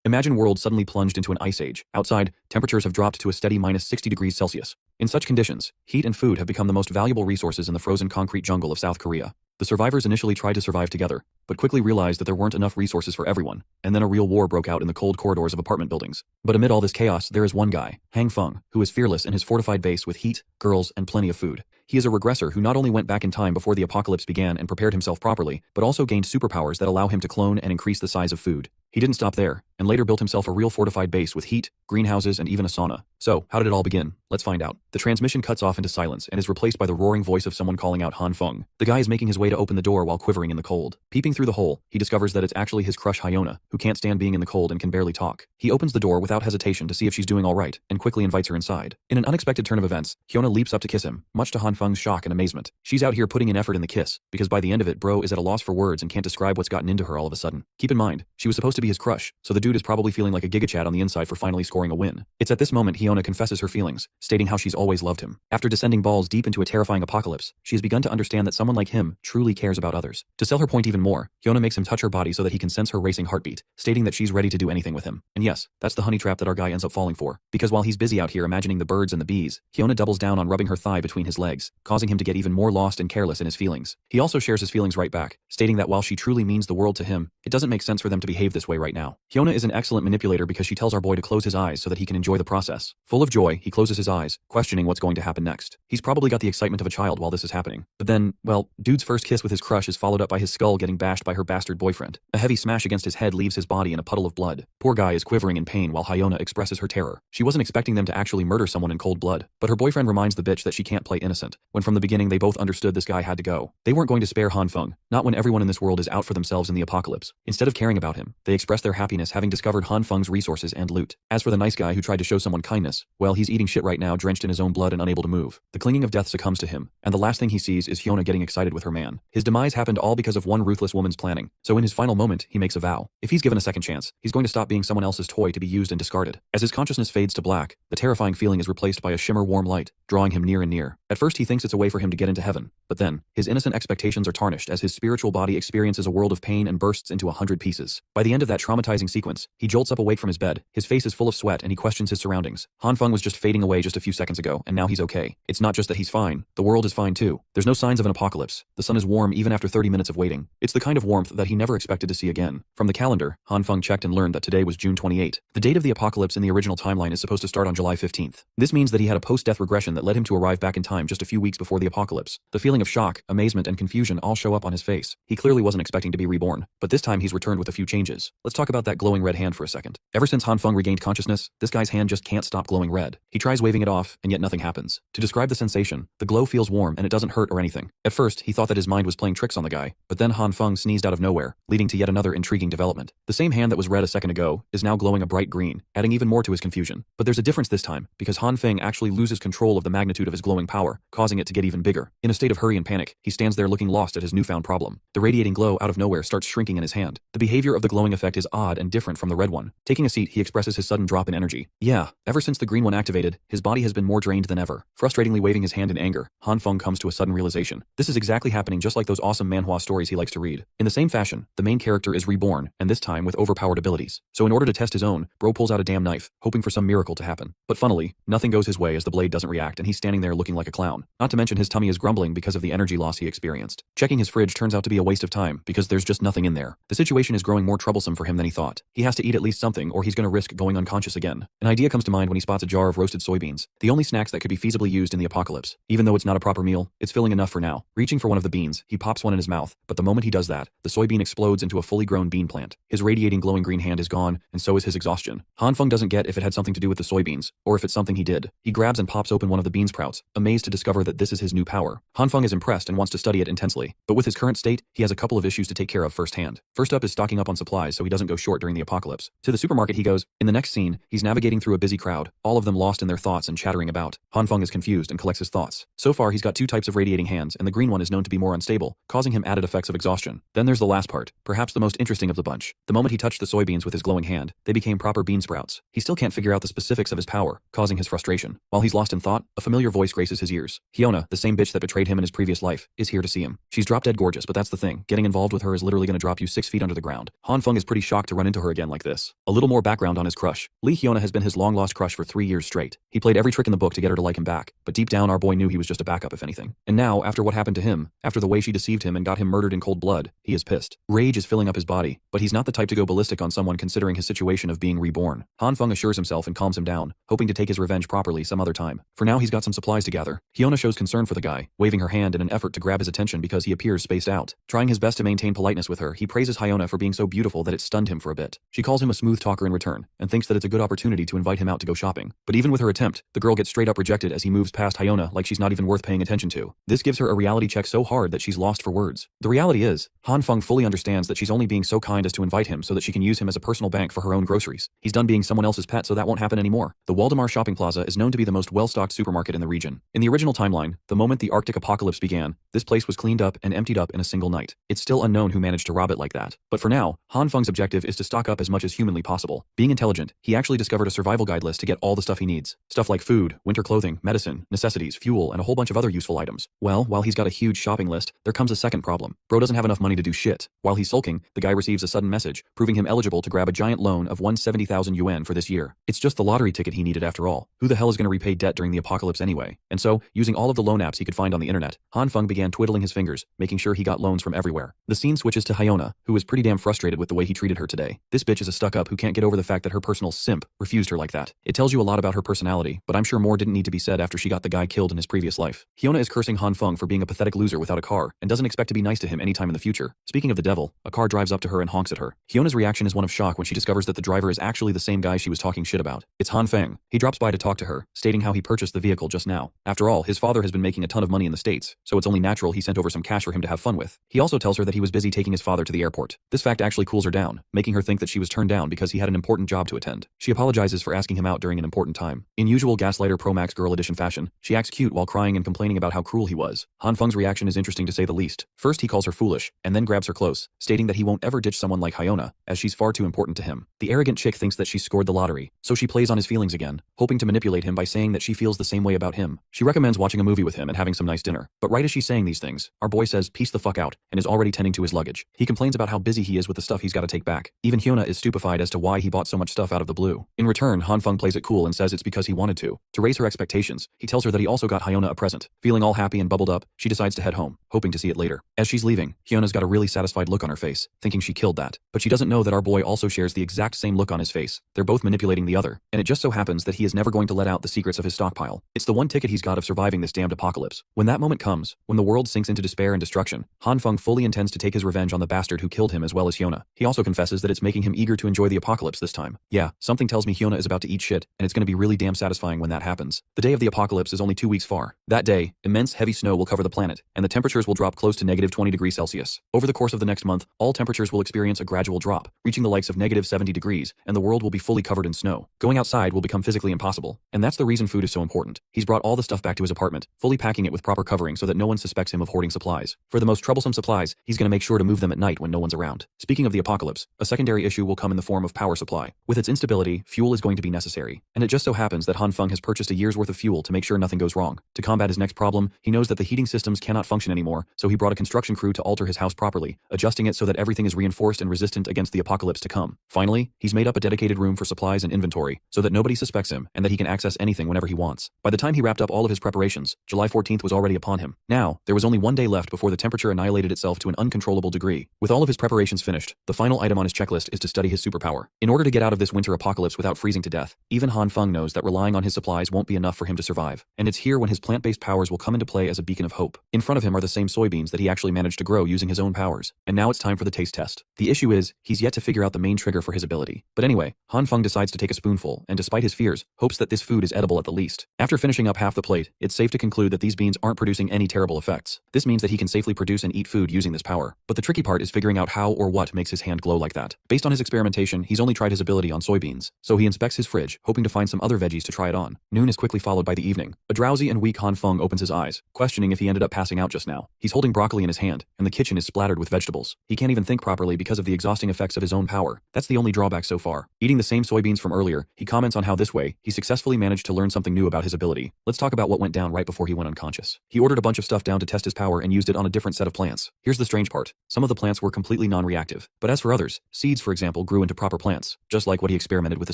Imagine world suddenly plunged into an ice age. Outside, temperatures have dropped to a steady minus 60 degrees Celsius. In such conditions, heat and food have become the most valuable resources in the frozen concrete jungle of South Korea. The survivors initially tried to survive together, but quickly realized that there weren't enough resources for everyone, and then a real war broke out in the cold corridors of apartment buildings. But amid all this chaos, there is one guy, Hang Feng, who is fearless in his fortified base with heat, girls, and plenty of food. He is a regressor who not only went back in time before the apocalypse began and prepared himself properly, but also gained superpowers that allow him to clone and increase the size of food. He didn't stop there, and later built himself a real fortified base with heat, greenhouses, and even a sauna. So, how did it all begin? Let's find out. The transmission cuts off into silence and is replaced by the roaring voice of someone calling out Han Feng. The guy is making his way to open the door while quivering in the cold. Peeping through the hole, he discovers that it's actually his crush Hyiona, who can't stand being in the cold and can barely talk. He opens the door without hesitation to see if she's doing alright, and quickly invites her inside. In an unexpected turn of events, Hyiona leaps up to kiss him, much to Han Feng's shock and amazement. She's out here putting in effort in the kiss, because by the end of it bro is at a loss for words and can't describe what's gotten into her all of a sudden. Keep in mind, she was supposed to be his crush, so the dude is probably feeling like a gigachad on the inside for finally scoring a win. It's at this moment Hyiona confesses her feelings, stating how she's always loved him. After descending balls deep into a terrifying apocalypse, she has begun to understand that someone like him truly cares about others. To sell her point even more, Hyiona makes him touch her body so that he can sense her racing heartbeat, stating that she's ready to do anything with him. And yes, that's the honey trap that our guy ends up falling for, because while he's busy out here imagining the birds and the bees, Hyiona doubles down on rubbing her thigh between his legs, causing him to get even more lost and careless in his feelings. He also shares his feelings right back, stating that while she truly means the world to him, it doesn't make sense for them to behave this way right now. Hyiona is an excellent manipulator because she tells our boy to close his eyes so that he can enjoy the process. Full of joy, he closes his eyes, questioning what's going to happen next. He's probably got the excitement of a child while this is happening. But then, well, dude's first kiss with his crush is followed up by his skull getting bashed by her bastard boyfriend. A heavy smash against his head leaves his body in a puddle of blood. Poor guy is quivering in pain while Hyiona expresses her terror. She wasn't expecting them to actually murder someone in cold blood, but her boyfriend reminds the bitch that she can't play innocent, when from the beginning they both understood this guy had to go. They weren't going to spare Han Feng, not when everyone in this world is out for themselves in the apocalypse. Instead of caring about him, they express their happiness having discovered Han Feng's resources and loot. As for the nice guy who tried to show someone kindness, well, he's eating shit right now, drenched in his own blood and unable to move. The clinging of death succumbs to him, and the last thing he sees is Hyiona getting excited with her man. His demise happened all because of one ruthless woman's planning, so in his final moment, he makes a vow. If he's given a second chance, he's going to stop being someone else's toy to be used and discarded. As his consciousness fades to black, the terrifying feeling is replaced by a shimmer warm light, drawing him near and near. At first he thinks it's a way for him to get into heaven, but then, his innocent expectations are tarnished as his spiritual body experiences a world of pain and bursts into 100 pieces. By the end of that traumatizing sequence, he jolts up awake from his bed, his face is full of sweat and he questions his surroundings. Han Feng was just fading away just a few seconds ago, and now he's okay. It's not just that he's fine, the world is fine too. There's no signs of an apocalypse. The sun is warm even after 30 minutes of waiting. It's the kind of warmth that he never expected to see again. From the calendar, Han Feng checked and learned that today was June 28. The date of the apocalypse in the original timeline is supposed to start on July 15th. This means that he had a post-death regression that led him to arrive back in time just a few weeks before the apocalypse. The feeling of shock, amazement, and confusion all show up on his face. He clearly wasn't expecting to be reborn, but this time he's returned with a few changes. Let's talk about that glowing red hand for a second. Ever since Han Feng regained consciousness, this guy's hand just can't stop glowing red. He tries waving it off, and yet nothing happens. To describe the sensation, the glow feels warm and it doesn't hurt or anything. At first, he thought that his mind was playing tricks on the guy, but then Han Feng sneezed out of nowhere, leading to yet another intriguing development. The same hand that was red a second ago is now glowing a bright green, adding even more to his confusion. But there's a difference this time, because Han Feng actually loses control of the magnitude of his glowing power, causing it to get even bigger. In a state of hurry and panic, he stands there looking lost at his newfound problem. The radiating glow out of nowhere starts shrinking in his hand. The behavior of the glowing effect is odd and different from the red one. Taking a seat, he expresses his sudden drop in energy. Yeah, ever since the green one activated, his body has been more drained than ever. Frustratingly waving his hand in anger, Han Feng comes to a sudden realization. This is exactly happening just like those awesome manhwa stories he likes to read. In the same fashion, the main character is reborn, and this time with overpowered abilities. So in order to test his own, bro pulls out a damn knife, hoping for some miracle to happen. But funnily, nothing goes his way as the blade doesn't react and he's standing there looking like a clown. Not to mention his tummy is grumbling because of the energy loss he experienced. Checking his fridge turns out to be a waste of time because there's just nothing in there. The situation is growing more troublesome for him than he thought. He has to eat at least something or he's going to risk going unconscious again. An idea comes to mind when he spots a jar of roasted soybeans, the only snacks that could be feasibly used in the apocalypse. Even though it's not a proper meal, it's filling enough for now. Reaching for one of the beans, he pops one in his mouth, but the moment he does that, the soybean explodes into a fully grown bean plant. His radiating glowing green hand is gone, and so is his exhaustion. Han Feng doesn't get if it had something to do with the soybeans, or if it's something he did. He grabs and pops open one of the bean sprouts, amazed to discover that this is his new power. Han Feng is impressed and wants to study it intensely, but with his current state, he has a couple of issues to take care of firsthand. First up is stocking up on supplies so he doesn't go short during the apocalypse. To the supermarket he goes. In the next scene, he's navigating through a busy crowd, all of them lost in their thoughts and chattering about. Han Feng is confused and collects his thoughts. So far he's got two types of radiating hands, and the green one is known to be more unstable, causing him added effects of exhaustion. Then there's the last part, perhaps the most interesting of the bunch. The moment he touched the soybeans with his glowing hand, they became proper bean sprouts. He still can't figure out the specifics of his power, causing his frustration. While he's lost in thought, a familiar voice graces his ears. Hyiona, the same bitch that betrayed him in his previous life, is here to see him. She's drop dead gorgeous, but that's the thing. Getting involved with her is literally going to drop you 6 feet under the ground. Han Feng is pretty shocked to run into her again like this. A little more background on his crush. Hyiona has been his long-lost crush for 3 years straight. He played every trick in the book to get her to like him back, but deep down our boy knew he was just a backup if anything. And now, after what happened to him, after the way she deceived him and got him murdered in cold blood, he is pissed. Rage is filling up his body, but he's not the type to go ballistic on someone considering his situation of being reborn. Han Feng assures himself and calms him down, hoping to take his revenge properly some other time. For now he's got some supplies to gather. Hyiona shows concern for the guy, waving her hand in an effort to grab his attention because he appears spaced out. Trying his best to maintain politeness with her, he praises Hyiona for being so beautiful that it stunned him for a bit. She calls him a smooth talker in return, and thinks that it's a good opportunity to invite him out to go shopping. But even with her attempt, the girl gets straight up rejected as he moves past Hyiona like she's not even worth paying attention to. This gives her a reality check so hard that she's lost for words. The reality is, Han Feng fully understands that she's only being so kind as to invite him so that she can use him as a personal bank for her own groceries. He's done being someone else's pet, so that won't happen anymore. The Waldemar shopping plaza is known to be the most well-stocked supermarket in the region. In the original timeline, the moment the Arctic apocalypse began, this place was cleaned up and emptied up in a single night. It's still unknown who managed to rob it like that. But for now, Han Feng's objective is to stock up as much as humanly possible. Being intelligent, he actually discovered a survival guide list to get all the stuff he needs. Stuff like food, winter clothing, medicine, necessities, fuel, and a whole bunch of other useful items. Well, while he's got a huge shopping list, there comes a second problem. Bro doesn't have enough money to do shit. While he's sulking, the guy receives a sudden message, proving him eligible to grab a giant loan of 170,000 yuan for this year. It's just the lottery ticket he needed after all. Who the hell is going to repay debt during the apocalypse anyway? And so, using all of the loan apps he could find on the internet, Han Feng began twiddling his fingers, making sure he got loans from everywhere. The scene switches to Hyiona, who is pretty damn frustrated with the way he treated her today. This bitch is a stuck-up who can't get over the fact that her personal simp refused her like that. It tells you a lot about her personality, but I'm sure more didn't need to be said after she got the guy killed in his previous life. Hyiona is cursing Han Feng for being a pathetic loser without a car, and doesn't expect to be nice to him anytime in the future. Speaking of the devil, a car drives up to her and honks at her. Hyona's reaction is one of shock when she discovers that the driver is actually the same guy she was talking shit about. It's Han Feng. He drops by to talk to her, stating how he purchased the vehicle just now. After all, his father has been making a ton of money in the States, so it's only natural he sent over some cash for him to have fun with. He also tells her that he was busy taking his father to the airport. This fact actually cools her down, making her think that she was turned down because he had an important job to attend. She apologizes for asking him out during an important time. In usual Gaslighter Pro Max Girl Edition fashion, she acts cute while crying and complaining about how cruel he was. Han Feng's reaction is interesting to say the least. First he calls her foolish, and then grabs her close, stating that he won't ever ditch someone like Hyiona, as she's far too important to him. The arrogant chick thinks that she's scored the lottery, so she plays on his feelings again, hoping to manipulate him by saying that she feels the same way about him. She recommends watching a movie with him and having some nice dinner. But right as she's saying these things, our boy says peace the fuck out, and is already tending to his luggage. He complains about how busy he is with the stuff he's got to take back. Even Hyiona is stupefied as to why he bought so much stuff out of the blue. In return, Han Feng plays it cool and says it's because he wanted to. To raise her expectations, he tells her that he also got Hyiona a present. Feeling all happy and bubbled up, she decides to head home, hoping to see it later. As she's leaving, Hyona's got a really satisfied look on her face, thinking she killed that. But she doesn't know that our boy also shares the exact same look on his face. They're both manipulating the other, and it just so happens that he is never going to let out the secrets of his stockpile. It's the one ticket he's got of surviving this damned apocalypse. When that moment comes, when the world sinks into despair and destruction, Han Feng fully intends to take his revenge on the bastard who killed him as well as Hyiona. He also confesses that it's making him eager to enjoy the apocalypse this time. Yeah, something tells me Hyiona is about to eat shit, and it's going to be really damn satisfying when that happens. The day of the apocalypse is only 2 weeks far. That day, immense heavy snow will cover the planet, and the temperatures will drop close to -20°C. Over the course of the next month, all temperatures will experience a gradual drop, reaching the likes of -70°, and the world will be fully covered in snow. Going outside will become physically impossible, and that's the reason food is so important. He's brought all the stuff back to his apartment, fully packing it with proper covering so that no one suspects him of hoarding supplies. For the most troublesome supplies, he's going to make sure to move them at night when no one's around. Speaking of the apocalypse, a secondary issue will come in the form of power supply. With its instability, fuel is going to be necessary, and it just so happens that Han Feng has purchased a year's worth of fuel to make sure nothing goes wrong. To combat his next problem, he knows that the heating systems cannot function anymore, so he brought a construction crew to alter his house properly, adjusting it so that everything is reinforced and resistant against the apocalypse to come. Finally, he's made up a dedicated room for supplies and inventory, so that nobody suspects him and that he can access anything whenever he wants. By the time he wrapped up all of his preparations, July 14th was already upon him. Now, there was only 1 day left before the temperature annihilated itself to an uncontrollable degree. With all of his preparations finished, the final item on his checklist is to study his superpower. In order to get out of this winter apocalypse without freezing to death, even Han Feng knows that relying on his supplies won't be enough for him to survive, and it's here when his plant-based powers will come into play as a beacon of hope. In front of him are the same soybeans that he actually managed to grow using his own powers, and now it's time for the taste test. The issue is, he's yet to figure out the main trigger for his ability. But anyway, Han Feng decides to take a spoonful, and despite his fears, hopes that this food is edible at the least. After finishing up half the plate, it's safe to conclude that these beans aren't producing any terrible effects. This means that he can safely produce and eat food using this power. But the tricky part is figuring out how or what makes his hand glow like that. Based on his experimentation, he's only tried his ability on soybeans, so he inspects his fridge, hoping to find some other veggies to try it on. Noon is quickly followed by the evening. A drowsy and weak Han Feng opens his eyes, questioning if he ended up passing out just now. He's holding broccoli in his hand, and the kitchen is splattered with vegetables. He can't even think properly because of the exhausting effects of his own power. That's the only drawback so far. Eating the same soybeans from earlier, he comments on how this way, he successfully managed to learn something new about his ability. Let's talk about what went down right before he went unconscious. He ordered a bunch of stuff down to test his power and used it on a different set of plants. Here's the strange part. Some of the plants were completely non-reactive, but as for others, others, seeds for example grew into proper plants, just like what he experimented with the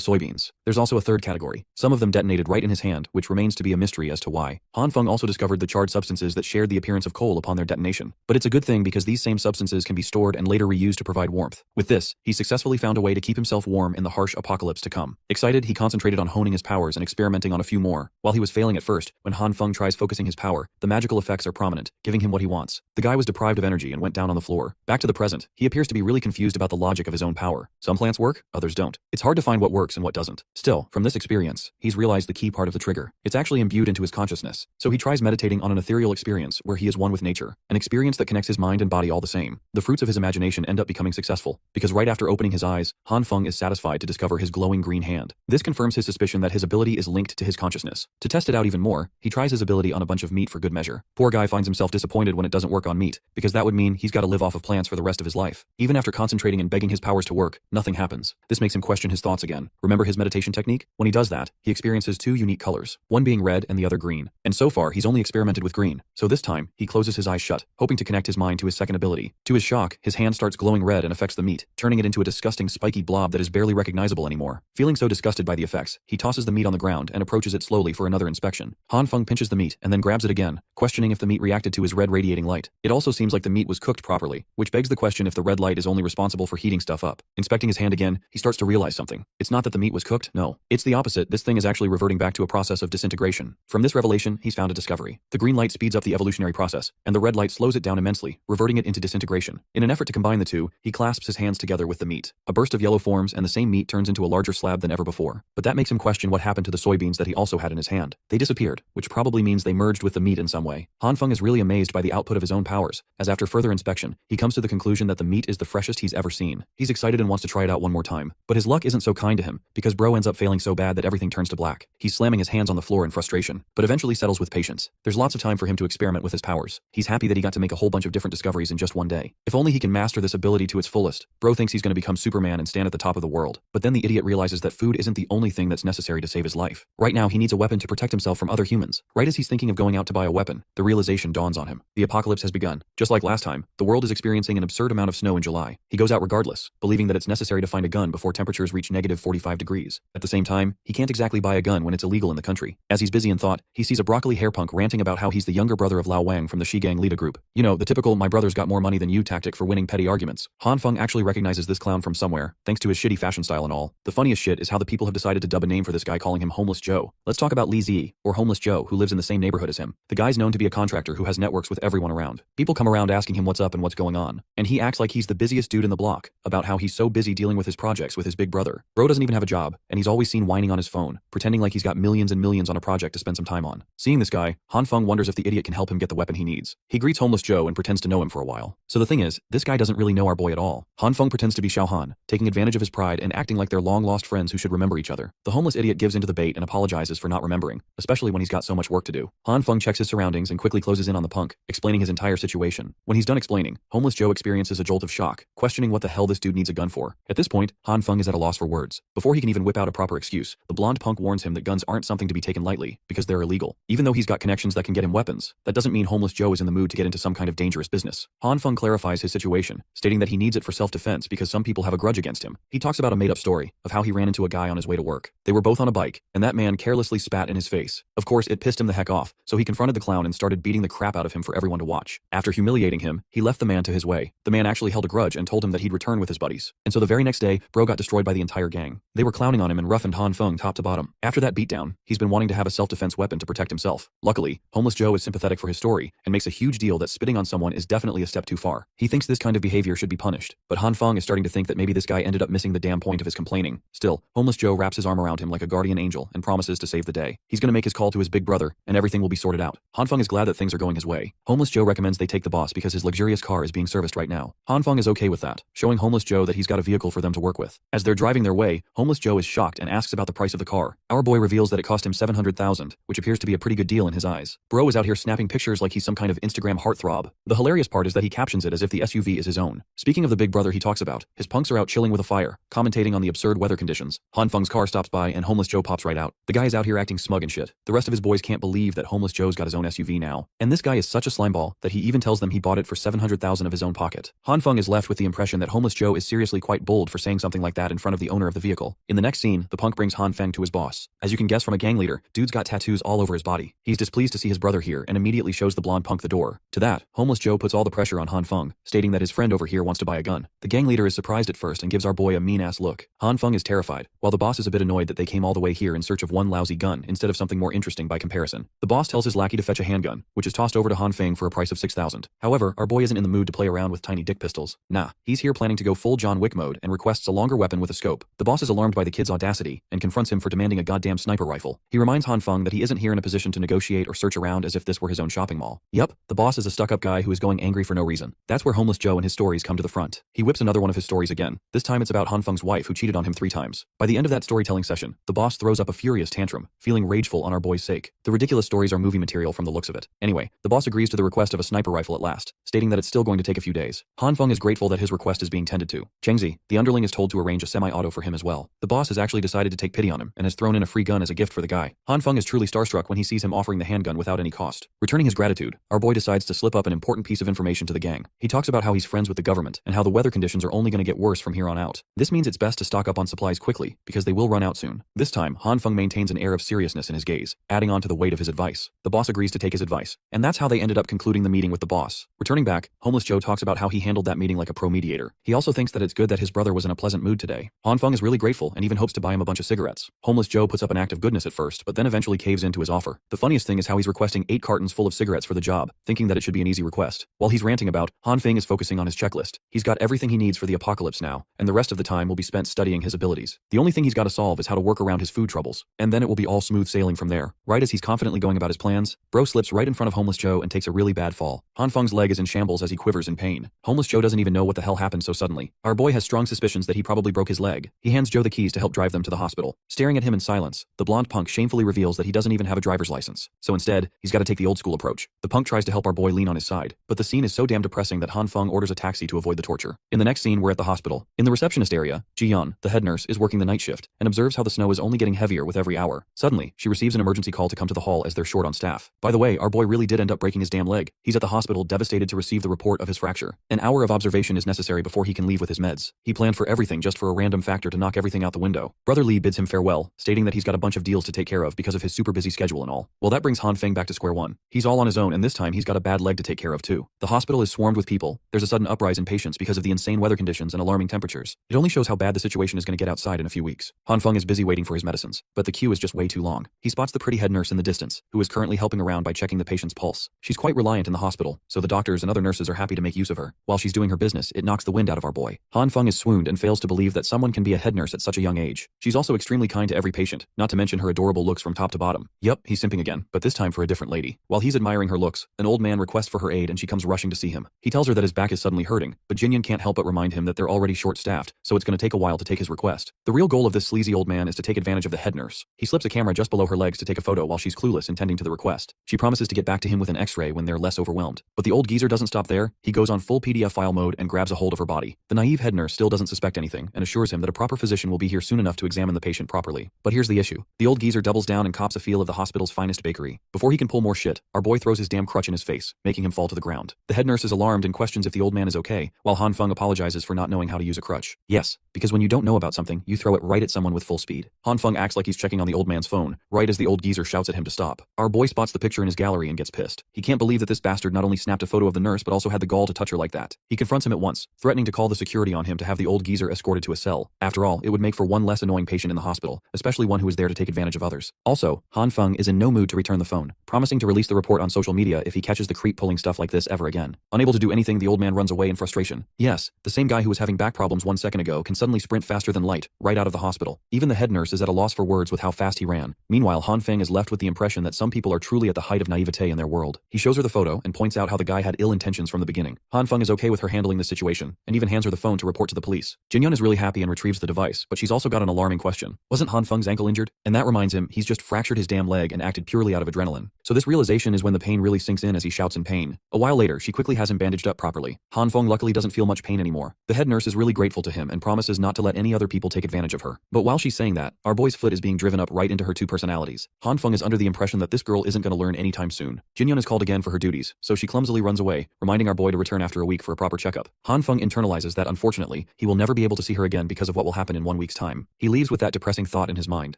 soybeans. There's also a third category. Some of them detonated right in his hand, which remains to be a mystery as to why. Han Feng also discovered the charred substances that shared the appearance of coal upon their detonation. But it's a good thing because these same substances can be stored and later reused to provide warmth. With this, he successfully found a way to keep himself warm in the harsh apocalypse to come. Excited, he concentrated on honing his powers and experimenting on a few more. While he was failing at first, when Han Feng tries focusing his power, the magical effects are prominent, giving him what he wants. The guy was deprived of energy and went down on the floor. Back to the present, he appears to be really confused about the logic of his own power. Some plants work, others don't. It's hard to find what works and what doesn't. Still, from this experience, he's realized the key part of the trigger. It's actually imbued into his consciousness. So he tries meditating on an ethereal experience where he is one with nature, an experience that connects his mind and body all the same. The fruits of his imagination end up becoming successful, because right after opening his eyes, Han Feng is satisfied to discover his glowing green hand. This confirms his suspicion that his ability is linked to his consciousness. To test it out even more, he tries his ability on a bunch of meat for good measure. Poor guy finds himself disappointed when it doesn't work on meat, because that would mean he's got to live off of plants for the rest of his life. Even after concentrating and begging his powers to work, nothing happens. This makes him question his thoughts again. Remember his meditation technique? When he does that, he experiences two unique colors, one being red and the other green. And so far, he's only experimented with green. So this time, he closes his eyes shut, hoping to connect his mind to his second ability. To his shock, his hand starts glowing red and affects the meat, turning it into a disgusting spiky blob that is barely recognizable anymore. Feeling so disgusted by the effects, he tosses the meat on the ground and approaches it slowly for another inspection. Han Feng pinches the meat and then grabs it again, questioning if the meat reacted to his red radiating light. It also seems like the meat was cooked properly, which begs the question if the red light is only responsible for heating stuff up. Inspecting his hand again, he starts to realize something. It's not that the meat was cooked, no. It's the opposite. This thing is actually reverting back to a process of disintegration. From this revelation, he's found a discovery. The green light speeds up the evolutionary process, and the red light slows it down immensely, reverting it into disintegration. In an effort to combine the two, he clasps his hands together with the meat. A burst of yellow forms and the same meat turns into a larger slab than ever before. But that makes him question what happened to the soybeans that he also had in his hand. They disappeared, which probably means they merged with the meat in some way. Han Feng is really amazed by the output of his own powers, as after further inspection, he comes to the conclusion that the meat is the freshest he's ever seen. He's excited and wants to try it out one more time. But his luck isn't so kind to him, because bro ends up failing so bad that everything turns to black. He's slamming his hands on the floor in frustration, but eventually settles with patience. There's lots of time for him to experiment with his powers. He's happy that he got to make a whole bunch of different discoveries in just one day. If only he can master this ability to its fullest. Bro thinks he's going to become Superman and stand at the top of the world. But then the idiot realizes that food isn't the only thing that's necessary to save his life. Right now he needs a weapon to protect himself from other humans. Right as he's thinking of going out to buy a weapon, the realization dawns on him. The apocalypse has begun. Just like last time, the world is experiencing an absurd amount of snow in July. He goes out regardless, believing that it's necessary to find a gun before temperatures reach -45 degrees. At the same time, he can't exactly buy a gun when it's illegal in the country. As he's busy in thought, he sees a broccoli hairpunk ranting about how he's the younger brother of Lao Wang from the Shigang Lida group. You know, the typical "my brother's got more money than you" tactic for winning petty arguments. Han Feng actually recognizes this clown from somewhere, thanks to his shitty fashion style and all. The funniest shit is how the people have decided to dub a name for this guy, calling him Homeless Joe. Let's talk about Li Zi, or Homeless Joe, who lives in the same neighborhood as him. The guy's known to be a contractor who has networks with everyone around. People come around asking him what's up and what's going on, and he acts like he's the busiest dude in the block, about how he's so busy dealing with his projects with his big brother. Bro doesn't even have a job, and he's always seen whining on his phone, pretending like he's got millions and millions on a project to spend some time on. Seeing this guy, Han Feng wonders if the idiot can help him get the weapon he needs. He greets Homeless Joe and pretends to know him for a while. So the thing is, this guy doesn't really know our boy at all. Han Feng pretends to be Xiao Han, taking advantage of his pride and acting like they're long-lost friends who should remember each other. The homeless idiot gives into the bait and apologizes for not remembering, especially when he's got so much work to do. Han Feng checks his surroundings and quickly closes in on the punk, explaining his entire situation. When he's done explaining, Homeless Joe experiences a jolt of shock, questioning what the hell this dude needs a gun for. At this point, Han Feng is at a loss for words. Before he can even whip out a proper excuse, the blonde punk warns him that guns aren't something to be taken lightly, because they're illegal. Even though he's got connections that can get him weapons, that doesn't mean Homeless Joe is in the mood to get into some kind of dangerous business. Han Feng clarifies his situation, stating that he needs it for self-defense because some people have a grudge against him. He talks about a made-up story of how he ran into a guy on his way to work. They were both on a bike, and that man carelessly spat in his face. Of course, it pissed him the heck off, so he confronted the clown and started beating the crap out of him for everyone to watch. After humiliating him, he left the man to his way. The man actually held a grudge and told him that he'd return with his buddies. And so the very next day, bro got destroyed by the entire gang. They were clowning on him and roughened Han Feng top to bottom. After that beatdown, he's been wanting to have a self-defense weapon to protect himself. Luckily, Homeless Joe is sympathetic for his story and makes a huge deal that spitting on someone is definitely a step too far. He thinks this kind of behavior should be punished, but Han Feng is starting to think that maybe this guy ended up missing the damn point of his complaining. Still, Homeless Joe wraps his arm around him like a guardian angel and promises to save the day. He's gonna make his call to his big brother, and everything will be sorted out. Han Feng is glad that things are going his way. Homeless Joe recommends they take the boss because his luxurious car is being serviced right now. Han Feng is okay with that, showing Homeless Joe that he's got a vehicle for them to work with. As they're driving their way, Homeless Joe is shocked and asks about the price of the car. Our boy reveals that it cost him $700,000, which appears to be a pretty good deal in his eyes. Bro is out here snapping pictures like he's some kind of Instagram heartthrob. The hilarious part is that he captions it as if the SUV is his own. Speaking of the big brother he talks about, his punks are out chilling with a fire, commentating on the absurd weather conditions. Han Feng's car stops by and Homeless Joe pops right out. The guy is out here acting smug and shit. The rest of his boys can't believe that Homeless Joe's got his own SUV now. And this guy is such a slimeball that he even tells them he bought it for $700,000 of his own pocket. Han Feng is left with the impression that Homeless Joe is seriously quite bold for saying something like that in front of the owner of the vehicle. In the next scene, the punk brings Han Feng to his boss. As you can guess from a gang leader, dude's got tattoos all over his body. He's displeased to see his brother here and immediately shows the blonde punk the door. To that, Homeless Joe puts all the pressure on Han Feng, stating that his friend over here wants to buy a gun. The gang leader is surprised at first and gives our boy a mean-ass look. Han Feng is terrified, while the boss is a bit annoyed that they came all the way here in search of one lousy gun instead of something more interesting by comparison. The boss tells his lackey to fetch a handgun, which is tossed over to Han Feng for a price of 6,000. However, our boy isn't in the mood to play around with tiny dick pistols. Nah, he's here planning to go full John Wick mode and requests a longer weapon with a scope. The boss is alarmed by the kid's audacity and confronts him for demanding a goddamn sniper rifle. He reminds Han Feng that he isn't here in a position to negotiate or search around as if this were his own shopping mall. Yup, the boss is a stuck-up guy who is going angry for no reason. That's where Homeless Joe and his stories come to the front. He whips another one of his stories again. This time it's about Han Feng's wife who cheated on him 3 times. By the end of that storytelling session, the boss throws up a furious tantrum, feeling rageful on our boy's sake. The ridiculous stories are movie material from the looks of it. Anyway, the boss agrees to the request of a sniper rifle at last, stating that it's still going to take a few days. Han Feng is grateful that his request is being tended to. Chengzi, the underling, is told to arrange a semi-auto for him as well. The boss has actually decided to take pity on him and has thrown in a free gun as a gift for the guy. Han Feng is truly starstruck when he sees him offering the handgun without any cost. Returning his gratitude, our boy decides to slip up an important piece of information to the gang. He talks about how he's friends with the government and how the weather conditions are only going to get worse from here on out. This means it's best to stock up on supplies quickly because they will run out soon. This time, Han Feng maintains an air of seriousness in his gaze, adding on to the weight of his advice. The boss agrees to take his advice, and that's how they ended up concluding the meeting with the boss. Returning back, Homeless Joe talks about how he handled that meeting like a pro mediator. He also thinks that it's good that his brother was in a pleasant mood today. Han Feng is really grateful and even hopes to buy him a bunch of cigarettes. Homeless Joe puts up an act of goodness at first, but then eventually caves into his offer. The funniest thing is how he's requesting 8 cartons full of cigarettes for the job, thinking that it should be an easy request. While he's ranting about, Han Feng is focusing on his checklist. He's got everything he needs for the apocalypse now, and the rest of the time will be spent studying his abilities. The only thing he's got to solve is how to work around his food troubles, and then it will be all smooth sailing from there. Right as he's confidently going about his plans, bro slips right in front of Homeless Joe and takes a really bad fall. Han Feng's leg is in shambles as he quivers in pain. Homeless Joe doesn't even know what the hell happened so suddenly. Our boy has strong suspicions that he probably broke his leg. He hands Joe the keys to help drive them to the hospital. Staring at him in silence, the blonde punk shamefully reveals that he doesn't even have a driver's license. So instead, he's got to take the old school approach. The punk tries to help our boy lean on his side, but the scene is so damn depressing that Han Feng orders a taxi to avoid the torture. In the next scene, we're at the hospital. In the receptionist area, Hyiona, the head nurse, is working the night shift and observes how the snow is only getting heavier with every hour. Suddenly, she receives an emergency call to come to the hall as they're short on staff. By the way, our boy really did end up breaking his damn leg. He's at the hospital devastated to receive the report of his fracture. An hour of observation is necessary before he can leave with his meds. He planned for everything just for a random factor to knock everything out the window. Brother Lee bids him farewell, stating that he's got a bunch of deals to take care of because of his super busy schedule and all. Well, that brings Han Feng back to square one. He's all on his own, and this time he's got a bad leg to take care of too. The hospital is swarmed with people. There's a sudden uprise in patients because of the insane weather conditions and alarming temperatures. It only shows how bad the situation is going to get outside in a few weeks. Han Feng is busy waiting for his medicines, but the queue is just way too long. He spots the pretty head nurse in the distance, who is currently helping around by checking the patient's pulse. She's quite reliant in the hospital, so the doctors and other nurses are happy to make use of her. While she's doing her business, it knocks the wind out of our boy. Han Feng is swooned and fails to believe that someone can be a head nurse at such a young age. She's also extremely kind to every patient, not to mention her adorable looks from top to bottom. Yup, he's simping again, but this time for a different lady. While he's admiring her looks, an old man requests for her aid and she comes rushing to see him. He tells her that his back is suddenly hurting, but Jin can't help but remind him that they're already short-staffed, so it's going to take a while to take his request. The real goal of this sleazy old man is to take advantage of the head nurse. He slips a camera just below her legs to take a photo while she's clueless and tending to the request. She promises to get back to him with an x-ray when they're less overwhelmed. But the old geezer doesn't stop there. He goes on full PDF file mode and grabs a hold of her body. The naive head nurse still doesn't suspect anything and assures him that a proper physician will be here soon enough to examine the patient properly. But here's the issue. The old geezer doubles down and cops a feel of the hospital's finest bakery. Before he can pull more shit, our boy throws his damn crutch in his face, making him fall to the ground. The head nurse is alarmed and questions if the old man is okay, while Han Feng apologizes for not knowing how to use a crutch. Yes, because when you don't know about something, you throw it right at someone with full speed. Han Feng acts like he's checking on the old man's phone, right as the old geezer shouts at him to stop. Our boy spots the picture in his gallery and gets pissed. He can't believe that this bastard not only snapped a photo of the nurse but also had the gall to touch her like that. He confronts him at once, threatening to call the security on him to have the old geezer escorted to a cell. After all, it would make for one less annoying patient in the hospital, especially one who is there to take advantage of others. Also, Han Feng is in no mood to return the phone, promising to release the report on social media if he catches the creep pulling stuff like this ever again. Unable to do anything, the old man runs away in frustration. Yes, the same guy who was having back problems 1 second ago can suddenly sprint faster than light, right out of the hospital. Even the head nurse is at a loss for words with how fast he ran. Meanwhile, Han Feng is left with the impression that some people are truly at the height of naivete in their world. He shows her the photo and points out how the guy had ill intentions from the beginning. Han Feng is okay with her handling the situation, and even hands her the phone to report to the police. Jin is really happy and retrieves the device, but she's also got an alarming question. Wasn't Han Feng's ankle injured? And that reminds him he's just fractured his damn leg and acted purely out of adrenaline. So this realization is when the pain really sinks in as he shouts in pain. A while later, she quickly has him bandaged up properly. Han Feng luckily doesn't feel much pain anymore. The head nurse is really grateful to him and promises not to let any other people take advantage of her. But while she's saying that, our boy's foot is being driven up right into her two personalities. Han Feng is under the impression that this girl isn't going to learn anytime soon. Jin is called again for her duties, so she clumsily runs away, reminding our boy to return after a week for a proper checkup. Han Feng internally internalizes that unfortunately, he will never be able to see her again because of what will happen in 1 week's time. He leaves with that depressing thought in his mind.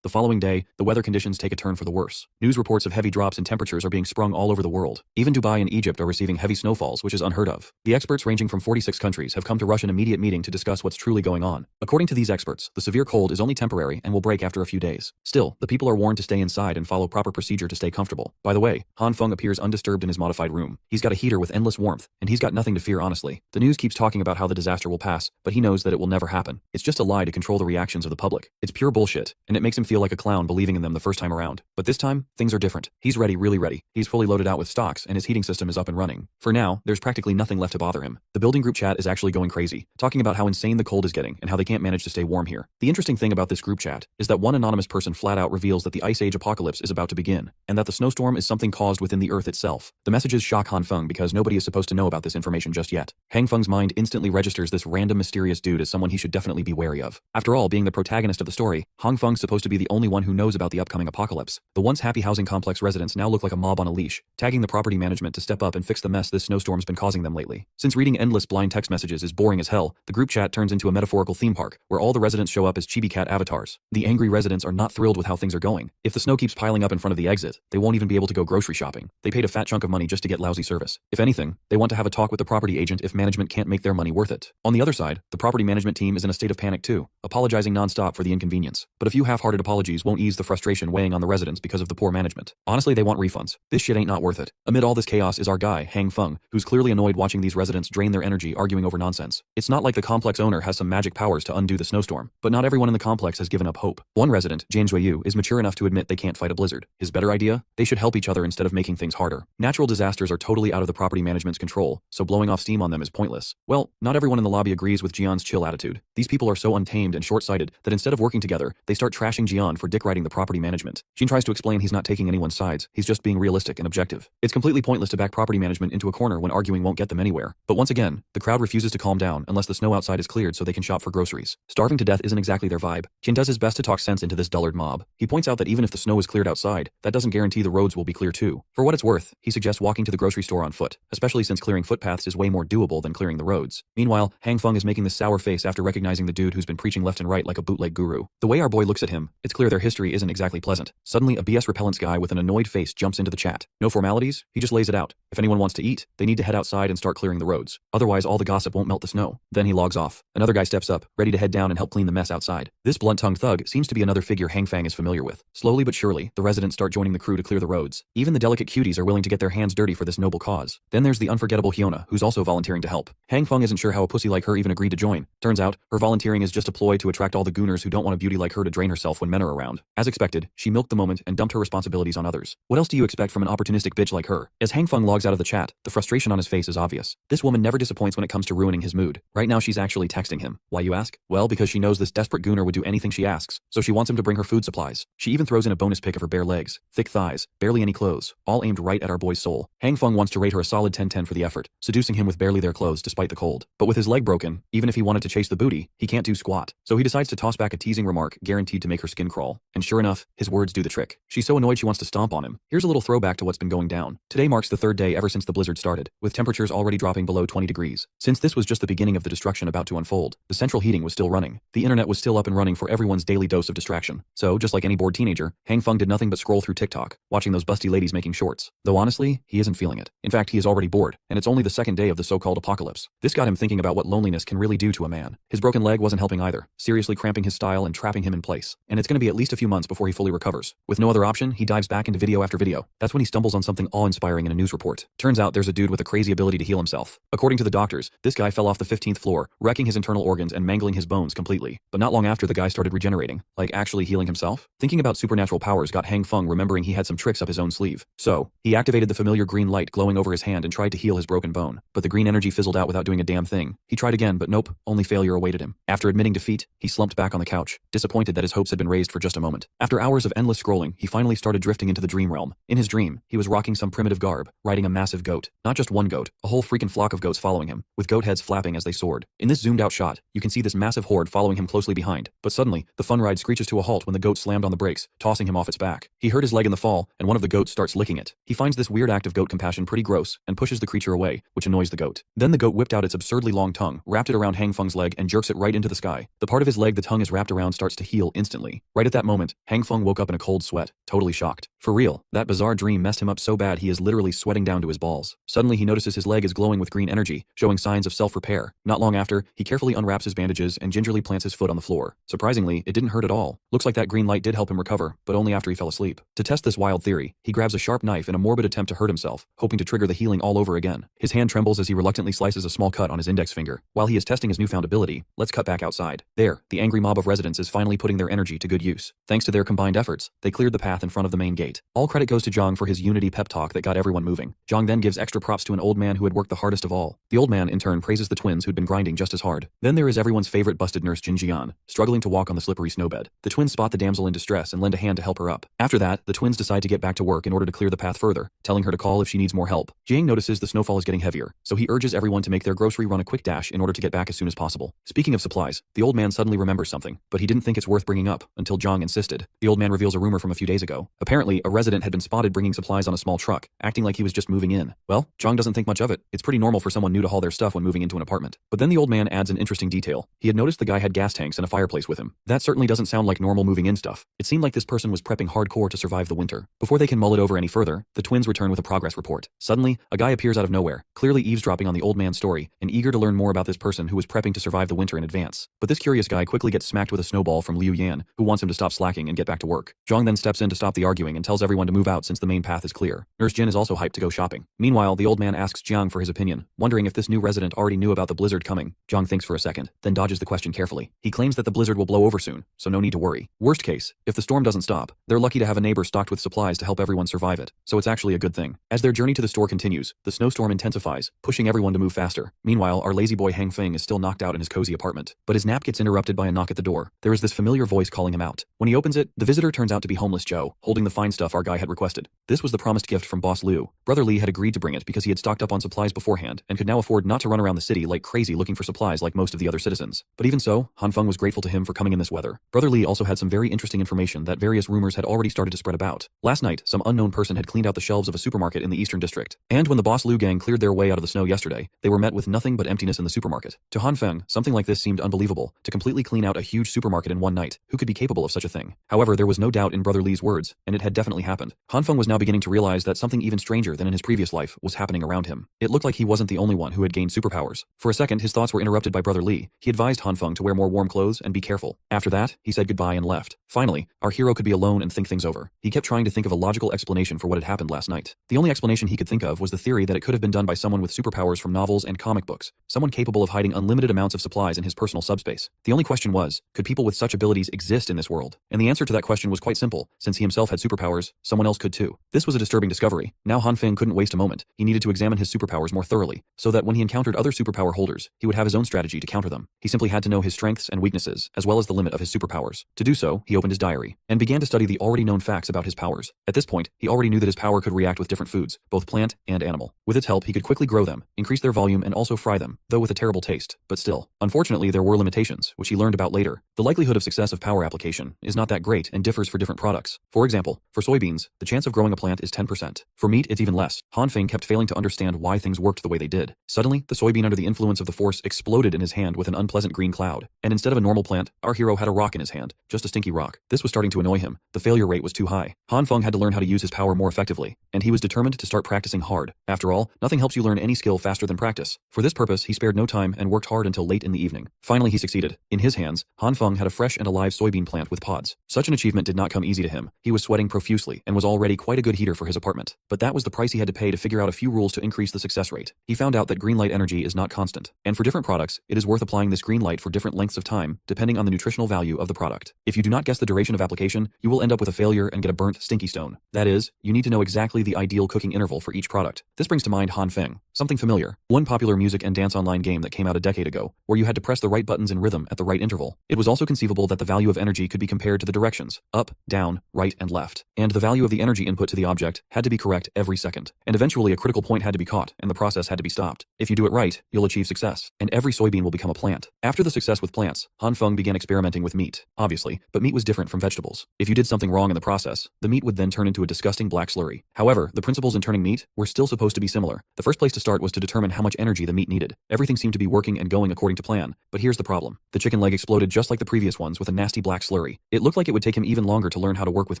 The following day, the weather conditions take a turn for the worse. News reports of heavy drops in temperatures are being sprung all over the world. Even Dubai and Egypt are receiving heavy snowfalls, which is unheard of. The experts ranging from 46 countries have come to rush an immediate meeting to discuss what's truly going on. According to these experts, the severe cold is only temporary and will break after a few days. Still, the people are warned to stay inside and follow proper procedure to stay comfortable. By the way, Han Feng appears undisturbed in his modified room. He's got a heater with endless warmth, and he's got nothing to fear honestly. The news keeps talking about how the disaster will pass, but he knows that it will never happen. It's just a lie to control the reactions of the public. It's pure bullshit, and it makes him feel like a clown believing in them the first time around. But this time, things are different. He's ready, really ready. He's fully loaded out with stocks, and his heating system is up and running. For now, there's practically nothing left to bother him. The building group chat is actually going crazy, talking about how insane the cold is getting and how they can't manage to stay warm here. The interesting thing about this group chat is that one anonymous person flat out reveals that the Ice Age apocalypse is about to begin, and that the snowstorm is something caused within the Earth itself. The messages shock Han Feng because nobody is supposed to know about this information just yet. Han Feng's mind instantly registers this random mysterious dude as someone he should definitely be wary of. After all, being the protagonist of the story, Han Feng's supposed to be the only one who knows about the upcoming apocalypse. The once happy housing complex residents now look like a mob on a leash, tagging the property management to step up and fix the mess this snowstorm's been causing them lately. Since reading endless blind text messages is boring as hell, the group chat turns into a metaphorical theme park, where all the residents show up as chibi cat avatars. The angry residents are not thrilled with how things are going. If the snow keeps piling up in front of the exit, they won't even be able to go grocery shopping. They paid a fat chunk of money just to get lousy service. If anything, they want to have a talk with the property agent if management can't make their money worth it. On the other side, the property management team is in a state of panic too, apologizing non-stop for the inconvenience. But a few half-hearted apologies won't ease the frustration weighing on the residents because of the poor management. Honestly, they want refunds. This shit ain't not worth it. Amid all this chaos is our guy, Han Feng, who's clearly annoyed watching these residents drain their energy arguing over nonsense. It's not like the complex owner has some magic powers to undo the snowstorm, but not everyone in the complex has given up hope. One resident, Jian, is mature enough to admit they can't fight a blizzard. His better idea? They should help each other instead of making things harder. Natural disasters are totally out of the property management's control, so blowing off steam on them is pointless. Well, not everyone in the lobby agrees with Jian's chill attitude. These people are so untamed and short-sighted that instead of working together, they start trashing Jian for dick-riding the property management. Jin tries to explain he's not taking anyone's sides, he's just being realistic and objective. It's completely pointless to back property management into a corner when arguing won't get them anywhere. But once again, the crowd refuses to calm down unless the snow outside is cleared so they can shop for groceries. Starving to death isn't exactly their vibe. Jin does his best to talk sense into this dullard mob. He points out that even if the snow is cleared outside, that doesn't guarantee the roads will be clear too. For what it's worth, he suggests walking to the grocery store on foot, especially since clearing footpaths is way more doable than clearing the roads. Meanwhile, Han Feng is making this sour face after recognizing the dude who's been preaching left and right like a bootleg guru. The way our boy looks at him, it's clear their history isn't exactly pleasant. Suddenly, a BS repellents guy with an annoyed face jumps into the chat. No formalities, he just lays it out. If anyone wants to eat, they need to head outside and start clearing the roads. Otherwise, all the gossip won't melt the snow. Then he logs off. Another guy steps up, ready to head down and help clean the mess outside. This blunt-tongued thug seems to be another figure Han Feng is familiar with. Slowly but surely, the residents start joining the crew to clear the roads. Even the delicate cuties are willing to get their hands dirty for this noble cause. Then there's the unforgettable Hyiona, who's also volunteering to help. Han Feng isn't sure how a pussy like her even agreed to join. Turns out, her volunteering is just a ploy to attract all the gooners who don't want a beauty like her to drain herself when men are around. As expected, she milked the moment and dumped her responsibilities on others. What else do you expect from an opportunistic bitch like her? As Han Feng logs out of the chat, the frustration on his face is obvious. This woman never disappoints when it comes to ruining his mood. Right now she's actually texting him. Why, you ask? Well, because she knows this desperate gooner would do anything she asks, so she wants him to bring her food supplies. She even throws in a bonus pic of her bare legs, thick thighs, barely any clothes, all aimed right at our boy's soul. Han Feng wants to rate her a solid 10/10 for the effort, seducing him with barely their clothes despite the cold. But with his leg broken, even if he wanted to chase the booty, he can't do squat. So he decides to toss back a teasing remark guaranteed to make her skin crawl. And sure enough, his words do the trick. She's so annoyed she wants to stomp on him. Here's a little throwback to what's been going down. Today marks the third day ever since the blizzard started, with temperatures already dropping below 20 degrees. Since this was just the beginning of the destruction about to unfold, the central heating was still running. The internet was still up and running for everyone's daily dose of distraction. So, just like any bored teenager, Han Feng did nothing but scroll through TikTok, watching those busty ladies making shorts. Though honestly, he isn't feeling it. In fact, he is already bored, and it's only the second day of the so-called apocalypse. This got him thinking about what loneliness can really do to a man. His broken leg wasn't helping either, seriously cramping his style and trapping him in place. And it's gonna be at least a few months before he fully recovers. With no other option, he dives back into video after video. That's when he stumbles on something awe-inspiring in a news report. Turns out there's a dude with a crazy ability to heal himself. According to the doctors, this guy fell off the 15th floor, wrecking his internal organs and mangling his bones completely. But not long after, the guy started regenerating, like actually healing himself. Thinking about supernatural powers got Han Feng remembering he had some tricks up his own sleeve. So, he activated the familiar green light glowing over his hand and tried to heal his broken bone. But the green energy fizzled out without doing a damn thing. He tried again, but nope, only failure awaited him. After admitting defeat, he slumped back on the couch, disappointed that his hopes had been raised for just a moment. After hours of endless scrolling, he finally started drifting into the dream realm. In his dream, he was rocking some primitive garb, riding a massive goat. Not just one goat, a whole freaking flock of goats following him, with goat heads flapping as they soared. In this zoomed out shot, you can see this massive horde following him closely behind. But suddenly, the fun ride screeches to a halt when the goat slammed on the brakes, tossing him off its back. He hurt his leg in the fall, and one of the goats starts licking it. He finds this weird act of goat compassion pretty gross, and pushes the creature away, which annoys the goat. Then the goat whipped out its absurdly incredibly long tongue, wrapped it around Hang Feng's leg and jerks it right into the sky. The part of his leg the tongue is wrapped around starts to heal instantly. Right at that moment, Hang Feng woke up in a cold sweat, totally shocked. For real, that bizarre dream messed him up so bad he is literally sweating down to his balls. Suddenly he notices his leg is glowing with green energy, showing signs of self-repair. Not long after, he carefully unwraps his bandages and gingerly plants his foot on the floor. Surprisingly, it didn't hurt at all. Looks like that green light did help him recover, but only after he fell asleep. To test this wild theory, he grabs a sharp knife in a morbid attempt to hurt himself, hoping to trigger the healing all over again. His hand trembles as he reluctantly slices a small cut on his index finger. While he is testing his newfound ability, let's cut back outside. There, the angry mob of residents is finally putting their energy to good use. Thanks to their combined efforts, they cleared the path in front of the main gate. All credit goes to Zhang for his unity pep talk that got everyone moving. Zhang then gives extra props to an old man who had worked the hardest of all. The old man, in turn, praises the twins who'd been grinding just as hard. Then there is everyone's favorite busted Nurse Jyn, struggling to walk on the slippery snowbed. The twins spot the damsel in distress and lend a hand to help her up. After that, the twins decide to get back to work in order to clear the path further, telling her to call if she needs more help. Jiang notices the snowfall is getting heavier, so he urges everyone to make their grocery run a quick dash in order to get back as soon as possible. Speaking of supplies, the old man suddenly remembers something, but he didn't think it's worth bringing up until Zhang insisted. The old man reveals a rumor from a few days ago. Apparently, a resident had been spotted bringing supplies on a small truck, acting like he was just moving in. Well, Zhang doesn't think much of it. It's pretty normal for someone new to haul their stuff when moving into an apartment. But then the old man adds an interesting detail. He had noticed the guy had gas tanks and a fireplace with him. That certainly doesn't sound like normal moving in stuff. It seemed like this person was prepping hardcore to survive the winter. Before they can mull it over any further, the twins return with a progress report. Suddenly, a guy appears out of nowhere, clearly eavesdropping on the old man's story and eager to learn more about this person who was prepping to survive the winter in advance. But this curious guy quickly gets smacked with a snowball from Liu Yan, who wants him to stop slacking and get back to work. Zhang then steps in to stop the arguing and tells everyone to move out since the main path is clear. Nurse Jyn is also hyped to go shopping. Meanwhile, the old man asks Jiang for his opinion, wondering if this new resident already knew about the blizzard coming. Jiang thinks for a second, then dodges the question carefully. He claims that the blizzard will blow over soon, so no need to worry. Worst case, if the storm doesn't stop, they're lucky to have a neighbor stocked with supplies to help everyone survive it, so it's actually a good thing. As their journey to the store continues, the snowstorm intensifies, pushing everyone to move faster. Meanwhile, our lazy boy Hang Feng is still knocked out in his cozy apartment, but his nap gets interrupted by a knock at the door. There is this familiar voice calling him out. When he opens it, the visitor turns out to be homeless Joe, holding the fine stuff our guy had requested. This was the promised gift from Boss Liu. Brother Li had agreed to bring it because he had stocked up on supplies beforehand and could now afford not to run around the city like crazy looking for supplies like most of the other citizens. But even so, Han Feng was grateful to him for coming in this weather. Brother Li also had some very interesting information that various rumors had already started to spread about. Last night, some unknown person had cleaned out the shelves of a supermarket in the Eastern District. And when the Boss Liu gang cleared their way out of the snow yesterday, they were met with nothing but emptiness in the supermarket. To Han Feng, something like this seemed unbelievable. To completely clean out a huge supermarket in one night, who could be capable of such a thing? However, there was no doubt in Brother Li's words, and it had definitely happened. Han Feng was now beginning to realize that something even stranger than in his previous life was happening around him. It looked like he wasn't the only one who had gained superpowers. For a second, his thoughts were interrupted by Brother Li. He advised Han Feng to wear more warm clothes and be careful. After that, he said goodbye and left. Finally, our hero could be alone and think things over. He kept trying to think of a logical explanation for what had happened last night. The only explanation he could think of was the theory that it could have been done by someone with superpowers from novels and comic books, someone capable of hiding unlimited amounts of supplies in his personal subspace. The only question was, could people with such abilities exist in this world? And the answer to that question was quite simple. Since he himself had superpowers, someone else could too. This was a disturbing discovery. Now Han Feng couldn't waste a moment. He needed to examine his superpowers more thoroughly, so that when he encountered other superpower holders, he would have his own strategy to counter them. He simply had to know his strengths and weaknesses, as well as the limit of his superpowers. To do so, he opened his diary, and began to study the already known facts about his powers. At this point, he already knew that his power could react with different foods, both plant and animal. With its help, he could quickly grow them, increase their volume and also fry them, though with a terrible taste, but still. Unfortunately, there were limitations, which he learned about later. The likelihood of success of power application is not that great and differs for different products. For example, for soybeans, the chance of growing a plant is 10%. For meat, it's even less. Han Feng kept failing to understand why things worked the way they did. Suddenly, the soybean under the influence of the force exploded in his hand with an unpleasant green cloud. And instead of a normal plant, our hero had a rock in his hand, just a stinky rock. This was starting to annoy him. The failure rate was too high. Han Feng had to learn how to use his power more effectively, and he was determined to start practicing hard. After all, nothing helps you learn any skill faster than practice. For this purpose, he spared no time and worked hard until late in the evening. Finally, he succeeded. In his hands, Han Feng had a fresh and alive soybean plant with pods. Such an achievement did not come easy to him. He was sweating profusely and was already quite a good heater for his apartment. But that was the price he had to pay to figure out a few rules to increase the success rate. He found out that green light energy is not constant, and for different products, it is worth applying this green light for different lengths of time, depending on the nutritional value of the product. If you do not guess the duration of application, you will end up with a failure and get a burnt, stinky stone. That is, you need to know exactly the ideal cooking interval for each product. This brings to mind Han Feng. Something familiar. One popular music and dance online game that came out a decade ago, where you had to press the right buttons in rhythm at the right interval. It was also conceivable that the value of energy could be compared to the directions, up, down, right, and left. And the value of the energy input to the object had to be correct every second. And eventually a critical point had to be caught, and the process had to be stopped. If you do it right, you'll achieve success, and every soybean will become a plant. After the success with plants, Han Feng began experimenting with meat, obviously, but meat was different from vegetables. If you did something wrong in the process, the meat would then turn into a disgusting black slurry. However, the principles in turning meat were still supposed to be similar. The first place to start start was to determine how much energy the meat needed. Everything seemed to be working and going according to plan, but here's the problem. The chicken leg exploded just like the previous ones with a nasty black slurry. It looked like it would take him even longer to learn how to work with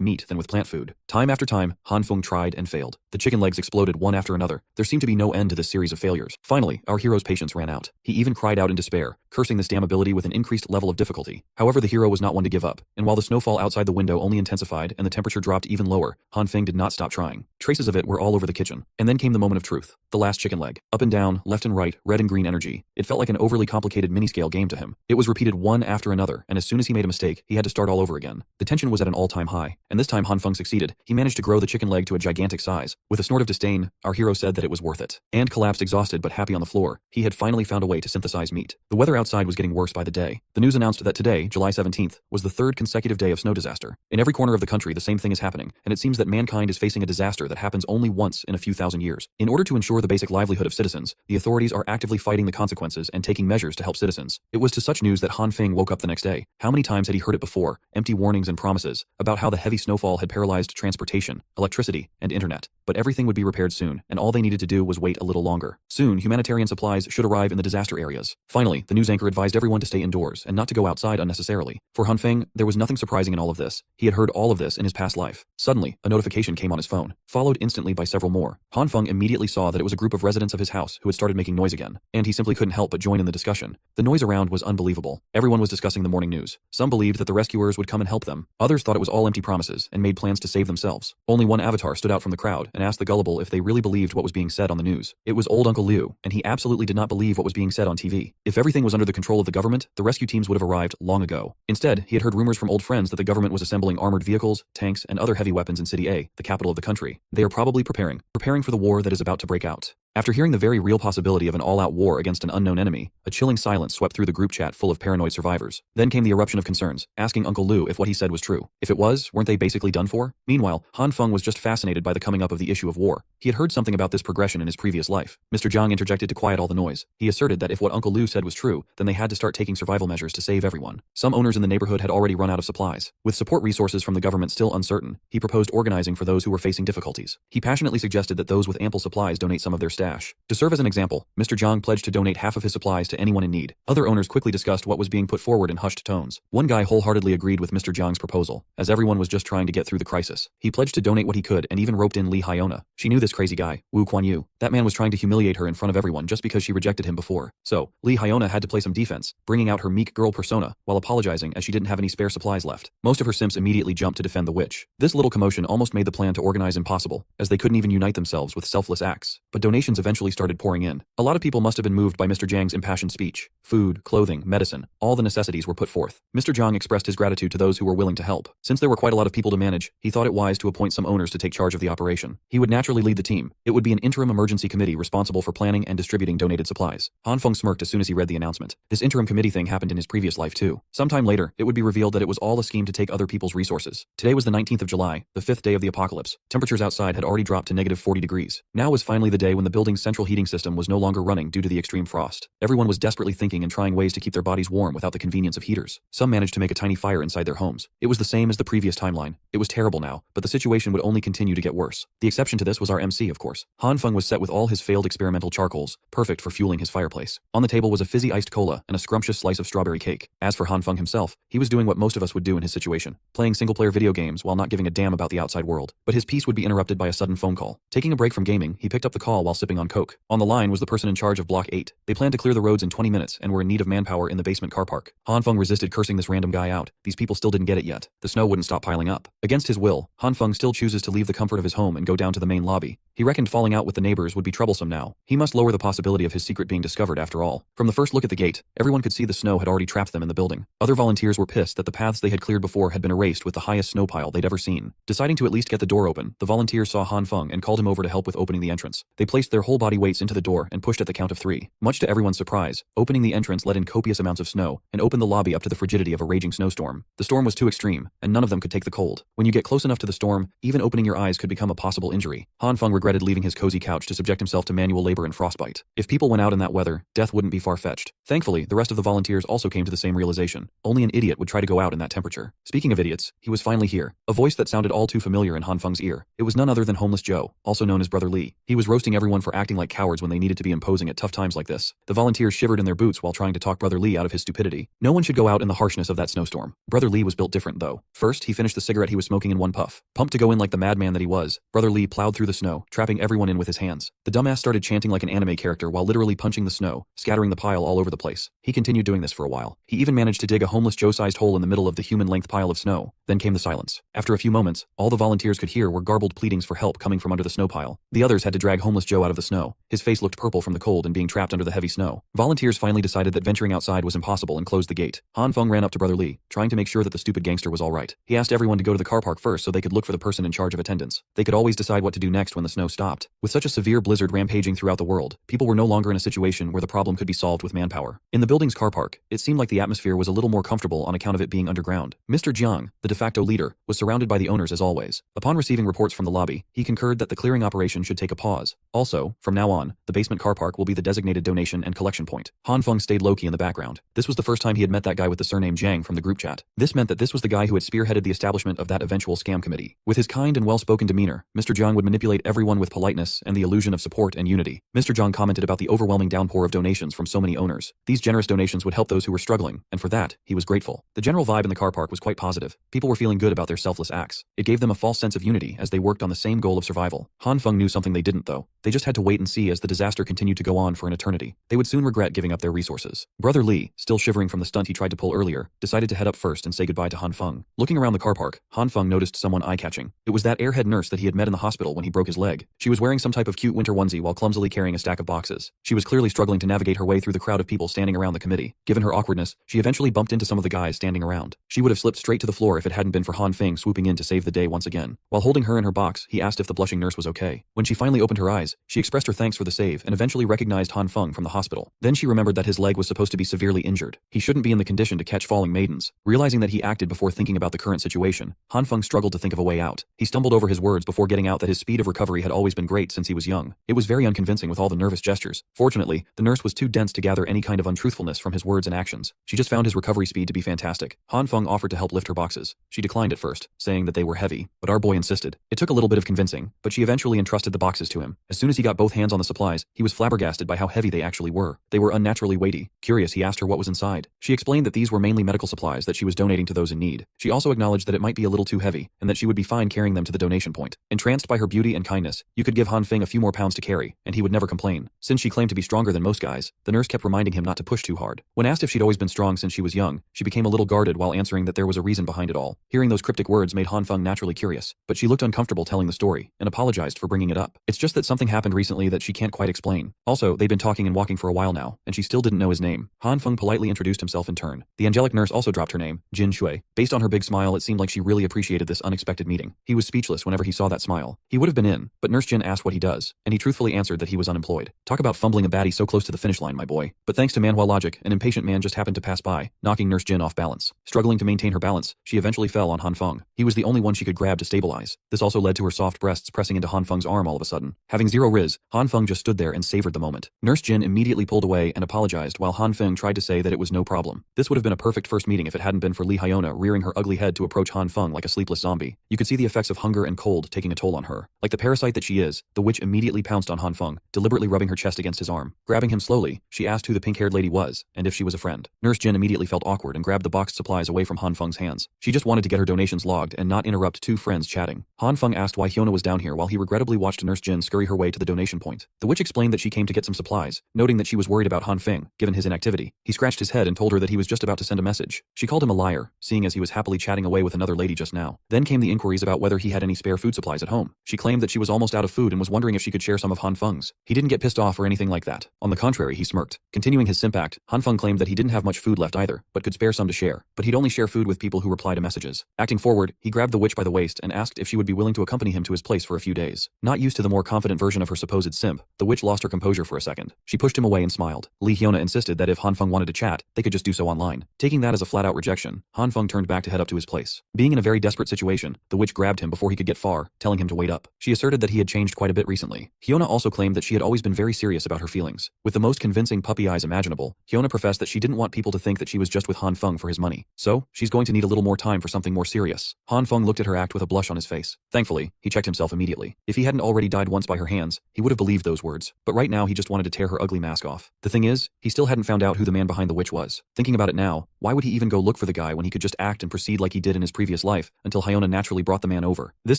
meat than with plant food. Time after time, Han Feng tried and failed. The chicken legs exploded one after another. There seemed to be no end to this series of failures. Finally, our hero's patience ran out. He even cried out in despair, cursing this damn ability with an increased level of difficulty. However, the hero was not one to give up, and while the snowfall outside the window only intensified and the temperature dropped even lower, Han Feng did not stop trying. Traces of it were all over the kitchen. And then came the moment of truth. The last chicken leg. Up and down, left and right, red and green energy. It felt like an overly complicated mini-scale game to him. It was repeated one after another, and as soon as he made a mistake, he had to start all over again. The tension was at an all-time high, and this time Han Feng succeeded. He managed to grow the chicken leg to a gigantic size. With a snort of disdain, our hero said that it was worth it. And collapsed exhausted but happy on the floor. He had finally found a way to synthesize meat. The weather outside was getting worse by the day. The news announced that today, July 17th, was the third consecutive day of snow disaster. In every corner of the country, the same thing is happening, and it seems that mankind is facing a disaster that happens only once in a few thousand years. In order to ensure the basic livelihood of citizens, the authorities are actively fighting the consequences and taking measures to help citizens. It was to such news that Han Feng woke up the next day. How many times had he heard it before? Empty warnings and promises about how the heavy snowfall had paralyzed transportation, electricity, and internet. But everything would be repaired soon, and all they needed to do was wait a little longer. Soon, humanitarian supplies should arrive in the disaster areas. Finally, the news anchor advised everyone to stay indoors and not to go outside unnecessarily. For Han Feng, there was nothing surprising in all of this. He had heard all of this in his past life. Suddenly, a notification came on his phone, followed instantly by several more. Han Feng immediately saw that it was a group of residents of his house who had started making noise again, and he simply couldn't help but join in the discussion. The noise around was unbelievable. Everyone was discussing the morning news. Some believed that the rescuers would come and help them. Others thought it was all empty promises and made plans to save themselves. Only one avatar stood out from the crowd and asked the gullible if they really believed what was being said on the news. It was old Uncle Liu, and he absolutely did not believe what was being said on TV. If everything was under the control of the government, the rescue teams would have arrived long ago. Instead, he had heard rumors from old friends that the government was assembling armored vehicles, tanks, and other heavy weapons in City A, the capital of the country. They are probably preparing for the war that is about to break out. After hearing the very real possibility of an all-out war against an unknown enemy, a chilling silence swept through the group chat full of paranoid survivors. Then came the eruption of concerns, asking Uncle Liu if what he said was true. If it was, weren't they basically done for? Meanwhile, Han Feng was just fascinated by the coming up of the issue of war. He had heard something about this progression in his previous life. Mr. Zhang interjected to quiet all the noise. He asserted that if what Uncle Liu said was true, then they had to start taking survival measures to save everyone. Some owners in the neighborhood had already run out of supplies. With support resources from the government still uncertain, he proposed organizing for those who were facing difficulties. He passionately suggested that those with ample supplies donate some of their stash. To serve as an example, Mr. Zhang pledged to donate half of his supplies to anyone in need. Other owners quickly discussed what was being put forward in hushed tones. One guy wholeheartedly agreed with Mr. Zhang's proposal, as everyone was just trying to get through the crisis. He pledged to donate what he could and even roped in Hyiona. She knew this crazy guy, Wu Kuan-yu. That man was trying to humiliate her in front of everyone just because she rejected him before. So, Hyiona had to play some defense, bringing out her meek girl persona, while apologizing as she didn't have any spare supplies left. Most of her simps immediately jumped to defend the witch. This little commotion almost made the plan to organize impossible, as they couldn't even unite themselves with selfless acts. But donations eventually started pouring in. A lot of people must have been moved by Mr. Zhang's impassioned speech. Food, clothing, medicine, all the necessities were put forth. Mr. Zhang expressed his gratitude to those who were willing to help. Since there were quite a lot of people to manage, he thought it wise to appoint some owners to take charge of the operation. He would naturally lead the team. It would be an interim emergency committee responsible for planning and distributing donated supplies. Han Feng smirked as soon as he read the announcement. This interim committee thing happened in his previous life too. Sometime later, it would be revealed that it was all a scheme to take other people's resources. Today was the 19th of July, the 5th day of the apocalypse. Temperatures outside had already dropped to negative 40 degrees. Now was finally the day when the building's central heating system was no longer running due to the extreme frost. Everyone was desperately thinking and trying ways to keep their bodies warm without the convenience of heaters. Some managed to make a tiny fire inside their homes. It was the same as the previous timeline. It was terrible now, but the situation would only continue to get worse. The exception to this was our MC, of course. Han Feng was set with all his failed experimental charcoals, perfect for fueling his fireplace. On the table was a fizzy iced cola and a scrumptious slice of strawberry cake. As for Han Feng himself, he was doing what most of us would do in his situation, playing single-player video games while not giving a damn about the outside world. But his peace would be interrupted by a sudden phone call. Taking a break from gaming, he picked up the call while sipping on Coke. On the line was the person in charge of Block 8. They planned to clear the roads in 20 minutes and were in need of manpower in the basement car park. Han Feng resisted cursing this random guy out. These people still didn't get it yet. The snow wouldn't stop piling up. Against his will, Han Feng still chooses to leave the comfort of his home and go down to the main lobby. He reckoned falling out with the neighbors would be troublesome now. He must lower the possibility of his secret being discovered after all. From the first look at the gate, everyone could see the snow had already trapped them in the building. Other volunteers were pissed that the paths they had cleared before had been erased with the highest snow pile they'd ever seen. Deciding to at least get the door open, the volunteers saw Han Feng and called him over to help with opening the entrance. They placed their whole body weights into the door and pushed at the count of 3. Much to everyone's surprise, opening the entrance let in copious amounts of snow and opened the lobby up to the frigidity of a raging snowstorm. The storm was too extreme, and none of them could take the cold. When you get close enough to the storm, even opening your eyes could become a possible injury. Han Feng regretted leaving his cozy couch to subject himself to manual labor and frostbite. If people went out in that weather, death wouldn't be far-fetched. Thankfully, the rest of the volunteers also came to the same realization. Only an idiot would try to go out in that temperature. Speaking of idiots, he was finally here. A voice that sounded all too familiar in Han Feng's ear. It was none other than Homeless Joe, also known as Brother Lee. He was roasting everyone for for acting like cowards when they needed to be imposing at tough times like this. The volunteers shivered in their boots while trying to talk Brother Lee out of his stupidity. No one should go out in the harshness of that snowstorm. Brother Lee was built different though. First, he finished the cigarette he was smoking in one puff. Pumped to go in like the madman that he was, Brother Lee plowed through the snow, trapping everyone in with his hands. The dumbass started chanting like an anime character while literally punching the snow, scattering the pile all over the place. He continued doing this for a while. He even managed to dig a homeless Joe-sized hole in the middle of the human-length pile of snow. Then came the silence. After a few moments, all the volunteers could hear were garbled pleadings for help coming from under the snow pile. The others had to drag homeless Joe out of the snow. His face looked purple from the cold and being trapped under the heavy snow. Volunteers finally decided that venturing outside was impossible and closed the gate. Han Feng ran up to Brother Lee, trying to make sure that the stupid gangster was all right. He asked everyone to go to the car park first so they could look for the person in charge of attendance. They could always decide what to do next when the snow stopped. With such a severe blizzard rampaging throughout the world, people were no longer in a situation where the problem could be solved with manpower. In the building's car park, it seemed like the atmosphere was a little more comfortable on account of it being underground. Mr. Jiang, the de facto leader, was surrounded by the owners as always. Upon receiving reports from the lobby, he concurred that the clearing operation should take a pause. Also, from now on, the basement car park will be the designated donation and collection point. Han Feng stayed low-key in the background. This was the first time he had met that guy with the surname Jiang from the group chat. This meant that this was the guy who had spearheaded the establishment of that eventual scam committee. With his kind and well-spoken demeanor, Mr. Jiang would manipulate everyone with politeness and the illusion of support and unity. Mr. Jiang commented about the overwhelming downpour of donations from so many owners. These generous donations would help those who were struggling, and for that, he was grateful. The general vibe in the car park was quite positive. People were feeling good about their selfless acts. It gave them a false sense of unity as they worked on the same goal of survival. Han Feng knew something they didn't though. They just had to wait and see as the disaster continued to go on for an eternity. They would soon regret giving up their resources. Brother Lee, still shivering from the stunt he tried to pull earlier, decided to head up first and say goodbye to Han Feng. Looking around the car park, Han Feng noticed someone eye-catching. It was that airhead nurse that he had met in the hospital when he broke his leg. She was wearing some type of cute winter onesie while clumsily carrying a stack of boxes. She was clearly struggling to navigate her way through the crowd of people standing around the committee. Given her awkwardness, she eventually bumped into some of the guys standing around. She would have slipped straight to the floor if it hadn't been for Han Feng swooping in to save the day once again. While holding her in her box, he asked if the blushing nurse was okay. When she finally opened her eyes, she expressed her thanks for the save and eventually recognized Han Feng from the hospital. Then she remembered that his leg was supposed to be severely injured. He shouldn't be in the condition to catch falling maidens. Realizing that he acted before thinking about the current situation, Han Feng struggled to think of a way out. He stumbled over his words before getting out that his speed of recovery had always been great since he was young. It was very unconvincing with all the nervous gestures. Fortunately, the nurse was too dense to gather any kind of untruthfulness from his words and actions. She just found his recovery speed to be fantastic. Han Feng offered to help lift her boxes. She declined at first, saying that they were heavy, but our boy insisted. It took a little bit of convincing, but she eventually entrusted the boxes to him. As soon as he got both hands on the supplies, he was flabbergasted by how heavy they actually were. They were unnaturally weighty. Curious, he asked her what was inside. She explained that these were mainly medical supplies that she was donating to those in need. She also acknowledged that it might be a little too heavy, and that she would be fine carrying them to the donation point. Entranced by her beauty and kindness, you could give Han Feng a few more pounds to carry, and he would never complain. Since she claimed to be stronger than most guys, the nurse kept reminding him not to push too hard. When asked if she'd always been strong since she was young, she became a little guarded while answering that there was a reason behind it all. Hearing those cryptic words made Han Feng naturally curious, but she looked uncomfortable telling the story, and apologized for bringing it up. It's just that something happened recently that she can't quite explain. Also, they'd been talking and walking for a while now, and she still didn't know his name. Han Feng politely introduced himself in turn. The angelic nurse also dropped her name, Jin Shui. Based on her big smile, it seemed like she really appreciated this unexpected meeting. He was speechless whenever he saw that smile. He would have been in, but Nurse Jyn asked what he does, and he truthfully answered that he was unemployed. Talk about fumbling a baddie so close to the finish line, my boy. But thanks to manhwa logic, an impatient man just happened to pass by, knocking Nurse Jyn off balance. Struggling to maintain her balance, she eventually fell on Han Feng. He was the only one she could grab to stabilize. This also led to her soft breasts pressing into Han Feng's arm all of a sudden. Having zero riz, Han Feng just stood there and savored the moment. Nurse Jyn immediately pulled away and apologized while Han Feng tried to say that it was no problem. This would have been a perfect first meeting if it hadn't been for Hyiona rearing her ugly head to approach Han Feng like a sleepless zombie. You could see the effects of hunger and cold taking a toll on her. Like the parasite that she is, the witch immediately pounced on Han Feng, deliberately rubbing her chest against his arm. Grabbing him slowly, she asked who the pink-haired lady was, and if she was a friend. Nurse Jyn immediately felt awkward and grabbed the boxed supplies away from Han Feng's hands. She just wanted to get her donations logged and not interrupt two friends chatting. Han Feng asked why Hyiona was down here while he regrettably watched Nurse Jyn scurry her way to the donation point. The witch explained that she came to get some supplies, noting that she was worried about Han Feng, given his inactivity. He scratched his head and told her that he was just about to send a message. She called him a liar, seeing as he was happily chatting away with another lady just now. Then came the inquiries about whether he had any spare food supplies at home. She claimed that she was almost out of food and was wondering if she could share some of Han Feng's. He didn't get pissed off or anything like that. On the contrary, he smirked. Continuing his simp act, Han Feng claimed that he didn't have much food left either, but could spare some to share. But he'd only share food with people who reply to messages. Acting forward, he grabbed the witch by the waist and asked if she would be willing to accompany him to his place for a few days. Not used to the more confident version of her supposed simp, the witch lost her composure for a second. She pushed him away and smiled. Hyiona insisted that if Han Feng wanted to chat, they could just do so online. Taking that as a flat-out rejection, Han Feng turned back to head up to his place. Being in a very desperate situation, the witch grabbed him before he could get far, telling him to wait up. She asserted that he had changed quite a bit recently. Hyiona also claimed that she had always been very serious about her feelings. With the most convincing puppy eyes imaginable, Hyiona professed that she didn't want people to think that she was just with Han Feng for his money. So, she's going to need a little more time for something more serious. Han Feng looked at her act with a blush on his face. Thankfully, he checked himself immediately. If he hadn't already died once by her hands, he he would have believed those words, but right now he just wanted to tear her ugly mask off. The thing is, he still hadn't found out who the man behind the witch was. Thinking about it now, why would he even go look for the guy when he could just act and proceed like he did in his previous life, until Hyiona naturally brought the man over? This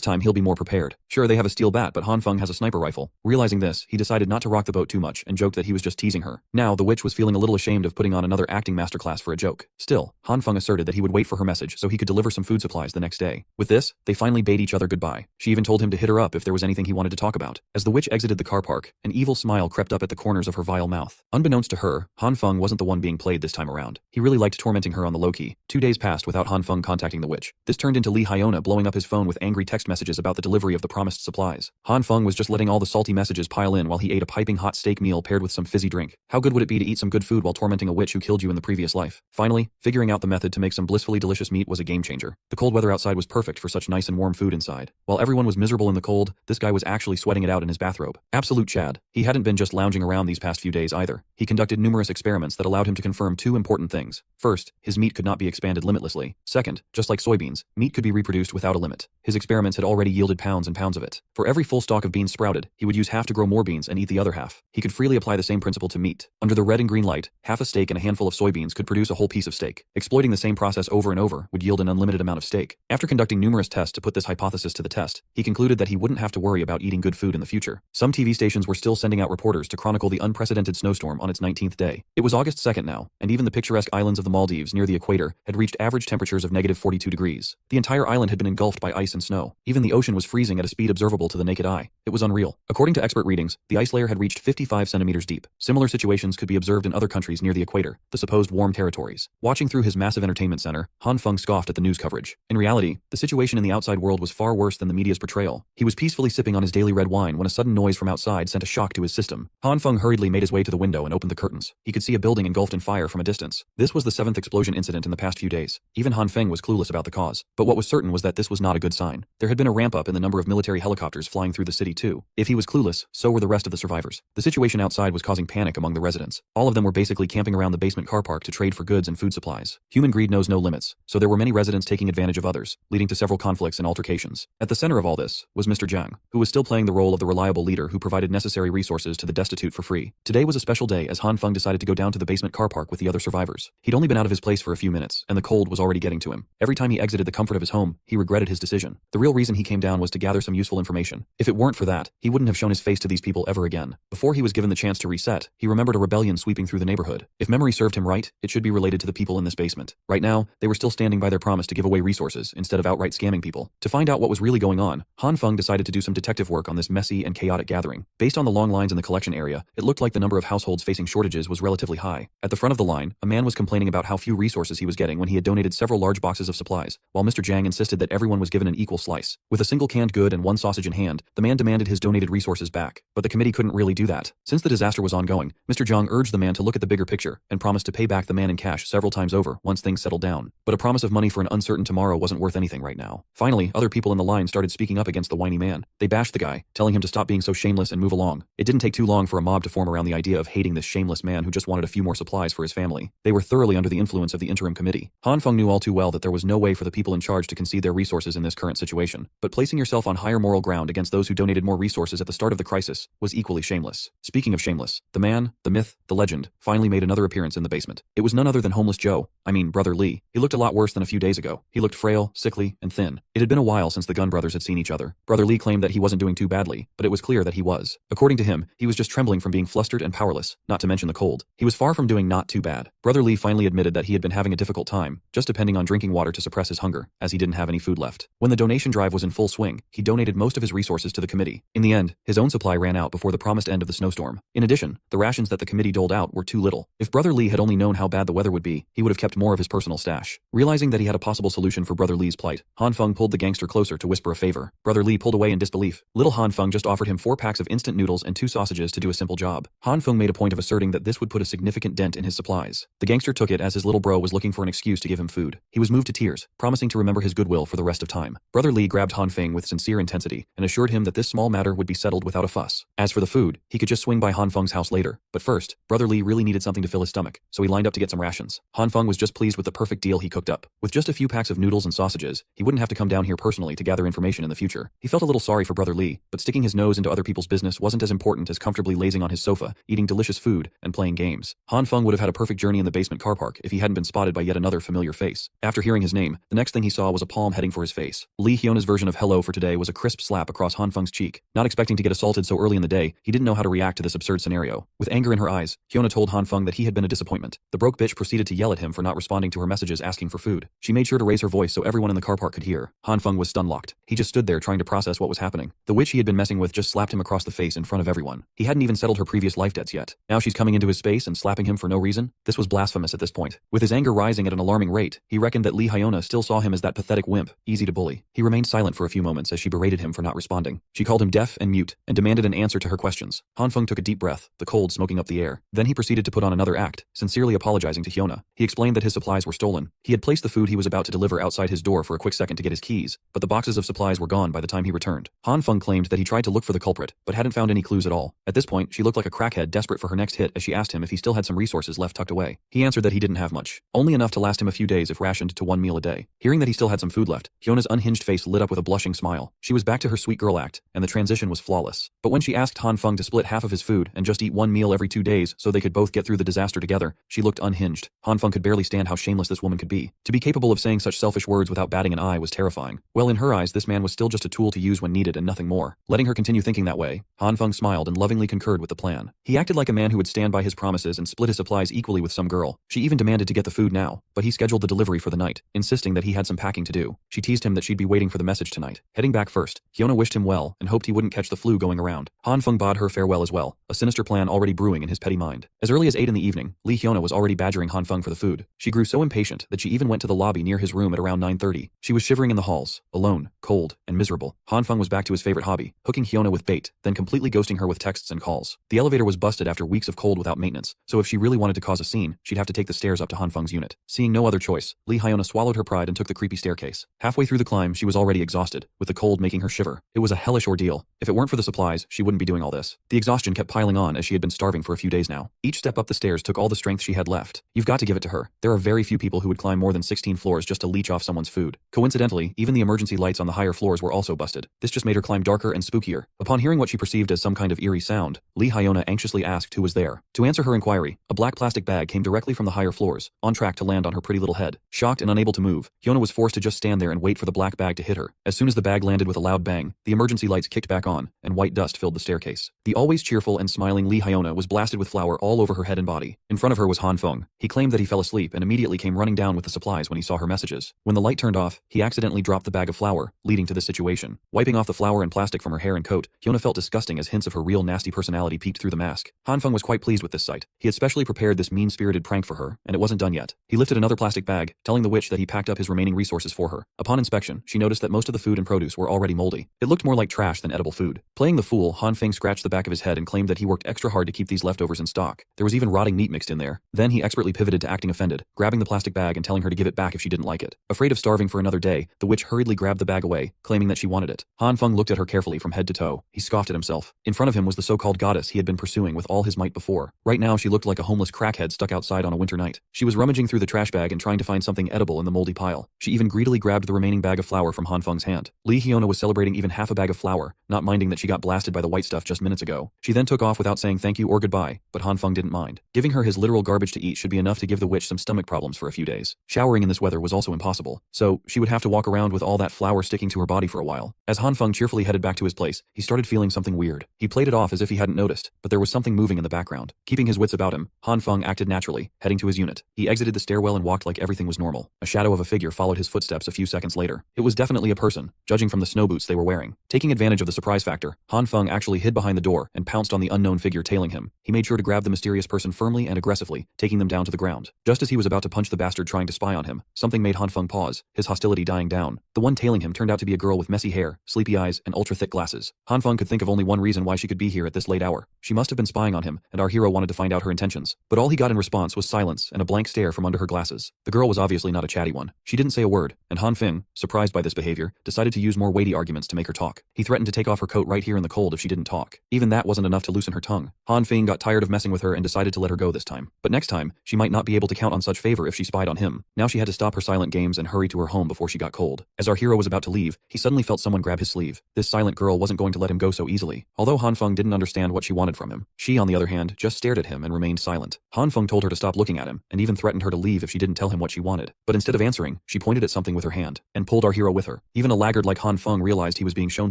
time he'll be more prepared. Sure, they have a steel bat, but Han Feng has a sniper rifle. Realizing this, he decided not to rock the boat too much and joked that he was just teasing her. Now, the witch was feeling a little ashamed of putting on another acting masterclass for a joke. Still, Han Feng asserted that he would wait for her message so he could deliver some food supplies the next day. With this, they finally bade each other goodbye. She even told him to hit her up if there was anything he wanted to talk about. As the witch exited the car park, an evil smile crept up at the corners of her vile mouth. Unbeknownst to her, Han Feng wasn't the one being played this time around. He really liked tormenting her on the low-key. 2 days passed without Han Feng contacting the witch. This turned into Hyiona blowing up his phone with angry text messages about the delivery of the promised supplies. Han Feng was just letting all the salty messages pile in while he ate a piping hot steak meal paired with some fizzy drink. How good would it be to eat some good food while tormenting a witch who killed you in the previous life? Finally, figuring out the method to make some blissfully delicious meat was a game changer. The cold weather outside was perfect for such nice and warm food inside. While everyone was miserable in the cold, this guy was actually sweating it out in his bathrobe. Absolute Chad. He hadn't been just lounging around these past few days either. He conducted numerous experiments that allowed him to confirm two important things. First, his meat could not be expanded limitlessly. Second, just like soybeans, meat could be reproduced without a limit. His experiments had already yielded pounds and pounds of it. For every full stalk of beans sprouted, he would use half to grow more beans and eat the other half. He could freely apply the same principle to meat. Under the red and green light, half a steak and a handful of soybeans could produce a whole piece of steak. Exploiting the same process over and over would yield an unlimited amount of steak. After conducting numerous tests to put this hypothesis to the test, he concluded that he wouldn't have to worry about eating good food in the future. Some TV stations were still sending out reporters to chronicle the unprecedented snowstorm on its 19th day. It was August 2nd now, and even the picturesque islands of the Maldives near the equator had reached average temperatures of -42 degrees. The entire island had been engulfed by ice and snow. Even the ocean was freezing at a speed observable to the naked eye. It was unreal. According to expert readings, the ice layer had reached 55 centimeters deep. Similar situations could be observed in other countries near the equator, the supposed warm territories. Watching through his massive entertainment center, Han Feng scoffed at the news coverage. In reality, the situation in the outside world was far worse than the media's portrayal. He was peacefully sipping on his daily red wine when a sudden noise from outside sent a shock to his system. Han Feng hurriedly made his way to the window and opened the curtains. He could see a building engulfed in fire from a distance. This was the 7th explosion incident in the past few days. Even Han Feng was clueless about the cause. But what was certain was that this was not a good sign. There had been a ramp up in the number of military helicopters flying through the city too. If he was clueless, so were the rest of the survivors. The situation outside was causing panic among the residents. All of them were basically camping around the basement car park to trade for goods and food supplies. Human greed knows no limits, so there were many residents taking advantage of others, leading to several conflicts and altercations. At the center of all this was Mr. Jyn, who was still playing the role of the reliable leader who provided necessary resources to the destitute for free. Today was a special day as Han Feng decided to go down to the basement car park with the other survivors. He'd only been out of his place for a few minutes, and the cold was already getting to him. Every time he exited the comfort of his home, he regretted his decision. The real reason he came down was to gather some useful information. If it weren't for that, he wouldn't have shown his face to these people ever again. Before he was given the chance to reset, he remembered a rebellion sweeping through the neighborhood. If memory served him right, it should be related to the people in this basement. Right now, they were still standing by their promise to give away resources instead of outright scamming people. To find out what was really going on, Han Feng decided to do some detective work on this messy and chaotic gathering. Based on the long lines in the collection area, it looked like the number of households facing shortages was relatively high. At the front of the line, a man was complaining about how few resources he was getting when he had donated several large boxes of supplies, while Mr. Jyn insisted that everyone was given an equal slice. With a single canned good and one sausage in hand, the man demanded his donated resources back. But the committee couldn't really do that. Since the disaster was ongoing, Mr. Jyn urged the man to look at the bigger picture and promised to pay back the man in cash several times over once things settled down. But a promise of money for an uncertain tomorrow wasn't worth anything right now. Finally, other people in the line started speaking up against the whiny man. They bashed the guy, telling him to stop being so shameless and move along. It didn't take too long for a mob to form around the idea of hating this shameless man who just wanted a few more supplies for his family. They were thoroughly under the influence of the interim committee. Han Feng knew all too well that there was no way for the people in charge to concede their resources in this current situation. But placing yourself on higher moral ground against those who donated more resources at the start of the crisis was equally shameless. Speaking of shameless, the man, the myth, the legend, finally made another appearance in the basement. It was none other than homeless Joe. Brother Lee. He looked a lot worse than a few days ago. He looked frail, sickly, and thin. It had been a while since the Gun brothers had seen each other. Brother Lee claimed that he wasn't doing too badly, but it was clear that he was. According to him, he was just trembling from being flustered and powerless, not to mention the cold. He was far from doing not too bad. Brother Lee finally admitted that he had been having a difficult time, just depending on drinking water to suppress his hunger, as he didn't have any food left. When the donation drive was in full swing, he donated most of his resources to the committee. In the end, his own supply ran out before the promised end of the snowstorm. In addition, the rations that the committee doled out were too little. If Brother Lee had only known how bad the weather would be, he would have kept more of his personal stash. Realizing that he had a possible solution for Brother Lee's plight, Han Feng pulled the gangster closer to whisper a favor. Brother Lee pulled away in disbelief. Little Han Feng just offered him 4 packs of instant noodles and 2 sausages to do a simple job. Han Feng made a point of asserting that this would put a significant dent in his supplies. The gangster took it as his little bro was looking for an excuse to give him food. He was moved to tears, promising to remember his goodwill for the rest of time. Brother Lee grabbed Han Feng with sincere intensity and assured him that this small matter would be settled without a fuss. As for the food, he could just swing by Han Feng's house later. But first, Brother Lee really needed something to fill his stomach, so he lined up to get some rations. Han Feng was just pleased with the perfect deal he cooked up. With just a few packs of noodles and sausages, he wouldn't have to come down here personally to gather information information in the future. He felt a little sorry for Brother Lee, but sticking his nose into other people's business wasn't as important as comfortably lazing on his sofa, eating delicious food, and playing games. Han Feng would have had a perfect journey in the basement car park if he hadn't been spotted by yet another familiar face. After hearing his name, the next thing he saw was a palm heading for his face. Lee Hyona's version of hello for today was a crisp slap across Han Feng's cheek. Not expecting to get assaulted so early in the day, he didn't know how to react to this absurd scenario. With anger in her eyes, Hyiona told Han Feng that he had been a disappointment. The broke bitch proceeded to yell at him for not responding to her messages asking for food. She made sure to raise her voice so everyone in the car park could hear. Han Feng was stun-locked. He just stood there trying to process what was happening. The witch he had been messing with just slapped him across the face in front of everyone. He hadn't even settled her previous life debts yet. Now she's coming into his space and slapping him for no reason? This was blasphemous at this point. With his anger rising at an alarming rate, he reckoned that Lee Hyiona still saw him as that pathetic wimp, easy to bully. He remained silent for a few moments as she berated him for not responding. She called him deaf and mute, and demanded an answer to her questions. Han Feng took a deep breath, the cold smoking up the air. Then he proceeded to put on another act, sincerely apologizing to Hyiona. He explained that his supplies were stolen. He had placed the food he was about to deliver outside his door for a quick second to get his keys, but the boxes of supplies were gone by the time he returned. Han Feng claimed that he tried to look for the culprit, but hadn't found any clues at all. At this point, she looked like a crackhead desperate for her next hit as she asked him if he still had some resources left tucked away. He answered that he didn't have much, only enough to last him a few days if rationed to one meal a day. Hearing that he still had some food left, Hyona's unhinged face lit up with a blushing smile. She was back to her sweet girl act, and the transition was flawless. But when she asked Han Feng to split half of his food and just eat one meal every 2 days so they could both get through the disaster together, she looked unhinged. Han Feng could barely stand how shameless this woman could be. To be capable of saying such selfish words without batting an eye was terrifying. Well, in her eyes, this man was still just a tool to use when needed and nothing more. Letting her continue thinking that way, Han Feng smiled and lovingly concurred with the plan. He acted like a man who would stand by his promises and split his supplies equally with some girl. She even demanded to get the food now, but he scheduled the delivery for the night, insisting that he had some packing to do. She teased him that she'd be waiting for the message tonight. Heading back first, Hyiona wished him well and hoped he wouldn't catch the flu going around. Han Feng bade her farewell as well, a sinister plan already brewing in his petty mind. As early as 8 in the evening, Lee Hyiona was already badgering Han Feng for the food. She grew so impatient that she even went to the lobby near his room at around 9:30. She was shivering in the halls, alone, cold, and miserable. Han Feng was back to his favorite hobby, hooking Hyiona with bait, then completely ghosting her with texts and calls. The elevator was busted after weeks of cold without maintenance, so if she really wanted to cause a scene, she'd have to take the stairs up to Han Feng's unit. Seeing no other choice, Lee Hyiona swallowed her pride and took the creepy staircase. Halfway through the climb, she was already exhausted, with the cold making her shiver. It was a hellish ordeal. If it weren't for the supplies, she wouldn't be doing all this. The exhaustion kept piling on as she had been starving for a few days now. Each step up the stairs took all the strength she had left. You've got to give it to her. There are very few people who would climb more than 16 floors just to leech off someone's food. Coincidentally, even the emergency lights on the higher floors were also busted. This just made her climb darker and spookier. Upon hearing what she perceived as some kind of eerie sound, Lee Hyiona anxiously asked who was there. To answer her inquiry, a black plastic bag came directly from the higher floors, on track to land on her pretty little head. Shocked and unable to move, Hyiona was forced to just stand there and wait for the black bag to hit her. As soon as the bag landed with a loud bang, the emergency lights kicked back on, and white dust filled the staircase. The always cheerful and smiling Lee Hyiona was blasted with flour all over her head and body. In front of her was Han Feng. He claimed that he fell asleep and immediately came running down with the supplies when he saw her messages. When the light turned off, he accidentally dropped the bag of flour, leading to this situation. Wiping off the flour and plastic from her hair and coat, Hyiona felt disgusting as hints of her real nasty personality peeked through the mask. Han Feng was quite pleased with this sight. He had specially prepared this mean-spirited prank for her, and it wasn't done yet. He lifted another plastic bag, telling the witch that he packed up his remaining resources for her. Upon inspection, she noticed that most of the food and produce were already moldy. It looked more like trash than edible food. Playing the fool, Han Feng scratched the back of his head and claimed that he worked extra hard to keep these leftovers in stock. There was even rotting meat mixed in there. Then he expertly pivoted to acting offended, grabbing the plastic bag and telling her to give it back if she didn't like it. Afraid of starving for another day, the witch hurriedly grabbed the bag away, claiming that she wanted it. Han Feng looked at her carefully from head to toe. He scoffed at himself. In front of him was the so-called goddess he had been pursuing with all his might before. Right now she looked like a homeless crackhead stuck outside on a winter night. She was rummaging through the trash bag and trying to find something edible in the moldy pile. She even greedily grabbed the remaining bag of flour from Han Feng's hand. Lee Hyiona was celebrating even half a bag of flour, not minding that she got blasted by the white stuff just minutes ago. She then took off without saying thank you or goodbye, but Han Feng didn't mind. Giving her his literal garbage to eat should be enough to give the witch some stomach problems for a few days. Showering in this weather was also impossible, so she would have to walk around with all that flour sticking to her body for a while. As Han Feng cheerfully headed back to his place, he started feeling something weird. He played it off as if he hadn't noticed, but there was something moving in the background. Keeping his wits about him, Han Feng acted naturally, heading to his unit. He exited the stairwell and walked like everything was normal. A shadow of a figure followed his footsteps a few seconds later. It was definitely a person, judging from the snow boots they were wearing. Taking advantage of the surprise factor, Han Feng actually hid behind the door and pounced on the unknown figure tailing him. He made sure to grab the mysterious person firmly and aggressively, taking them down to the ground. Just as he was about to punch the bastard trying to spy on him, something made Han Feng pause, his hostility dying down. The one tailing him turned out to be a girl with messy hair, sleepy eyes, and ultra-thick glasses. Han Feng could think of only one reason why she could be here at this late hour. She must have been spying on him, and our hero wanted to find out her intentions. But all he got in response was silence and a blank stare from under her glasses. The girl was obviously not a chatty one. She didn't say a word, and Han Feng, surprised by this behavior, decided to use more weighty arguments to make her talk. He threatened to take off her coat right here in the cold if she didn't talk. Even that wasn't enough to loosen her tongue. Han Feng got tired of messing with her and decided to let her go this time. But next time, she might not be able to count on such favor if she spied on him. Now she had to stop her silent games and hurry to her home before she got cold. As our hero was about to leave, leave, he suddenly felt someone grab his sleeve. This silent girl wasn't going to let him go so easily. Although Han Feng didn't understand what she wanted from him, she, on the other hand, just stared at him and remained silent. Han Feng told her to stop looking at him, and even threatened her to leave if she didn't tell him what she wanted. But instead of answering, she pointed at something with her hand, and pulled our hero with her. Even a laggard like Han Feng realized he was being shown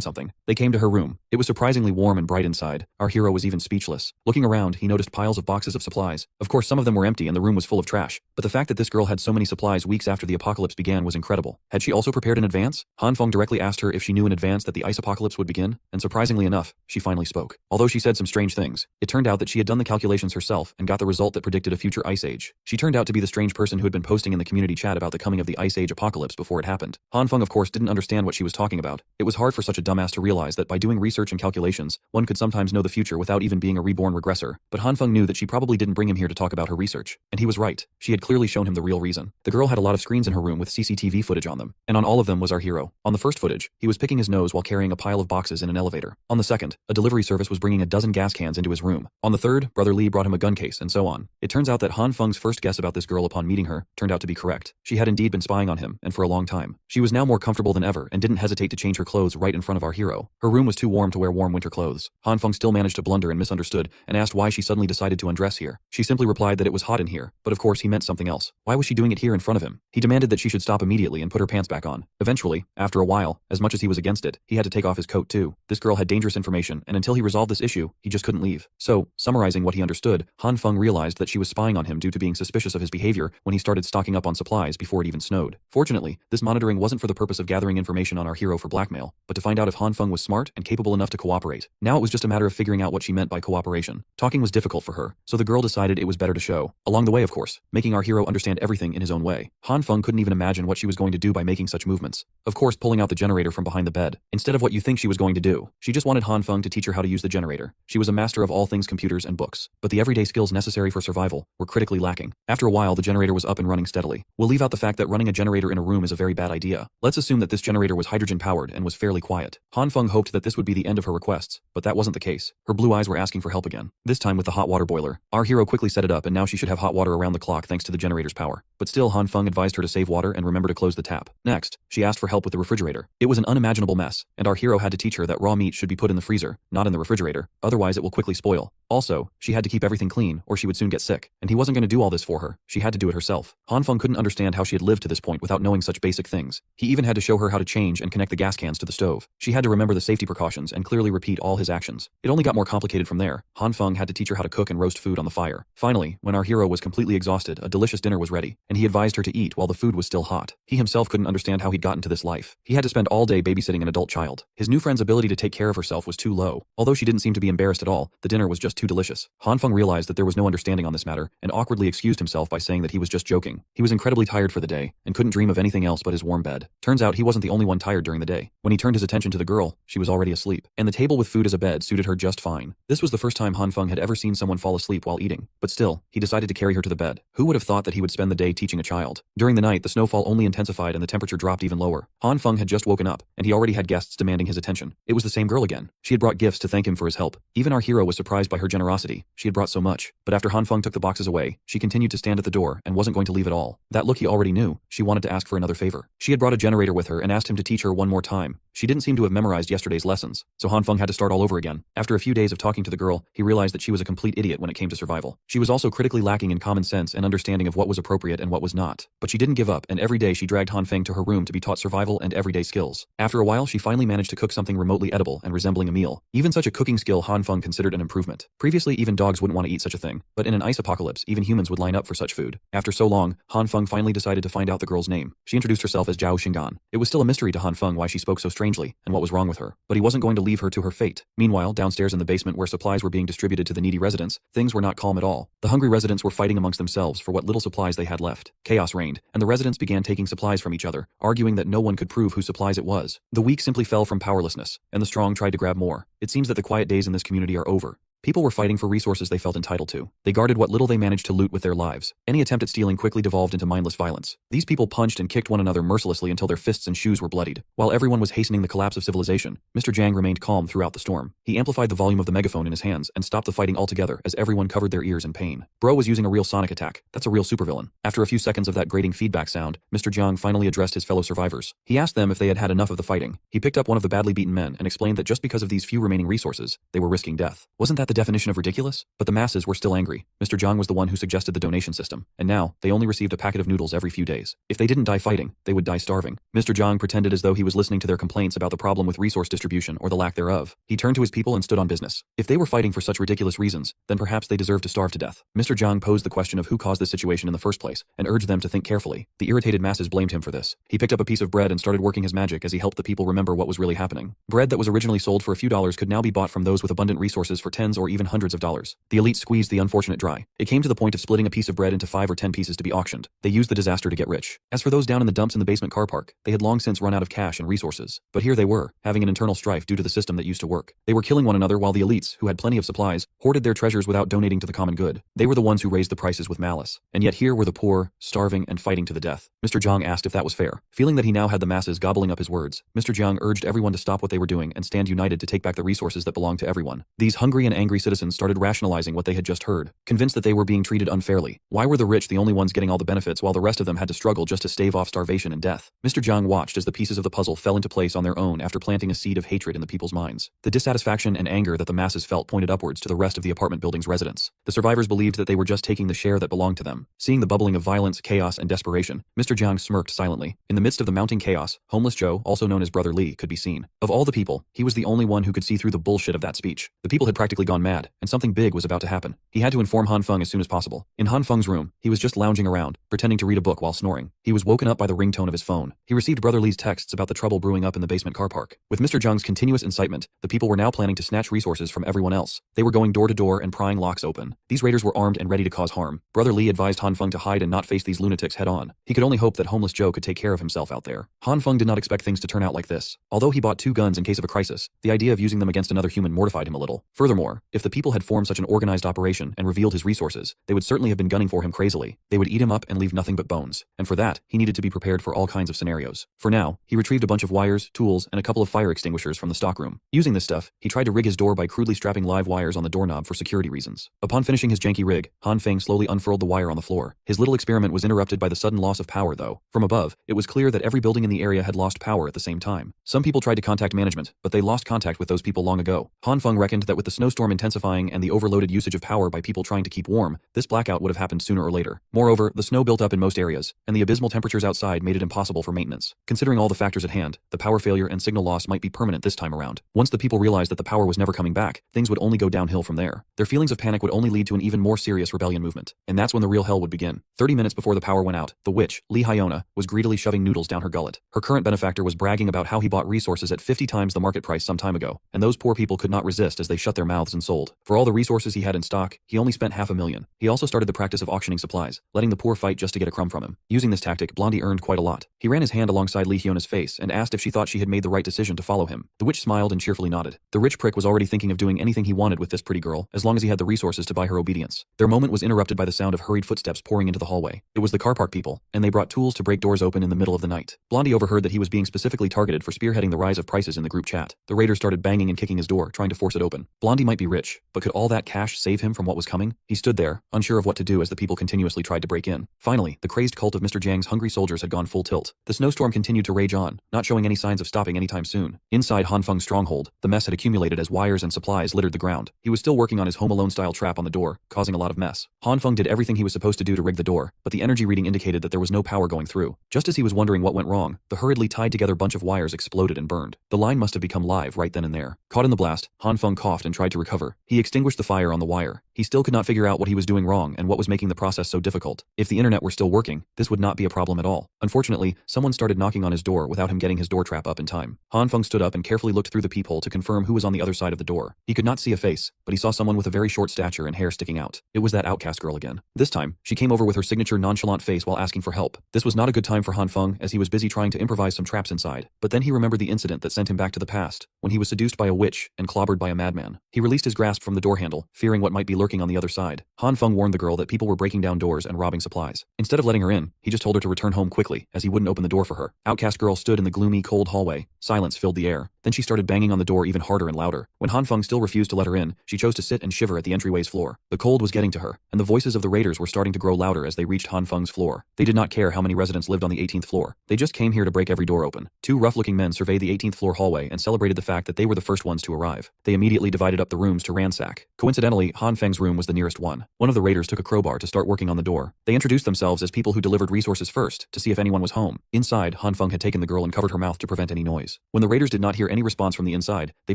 something. They came to her room. It was surprisingly warm and bright inside. Our hero was even speechless. Looking around, he noticed piles of boxes of supplies. Of course, some of them were empty and the room was full of trash. But the fact that this girl had so many supplies weeks after the apocalypse began was incredible. Had she also prepared in advance? Han Feng directly asked her if she knew in advance that the ice apocalypse would begin, and surprisingly enough, she finally spoke. Although she said some strange things, it turned out that she had done the calculations herself and got the result that predicted a future ice age. She turned out to be the strange person who had been posting in the community chat about the coming of the ice age apocalypse before it happened. Han Feng of course didn't understand what she was talking about. It was hard for such a dumbass to realize that by doing research and calculations, one could sometimes know the future without even being a reborn regressor. But Han Feng knew that she probably didn't bring him here to talk about her research. And he was right. She had clearly shown him the real reason. The girl had a lot of screens in her room with CCTV footage on them, and on all of them was our hero. On the first footage, he was picking his nose while carrying a pile of boxes in an elevator. On the second, a delivery service was bringing a dozen gas cans into his room. On the third, Brother Lee brought him a gun case, and so on. It turns out that Han Feng's first guess about this girl upon meeting her turned out to be correct. She had indeed been spying on him, and for a long time. She was now more comfortable than ever and didn't hesitate to change her clothes right in front of our hero. Her room was too warm to wear warm winter clothes. Han Feng still managed to blunder and misunderstood and asked why she suddenly decided to undress here. She simply replied that it was hot in here, but of course he meant something else. Why was she doing it here in front of him? He demanded that she should stop immediately and put her pants back on. Eventually, after a while, as much as he was against it, he had to take off his coat too. This girl had dangerous information, and until he resolved this issue, he just couldn't leave. So, summarizing what he understood, Han Feng realized that she was spying on him due to being suspicious of his behavior when he started stocking up on supplies before it even snowed. Fortunately, this monitoring wasn't for the purpose of gathering information on our hero for blackmail, but to find out if Han Feng was smart and capable enough to cooperate. Now it was just a matter of figuring out what she meant by cooperation. Talking was difficult for her, so the girl decided it was better to show. Along the way, of course, making our hero understand everything in his own way. Han Feng couldn't even imagine what she was going to do by making such movements. Of course, pulling out the generator from behind the bed. Instead of what you think she was going to do, she just wanted Han Feng to teach her how to use the generator. She was a master of all things computers and books, but the everyday skills necessary for survival were critically lacking. After a while, the generator was up and running steadily. We'll leave out the fact that running a generator in a room is a very bad idea. Let's assume that this generator was hydrogen powered and was fairly quiet. Han Feng hoped that this would be the end of her requests, but that wasn't the case. Her blue eyes were asking for help again, this time with the hot water boiler. Our hero quickly set it up and now she should have hot water around the clock thanks to the generator's power. But still, Han Feng advised her to save water and remember to close the tap. Next, she asked for help with the refrigerator. It was an unimaginable mess, and our hero had to teach her that raw meat should be put in the freezer, not in the refrigerator, otherwise it will quickly spoil. Also, she had to keep everything clean or she would soon get sick, and he wasn't going to do all this for her. She had to do it herself. Han Feng couldn't understand how she had lived to this point without knowing such basic things. He even had to show her how to change and connect the gas cans to the stove. She had to remember the safety precautions and clearly repeat all his actions. It only got more complicated from there. Han Feng had to teach her how to cook and roast food on the fire. Finally, when our hero was completely exhausted, a delicious dinner was ready, and he advised her to eat while the food was still hot. He himself couldn't understand how he'd gotten to this life. He had to spend all day babysitting an adult child. His new friend's ability to take care of herself was too low. Although she didn't seem to be embarrassed at all, the dinner was just too delicious. Han Feng realized that there was no understanding on this matter and awkwardly excused himself by saying that he was just joking. He was incredibly tired for the day and couldn't dream of anything else but his warm bed. Turns out he wasn't the only one tired during the day. When he turned his attention to the girl, she was already asleep, and the table with food as a bed suited her just fine. This was the first time Han Feng had ever seen someone fall asleep while eating, but still, he decided to carry her to the bed. Who would have thought that he would spend the day teaching a child? During the night, the snowfall only intensified and the temperature dropped even lower. Han Feng had just woken up, and he already had guests demanding his attention. It was the same girl again. She had brought gifts to thank him for his help. Even our hero was surprised by her generosity. She had brought so much, but after Han Feng took the boxes away, she continued to stand at the door and wasn't going to leave at all. That look he already knew. She wanted to ask for another favor. She had brought a generator with her and asked him to teach her one more time. She didn't seem to have memorized yesterday's lessons, so Han Feng had to start all over again. After a few days of talking to the girl, he realized that she was a complete idiot when it came to survival. She was also critically lacking in common sense and understanding of what was appropriate and what was not. But she didn't give up, and every day she dragged Han Feng to her room to be taught survival and everyday skills. After a while, she finally managed to cook something remotely edible and resembling a meal. Even such a cooking skill Han Feng considered an improvement. Previously, even dogs wouldn't want to eat such a thing, but in an ice apocalypse, even humans would line up for such food. After so long, Han Feng finally decided to find out the girl's name. She introduced herself as Zhao Xingan. It was still a mystery to Han Feng why she spoke so strangely and what was wrong with her, but he wasn't going to leave her to her fate. Meanwhile, downstairs in the basement where supplies were being distributed to the needy residents, things were not calm at all. The hungry residents were fighting amongst themselves for what little supplies they had left. Chaos reigned, and the residents began taking supplies from each other, arguing that no one could prove whose supplies it was. The weak simply fell from powerlessness, and the strong tried to grab more. It seems that the quiet days in this community are over. People were fighting for resources they felt entitled to. They guarded what little they managed to loot with their lives. Any attempt at stealing quickly devolved into mindless violence. These people punched and kicked one another mercilessly until their fists and shoes were bloodied. While everyone was hastening the collapse of civilization, Mr. Jang remained calm throughout the storm. He amplified the volume of the megaphone in his hands and stopped the fighting altogether as everyone covered their ears in pain. Bro was using a real sonic attack. That's a real supervillain. After a few seconds of that grating feedback sound, Mr. Jang finally addressed his fellow survivors. He asked them if they had had enough of the fighting. He picked up one of the badly beaten men and explained that just because of these few remaining resources, they were risking death. Wasn't that the definition of ridiculous? But the masses were still angry. Mr. Jang was the one who suggested the donation system, and now they only received a packet of noodles every few days. If they didn't die fighting, they would die starving. Mr. Jang pretended as though he was listening to their complaints about the problem with resource distribution or the lack thereof. He turned to his people and stood on business. If they were fighting for such ridiculous reasons, then perhaps they deserved to starve to death. Mr. Jang posed the question of who caused this situation in the first place, and urged them to think carefully. The irritated masses blamed him for this. He picked up a piece of bread and started working his magic as he helped the people remember what was really happening. Bread that was originally sold for a few dollars could now be bought from those with abundant resources for tens or even hundreds of dollars. The elite squeezed the unfortunate dry. It came to the point of splitting a piece of bread into 5 or 10 pieces to be auctioned. They used the disaster to get rich. As for those down in the dumps in the basement car park, they had long since run out of cash and resources. But here they were, having an internal strife due to the system that used to work. They were killing one another while the elites, who had plenty of supplies, hoarded their treasures without donating to the common good. They were the ones who raised the prices with malice. And yet here were the poor, starving and fighting to the death. Mr. Jang asked if that was fair. Feeling that he now had the masses gobbling up his words, Mr. Jang urged everyone to stop what they were doing and stand united to take back the resources that belonged to everyone. These hungry and angry citizens started rationalizing what they had just heard, convinced that they were being treated unfairly. Why were the rich the only ones getting all the benefits while the rest of them had to struggle just to stave off starvation and death? Mr. Jang watched as the pieces of the puzzle fell into place on their own after planting a seed of hatred in the people's minds. The dissatisfaction and anger that the masses felt pointed upwards to the rest of the apartment building's residents. The survivors believed that they were just taking the share that belonged to them. Seeing the bubbling of violence, chaos, and desperation, Mr. Jang smirked silently. In the midst of the mounting chaos, Homeless Joe, also known as Brother Lee, could be seen. Of all the people, he was the only one who could see through the bullshit of that speech. The people had practically gone mad, and something big was about to happen. He had to inform Han Feng as soon as possible. In Han Feng's room, he was just lounging around, pretending to read a book while snoring. He was woken up by the ringtone of his phone. He received Brother Lee's texts about the trouble brewing up in the basement car park. With Mr. Jung's continuous incitement, the people were now planning to snatch resources from everyone else. They were going door to door and prying locks open. These raiders were armed and ready to cause harm. Brother Lee advised Han Feng to hide and not face these lunatics head on. He could only hope that Homeless Joe could take care of himself out there. Han Feng did not expect things to turn out like this. Although he bought 2 guns in case of a crisis, the idea of using them against another human mortified him a little. Furthermore, if the people had formed such an organized operation and revealed his resources, they would certainly have been gunning for him crazily. They would eat him up and leave nothing but bones. And for that, he needed to be prepared for all kinds of scenarios. For now, he retrieved a bunch of wires, tools, and a couple of fire extinguishers from the stockroom. Using this stuff, he tried to rig his door by crudely strapping live wires on the doorknob for security reasons. Upon finishing his janky rig, Han Feng slowly unfurled the wire on the floor. His little experiment was interrupted by the sudden loss of power though. From above, it was clear that every building in the area had lost power at the same time. Some people tried to contact management, but they lost contact with those people long ago. Han Feng reckoned that with the snowstorm intensifying and the overloaded usage of power by people trying to keep warm, this blackout would have happened sooner or later. Moreover, the snow built up in most areas, and the abysmal temperatures outside made it impossible for maintenance. Considering all the factors at hand, the power failure and signal loss might be permanent this time around. Once the people realized that the power was never coming back, things would only go downhill from there. Their feelings of panic would only lead to an even more serious rebellion movement. And that's when the real hell would begin. 30 minutes before the power went out, the witch, Hyiona, was greedily shoving noodles down her gullet. Her current benefactor was bragging about how he bought resources at 50 times the market price some time ago, and those poor people could not resist as they shut their mouths and sold. For all the resources he had in stock, he only spent $500,000. He also started the practice of auctioning supplies, letting the poor fight just to get a crumb from him. Using this tactic, Blondie earned quite a lot. He ran his hand alongside Hyona's face and asked if she thought she had made the right decision to follow him. The witch smiled and cheerfully nodded. The rich prick was already thinking of doing anything he wanted with this pretty girl, as long as he had the resources to buy her obedience. Their moment was interrupted by the sound of hurried footsteps pouring into the hallway. It was the car park people, and they brought tools to break doors open in the middle of the night. Blondie overheard that he was being specifically targeted for spearheading the rise of prices in the group chat. The raiders started banging and kicking his door, trying to force it open. Blondie might be rich, but could all that cash save him from what was coming? He stood there, unsure of what to do as the people continuously tried to break in. Finally, the crazed cult of Mr. Jang's hungry soldiers had gone full tilt. The snowstorm continued to rage on, not showing any signs of stopping anytime soon. Inside Han Feng's stronghold, the mess had accumulated as wires and supplies littered the ground. He was still working on his Home Alone-style trap on the door, causing a lot of mess. Han Feng did everything he was supposed to do to rig the door, but the energy reading indicated that there was no power going through. Just as he was wondering what went wrong, the hurriedly tied together bunch of wires exploded and burned. The line must have become live right then and there. Caught in the blast, Han Feng coughed and tried to recover. He extinguished the fire on the wire, he still could not figure out what he was doing wrong and what was making the process so difficult. If the internet were still working, this would not be a problem at all. Unfortunately, someone started knocking on his door without him getting his door trap up in time. Han Feng stood up and carefully looked through the peephole to confirm who was on the other side of the door. He could not see a face, but he saw someone with a very short stature and hair sticking out. It was that outcast girl again. This time, she came over with her signature nonchalant face while asking for help. This was not a good time for Han Feng, as he was busy trying to improvise some traps inside. But then he remembered the incident that sent him back to the past, when he was seduced by a witch and clobbered by a madman. He released his grasp from the door handle, fearing what might be lurking on the other side. Han Feng warned the girl that people were breaking down doors and robbing supplies. Instead of letting her in, he just told her to return home quickly, as he wouldn't open the door for her. Outcast girl stood in the gloomy, cold hallway. Silence filled the air. Then she started banging on the door even harder and louder. When Han Feng still refused to let her in, she chose to sit and shiver at the entryway's floor. The cold was getting to her, and the voices of the raiders were starting to grow louder as they reached Han Feng's floor. They did not care how many residents lived on the 18th floor. They just came here to break every door open. Two rough-looking men surveyed the 18th floor hallway and celebrated the fact that they were the first ones to arrive. They immediately divided up the rooms to ransack. Coincidentally, Han Feng's room was the nearest one. One of the raiders took a crowbar to start working on the door. They introduced themselves as people who delivered resources first, to see if anyone was home. Inside, Han Feng had taken the girl and covered her mouth to prevent any noise. When the raiders did not hear any response from the inside, they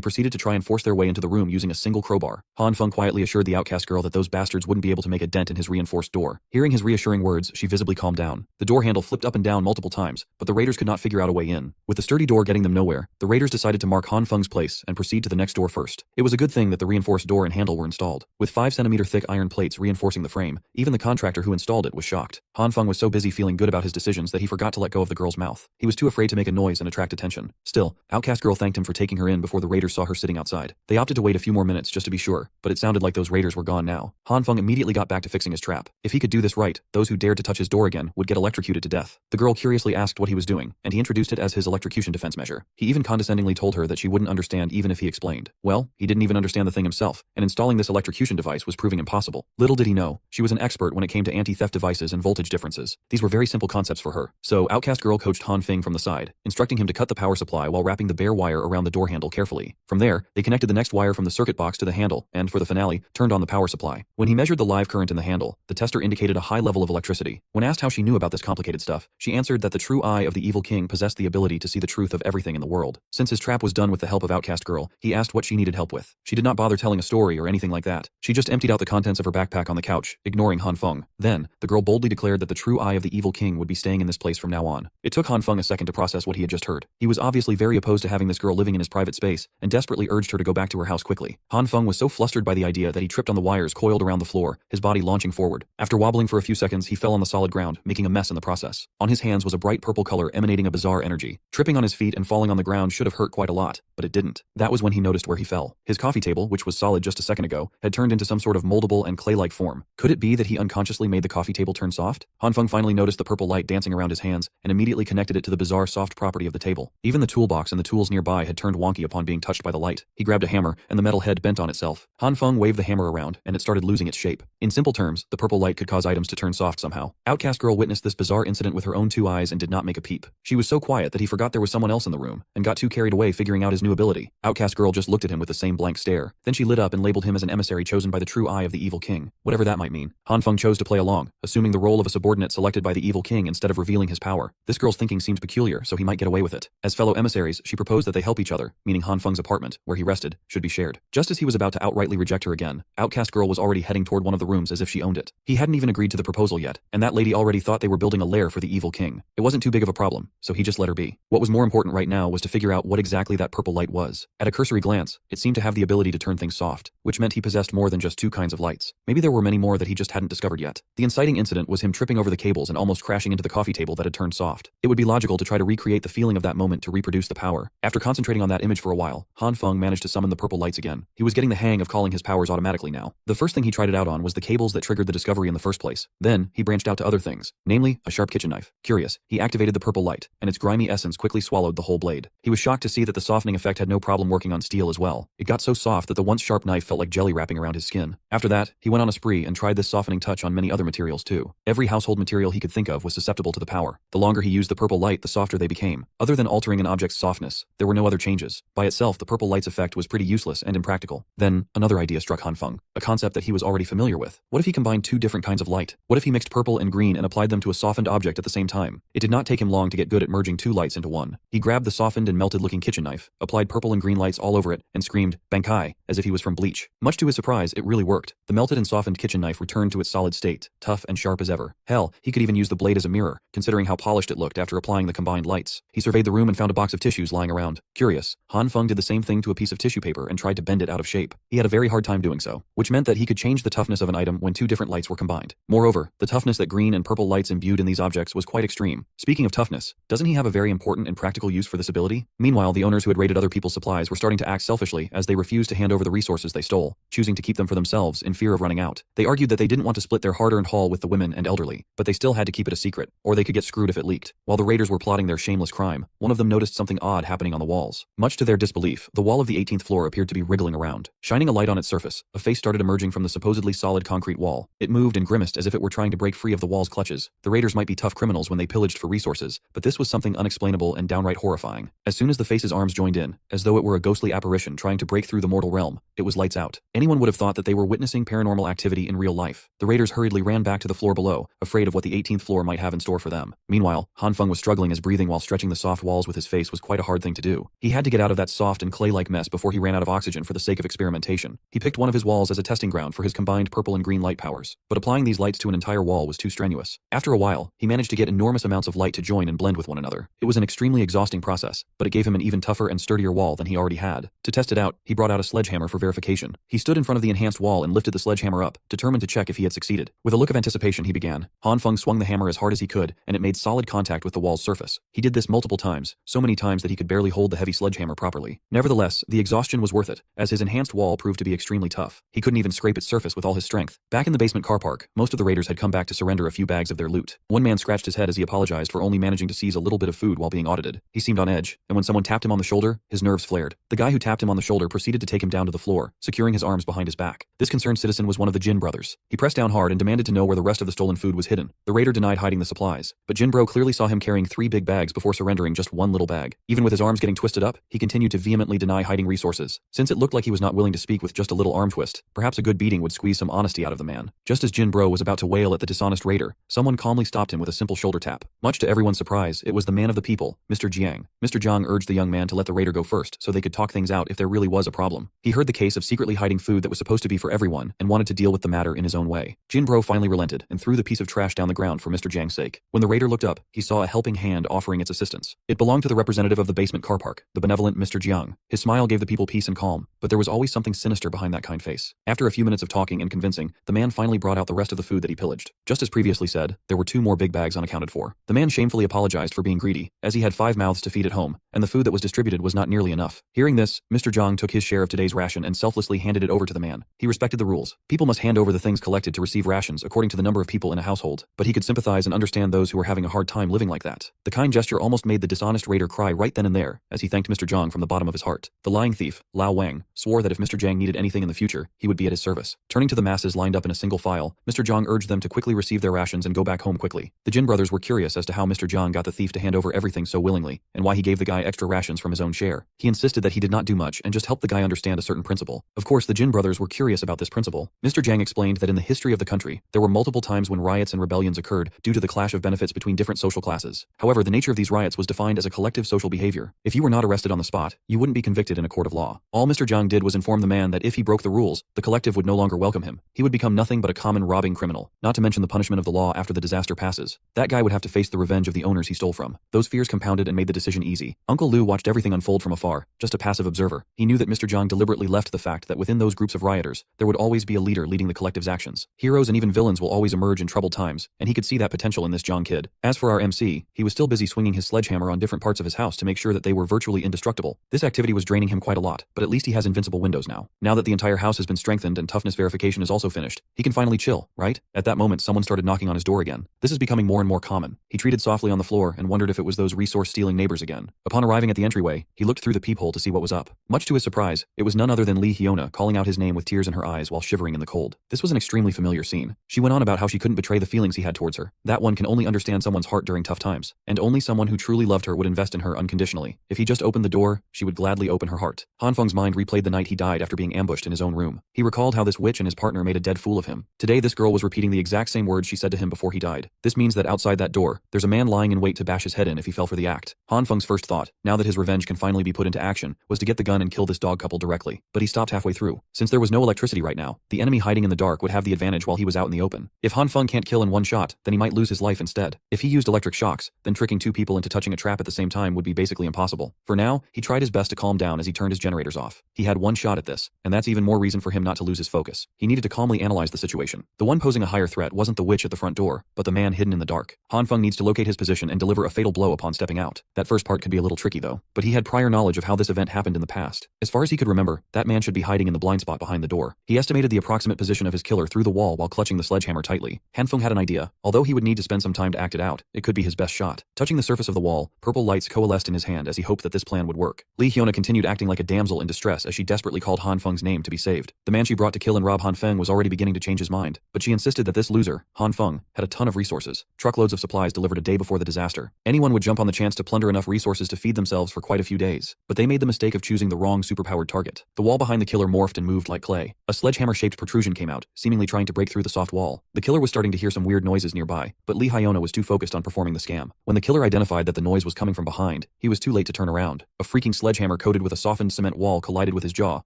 proceeded to try and force their way into the room using a single crowbar. Han Feng quietly assured the outcast girl that those bastards wouldn't be able to make a dent in his reinforced door. Hearing his reassuring words, she visibly calmed down. The door handle flipped up and down multiple times, but the raiders could not figure out a way in. With the sturdy door getting them nowhere, the raiders decided to mark Han Feng's place and proceed to the next door first. It was a good thing that the reinforced door and handle were installed. With 5 cm thick iron plates reinforcing the frame, even the contractor who installed it was shocked. Han Feng was so busy feeling good about his decisions that he forgot to let go of the girl's mouth. He was too afraid to make a noise and attract attention. Still, outcast girl thanked him for taking her in before the raiders saw her sitting outside. They opted to wait a few more minutes just to be sure, but it sounded like those raiders were gone now. Han Feng immediately got back to fixing his trap. If he could do this right, those who dared to touch his door again would get electrocuted to death. The girl curiously asked what he was doing, and he introduced it as his electrocution defense measure. He even condescendingly told her that she wouldn't understand even if he explained. Well, he didn't even understand the thing himself, and installing this electrocution device was proving impossible. Little did he know, she was an expert when it came to anti-theft devices and voltage differences. These were very simple concepts for her. So, outcast girl coached Han Feng from the side, instructing him to cut the power supply while wrapping the bare wire around the door handle carefully. From there, they connected the next wire from the circuit box to the handle, and for the finale, turned on the power supply. When he measured the live current in the handle, the tester indicated a high level of electricity. When asked how she knew about this complicated stuff, she answered that the true eye of the evil king possessed the ability to see the truth of everything in the world. Since his trap was done with the help of outcast girl, he asked what she needed help with. She did not bother telling a story or anything like that. She just emptied out the contents of her backpack on the couch, ignoring Han Feng. Then, the girl boldly declared that the true eye of the evil king would be staying in this place from now on. It took Han Feng a second to process what he had just heard. He was obviously very opposed to having this girl living in his private space, and desperately urged her to go back to her house quickly. Han Feng was so flustered by the idea that he tripped on the wires coiled around the floor, his body launching forward. After wobbling for a few seconds, he fell on the solid ground, making a mess in the process. On his hands was a bright purple color emanating a bizarre energy. Tripping on his feet and falling on the ground should have hurt quite a lot, but it didn't. That was when he noticed where he fell. His coffee table, which was solid just a second ago, had turned into some sort of moldable and clay-like form. Could it be that he unconsciously made the coffee table turn soft? Han Feng finally noticed the purple light dancing around his hands and immediately connected it to the bizarre soft property of the table. Even the toolbox and the tools nearby had turned wonky upon being touched by the light. He grabbed a hammer, and the metal head bent on itself. Han Feng waved the hammer around, and it started losing its shape. In simple terms, the purple light could cause items to turn soft somehow. Outcast girl witnessed this bizarre incident with her own two eyes and did not make a peep. She was so quiet that he forgot there was someone else in the room, and got too carried away figuring out his new ability. Outcast girl just looked at him with the same blank stare. Then she lit up and labeled him as an emissary chosen by the true eye of the evil king. Whatever that might mean. Han Feng chose to play along, assuming the role of a subordinate selected by the evil king instead of revealing his power. This girl's thinking seemed peculiar, so he might get away with it. As fellow emissaries, she proposed that they help each other, meaning Han Feng's apartment, where he rested, should be shared. Just as he was about to outrightly reject her again, outcast girl was already heading toward one of the rooms as if she owned it. He hadn't even agreed to the proposal yet, and that lady already thought they were building a lair for the evil king. It wasn't too big of a problem, so he just let her be. What was more important right now was to figure out what exactly that purple light was. At a cursory glance, it seemed to have the ability to turn things soft, which meant he possessed more than just two kinds of lights. Maybe there were many more that he just hadn't discovered yet. The inciting incident was him tripping over the cables and almost crashing into the coffee table that had turned soft. It would be logical to try to recreate the feeling of that moment to reproduce the power. After concentrating on that image for a while, Han Feng managed to summon the purple lights again. He was getting the hang of calling his powers automatically now. The first thing he tried it out on was the cables that triggered the discovery in the first place. Then, he branched out to other things, namely, a sharp kitchen knife. Curious, he activated the purple light, and its grimy essence quickly swallowed the whole blade. He was shocked to see that the softening effect had no problem working on steel as well. It got so soft that the once sharp knife felt like jelly wrapping around his skin. After that, he went on a spree and tried this softening touch on many other materials too. Every household material he could think of was susceptible to the power. The longer he used the purple light, the softer they became. Other than altering an object's softness, there were no other changes. By itself, the purple light's effect was pretty useless and impractical. Then, another idea struck Han Feng, a concept that he was already familiar with. What if he combined two different kinds of light? What if he mixed purple and green and applied them to a softened object at the same time? It did not take him long to get good at merging two lights into one. He grabbed the softened and melted-looking kitchen knife, applied purple and green lights all over it, and screamed, "Bankai," as if he was from Bleach. Much to his surprise, it really worked. The melted and softened kitchen knife returned to its solid state, tough and sharp as ever. Hell, he could even use the blade as a mirror, considering how polished it looked after applying the combined lights. He surveyed the room and found a box of tissues lying around. Curious, Han Feng did the same thing to a piece of tissue paper and tried to bend it out of shape. He had a very hard time doing so, which meant that he could change the toughness of an item when two different lights were combined. Moreover, the toughness that green and purple lights imbued in these objects was quite extreme. Speaking of toughness, doesn't he have a very important and practical use for this ability? Meanwhile, the owners who had raided other people's supplies were starting to act selfishly as they refused to hand over the resources they stole, choosing to keep them for themselves in fear of running out. They argued that they didn't want to split their hard-earned haul with the women and elderly, but they still had to keep it a secret, or they could get screwed if it leaked. While the raiders were plotting their shameless crime, one of them noticed something odd happening on the walls. Much to their disbelief, the wall of the 18th floor appeared to be wriggling around. Shining a light on its surface, a face started emerging from the supposedly solid concrete wall. It moved and grimaced as if it were trying to break free of the wall's clutches. The raiders might be tough criminals when they pillaged for resources, but this was something unexplainable and downright horrifying. As soon as the face's arms joined in, as though it were a ghostly apparition trying to break through the mortal realm, it was lights out. Anyone would have thought that they were witnessing paranormal activity in real life. The raiders hurriedly ran back to the floor below, afraid of what the 18th floor might have in store for them. Meanwhile, Han Feng was struggling as breathing while stretching the soft walls with his face was quite a hard thing to do. He had to get out of that soft and clay-like mess before he ran out of oxygen for the sake of experimentation. He picked one of his walls as a testing ground for his combined purple and green light powers, but applying these lights to an entire wall was too strenuous. After a while, he managed to get enormous amounts of light to join and blend with one another. It was an extremely exhausting process, but it gave him an even tougher and sturdier wall than he already had. To test it out, he brought out a sledgehammer for verification. He stood in front of the enhanced wall and lifted the sledgehammer up, determined to check if he had succeeded. With a look of anticipation he began. Han Feng swung the hammer as hard as he could, and it made solid contact with the wall's surface. He did this multiple times, so many times that he could barely hold the heavy sledgehammer properly. Nevertheless, the exhaustion was worth it, as his enhanced wall proved to be extremely tough. He couldn't even scrape its surface with all his strength. Back in the basement car park, most of the raiders had come back to surrender a few bags of their loot. One man scratched his head as he apologized for only managing to seize a little bit of food while being audited. He seemed on edge, and when someone tapped him on the shoulder, his nerves flared. The guy who tapped him on the shoulder proceeded to take him down to the floor, securing his arms behind his back. This concerned citizen was one of the Jyn brothers. He pressed down hard and demanded to know where the rest of the stolen food was hidden. The raider denied hiding the supplies, but Jyn Bro clearly saw him carrying 3 big bags before surrendering just one little bag. Even with his arms getting twisted up, he continued to vehemently deny hiding resources. Since it looked like he was not willing to speak with just a little arm twist, perhaps a good beating would squeeze some honesty out of the man. Just as Jyn Bro was about to wail at the dishonest raider, someone calmly stopped him with a simple shoulder tap. Much to everyone's surprise, it was the man of the people, Mr. Jiang. Mr. Jiang urged the young man to let the raider go first so they could talk things out if there really was a problem. He heard the case of secretly hiding food that was supposed to be for everyone and wanted to deal with the matter in his own way. Jyn Bro finally relented and threw the piece of trash down the ground for Mr. Jiang's sake. When the raider looked up, he saw a helping hand offering its assistance. It belonged to the representative of the basement car park, the benevolent Mr. Jiang. His smile gave the people peace and calm, but there was always something sinister behind that kind face. After a few minutes of talking and convincing, the man finally brought out the rest of the food that he pillaged. Just as previously said, there were 2 more big bags unaccounted for. The man shamefully apologized for being greedy, as he had 5 mouths to feed at home, and the food that was distributed was not nearly enough. Hearing this, Mr. Jiang took his share of today's ration and selflessly handed it over to the man. He respected the rules. People must hand over the things collected to receive rations according to the number of people in a household, but he could sympathize and understand those who were having a hard time living like that. The kind gesture almost made the dishonest raider cry right then and there, as he thanked Mr. Jiang from the bottom of his heart. The lying thief, Lao Wang, swore that if Mr. Jiang needed anything in the future, he would be at his service. Turning to the masses lined up in a single file, Mr. Jiang urged them to quickly receive their rations and go back home quickly. The Jyn brothers were curious as to how Mr. Jiang got the thief to hand over everything so willingly, and why he gave the guy extra rations from his own share. He insisted that he did not do much and just helped the guy understand a certain principle. Of course, the Jyn brothers were curious about this principle. Mr. Jiang explained that in the history of the country, there were multiple times when riots and rebellions occurred due to the clash of benefits between different social classes. However, the nature of these riots was defined as a collective social behavior. If you were not arrested on the spot, you wouldn't be convicted in a court of law. All Mr. Jiang did was inform the man that if he broke the rules, the collective would no longer welcome him. He would become nothing but a common robbing criminal, not to mention the punishment of the law after the disaster passes. That guy would have to face the revenge of the owners he stole from. Those fears compounded and made the decision easy. Uncle Lou watched everything unfold from afar, just a passive observer. He knew that Mr. Jiang deliberately left the fact that within those groups of rioters, there would always be a leader leading the collective's actions. Heroes and even villains will always emerge in troubled times, and he could see that potential in this Jiang kid. As for our MC, he was still busy swinging his sledgehammer on different parts of his house to make sure that they were virtually indestructible. This activity was draining him quite a lot, but at least he has invincible windows now. Now that the entire house has been strengthened and toughness verification is also finished, he can finally chill, right? At that moment, someone started knocking on his door again. This is becoming more and more common. He treated softly on the floor and wondered if it was those resource-stealing neighbors again. Upon arriving at the entryway, he looked through the peephole to see what was up. Much to his surprise, it was none other than Hyiona calling out his name with tears in her eyes while shivering in the cold. This was an extremely familiar scene. She went on about how she couldn't betray the feelings he had towards her. That one can only understand someone's heart during tough times, and only someone who truly loved her would invest in her unconditionally. If he just opened the door, she would gladly open her heart. Han Feng's mind replayed the night he died after being ambushed in his own room. He recalled how this witch and his partner made a dead fool of him. Today this girl was repeating the exact same words she said to him before he died. This means that outside that door, there's a man lying in wait to bash his head in if he fell for the act. Han Feng's first thought, now that his revenge can finally be put into action, was to get the gun and kill this dog couple directly. But he stopped halfway through. Since there was no electricity right now, the enemy hiding in the dark would have the advantage while he was out in the open. If Han Feng can't kill in one shot, then he might lose his life instead. If he used electric shocks, then tricking two people into touching a trap at the same time would be basically impossible. For now, he tried his best to calm down as he turned his generators off. He had one shot at this, and that's even more reason for him not to lose his focus. He needed to calmly analyze the situation. The one posing a higher threat wasn't the witch at the front door, but the man hidden in the dark. Han Feng needs to locate his position and deliver a fatal blow upon stepping out. That first part could be a little tricky though, but he had prior knowledge of how this event happened in the past. As far as he could remember, that man should be hiding in the blind spot behind the door. He estimated the approximate position of his killer through the wall while clutching the sledgehammer tightly. Han Feng had an idea. Although he would need to spend some time to act it out, it could be his best shot. Touching the surface of the wall, purple lights coalesced in his hand as he hoped that this plan would work. Hyiona continued acting like a damsel in distress as she desperately called Han Feng's name to be saved. The man she brought to kill and rob Han Feng was already beginning to change his mind, but she insisted that this loser, Han Feng, had a ton of resources. Truckloads of supplies delivered a day before the disaster. Anyone would jump on the chance to plunder enough resources to feed themselves for quite a few days. But they made the mistake of choosing the wrong superpowered target. The wall behind the killer morphed and moved like clay. A sledgehammer-shaped protrusion came out, seemingly trying to break through the soft wall. The killer was starting to hear some weird noises nearby, but Hyiona was too focused on performing the scam. When the killer identified that the noise was coming from behind, he was too late to turn around. A freaking sledgehammer coated with a softened cement wall collided with his jaw,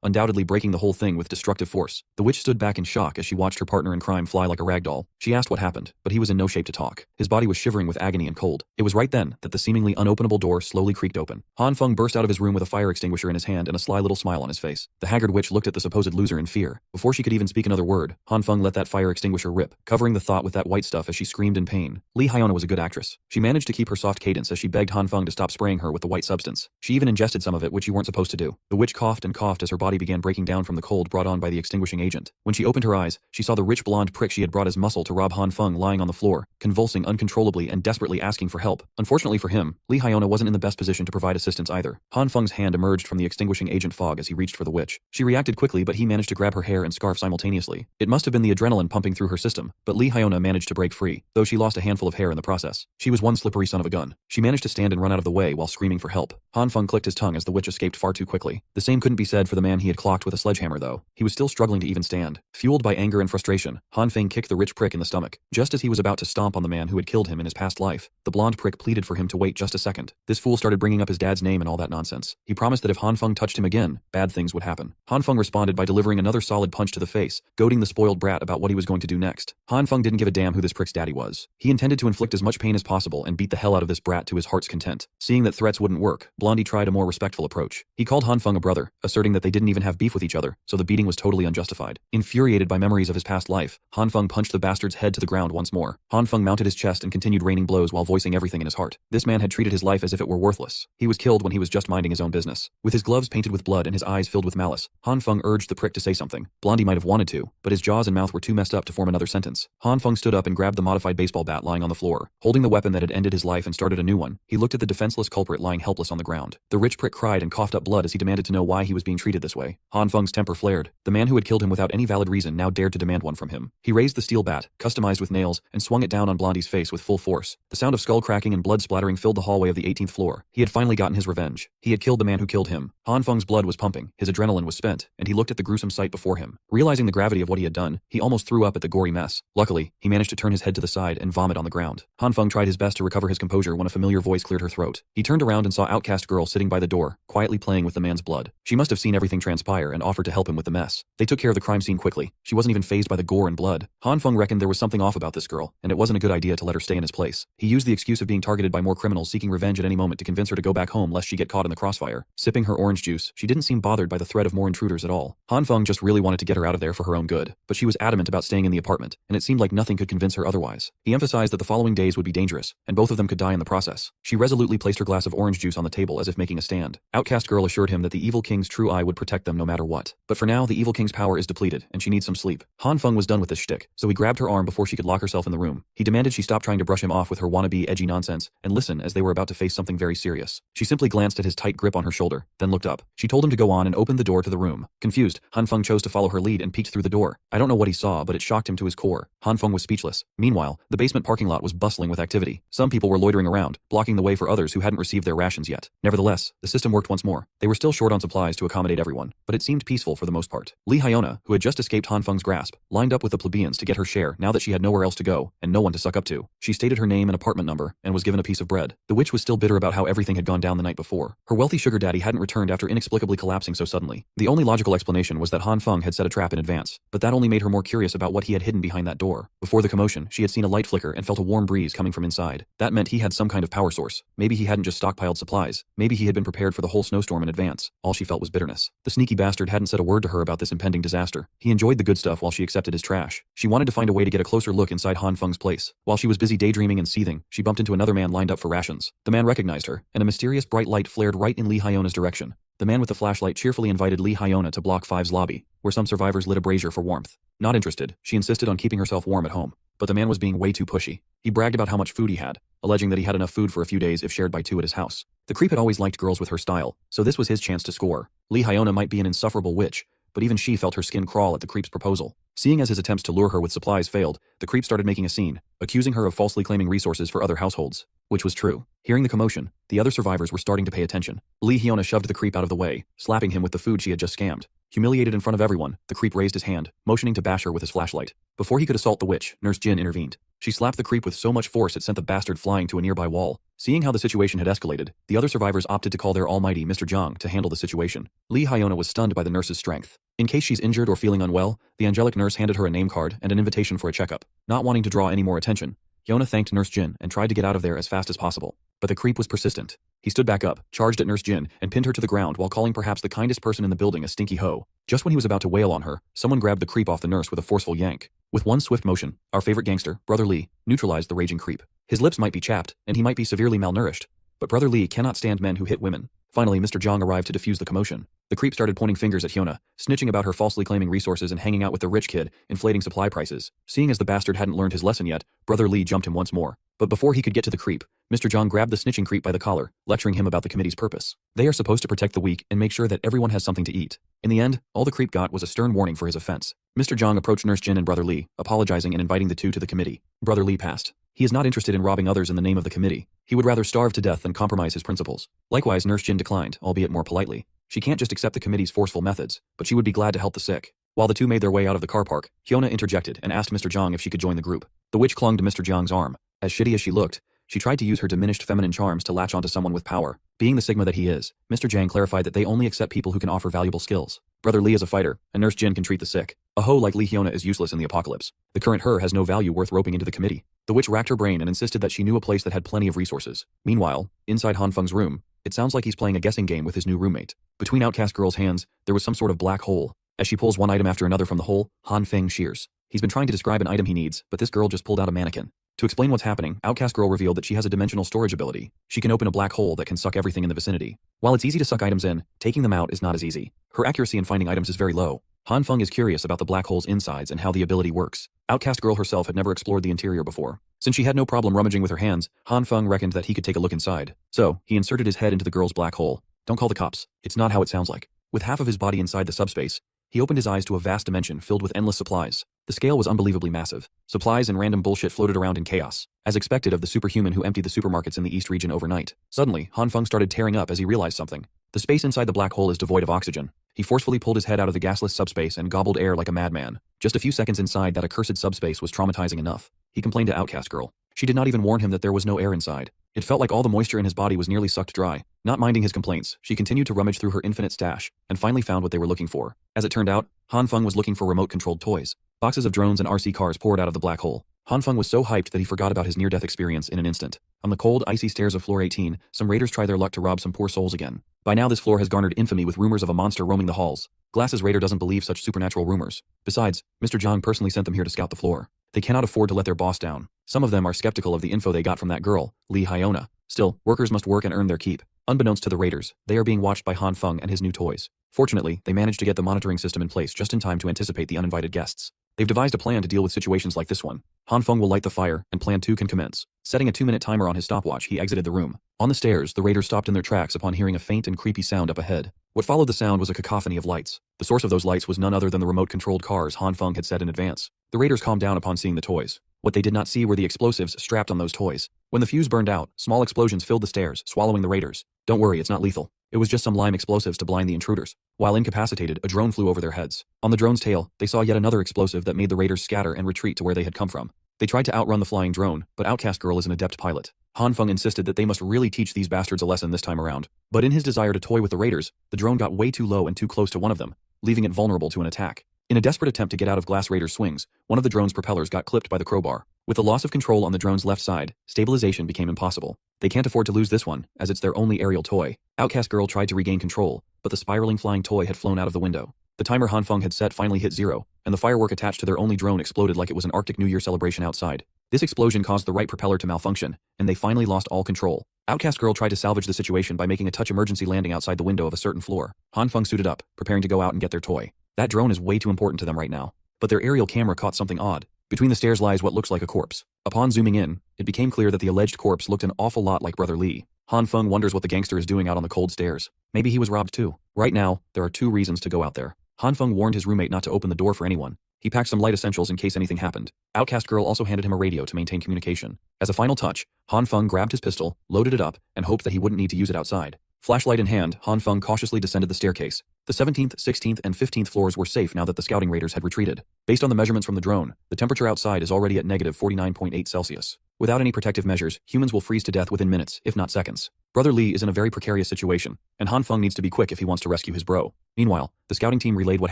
undoubtedly breaking the whole thing with destructive force. The witch stood back in shock as she watched her partner in crime fly like a ragdoll. She asked what happened, but he was in no shape to talk. His body was shivering with agony and cold. It was right then that the seemingly unopenable door slowly creaked open. Han Feng burst out of his room with a fire extinguisher in his hand and a sly little smile on his face. The haggard witch looked at the supposed loser in fear. Before she could even speak another word, Han Feng let that fire extinguisher rip, covering the thought with that white stuff as she screamed in pain. Hyiona was a good actress. She managed to keep her soft cadence as she begged Han Feng to stop spraying her with the white substance. She even ingested some of it, which you weren't supposed to do. The witch coughed and coughed as her body began breaking down from the cold brought on by the extinguishing agent. When she opened her eyes, she saw the rich blonde prick she had brought as muscle to rob Han Feng lying on the floor, convulsing uncontrollably and desperately asking for help. Unfortunately for him, Hyiona wasn't in the best position to provide assistance either. Han Feng's hand emerged from the extinguishing agent fog as he reached for the witch. She reacted quickly, but he managed to grab her hair and scarf simultaneously. It must have been the adrenaline pumping through her system, but Hyiona managed to break free, though she lost a handful of hair in the process. She was one slippery son of a gun. She managed to stand and run out of the way while screaming for help. Han Feng clicked his tongue as the witch escaped far too quickly. The same couldn't be said for the man he had clocked with a sledgehammer though. He was still struggling to even stand. Fueled by anger and frustration, Han Feng kicked the rich prick in the stomach. Just as he was about to stomp on the man who had killed him in his past life, the blonde prick pleaded for him to wait just a second. This fool started bringing up his dad's name and all that nonsense. He promised that if Han Feng touched him again, bad things would happen. Han Feng responded by delivering another solid punch to the face, goading the spoiled brat about what he was going to do next. Han Feng didn't give a damn who this prick's daddy was. He intended to inflict as much pain as possible and beat the hell out of this brat to his heart's content. Seeing that threats wouldn't work, Blondie tried a more respectful approach. He called Han Feng a brother, asserting that they didn't even have beef with each other, so the beating was totally unjustified. Infuriated by memories of his past life, Han Feng punched the bastard's head to the ground once more. Han Feng mounted his chest and continued raining blows while voicing everything in his heart. This man had treated his life as if it were worthless. He was killed when he was just minding his own business. With his gloves painted with blood and his eyes filled with malice, Han Feng urged the prick to say something. Blondie might have wanted to, but his jaws and mouth were too messed up to form another sentence. Han Feng stood up and grabbed the modified baseball bat lying on the floor. Holding the weapon that had ended his life and started a new one, he looked at the defenseless culprit lying helpless on the ground. The rich prick cried and coughed up blood as he demanded to know why he was being treated this way. Han Feng's temper flared. The man who had killed him without any valid reason now dared to demand one from him. He raised the steel bat, customized with nails, and swung it down on Blondie's face with full force. The sound of skull cracking and blood splattering filled the hallway of the 18th floor. He had finally gotten his revenge. He had killed the man who killed him. Han Feng's blood was pumping, his adrenaline was spent, and he looked at the gruesome sight before him. Realizing the gravity of what he had done, he almost threw up at the gory mess. Luckily, he managed to turn his head to the side and vomit on the ground. Han Feng tried his best to recover his composure when a familiar voice cleared her throat. He turned around and saw Outcast Girl sitting by the door, quietly playing with the man's blood. She must have seen everything transpire and offered to help him with the mess. They took care of the crime scene quickly. She wasn't even fazed by the gore and blood. Han Feng reckoned there was something off about this girl, and it wasn't a good idea to let her stay in his place. He used the excuse of being targeted by more criminals seeking revenge at any moment to convince her to go back home lest she get caught in the crossfire. Sipping her orange juice, she didn't seem bothered by the threat of more intruders at all. Han Feng just really wanted to get her out of there for her own good, but she was adamant about staying in the apartment, and it seemed like nothing could convince her otherwise. He emphasized that the following days would be dangerous, and both of them could die in the process. She resolutely placed her glass of orange juice on the table as if making a stand. Outcast Girl assured him that the evil king's true eye would protect them no matter what. But for now, the evil king's power is depleted, and she needs some sleep. Han Feng was done with this shtick, so he grabbed her arm before she could lock herself in the room. He demanded she stop trying to brush him off with her wannabe edgy nonsense, and listen as they were about to face something very serious. She simply glanced at his tight grip on her shoulder, then looked up. She told him to go on and opened the door to the room. Confused, Han Feng chose to follow her lead and peeked through the door. I don't know what he saw, but it shocked him to his core. Han Feng was speechless. Meanwhile, the basement parking lot was bustling with activity. Some people were loitering around, blocking the way for others who hadn't received their rations yet. Nevertheless, the system worked once more. They were still short on supplies to accommodate everyone, but it seemed peaceful for the most part. Hyiona, who had just escaped Han Feng's grasp, lined up with the plebeians to get her share now that she had nowhere else to go and no one to suck up to. She stated her name and apartment number and was given a piece of bread. The witch was still bitter about how everything had gone down the night before. Her wealthy sugar daddy hadn't returned after inexplicably collapsing so suddenly. immediately. The only logical explanation was that Han Feng had set a trap in advance, but that only made her more curious about what he had hidden behind that door. Before the commotion, she had seen a light flicker and felt a warm breeze coming from inside. That meant he had some kind of power source. Maybe he hadn't just stockpiled supplies. Maybe he had been prepared for the whole snowstorm in advance. All she felt was bitterness. The sneaky bastard hadn't said a word to her about this impending disaster. He enjoyed the good stuff while she accepted his trash. She wanted to find a way to get a closer look inside Han Feng's place. While she was busy daydreaming and seething, she bumped into another man lined up for rations. The man recognized her, and a mysterious bright light flared right in Lee Hyona's direction. The man with the flashlight cheerfully invited Lee Hyiona to Block 5's lobby, where some survivors lit a brazier for warmth. Not interested, she insisted on keeping herself warm at home. But the man was being way too pushy. He bragged about how much food he had, alleging that he had enough food for a few days if shared by two at his house. The creep had always liked girls with her style, so this was his chance to score. Lee Hyiona might be an insufferable witch, but even she felt her skin crawl at the creep's proposal. Seeing as his attempts to lure her with supplies failed, the creep started making a scene, accusing her of falsely claiming resources for other households. Which was true. Hearing the commotion, the other survivors were starting to pay attention. Lee Hyiona shoved the creep out of the way, slapping him with the food she had just scammed. Humiliated in front of everyone, the creep raised his hand, motioning to bash her with his flashlight. Before he could assault the witch, Nurse Jyn intervened. She slapped the creep with so much force it sent the bastard flying to a nearby wall. Seeing how the situation had escalated, the other survivors opted to call their almighty Mr. Zhang to handle the situation. Lee Hyiona was stunned by the nurse's strength. In case she's injured or feeling unwell, the angelic nurse handed her a name card and an invitation for a checkup. Not wanting to draw any more attention, Hyiona thanked Nurse Jyn and tried to get out of there as fast as possible. But the creep was persistent. He stood back up, charged at Nurse Jyn, and pinned her to the ground while calling perhaps the kindest person in the building a stinky hoe. Just when he was about to wail on her, someone grabbed the creep off the nurse with a forceful yank. With one swift motion, our favorite gangster, Brother Lee, neutralized the raging creep. His lips might be chapped, and he might be severely malnourished, but Brother Lee cannot stand men who hit women. Finally, Mr. Zhang arrived to defuse the commotion. The creep started pointing fingers at Hyiona, snitching about her falsely claiming resources and hanging out with the rich kid, inflating supply prices. Seeing as the bastard hadn't learned his lesson yet, Brother Lee jumped him once more. But before he could get to the creep, Mr. Zhang grabbed the snitching creep by the collar, lecturing him about the committee's purpose. They are supposed to protect the weak and make sure that everyone has something to eat. In the end, all the creep got was a stern warning for his offense. Mr. Zhang approached Nurse Jyn and Brother Lee, apologizing and inviting the two to the committee. Brother Lee passed. He is not interested in robbing others in the name of the committee. He would rather starve to death than compromise his principles. Likewise, Nurse Jyn declined, albeit more politely. She can't just accept the committee's forceful methods, but she would be glad to help the sick. While the two made their way out of the car park, Hyiona interjected and asked Mr. Zhang if she could join the group. The witch clung to Mr. Zhang's arm. As shitty as she looked, she tried to use her diminished feminine charms to latch onto someone with power. Being the Sigma that he is, Mr. Zhang clarified that they only accept people who can offer valuable skills. Brother Lee is a fighter, and Nurse Jyn can treat the sick. A hoe like Lee Hyiona is useless in the apocalypse. The current her has no value worth roping into the committee. The witch racked her brain and insisted that she knew a place that had plenty of resources. Meanwhile, inside Han Feng's room, it sounds like he's playing a guessing game with his new roommate. Between Outcast Girl's hands, there was some sort of black hole. As she pulls one item after another from the hole, Han Feng shears. He's been trying to describe an item he needs, but this girl just pulled out a mannequin. To explain what's happening, Outcast Girl revealed that she has a dimensional storage ability. She can open a black hole that can suck everything in the vicinity. While it's easy to suck items in, taking them out is not as easy. Her accuracy in finding items is very low. Han Feng is curious about the black hole's insides and how the ability works. Outcast Girl herself had never explored the interior before. Since she had no problem rummaging with her hands, Han Feng reckoned that he could take a look inside. So, he inserted his head into the girl's black hole. Don't call the cops. It's not how it sounds like. With half of his body inside the subspace, he opened his eyes to a vast dimension filled with endless supplies. The scale was unbelievably massive. Supplies and random bullshit floated around in chaos, as expected of the superhuman who emptied the supermarkets in the East region overnight. Suddenly, Han Feng started tearing up as he realized something. The space inside the black hole is devoid of oxygen. He forcefully pulled his head out of the gasless subspace and gobbled air like a madman. Just a few seconds inside that accursed subspace was traumatizing enough. He complained to Outcast Girl. She did not even warn him that there was no air inside. It felt like all the moisture in his body was nearly sucked dry. Not minding his complaints, she continued to rummage through her infinite stash, and finally found what they were looking for. As it turned out, Han Feng was looking for remote-controlled toys. Boxes of drones and RC cars poured out of the black hole. Han Feng was so hyped that he forgot about his near-death experience in an instant. On the cold, icy stairs of floor 18, some raiders try their luck to rob some poor souls again. By now this floor has garnered infamy with rumors of a monster roaming the halls. Glass's raider doesn't believe such supernatural rumors. Besides, Mr. Zhang personally sent them here to scout the floor. They cannot afford to let their boss down. Some of them are skeptical of the info they got from that girl, Lee Hyiona. Still, workers must work and earn their keep. Unbeknownst to the raiders, they are being watched by Han Feng and his new toys. Fortunately, they managed to get the monitoring system in place just in time to anticipate the uninvited guests. They've devised a plan to deal with situations like this one. Han Feng will light the fire, and Plan 2 can commence. Setting a 2-minute timer on his stopwatch, he exited the room. On the stairs, the raiders stopped in their tracks upon hearing a faint and creepy sound up ahead. What followed the sound was a cacophony of lights. The source of those lights was none other than the remote-controlled cars Han Feng had set in advance. The raiders calmed down upon seeing the toys. What they did not see were the explosives strapped on those toys. When the fuse burned out, small explosions filled the stairs, swallowing the raiders. Don't worry, it's not lethal. It was just some lime explosives to blind the intruders. While incapacitated, a drone flew over their heads. On the drone's tail, they saw yet another explosive that made the raiders scatter and retreat to where they had come from. They tried to outrun the flying drone, but Outcast Girl is an adept pilot. Han Feng insisted that they must really teach these bastards a lesson this time around. But in his desire to toy with the raiders, the drone got way too low and too close to one of them, leaving it vulnerable to an attack. In a desperate attempt to get out of Glass Raider's swings, one of the drone's propellers got clipped by the crowbar. With the loss of control on the drone's left side, stabilization became impossible. They can't afford to lose this one, as it's their only aerial toy. Outcast Girl tried to regain control, but the spiraling flying toy had flown out of the window. The timer Han Feng had set finally hit 0, and the firework attached to their only drone exploded like it was an Arctic New Year celebration outside. This explosion caused the right propeller to malfunction, and they finally lost all control. Outcast Girl tried to salvage the situation by making a touch emergency landing outside the window of a certain floor. Han Feng suited up, preparing to go out and get their toy. That drone is way too important to them right now. But their aerial camera caught something odd. Between the stairs lies what looks like a corpse. Upon zooming in, it became clear that the alleged corpse looked an awful lot like Brother Lee. Han Feng wonders what the gangster is doing out on the cold stairs. Maybe he was robbed too. Right now, there are 2 reasons to go out there. Han Feng warned his roommate not to open the door for anyone. He packed some light essentials in case anything happened. Outcast Girl also handed him a radio to maintain communication. As a final touch, Han Feng grabbed his pistol, loaded it up, and hoped that he wouldn't need to use it outside. Flashlight in hand, Han Feng cautiously descended the staircase. The 17th, 16th, and 15th floors were safe now that the scouting raiders had retreated. Based on the measurements from the drone, the temperature outside is already at negative 49.8 Celsius. Without any protective measures, humans will freeze to death within minutes, if not seconds. Brother Lee is in a very precarious situation, and Han Feng needs to be quick if he wants to rescue his bro. Meanwhile, the scouting team relayed what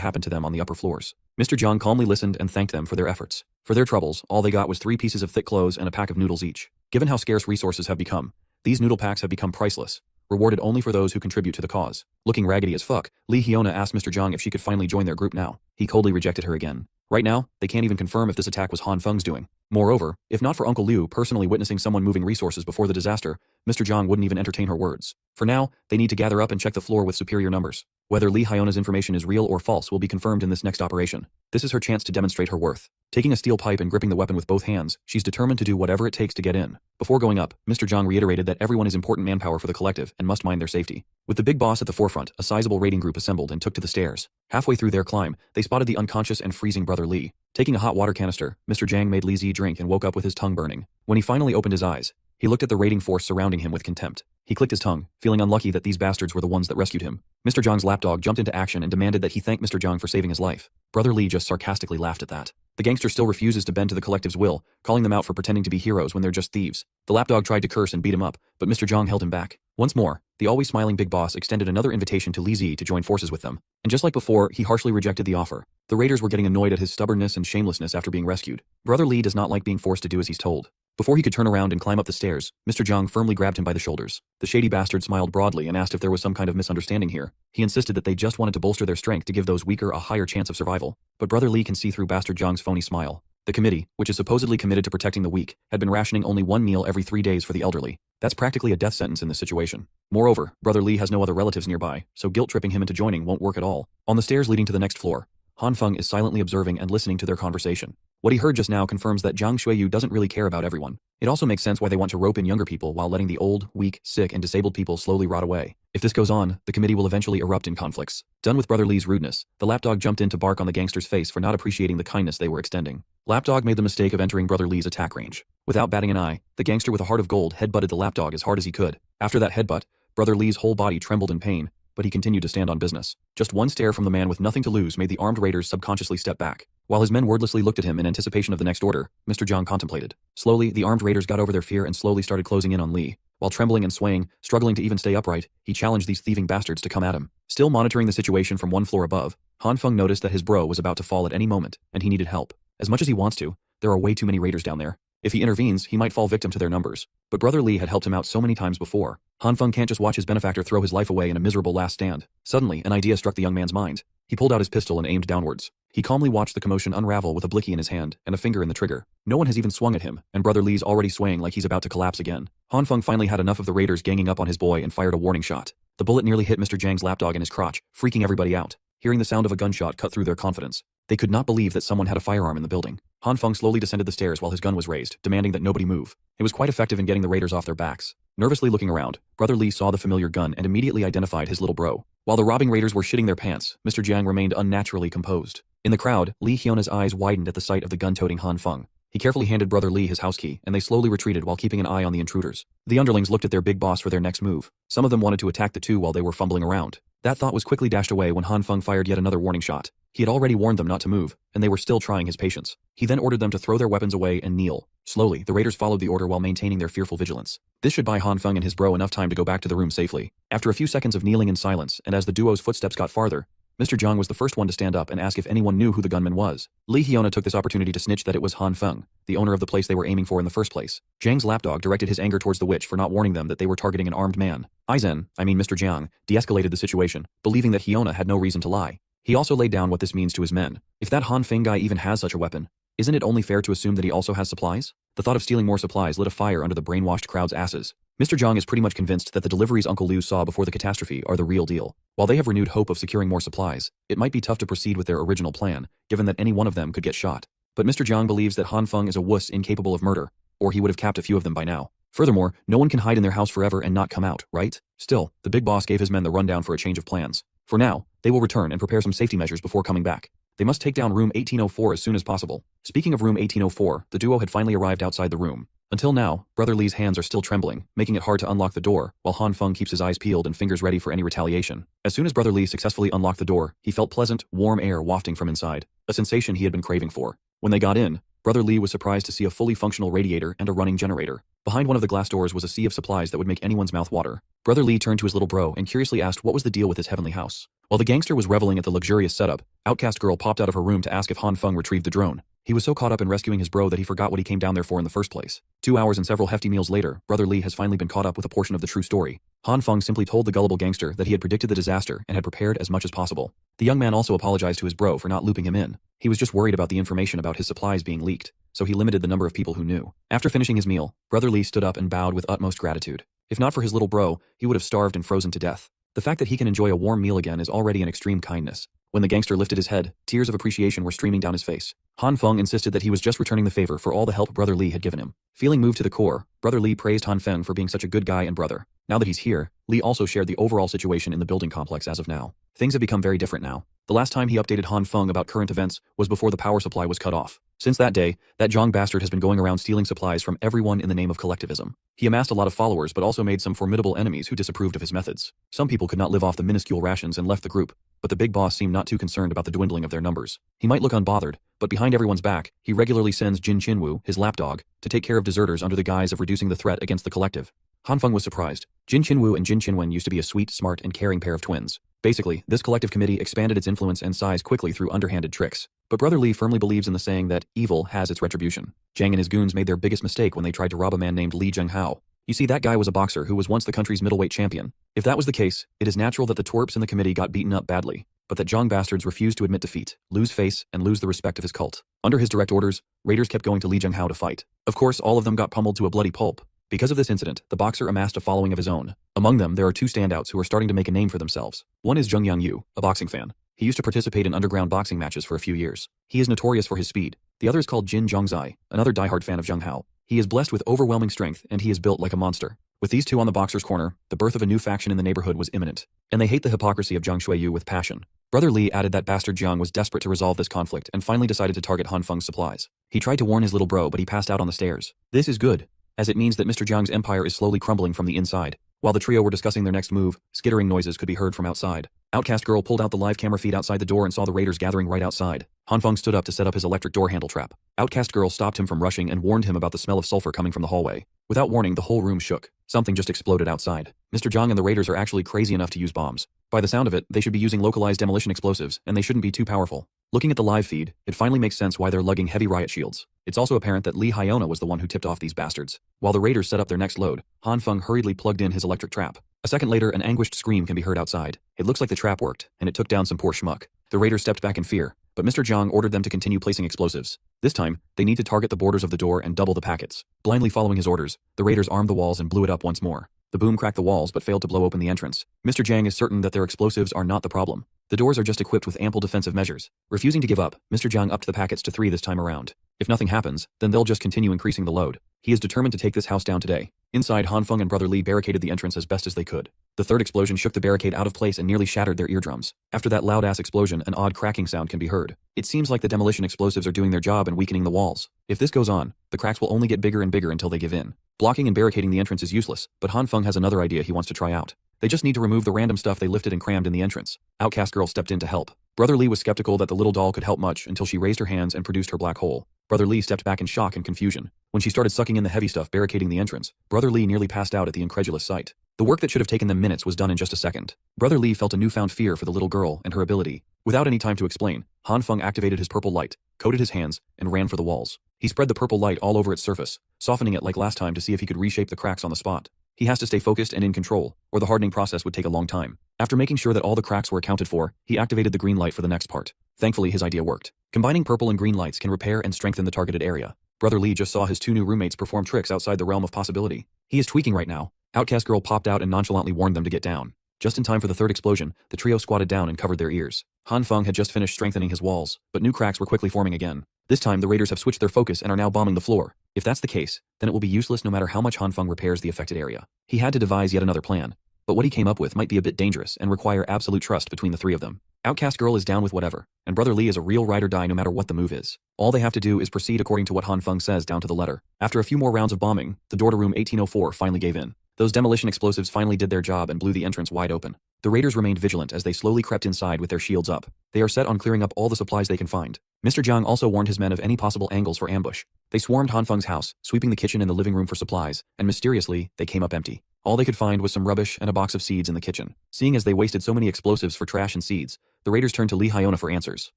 happened to them on the upper floors. Mr. Jyn calmly listened and thanked them for their efforts. For their troubles, all they got was 3 pieces of thick clothes and a pack of noodles each. Given how scarce resources have become, these noodle packs have become priceless, rewarded only for those who contribute to the cause. Looking raggedy as fuck, Hyiona asked Mr. Jyn if she could finally join their group now. He coldly rejected her again. Right now, they can't even confirm if this attack was Han Feng's doing. Moreover, if not for Uncle Liu personally witnessing someone moving resources before the disaster, Mr. Jyn wouldn't even entertain her words. For now, they need to gather up and check the floor with superior numbers. Whether Hyona's information is real or false will be confirmed in this next operation. This is her chance to demonstrate her worth. Taking a steel pipe and gripping the weapon with both hands, she's determined to do whatever it takes to get in. Before going up, Mr. Jyn reiterated that everyone is important manpower for the collective and must mind their safety. With the big boss at the forefront, a sizable raiding group assembled and took to the stairs. Halfway through their climb, they spotted the unconscious and freezing Brother Lee. Taking a hot water canister, Mr. Jang made Li Zi drink and woke up with his tongue burning. When he finally opened his eyes, he looked at the raiding force surrounding him with contempt. He clicked his tongue, feeling unlucky that these bastards were the ones that rescued him. Mr. Jang's lapdog jumped into action and demanded that he thank Mr. Jang for saving his life. Brother Lee just sarcastically laughed at that. The gangster still refuses to bend to the collective's will, calling them out for pretending to be heroes when they're just thieves. The lapdog tried to curse and beat him up, but Mr. Jang held him back. Once more, the always smiling big boss extended another invitation to Li Zi to join forces with them. And just like before, he harshly rejected the offer. The raiders were getting annoyed at his stubbornness and shamelessness after being rescued. Brother Lee does not like being forced to do as he's told. Before he could turn around and climb up the stairs, Mr. Jang firmly grabbed him by the shoulders. The shady bastard smiled broadly and asked if there was some kind of misunderstanding here. He insisted that they just wanted to bolster their strength to give those weaker a higher chance of survival. But Brother Lee can see through Bastard Jang's phony smile. The committee, which is supposedly committed to protecting the weak, had been rationing only 1 meal every 3 days for the elderly. That's practically a death sentence in this situation. Moreover, Brother Lee has no other relatives nearby, so guilt-tripping him into joining won't work at all. On the stairs leading to the next floor, Han Feng is silently observing and listening to their conversation. What he heard just now confirms that Zhang Xueyu doesn't really care about everyone. It also makes sense why they want to rope in younger people while letting the old, weak, sick, and disabled people slowly rot away. If this goes on, the committee will eventually erupt in conflicts. Done with Brother Lee's rudeness, the lapdog jumped in to bark on the gangster's face for not appreciating the kindness they were extending. Lapdog made the mistake of entering Brother Lee's attack range. Without batting an eye, the gangster with a heart of gold headbutted the lapdog as hard as he could. After that headbutt, Brother Lee's whole body trembled in pain, but he continued to stand on business. Just one stare from the man with nothing to lose made the armed raiders subconsciously step back. While his men wordlessly looked at him in anticipation of the next order, Mr. Jang contemplated. Slowly, the armed raiders got over their fear and slowly started closing in on Lee. While trembling and swaying, struggling to even stay upright, he challenged these thieving bastards to come at him. Still monitoring the situation from 1 floor above, Han Feng noticed that his bro was about to fall at any moment, and he needed help. As much as he wants to, there are way too many raiders down there. If he intervenes, he might fall victim to their numbers. But Brother Lee had helped him out so many times before. Han Feng can't just watch his benefactor throw his life away in a miserable last stand. Suddenly, an idea struck the young man's mind. He pulled out his pistol and aimed downwards. He calmly watched the commotion unravel with a blicky in his hand and a finger in the trigger. No one has even swung at him, and Brother Lee's already swaying like he's about to collapse again. Han Feng finally had enough of the raiders ganging up on his boy and fired a warning shot. The bullet nearly hit Mr. Jang's lapdog in his crotch, freaking everybody out. Hearing the sound of a gunshot cut through their confidence, they could not believe that someone had a firearm in the building. Han Feng slowly descended the stairs while his gun was raised, demanding that nobody move. It was quite effective in getting the raiders off their backs. Nervously looking around, Brother Lee saw the familiar gun and immediately identified his little bro. While the robbing raiders were shitting their pants, Mr. Jang remained unnaturally composed. In the crowd, Hyona's eyes widened at the sight of the gun-toting Han Feng. He carefully handed Brother Lee his house key, and they slowly retreated while keeping an eye on the intruders. The underlings looked at their big boss for their next move. Some of them wanted to attack the two while they were fumbling around. That thought was quickly dashed away when Han Feng fired yet another warning shot. He had already warned them not to move, and they were still trying his patience. He then ordered them to throw their weapons away and kneel. Slowly, the raiders followed the order while maintaining their fearful vigilance. This should buy Han Feng and his bro enough time to go back to the room safely. After a few seconds of kneeling in silence, and as the duo's footsteps got farther, Mr. Jiang was the first one to stand up and ask if anyone knew who the gunman was. Hyiona took this opportunity to snitch that it was Han Feng, the owner of the place they were aiming for in the first place. Jiang's lapdog directed his anger towards the witch for not warning them that they were targeting an armed man. Mr. Jiang, de-escalated the situation, believing that Hyiona had no reason to lie. He also laid down what this means to his men. If that Han Feng guy even has such a weapon, isn't it only fair to assume that he also has supplies? The thought of stealing more supplies lit a fire under the brainwashed crowd's asses. Mr. Jiang is pretty much convinced that the deliveries Uncle Liu saw before the catastrophe are the real deal. While they have renewed hope of securing more supplies, it might be tough to proceed with their original plan, given that any one of them could get shot. But Mr. Jiang believes that Han Feng is a wuss incapable of murder, or he would have capped a few of them by now. Furthermore, no one can hide in their house forever and not come out, right? Still, the big boss gave his men the rundown for a change of plans. For now, they will return and prepare some safety measures before coming back. They must take down room 1804 as soon as possible. Speaking of room 1804, the duo had finally arrived outside the room. Until now, Brother Li's hands are still trembling, making it hard to unlock the door, while Han Feng keeps his eyes peeled and fingers ready for any retaliation. As soon as Brother Li successfully unlocked the door, he felt pleasant, warm air wafting from inside, a sensation he had been craving for. When they got in, Brother Li was surprised to see a fully functional radiator and a running generator. Behind one of the glass doors was a sea of supplies that would make anyone's mouth water. Brother Li turned to his little bro and curiously asked what was the deal with his heavenly house. While the gangster was reveling at the luxurious setup, Outcast Girl popped out of her room to ask if Han Feng retrieved the drone. He was so caught up in rescuing his bro that he forgot what he came down there for in the first place. 2 hours and several hefty meals later, Brother Li has finally been caught up with a portion of the true story. Han Feng simply told the gullible gangster that he had predicted the disaster and had prepared as much as possible. The young man also apologized to his bro for not looping him in. He was just worried about the information about his supplies being leaked, so he limited the number of people who knew. After finishing his meal, Brother Li stood up and bowed with utmost gratitude. If not for his little bro, he would have starved and frozen to death. The fact that he can enjoy a warm meal again is already an extreme kindness. When the gangster lifted his head, tears of appreciation were streaming down his face. Han Feng insisted that he was just returning the favor for all the help Brother Li had given him. Feeling moved to the core, Brother Li praised Han Feng for being such a good guy and brother. Now that he's here, Li also shared the overall situation in the building complex as of now. Things have become very different now. The last time he updated Han Feng about current events was before the power supply was cut off. Since that day, that Zhang bastard has been going around stealing supplies from everyone in the name of collectivism. He amassed a lot of followers but also made some formidable enemies who disapproved of his methods. Some people could not live off the minuscule rations and left the group, but the big boss seemed not too concerned about the dwindling of their numbers. He might look unbothered, but behind everyone's back, he regularly sends Jin Qinwu, his lapdog, to take care of deserters under the guise of reducing the threat against the collective. Han Feng was surprised. Jin Qinwu and Jin Qinwen used to be a sweet, smart, and caring pair of twins. Basically, this collective committee expanded its influence and size quickly through underhanded tricks. But Brother Li firmly believes in the saying that evil has its retribution. Jiang and his goons made their biggest mistake when they tried to rob a man named Li Zhenghao. You see, that guy was a boxer who was once the country's middleweight champion. If that was the case, it is natural that the twerps in the committee got beaten up badly, but that Zhang bastards refused to admit defeat, lose face, and lose the respect of his cult. Under his direct orders, raiders kept going to Li Zhenghao to fight. Of course, all of them got pummeled to a bloody pulp. Because of this incident, the boxer amassed a following of his own. Among them, there are two standouts who are starting to make a name for themselves. One is Zheng Yangyu, a boxing fan. He used to participate in underground boxing matches for a few years. He is notorious for his speed. The other is called Jin Zhongzai, another diehard fan of Zheng Hao. He is blessed with overwhelming strength and he is built like a monster. With these two on the boxer's corner, the birth of a new faction in the neighborhood was imminent. And they hate the hypocrisy of Zhang Shuiyu with passion. Brother Li added that bastard Jiang was desperate to resolve this conflict and finally decided to target Han Feng's supplies. He tried to warn his little bro but he passed out on the stairs. This is good, as it means that Mr. Jiang's empire is slowly crumbling from the inside. While the trio were discussing their next move, skittering noises could be heard from outside. Outcast Girl pulled out the live camera feed outside the door and saw the raiders gathering right outside. Han Feng stood up to set up his electric door handle trap. Outcast Girl stopped him from rushing and warned him about the smell of sulfur coming from the hallway. Without warning, the whole room shook. Something just exploded outside. Mr. Jiang and the raiders are actually crazy enough to use bombs. By the sound of it, they should be using localized demolition explosives, and they shouldn't be too powerful. Looking at the live feed, it finally makes sense why they're lugging heavy riot shields. It's also apparent that Hyiona was the one who tipped off these bastards. While the raiders set up their next load, Han Feng hurriedly plugged in his electric trap. A second later, an anguished scream can be heard outside. It looks like the trap worked, and it took down some poor schmuck. The raiders stepped back in fear, but Mr. Jiang ordered them to continue placing explosives. This time, they need to target the borders of the door and double the packets. Blindly following his orders, the raiders armed the walls and blew it up once more. The boom cracked the walls but failed to blow open the entrance. Mr. Jiang is certain that their explosives are not the problem. The doors are just equipped with ample defensive measures. Refusing to give up, Mr. Jiang upped the packets to 3 this time around. If nothing happens, then they'll just continue increasing the load. He is determined to take this house down today. Inside, Han Feng and Brother Li barricaded the entrance as best as they could. The third explosion shook the barricade out of place and nearly shattered their eardrums. After that loud-ass explosion, an odd cracking sound can be heard. It seems like the demolition explosives are doing their job and weakening the walls. If this goes on, the cracks will only get bigger and bigger until they give in. Blocking and barricading the entrance is useless, but Han Feng has another idea he wants to try out. They just need to remove the random stuff they lifted and crammed in the entrance. Outcast girl stepped in to help. Brother Lee was skeptical that the little doll could help much until she raised her hands and produced her black hole. Brother Lee stepped back in shock and confusion. When she started sucking in the heavy stuff barricading the entrance, Brother Lee nearly passed out at the incredulous sight. The work that should have taken them minutes was done in just a second. Brother Lee felt a newfound fear for the little girl and her ability. Without any time to explain, Han Feng activated his purple light, coated his hands, and ran for the walls. He spread the purple light all over its surface, softening it like last time to see if he could reshape the cracks on the spot. He has to stay focused and in control, or the hardening process would take a long time. After making sure that all the cracks were accounted for, he activated the green light for the next part. Thankfully, his idea worked. Combining purple and green lights can repair and strengthen the targeted area. Brother Lee just saw his two new roommates perform tricks outside the realm of possibility. He is tweaking right now. Outcast girl popped out and nonchalantly warned them to get down. Just in time for the third explosion, the trio squatted down and covered their ears. Han Feng had just finished strengthening his walls, but new cracks were quickly forming again. This time, the raiders have switched their focus and are now bombing the floor. If that's the case, then it will be useless no matter how much Han Feng repairs the affected area. He had to devise yet another plan, but what he came up with might be a bit dangerous and require absolute trust between the three of them. Outcast girl is down with whatever, and Brother Lee is a real ride or die no matter what the move is. All they have to do is proceed according to what Han Feng says down to the letter. After a few more rounds of bombing, the door to room 1804 finally gave in. Those demolition explosives finally did their job and blew the entrance wide open. The raiders remained vigilant as they slowly crept inside with their shields up. They are set on clearing up all the supplies they can find. Mr. Jiang also warned his men of any possible angles for ambush. They swarmed Han Feng's house, sweeping the kitchen and the living room for supplies, and mysteriously, they came up empty. All they could find was some rubbish and a box of seeds in the kitchen. Seeing as they wasted so many explosives for trash and seeds, the raiders turned to Hyiona for answers.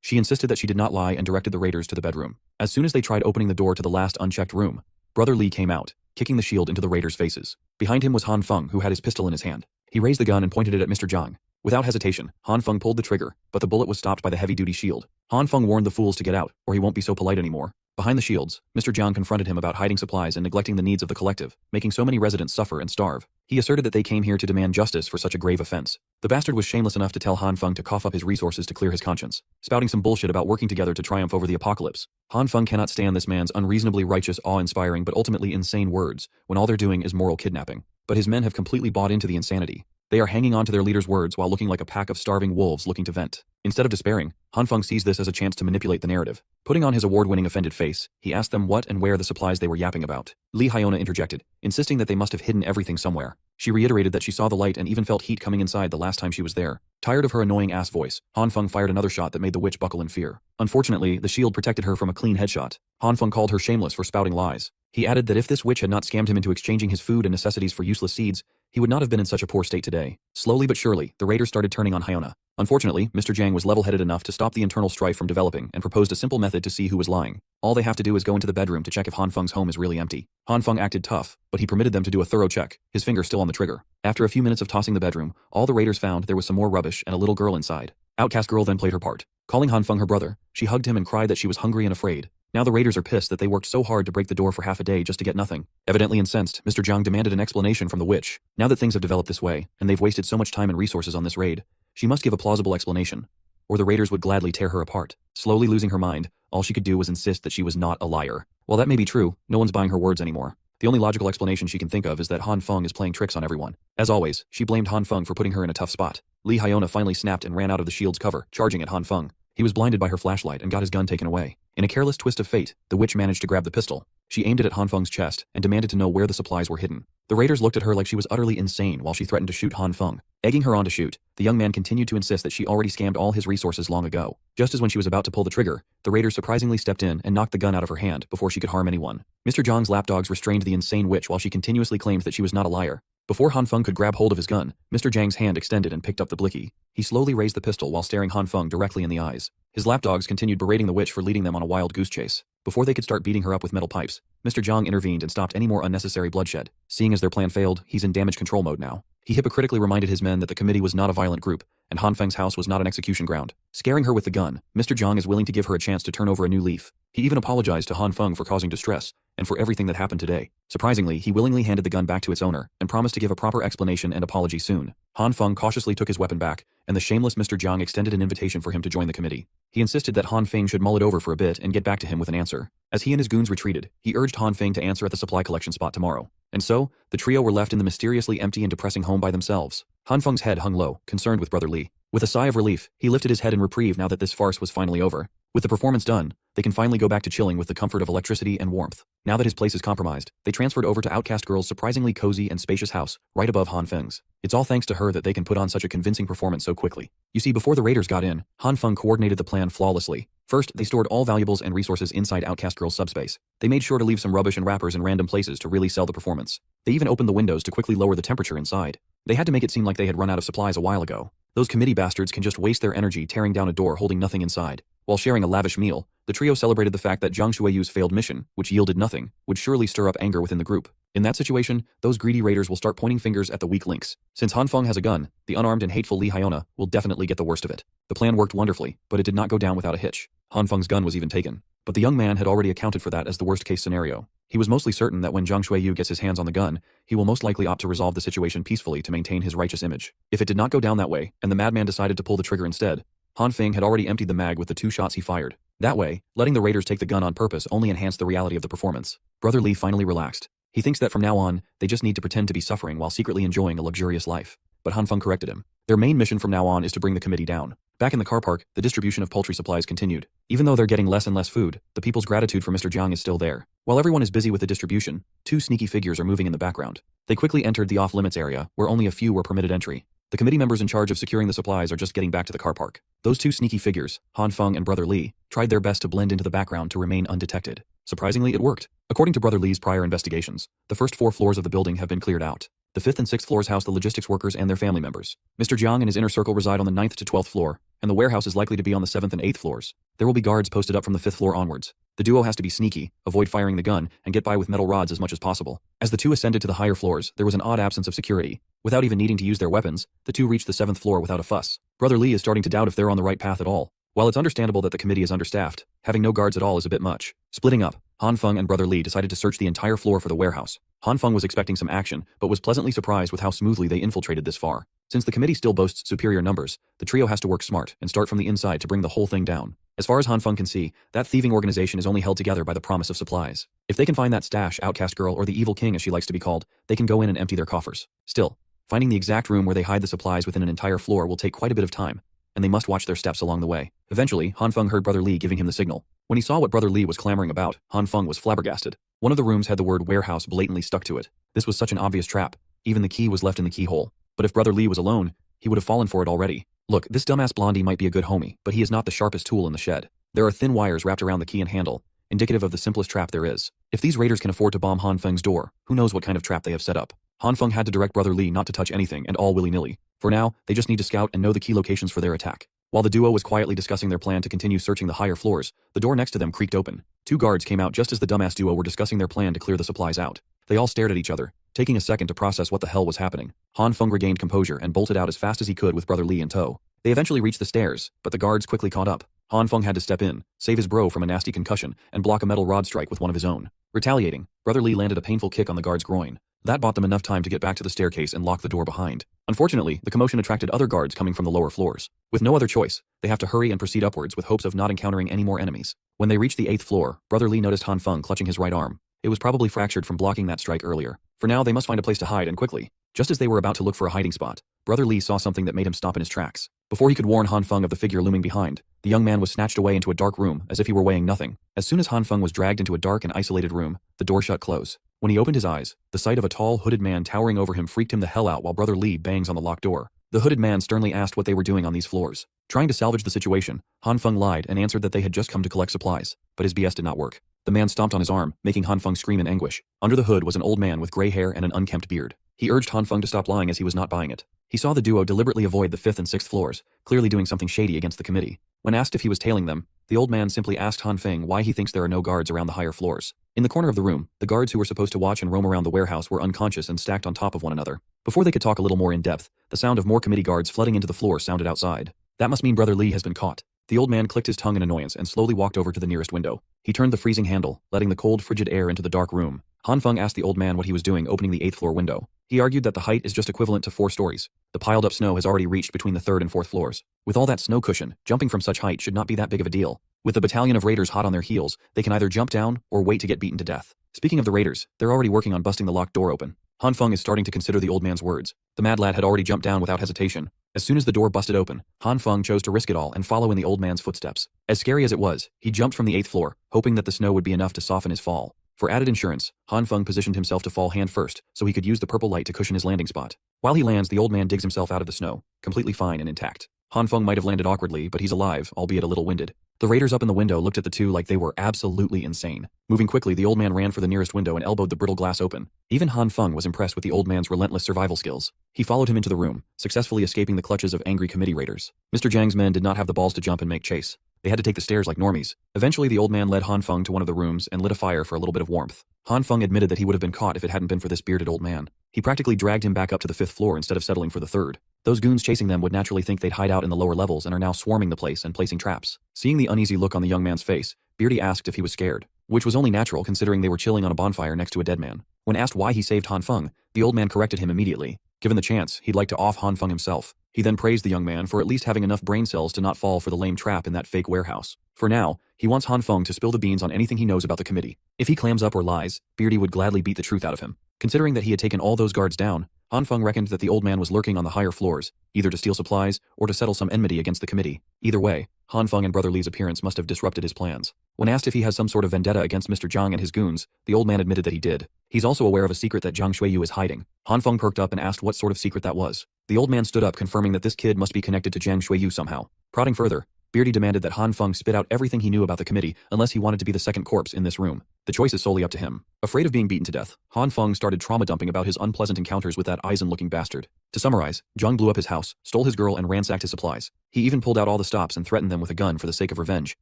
She insisted that she did not lie and directed the raiders to the bedroom. As soon as they tried opening the door to the last unchecked room, Brother Lee came out, kicking the shield into the raiders' faces. Behind him was Han Feng, who had his pistol in his hand. He raised the gun and pointed it at Mr. Jiang. Without hesitation, Han Feng pulled the trigger, but the bullet was stopped by the heavy-duty shield. Han Feng warned the fools to get out, or he won't be so polite anymore. Behind the shields, Mr. Jiang confronted him about hiding supplies and neglecting the needs of the collective, making so many residents suffer and starve. He asserted that they came here to demand justice for such a grave offense. The bastard was shameless enough to tell Han Feng to cough up his resources to clear his conscience, spouting some bullshit about working together to triumph over the apocalypse. Han Feng cannot stand this man's unreasonably righteous, awe-inspiring but ultimately insane words, when all they're doing is moral kidnapping. But his men have completely bought into the insanity. They are hanging on to their leader's words while looking like a pack of starving wolves looking to vent. Instead of despairing, Han Feng sees this as a chance to manipulate the narrative. Putting on his award-winning offended face, he asked them what and where the supplies they were yapping about. Hyiona interjected, insisting that they must have hidden everything somewhere. She reiterated that she saw the light and even felt heat coming inside the last time she was there. Tired of her annoying ass voice, Han Feng fired another shot that made the witch buckle in fear. Unfortunately, the shield protected her from a clean headshot. Han Feng called her shameless for spouting lies. He added that if this witch had not scammed him into exchanging his food and necessities for useless seeds, he would not have been in such a poor state today. Slowly but surely, the raiders started turning on Hyiona. Unfortunately, Mr. Jiang was level-headed enough to stop the internal strife from developing and proposed a simple method to see who was lying. All they have to do is go into the bedroom to check if Han Feng's home is really empty. Han Feng acted tough, but he permitted them to do a thorough check, his finger still on the trigger. After a few minutes of tossing the bedroom, all the raiders found there was some more rubbish and a little girl inside. Outcast girl then played her part. Calling Han Feng her brother, she hugged him and cried that she was hungry and afraid. Now the raiders are pissed that they worked so hard to break the door for half a day just to get nothing. Evidently incensed, Mr. Jiang demanded an explanation from the witch. Now that things have developed this way, and they've wasted so much time and resources on this raid, she must give a plausible explanation, or the raiders would gladly tear her apart. Slowly losing her mind, all she could do was insist that she was not a liar. While that may be true, no one's buying her words anymore. The only logical explanation she can think of is that Han Feng is playing tricks on everyone. As always, she blamed Han Feng for putting her in a tough spot. Hyiona finally snapped and ran out of the shield's cover, charging at Han Feng. He was blinded by her flashlight and got his gun taken away. In a careless twist of fate, the witch managed to grab the pistol. She aimed it at Han Feng's chest and demanded to know where the supplies were hidden. The raiders looked at her like she was utterly insane while she threatened to shoot Han Feng. Egging her on to shoot, the young man continued to insist that she already scammed all his resources long ago. Just as when she was about to pull the trigger, the raiders surprisingly stepped in and knocked the gun out of her hand before she could harm anyone. Mr. Jiang's lapdogs restrained the insane witch while she continuously claimed that she was not a liar. Before Han Feng could grab hold of his gun, Mr. Jiang's hand extended and picked up the blicky. He slowly raised the pistol while staring Han Feng directly in the eyes. His lapdogs continued berating the witch for leading them on a wild goose chase. Before they could start beating her up with metal pipes, Mr. Jiang intervened and stopped any more unnecessary bloodshed. Seeing as their plan failed, he's in damage control mode now. He hypocritically reminded his men that the committee was not a violent group, and Han Feng's house was not an execution ground. Scaring her with the gun, Mr. Jiang is willing to give her a chance to turn over a new leaf. He even apologized to Han Feng for causing distress, and for everything that happened today. Surprisingly, he willingly handed the gun back to its owner, and promised to give a proper explanation and apology soon. Han Feng cautiously took his weapon back, and the shameless Mr. Jiang extended an invitation for him to join the committee. He insisted that Han Feng should mull it over for a bit and get back to him with an answer. As he and his goons retreated, he urged Han Feng to answer at the supply collection spot tomorrow. And so, the trio were left in the mysteriously empty and depressing home by themselves. Han Feng's head hung low, concerned with Brother Lee. With a sigh of relief, he lifted his head in reprieve now that this farce was finally over. With the performance done, they can finally go back to chilling with the comfort of electricity and warmth. Now that his place is compromised, they transferred over to Outcast Girl's surprisingly cozy and spacious house, right above Han Feng's. It's all thanks to her that they can put on such a convincing performance so quickly. You see, before the raiders got in, Han Feng coordinated the plan flawlessly. First, they stored all valuables and resources inside Outcast Girl's subspace. They made sure to leave some rubbish and wrappers in random places to really sell the performance. They even opened the windows to quickly lower the temperature inside. They had to make it seem like they had run out of supplies a while ago. Those committee bastards can just waste their energy tearing down a door holding nothing inside. While sharing a lavish meal, the trio celebrated the fact that Zhang Shuiyu's failed mission, which yielded nothing, would surely stir up anger within the group. In that situation, those greedy raiders will start pointing fingers at the weak links. Since Han Feng has a gun, the unarmed and hateful Hyiona will definitely get the worst of it. The plan worked wonderfully, but it did not go down without a hitch. Han Feng's gun was even taken. But the young man had already accounted for that as the worst-case scenario. He was mostly certain that when Zhang Shuiyu gets his hands on the gun, he will most likely opt to resolve the situation peacefully to maintain his righteous image. If it did not go down that way, and the madman decided to pull the trigger instead, Han Feng had already emptied the mag with the 2 shots he fired. That way, letting the raiders take the gun on purpose only enhanced the reality of the performance. Brother Li finally relaxed. He thinks that from now on, they just need to pretend to be suffering while secretly enjoying a luxurious life. But Han Feng corrected him. Their main mission from now on is to bring the committee down. Back in the car park, the distribution of poultry supplies continued. Even though they're getting less and less food, the people's gratitude for Mr. Jiang is still there. While everyone is busy with the distribution, 2 sneaky figures are moving in the background. They quickly entered the off-limits area, where only a few were permitted entry. The committee members in charge of securing the supplies are just getting back to the car park. Those 2 sneaky figures, Han Feng and Brother Li, tried their best to blend into the background to remain undetected. Surprisingly, it worked. According to Brother Li's prior investigations, the first 4 floors of the building have been cleared out. The 5th and 6th floors house the logistics workers and their family members. Mr. Jiang and his inner circle reside on the 9th to 12th floor, and the warehouse is likely to be on the 7th and 8th floors. There will be guards posted up from the 5th floor onwards. The duo has to be sneaky, avoid firing the gun, and get by with metal rods as much as possible. As the 2 ascended to the higher floors, there was an odd absence of security. Without even needing to use their weapons, the 2 reached the 7th floor without a fuss. Brother Li is starting to doubt if they're on the right path at all. While it's understandable that the committee is understaffed, having no guards at all is a bit much. Splitting up, Han Feng and Brother Li decided to search the entire floor for the warehouse. Han Feng was expecting some action, but was pleasantly surprised with how smoothly they infiltrated this far. Since the committee still boasts superior numbers, the trio has to work smart and start from the inside to bring the whole thing down. As far as Han Feng can see, that thieving organization is only held together by the promise of supplies. If they can find that stash, Outcast Girl, or the Evil King as she likes to be called, they can go in and empty their coffers. Still, finding the exact room where they hide the supplies within an entire floor will take quite a bit of time, and they must watch their steps along the way. Eventually, Han Feng heard Brother Li giving him the signal. When he saw what Brother Li was clamoring about, Han Feng was flabbergasted. One of the rooms had the word warehouse blatantly stuck to it. This was such an obvious trap. Even the key was left in the keyhole. But if Brother Li was alone, he would have fallen for it already. Look, this dumbass blondie might be a good homie, but he is not the sharpest tool in the shed. There are thin wires wrapped around the key and handle, indicative of the simplest trap there is. If these raiders can afford to bomb Han Feng's door, who knows what kind of trap they have set up. Han Feng had to direct Brother Li not to touch anything and all willy-nilly. For now, they just need to scout and know the key locations for their attack. While the duo was quietly discussing their plan to continue searching the higher floors, the door next to them creaked open. 2 guards came out just as the dumbass duo were discussing their plan to clear the supplies out. They all stared at each other, taking a second to process what the hell was happening. Han Feng regained composure and bolted out as fast as he could with Brother Li in tow. They eventually reached the stairs, but the guards quickly caught up. Han Feng had to step in, save his bro from a nasty concussion, and block a metal rod strike with one of his own. Retaliating, Brother Li landed a painful kick on the guard's groin. That bought them enough time to get back to the staircase and lock the door behind. Unfortunately, the commotion attracted other guards coming from the lower floors. With no other choice, they have to hurry and proceed upwards with hopes of not encountering any more enemies. When they reached the 8th floor, Brother Li noticed Han Feng clutching his right arm. It was probably fractured from blocking that strike earlier. For now, they must find a place to hide and quickly. Just as they were about to look for a hiding spot, Brother Li saw something that made him stop in his tracks. Before he could warn Han Feng of the figure looming behind, the young man was snatched away into a dark room as if he were weighing nothing. As soon as Han Feng was dragged into a dark and isolated room, the door shut close. When he opened his eyes, the sight of a tall, hooded man towering over him freaked him the hell out while Brother Li bangs on the locked door. The hooded man sternly asked what they were doing on these floors. Trying to salvage the situation, Han Feng lied and answered that they had just come to collect supplies, but his BS did not work. The man stomped on his arm, making Han Feng scream in anguish. Under the hood was an old man with gray hair and an unkempt beard. He urged Han Feng to stop lying as he was not buying it. He saw the duo deliberately avoid the 5th and 6th floors, clearly doing something shady against the committee. When asked if he was tailing them, the old man simply asked Han Feng why he thinks there are no guards around the higher floors. In the corner of the room, the guards who were supposed to watch and roam around the warehouse were unconscious and stacked on top of one another. Before they could talk a little more in depth, the sound of more committee guards flooding into the floor sounded outside. That must mean Brother Li has been caught. The old man clicked his tongue in annoyance and slowly walked over to the nearest window. He turned the freezing handle, letting the cold, frigid air into the dark room. Han Feng asked the old man what he was doing opening the 8th floor window. He argued that the height is just equivalent to 4 stories. The piled up snow has already reached between the 3rd and 4th floors. With all that snow cushion, jumping from such height should not be that big of a deal. With the battalion of raiders hot on their heels, they can either jump down or wait to get beaten to death. Speaking of the raiders, they're already working on busting the locked door open. Han Feng is starting to consider the old man's words. The mad lad had already jumped down without hesitation. As soon as the door busted open, Han Feng chose to risk it all and follow in the old man's footsteps. As scary as it was, he jumped from the 8th floor, hoping that the snow would be enough to soften his fall. For added insurance, Han Feng positioned himself to fall hand first so he could use the purple light to cushion his landing spot. While he lands, the old man digs himself out of the snow, completely fine and intact. Han Feng might have landed awkwardly, but he's alive, albeit a little winded. The raiders up in the window looked at the two like they were absolutely insane. Moving quickly, the old man ran for the nearest window and elbowed the brittle glass open. Even Han Feng was impressed with the old man's relentless survival skills. He followed him into the room, successfully escaping the clutches of angry committee raiders. Mr. Zhang's men did not have the balls to jump and make chase. They had to take the stairs like normies. Eventually, the old man led Han Feng to one of the rooms and lit a fire for a little bit of warmth. Han Feng admitted that he would have been caught if it hadn't been for this bearded old man. He practically dragged him back up to the 5th floor instead of settling for the 3rd. Those goons chasing them would naturally think they'd hide out in the lower levels and are now swarming the place and placing traps. Seeing the uneasy look on the young man's face, Beardy asked if he was scared, which was only natural considering they were chilling on a bonfire next to a dead man. When asked why he saved Han Feng, the old man corrected him immediately. Given the chance, he'd like to off Han Feng himself. He then praised the young man for at least having enough brain cells to not fall for the lame trap in that fake warehouse. For now, he wants Han Feng to spill the beans on anything he knows about the committee. If he clams up or lies, Beardy would gladly beat the truth out of him. Considering that he had taken all those guards down, Han Feng reckoned that the old man was lurking on the higher floors, either to steal supplies or to settle some enmity against the committee. Either way, Han Feng and Brother Li's appearance must have disrupted his plans. When asked if he has some sort of vendetta against Mr. Zhang and his goons, the old man admitted that he did. He's also aware of a secret that Zhang Xueyu is hiding. Han Feng perked up and asked what sort of secret that was. The old man stood up, confirming that this kid must be connected to Zhang Xueyu somehow. Prodding further, Beardy demanded that Han Feng spit out everything he knew about the committee unless he wanted to be the second corpse in this room. The choice is solely up to him. Afraid of being beaten to death, Han Feng started trauma dumping about his unpleasant encounters with that Eisen-looking bastard. To summarize, Zhang blew up his house, stole his girl and ransacked his supplies. He even pulled out all the stops and threatened them with a gun for the sake of revenge.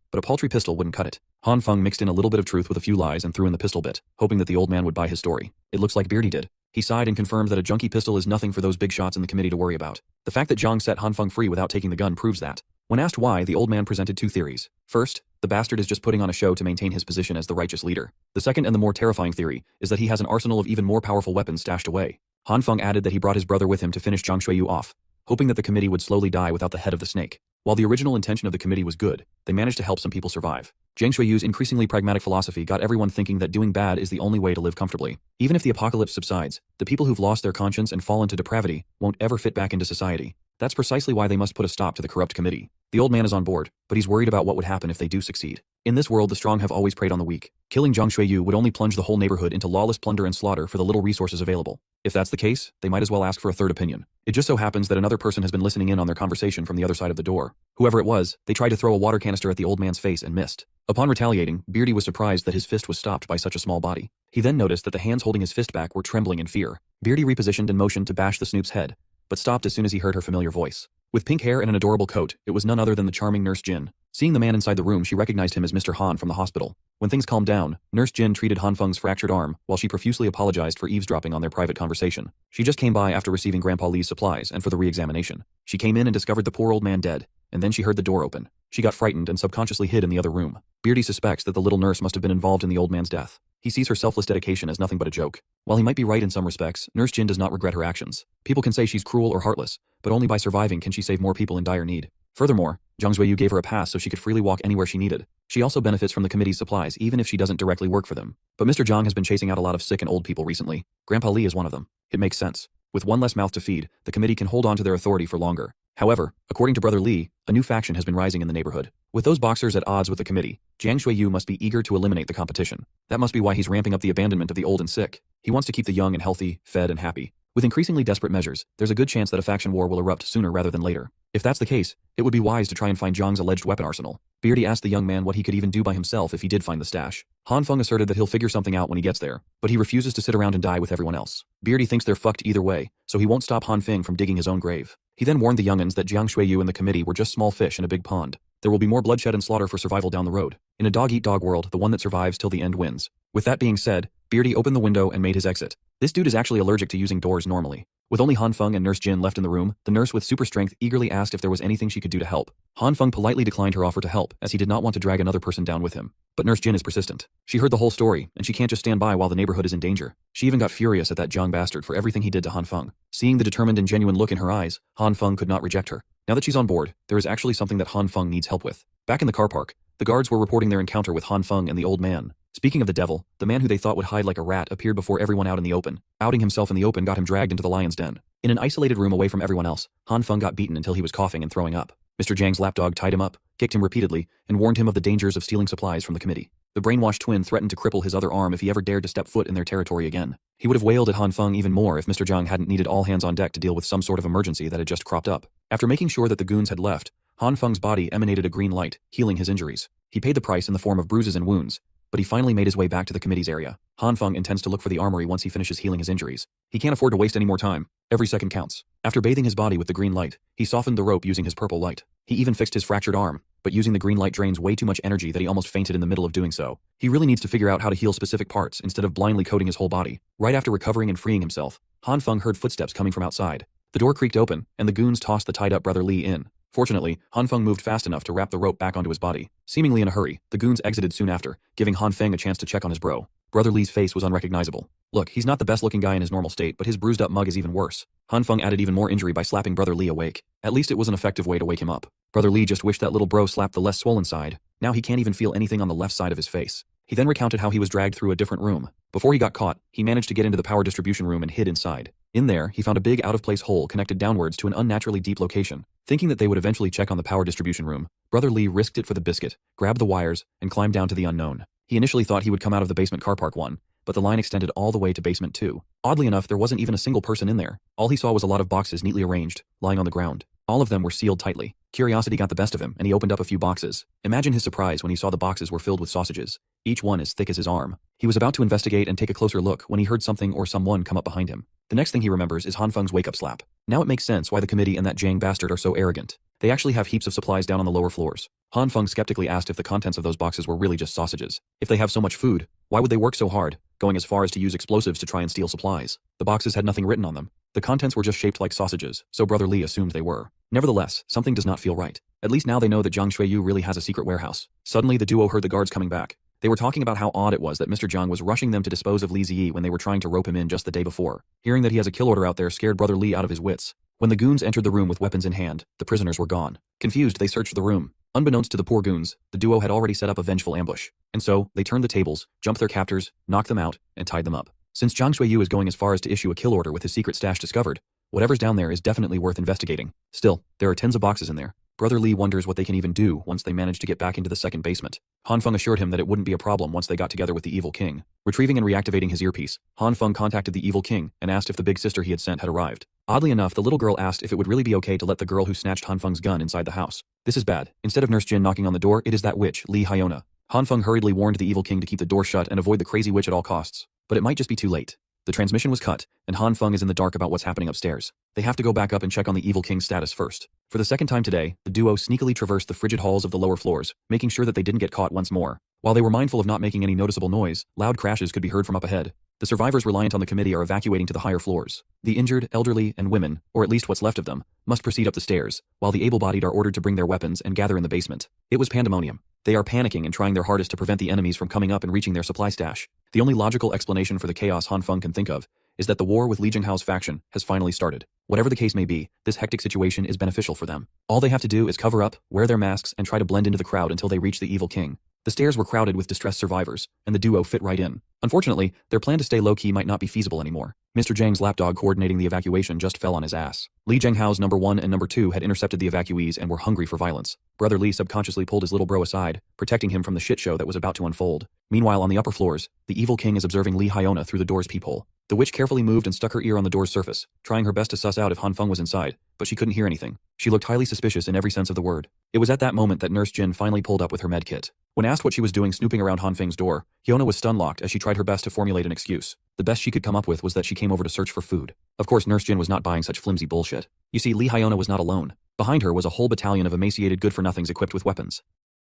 But a paltry pistol wouldn't cut it. Han Feng mixed in a little bit of truth with a few lies and threw in the pistol bit, hoping that the old man would buy his story. It looks like Beardy did. He sighed and confirmed that a junkie pistol is nothing for those big shots in the committee to worry about. The fact that Zhang set Han Feng free without taking the gun proves that. When asked why, the old man presented two theories. First, the bastard is just putting on a show to maintain his position as the righteous leader. The second and the more terrifying theory is that he has an arsenal of even more powerful weapons stashed away. Han Feng added that he brought his brother with him to finish Zhang Xueyu off, hoping that the committee would slowly die without the head of the snake. While the original intention of the committee was good, they managed to help some people survive. Zhang Xueyu's increasingly pragmatic philosophy got everyone thinking that doing bad is the only way to live comfortably. Even if the apocalypse subsides, the people who've lost their conscience and fallen to depravity won't ever fit back into society. That's precisely why they must put a stop to the corrupt committee. The old man is on board, but he's worried about what would happen if they do succeed. In this world, the strong have always preyed on the weak. Killing Zhang Xueyu would only plunge the whole neighborhood into lawless plunder and slaughter for the little resources available. If that's the case, they might as well ask for a third opinion. It just so happens that another person has been listening in on their conversation from the other side of the door. Whoever it was, they tried to throw a water canister at the old man's face and missed. Upon retaliating, Beardy was surprised that his fist was stopped by such a small body. He then noticed that the hands holding his fist back were trembling in fear. Beardy repositioned and motioned to bash the Snoop's head, but stopped as soon as he heard her familiar voice. With pink hair and an adorable coat, it was none other than the charming Nurse Jyn. Seeing the man inside the room, she recognized him as Mr. Han from the hospital. When things calmed down, Nurse Jyn treated Han Feng's fractured arm while she profusely apologized for eavesdropping on their private conversation. She just came by after receiving Grandpa Li's supplies and for the re-examination. She came in and discovered the poor old man dead, and then she heard the door open. She got frightened and subconsciously hid in the other room. Beardy suspects that the little nurse must have been involved in the old man's death. He sees her selfless dedication as nothing but a joke. While he might be right in some respects, Nurse Jyn does not regret her actions. People can say she's cruel or heartless, but only by surviving can she save more people in dire need. Furthermore, Zhang Xueyu gave her a pass so she could freely walk anywhere she needed. She also benefits from the committee's supplies even if she doesn't directly work for them. But Mr. Zhang has been chasing out a lot of sick and old people recently. Grandpa Li is one of them. It makes sense. With one less mouth to feed, the committee can hold on to their authority for longer. However, according to Brother Li, a new faction has been rising in the neighborhood. With those boxers at odds with the committee, Zhang Xueyu must be eager to eliminate the competition. That must be why he's ramping up the abandonment of the old and sick. He wants to keep the young and healthy, fed and happy. With increasingly desperate measures, there's a good chance that a faction war will erupt sooner rather than later. If that's the case, it would be wise to try and find Zhang's alleged weapon arsenal. Beardy asked the young man what he could even do by himself if he did find the stash. Han Feng asserted that he'll figure something out when he gets there, but he refuses to sit around and die with everyone else. Beardy thinks they're fucked either way, so he won't stop Han Feng from digging his own grave. He then warned the young'uns that Zhang Xueyu and the committee were just small fish in a big pond. There will be more bloodshed and slaughter for survival down the road. In a dog-eat-dog world, the one that survives till the end wins. With that being said, Beardy opened the window and made his exit. This dude is actually allergic to using doors normally. With only Han Feng and Nurse Jyn left in the room, the nurse with super strength eagerly asked if there was anything she could do to help. Han Feng politely declined her offer to help, as he did not want to drag another person down with him. But Nurse Jyn is persistent. She heard the whole story, and she can't just stand by while the neighborhood is in danger. She even got furious at that Zhang bastard for everything he did to Han Feng. Seeing the determined and genuine look in her eyes, Han Feng could not reject her. Now that she's on board, there is actually something that Han Feng needs help with. Back in the car park, the guards were reporting their encounter with Han Feng and the old man. Speaking of the devil, the man who they thought would hide like a rat appeared before everyone out in the open. Outing himself in the open got him dragged into the lion's den. In an isolated room away from everyone else, Han Feng got beaten until he was coughing and throwing up. Mr. Jiang's lapdog tied him up, kicked him repeatedly, and warned him of the dangers of stealing supplies from the committee. The brainwashed twin threatened to cripple his other arm if he ever dared to step foot in their territory again. He would have wailed at Han Feng even more if Mr. Jiang hadn't needed all hands on deck to deal with some sort of emergency that had just cropped up. After making sure that the goons had left, Han Feng's body emanated a green light, healing his injuries. He paid the price in the form of bruises and wounds, but he finally made his way back to the committee's area. Han Feng intends to look for the armory once he finishes healing his injuries. He can't afford to waste any more time. Every second counts. After bathing his body with the green light, he softened the rope using his purple light. He even fixed his fractured arm, but using the green light drains way too much energy that he almost fainted in the middle of doing so. He really needs to figure out how to heal specific parts instead of blindly coating his whole body. Right after recovering and freeing himself, Han Feng heard footsteps coming from outside. The door creaked open, and the goons tossed the tied-up brother Li in. Fortunately, Han Feng moved fast enough to wrap the rope back onto his body. Seemingly in a hurry, the goons exited soon after, giving Han Feng a chance to check on his bro. Brother Li's face was unrecognizable. Look, he's not the best-looking guy in his normal state, but his bruised-up mug is even worse. Han Feng added even more injury by slapping Brother Li awake. At least it was an effective way to wake him up. Brother Li just wished that little bro slapped the less swollen side. Now he can't even feel anything on the left side of his face. He then recounted how he was dragged through a different room. Before he got caught, he managed to get into the power distribution room and hid inside. In there, he found a big out-of-place hole connected downwards to an unnaturally deep location. Thinking that they would eventually check on the power distribution room, Brother Li risked it for the biscuit, grabbed the wires, and climbed down to the unknown. He initially thought he would come out of the basement car park 1, but the line extended all the way to basement 2. Oddly enough, there wasn't even a single person in there. All he saw was a lot of boxes neatly arranged, lying on the ground. All of them were sealed tightly. Curiosity got the best of him, and he opened up a few boxes. Imagine his surprise when he saw the boxes were filled with sausages, each one as thick as his arm. He was about to investigate and take a closer look when he heard something or someone come up behind him. The next thing he remembers is Han Feng's wake-up slap. Now it makes sense why the committee and that Jiang bastard are so arrogant. They actually have heaps of supplies down on the lower floors. Han Feng skeptically asked if the contents of those boxes were really just sausages. If they have so much food, why would they work so hard, going as far as to use explosives to try and steal supplies? The boxes had nothing written on them. The contents were just shaped like sausages, so Brother Li assumed they were. Nevertheless, something does not feel right. At least now they know that Jiang Xueyu really has a secret warehouse. Suddenly the duo heard the guards coming back. They were talking about how odd it was that Mr. Jiang was rushing them to dispose of Li Ziyi when they were trying to rope him in just the day before. Hearing that he has a kill order out there scared Brother Li out of his wits. When the goons entered the room with weapons in hand, the prisoners were gone. Confused, they searched the room. Unbeknownst to the poor goons, the duo had already set up a vengeful ambush. And so, they turned the tables, jumped their captors, knocked them out, and tied them up. Since Jiang Xueyu is going as far as to issue a kill order with his secret stash discovered, whatever's down there is definitely worth investigating. Still, there are tens of boxes in there. Brother Li wonders what they can even do once they manage to get back into the second basement. Han Feng assured him that it wouldn't be a problem once they got together with the evil king. Retrieving and reactivating his earpiece, Han Feng contacted the evil king and asked if the big sister he had sent had arrived. Oddly enough, the little girl asked if it would really be okay to let the girl who snatched Han Feng's gun inside the house. This is bad. Instead of Nurse Jyn knocking on the door, it is that witch, Hyiona. Han Feng hurriedly warned the evil king to keep the door shut and avoid the crazy witch at all costs. But it might just be too late. The transmission was cut, and Han Feng is in the dark about what's happening upstairs. They have to go back up and check on the evil king's status first. For the second time today, the duo sneakily traversed the frigid halls of the lower floors, making sure that they didn't get caught once more. While they were mindful of not making any noticeable noise, loud crashes could be heard from up ahead. The survivors reliant on the committee are evacuating to the higher floors. The injured, elderly, and women, or at least what's left of them, must proceed up the stairs, while the able-bodied are ordered to bring their weapons and gather in the basement. It was pandemonium. They are panicking and trying their hardest to prevent the enemies from coming up and reaching their supply stash. The only logical explanation for the chaos Han Feng can think of is that the war with Li Jinghao's faction has finally started. Whatever the case may be, this hectic situation is beneficial for them. All they have to do is cover up, wear their masks, and try to blend into the crowd until they reach the evil king. The stairs were crowded with distressed survivors, and the duo fit right in. Unfortunately, their plan to stay low-key might not be feasible anymore. Mr. Jiang's lapdog coordinating the evacuation just fell on his ass. Li Jinghao's number 1 and number 2 had intercepted the evacuees and were hungry for violence. Brother Li subconsciously pulled his little bro aside, protecting him from the shit show that was about to unfold. Meanwhile, on the upper floors, the evil king is observing Li Hyiona through the door's peephole. The witch carefully moved and stuck her ear on the door's surface, trying her best to suss out if Han Feng was inside, but she couldn't hear anything. She looked highly suspicious in every sense of the word. It was at that moment that Nurse Jyn finally pulled up with her med kit. When asked what she was doing snooping around Han Feng's door, Hyiona was stun-locked as she tried her best to formulate an excuse. The best she could come up with was that she came over to search for food. Of course, Nurse Jyn was not buying such flimsy bullshit. You see, Li Hyiona was not alone. Behind her was a whole battalion of emaciated good-for-nothings equipped with weapons.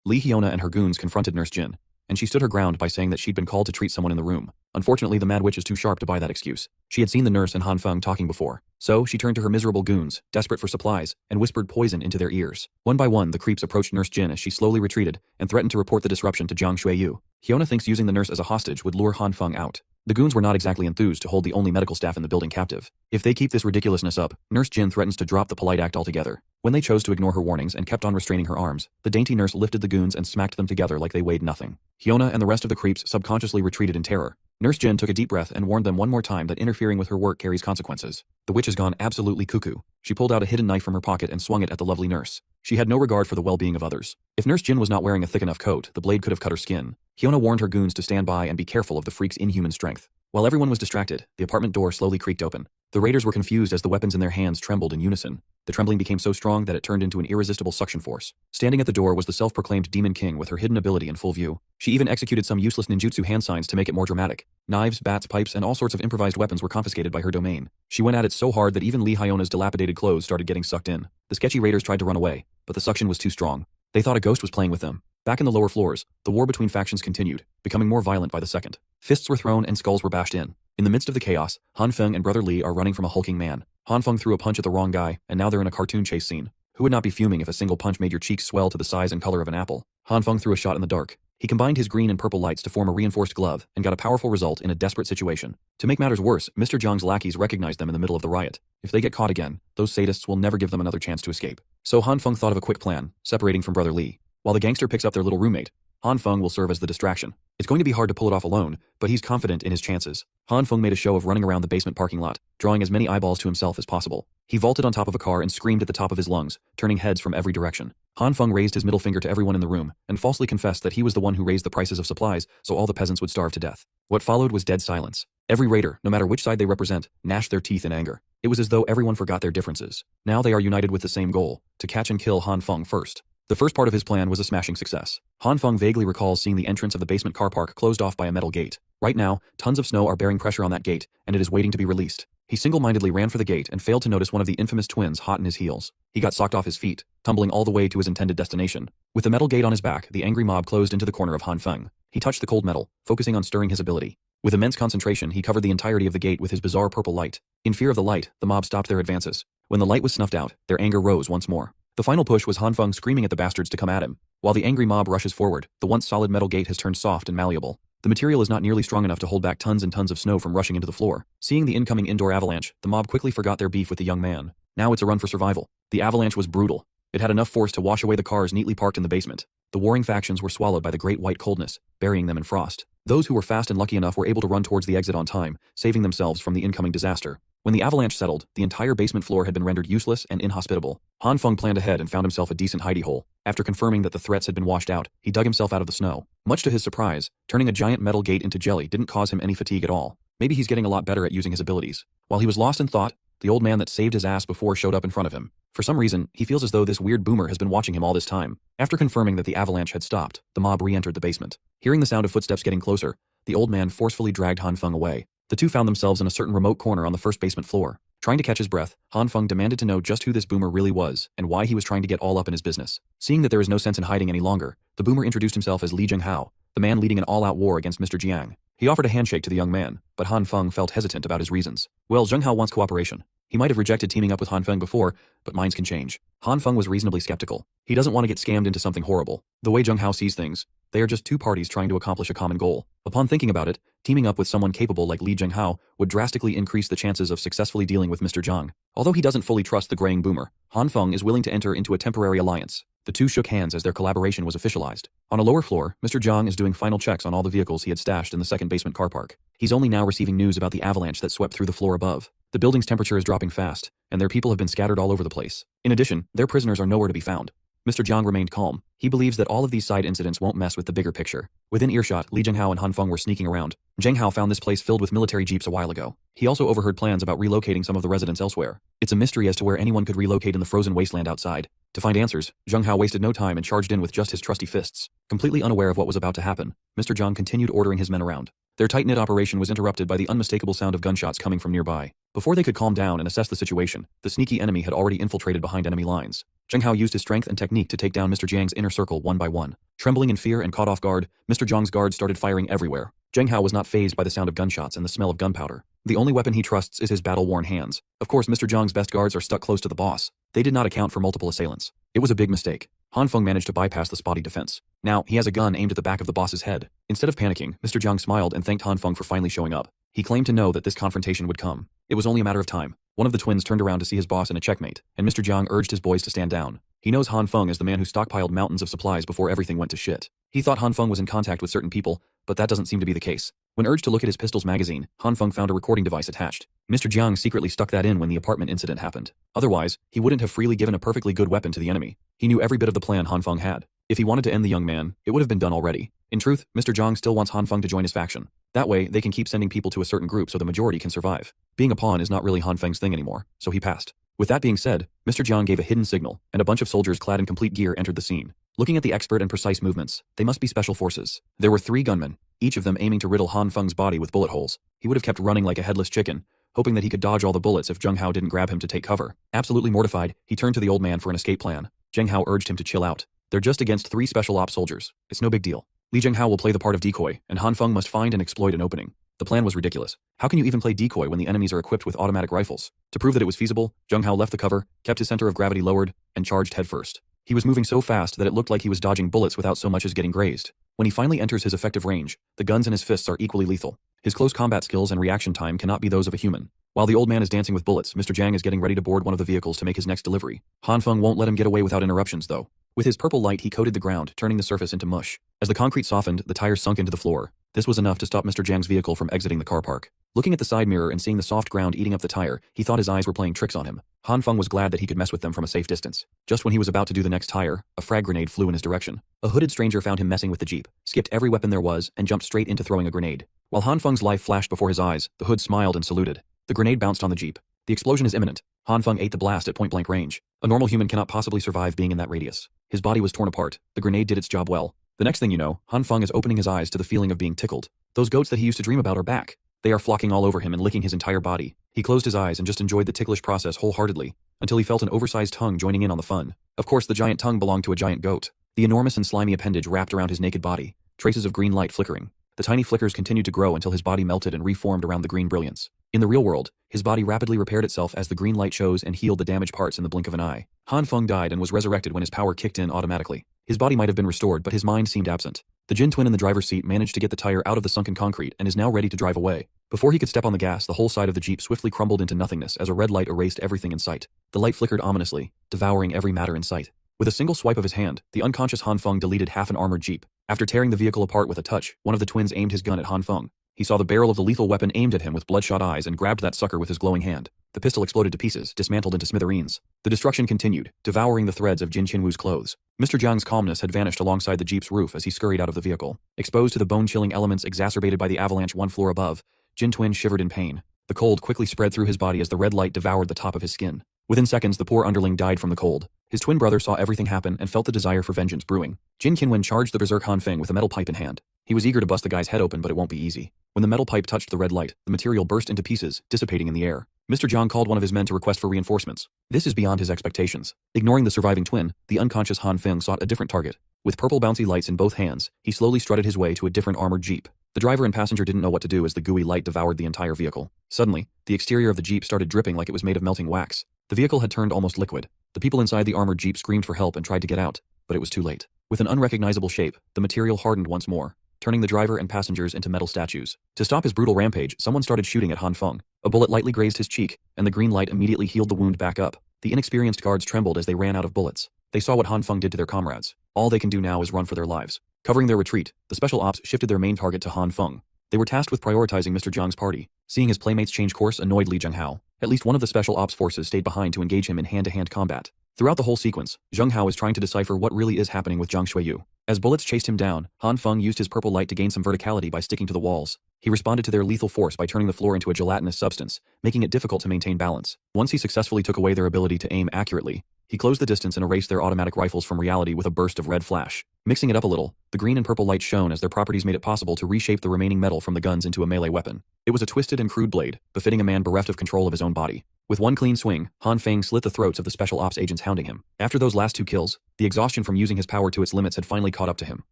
Li Hyiona and her goons confronted Nurse Jyn, and she stood her ground by saying that she'd been called to treat someone in the room. Unfortunately, the mad witch is too sharp to buy that excuse. She had seen the nurse and Han Feng talking before, so she turned to her miserable goons, desperate for supplies, and whispered poison into their ears. One by one, the creeps approached Nurse Jyn as she slowly retreated and threatened to report the disruption to Jiang Xueyu. Hyiona thinks using the nurse as a hostage would lure Han Feng out. The goons were not exactly enthused to hold the only medical staff in the building captive. If they keep this ridiculousness up, Nurse Jyn threatens to drop the polite act altogether. When they chose to ignore her warnings and kept on restraining her arms, the dainty nurse lifted the goons and smacked them together like they weighed nothing. Hyiona and the rest of the creeps subconsciously retreated in terror. Nurse Jyn took a deep breath and warned them one more time that interfering with her work carries consequences. The witch has gone absolutely cuckoo. She pulled out a hidden knife from her pocket and swung it at the lovely nurse. She had no regard for the well-being of others. If Nurse Jyn was not wearing a thick enough coat, the blade could have cut her skin. Hyiona warned her goons to stand by and be careful of the freak's inhuman strength. While everyone was distracted, the apartment door slowly creaked open. The raiders were confused as the weapons in their hands trembled in unison. The trembling became so strong that it turned into an irresistible suction force. Standing at the door was the self-proclaimed Demon King with her hidden ability in full view. She even executed some useless ninjutsu hand signs to make it more dramatic. Knives, bats, pipes, and all sorts of improvised weapons were confiscated by her domain. She went at it so hard that even Hyona's dilapidated clothes started getting sucked in. The sketchy raiders tried to run away, but the suction was too strong. They thought a ghost was playing with them. Back in the lower floors, the war between factions continued, becoming more violent by the second. Fists were thrown and skulls were bashed in. In the midst of the chaos, Han Feng and Brother Li are running from a hulking man. Han Feng threw a punch at the wrong guy, and now they're in a cartoon chase scene. Who would not be fuming if a single punch made your cheeks swell to the size and color of an apple? Han Feng threw a shot in the dark. He combined his green and purple lights to form a reinforced glove, and got a powerful result in a desperate situation. To make matters worse, Mr. Jiang's lackeys recognized them in the middle of the riot. If they get caught again, those sadists will never give them another chance to escape. So Han Feng thought of a quick plan, separating from Brother Li. While the gangster picks up their little roommate, Han Feng will serve as the distraction. It's going to be hard to pull it off alone, but he's confident in his chances. Han Feng made a show of running around the basement parking lot, drawing as many eyeballs to himself as possible. He vaulted on top of a car and screamed at the top of his lungs, turning heads from every direction. Han Feng raised his middle finger to everyone in the room, and falsely confessed that he was the one who raised the prices of supplies so all the peasants would starve to death. What followed was dead silence. Every raider, no matter which side they represent, gnashed their teeth in anger. It was as though everyone forgot their differences. Now they are united with the same goal, to catch and kill Han Feng first. The first part of his plan was a smashing success. Han Feng vaguely recalls seeing the entrance of the basement car park closed off by a metal gate. Right now, tons of snow are bearing pressure on that gate, and it is waiting to be released. He single-mindedly ran for the gate and failed to notice one of the infamous twins hot in his heels. He got socked off his feet, tumbling all the way to his intended destination. With the metal gate on his back, the angry mob closed into the corner of Han Feng. He touched the cold metal, focusing on stirring his ability. With immense concentration, he covered the entirety of the gate with his bizarre purple light. In fear of the light, the mob stopped their advances. When the light was snuffed out, their anger rose once more. The final push was Han Feng screaming at the bastards to come at him. While the angry mob rushes forward, the once solid metal gate has turned soft and malleable. The material is not nearly strong enough to hold back tons and tons of snow from rushing into the floor. Seeing the incoming indoor avalanche, the mob quickly forgot their beef with the young man. Now it's a run for survival. The avalanche was brutal. It had enough force to wash away the cars neatly parked in the basement. The warring factions were swallowed by the great white coldness, burying them in frost. Those who were fast and lucky enough were able to run towards the exit on time, saving themselves from the incoming disaster. When the avalanche settled, the entire basement floor had been rendered useless and inhospitable. Han Feng planned ahead and found himself a decent hidey hole. After confirming that the threats had been washed out, he dug himself out of the snow. Much to his surprise, turning a giant metal gate into jelly didn't cause him any fatigue at all. Maybe he's getting a lot better at using his abilities. While he was lost in thought, the old man that saved his ass before showed up in front of him. For some reason, he feels as though this weird boomer has been watching him all this time. After confirming that the avalanche had stopped, the mob re-entered the basement. Hearing the sound of footsteps getting closer, the old man forcefully dragged Han Feng away. The two found themselves in a certain remote corner on the first basement floor. Trying to catch his breath, Han Feng demanded to know just who this boomer really was and why he was trying to get all up in his business. Seeing that there is no sense in hiding any longer, the boomer introduced himself as Li Jinghao, the man leading an all-out war against Mr. Jiang. He offered a handshake to the young man, but Han Feng felt hesitant about his reasons. Well, Jinghao wants cooperation. He might have rejected teaming up with Han Feng before, but minds can change. Han Feng was reasonably skeptical. He doesn't want to get scammed into something horrible. The way Jinghao sees things, they are just two parties trying to accomplish a common goal. Upon thinking about it, teaming up with someone capable like Li Jinghao would drastically increase the chances of successfully dealing with Mr. Jiang. Although he doesn't fully trust the graying boomer, Han Feng is willing to enter into a temporary alliance. The two shook hands as their collaboration was officialized. On a lower floor, Mr. Jiang is doing final checks on all the vehicles he had stashed in the second basement car park. He's only now receiving news about the avalanche that swept through the floor above. The building's temperature is dropping fast, and their people have been scattered all over the place. In addition, their prisoners are nowhere to be found. Mr. Jiang remained calm. He believes that all of these side incidents won't mess with the bigger picture. Within earshot, Li Jinghao and Han Feng were sneaking around. Jinghao found this place filled with military jeeps a while ago. He also overheard plans about relocating some of the residents elsewhere. It's a mystery as to where anyone could relocate in the frozen wasteland outside. To find answers, Jinghao wasted no time and charged in with just his trusty fists. Completely unaware of what was about to happen, Mr. Jiang continued ordering his men around. Their tight-knit operation was interrupted by the unmistakable sound of gunshots coming from nearby. Before they could calm down and assess the situation, the sneaky enemy had already infiltrated behind enemy lines. Jinghao used his strength and technique to take down Mr. Jiang's inner circle one by one. Trembling in fear and caught off guard, Mr. Jiang's guards started firing everywhere. Jinghao was not fazed by the sound of gunshots and the smell of gunpowder. The only weapon he trusts is his battle-worn hands. Of course, Mr. Jiang's best guards are stuck close to the boss. They did not account for multiple assailants. It was a big mistake. Han Feng managed to bypass the spotty defense. Now, he has a gun aimed at the back of the boss's head. Instead of panicking, Mr. Jiang smiled and thanked Han Feng for finally showing up. He claimed to know that this confrontation would come. It was only a matter of time. One of the twins turned around to see his boss in a checkmate, and Mr. Jiang urged his boys to stand down. He knows Han Feng as the man who stockpiled mountains of supplies before everything went to shit. He thought Han Feng was in contact with certain people, but that doesn't seem to be the case. When urged to look at his pistol's magazine, Han Feng found a recording device attached. Mr. Jiang secretly stuck that in when the apartment incident happened. Otherwise, he wouldn't have freely given a perfectly good weapon to the enemy. He knew every bit of the plan Han Feng had. If he wanted to end the young man, it would have been done already. In truth, Mr. Jiang still wants Han Feng to join his faction. That way, they can keep sending people to a certain group so the majority can survive. Being a pawn is not really Han Feng's thing anymore, so he passed. With that being said, Mr. Jiang gave a hidden signal, and a bunch of soldiers clad in complete gear entered the scene. Looking at the expert and precise movements, they must be special forces. There were 3 gunmen, each of them aiming to riddle Han Feng's body with bullet holes. He would have kept running like a headless chicken, hoping that he could dodge all the bullets if Zheng Hao didn't grab him to take cover. Absolutely mortified, he turned to the old man for an escape plan. Zheng Hao urged him to chill out. They're just against 3 special ops soldiers. It's no big deal. Li Zheng Hao will play the part of decoy, and Han Feng must find and exploit an opening. The plan was ridiculous. How can you even play decoy when the enemies are equipped with automatic rifles? To prove that it was feasible, Zheng Hao left the cover, kept his center of gravity lowered, and charged headfirst. He was moving so fast that it looked like he was dodging bullets without so much as getting grazed. When he finally enters his effective range, the guns in his fists are equally lethal. His close combat skills and reaction time cannot be those of a human. While the old man is dancing with bullets, Mr. Jiang is getting ready to board one of the vehicles to make his next delivery. Han Feng won't let him get away without interruptions, though. With his purple light, he coated the ground, turning the surface into mush. As the concrete softened, the tires sunk into the floor. This was enough to stop Mr. Jiang's vehicle from exiting the car park. Looking at the side mirror and seeing the soft ground eating up the tire, he thought his eyes were playing tricks on him. Han Feng was glad that he could mess with them from a safe distance. Just when he was about to do the next tire, a frag grenade flew in his direction. A hooded stranger found him messing with the Jeep, skipped every weapon there was, and jumped straight into throwing a grenade. While Han Feng's life flashed before his eyes, the hood smiled and saluted. The grenade bounced on the Jeep. The explosion is imminent. Han Feng ate the blast at point-blank range. A normal human cannot possibly survive being in that radius. His body was torn apart. The grenade did its job well. The next thing you know, Han Feng is opening his eyes to the feeling of being tickled. Those goats that he used to dream about are back. They are flocking all over him and licking his entire body. He closed his eyes and just enjoyed the ticklish process wholeheartedly, until he felt an oversized tongue joining in on the fun. Of course, the giant tongue belonged to a giant goat. The enormous and slimy appendage wrapped around his naked body, traces of green light flickering. The tiny flickers continued to grow until his body melted and reformed around the green brilliance. In the real world, his body rapidly repaired itself as the green light shows and healed the damaged parts in the blink of an eye. Han Feng died and was resurrected when his power kicked in automatically. His body might have been restored, but his mind seemed absent. The Jyn twin in the driver's seat managed to get the tire out of the sunken concrete and is now ready to drive away. Before he could step on the gas, the whole side of the Jeep swiftly crumbled into nothingness as a red light erased everything in sight. The light flickered ominously, devouring every matter in sight. With a single swipe of his hand, the unconscious Han Feng deleted half an armored Jeep. After tearing the vehicle apart with a touch, one of the twins aimed his gun at Han Feng. He saw the barrel of the lethal weapon aimed at him with bloodshot eyes and grabbed that sucker with his glowing hand. The pistol exploded to pieces, dismantled into smithereens. The destruction continued, devouring the threads of Jin Qinwu's clothes. Mr. Jiang's calmness had vanished alongside the Jeep's roof as he scurried out of the vehicle. Exposed to the bone-chilling elements exacerbated by the avalanche one floor above, Jin Twin shivered in pain. The cold quickly spread through his body as the red light devoured the top of his skin. Within seconds, the poor underling died from the cold. His twin brother saw everything happen and felt the desire for vengeance brewing. Jin Qinwen charged the berserk Han Feng with a metal pipe in hand. He was eager to bust the guy's head open, but it won't be easy. When the metal pipe touched the red light, the material burst into pieces, dissipating in the air. Mr. Jiang called one of his men to request for reinforcements. This is beyond his expectations. Ignoring the surviving twin, the unconscious Han Feng sought a different target. With purple bouncy lights in both hands, he slowly strutted his way to a different armored Jeep. The driver and passenger didn't know what to do as the gooey light devoured the entire vehicle. Suddenly, the exterior of the Jeep started dripping like it was made of melting wax. The vehicle had turned almost liquid. The people inside the armored Jeep screamed for help and tried to get out, but it was too late. With an unrecognizable shape, the material hardened once more, turning the driver and passengers into metal statues. To stop his brutal rampage, someone started shooting at Han Feng. A bullet lightly grazed his cheek, and the green light immediately healed the wound back up. The inexperienced guards trembled as they ran out of bullets. They saw what Han Feng did to their comrades. All they can do now is run for their lives. Covering their retreat, the special ops shifted their main target to Han Feng. They were tasked with prioritizing Mr. Jiang's party. Seeing his playmates change course annoyed Li Zheng Hao. At least one of the special ops forces stayed behind to engage him in hand-to-hand combat. Throughout the whole sequence, Zheng Hao is trying to decipher what really is happening with Zhang Xueyu. As bullets chased him down, Han Feng used his purple light to gain some verticality by sticking to the walls. He responded to their lethal force by turning the floor into a gelatinous substance, making it difficult to maintain balance. Once he successfully took away their ability to aim accurately, he closed the distance and erased their automatic rifles from reality with a burst of red flash. Mixing it up a little, the green and purple lights shone as their properties made it possible to reshape the remaining metal from the guns into a melee weapon. It was a twisted and crude blade, befitting a man bereft of control of his own body. With one clean swing, Han Feng slit the throats of the special ops agents hounding him. After those last two kills, the exhaustion from using his power to its limits had finally caught up to him.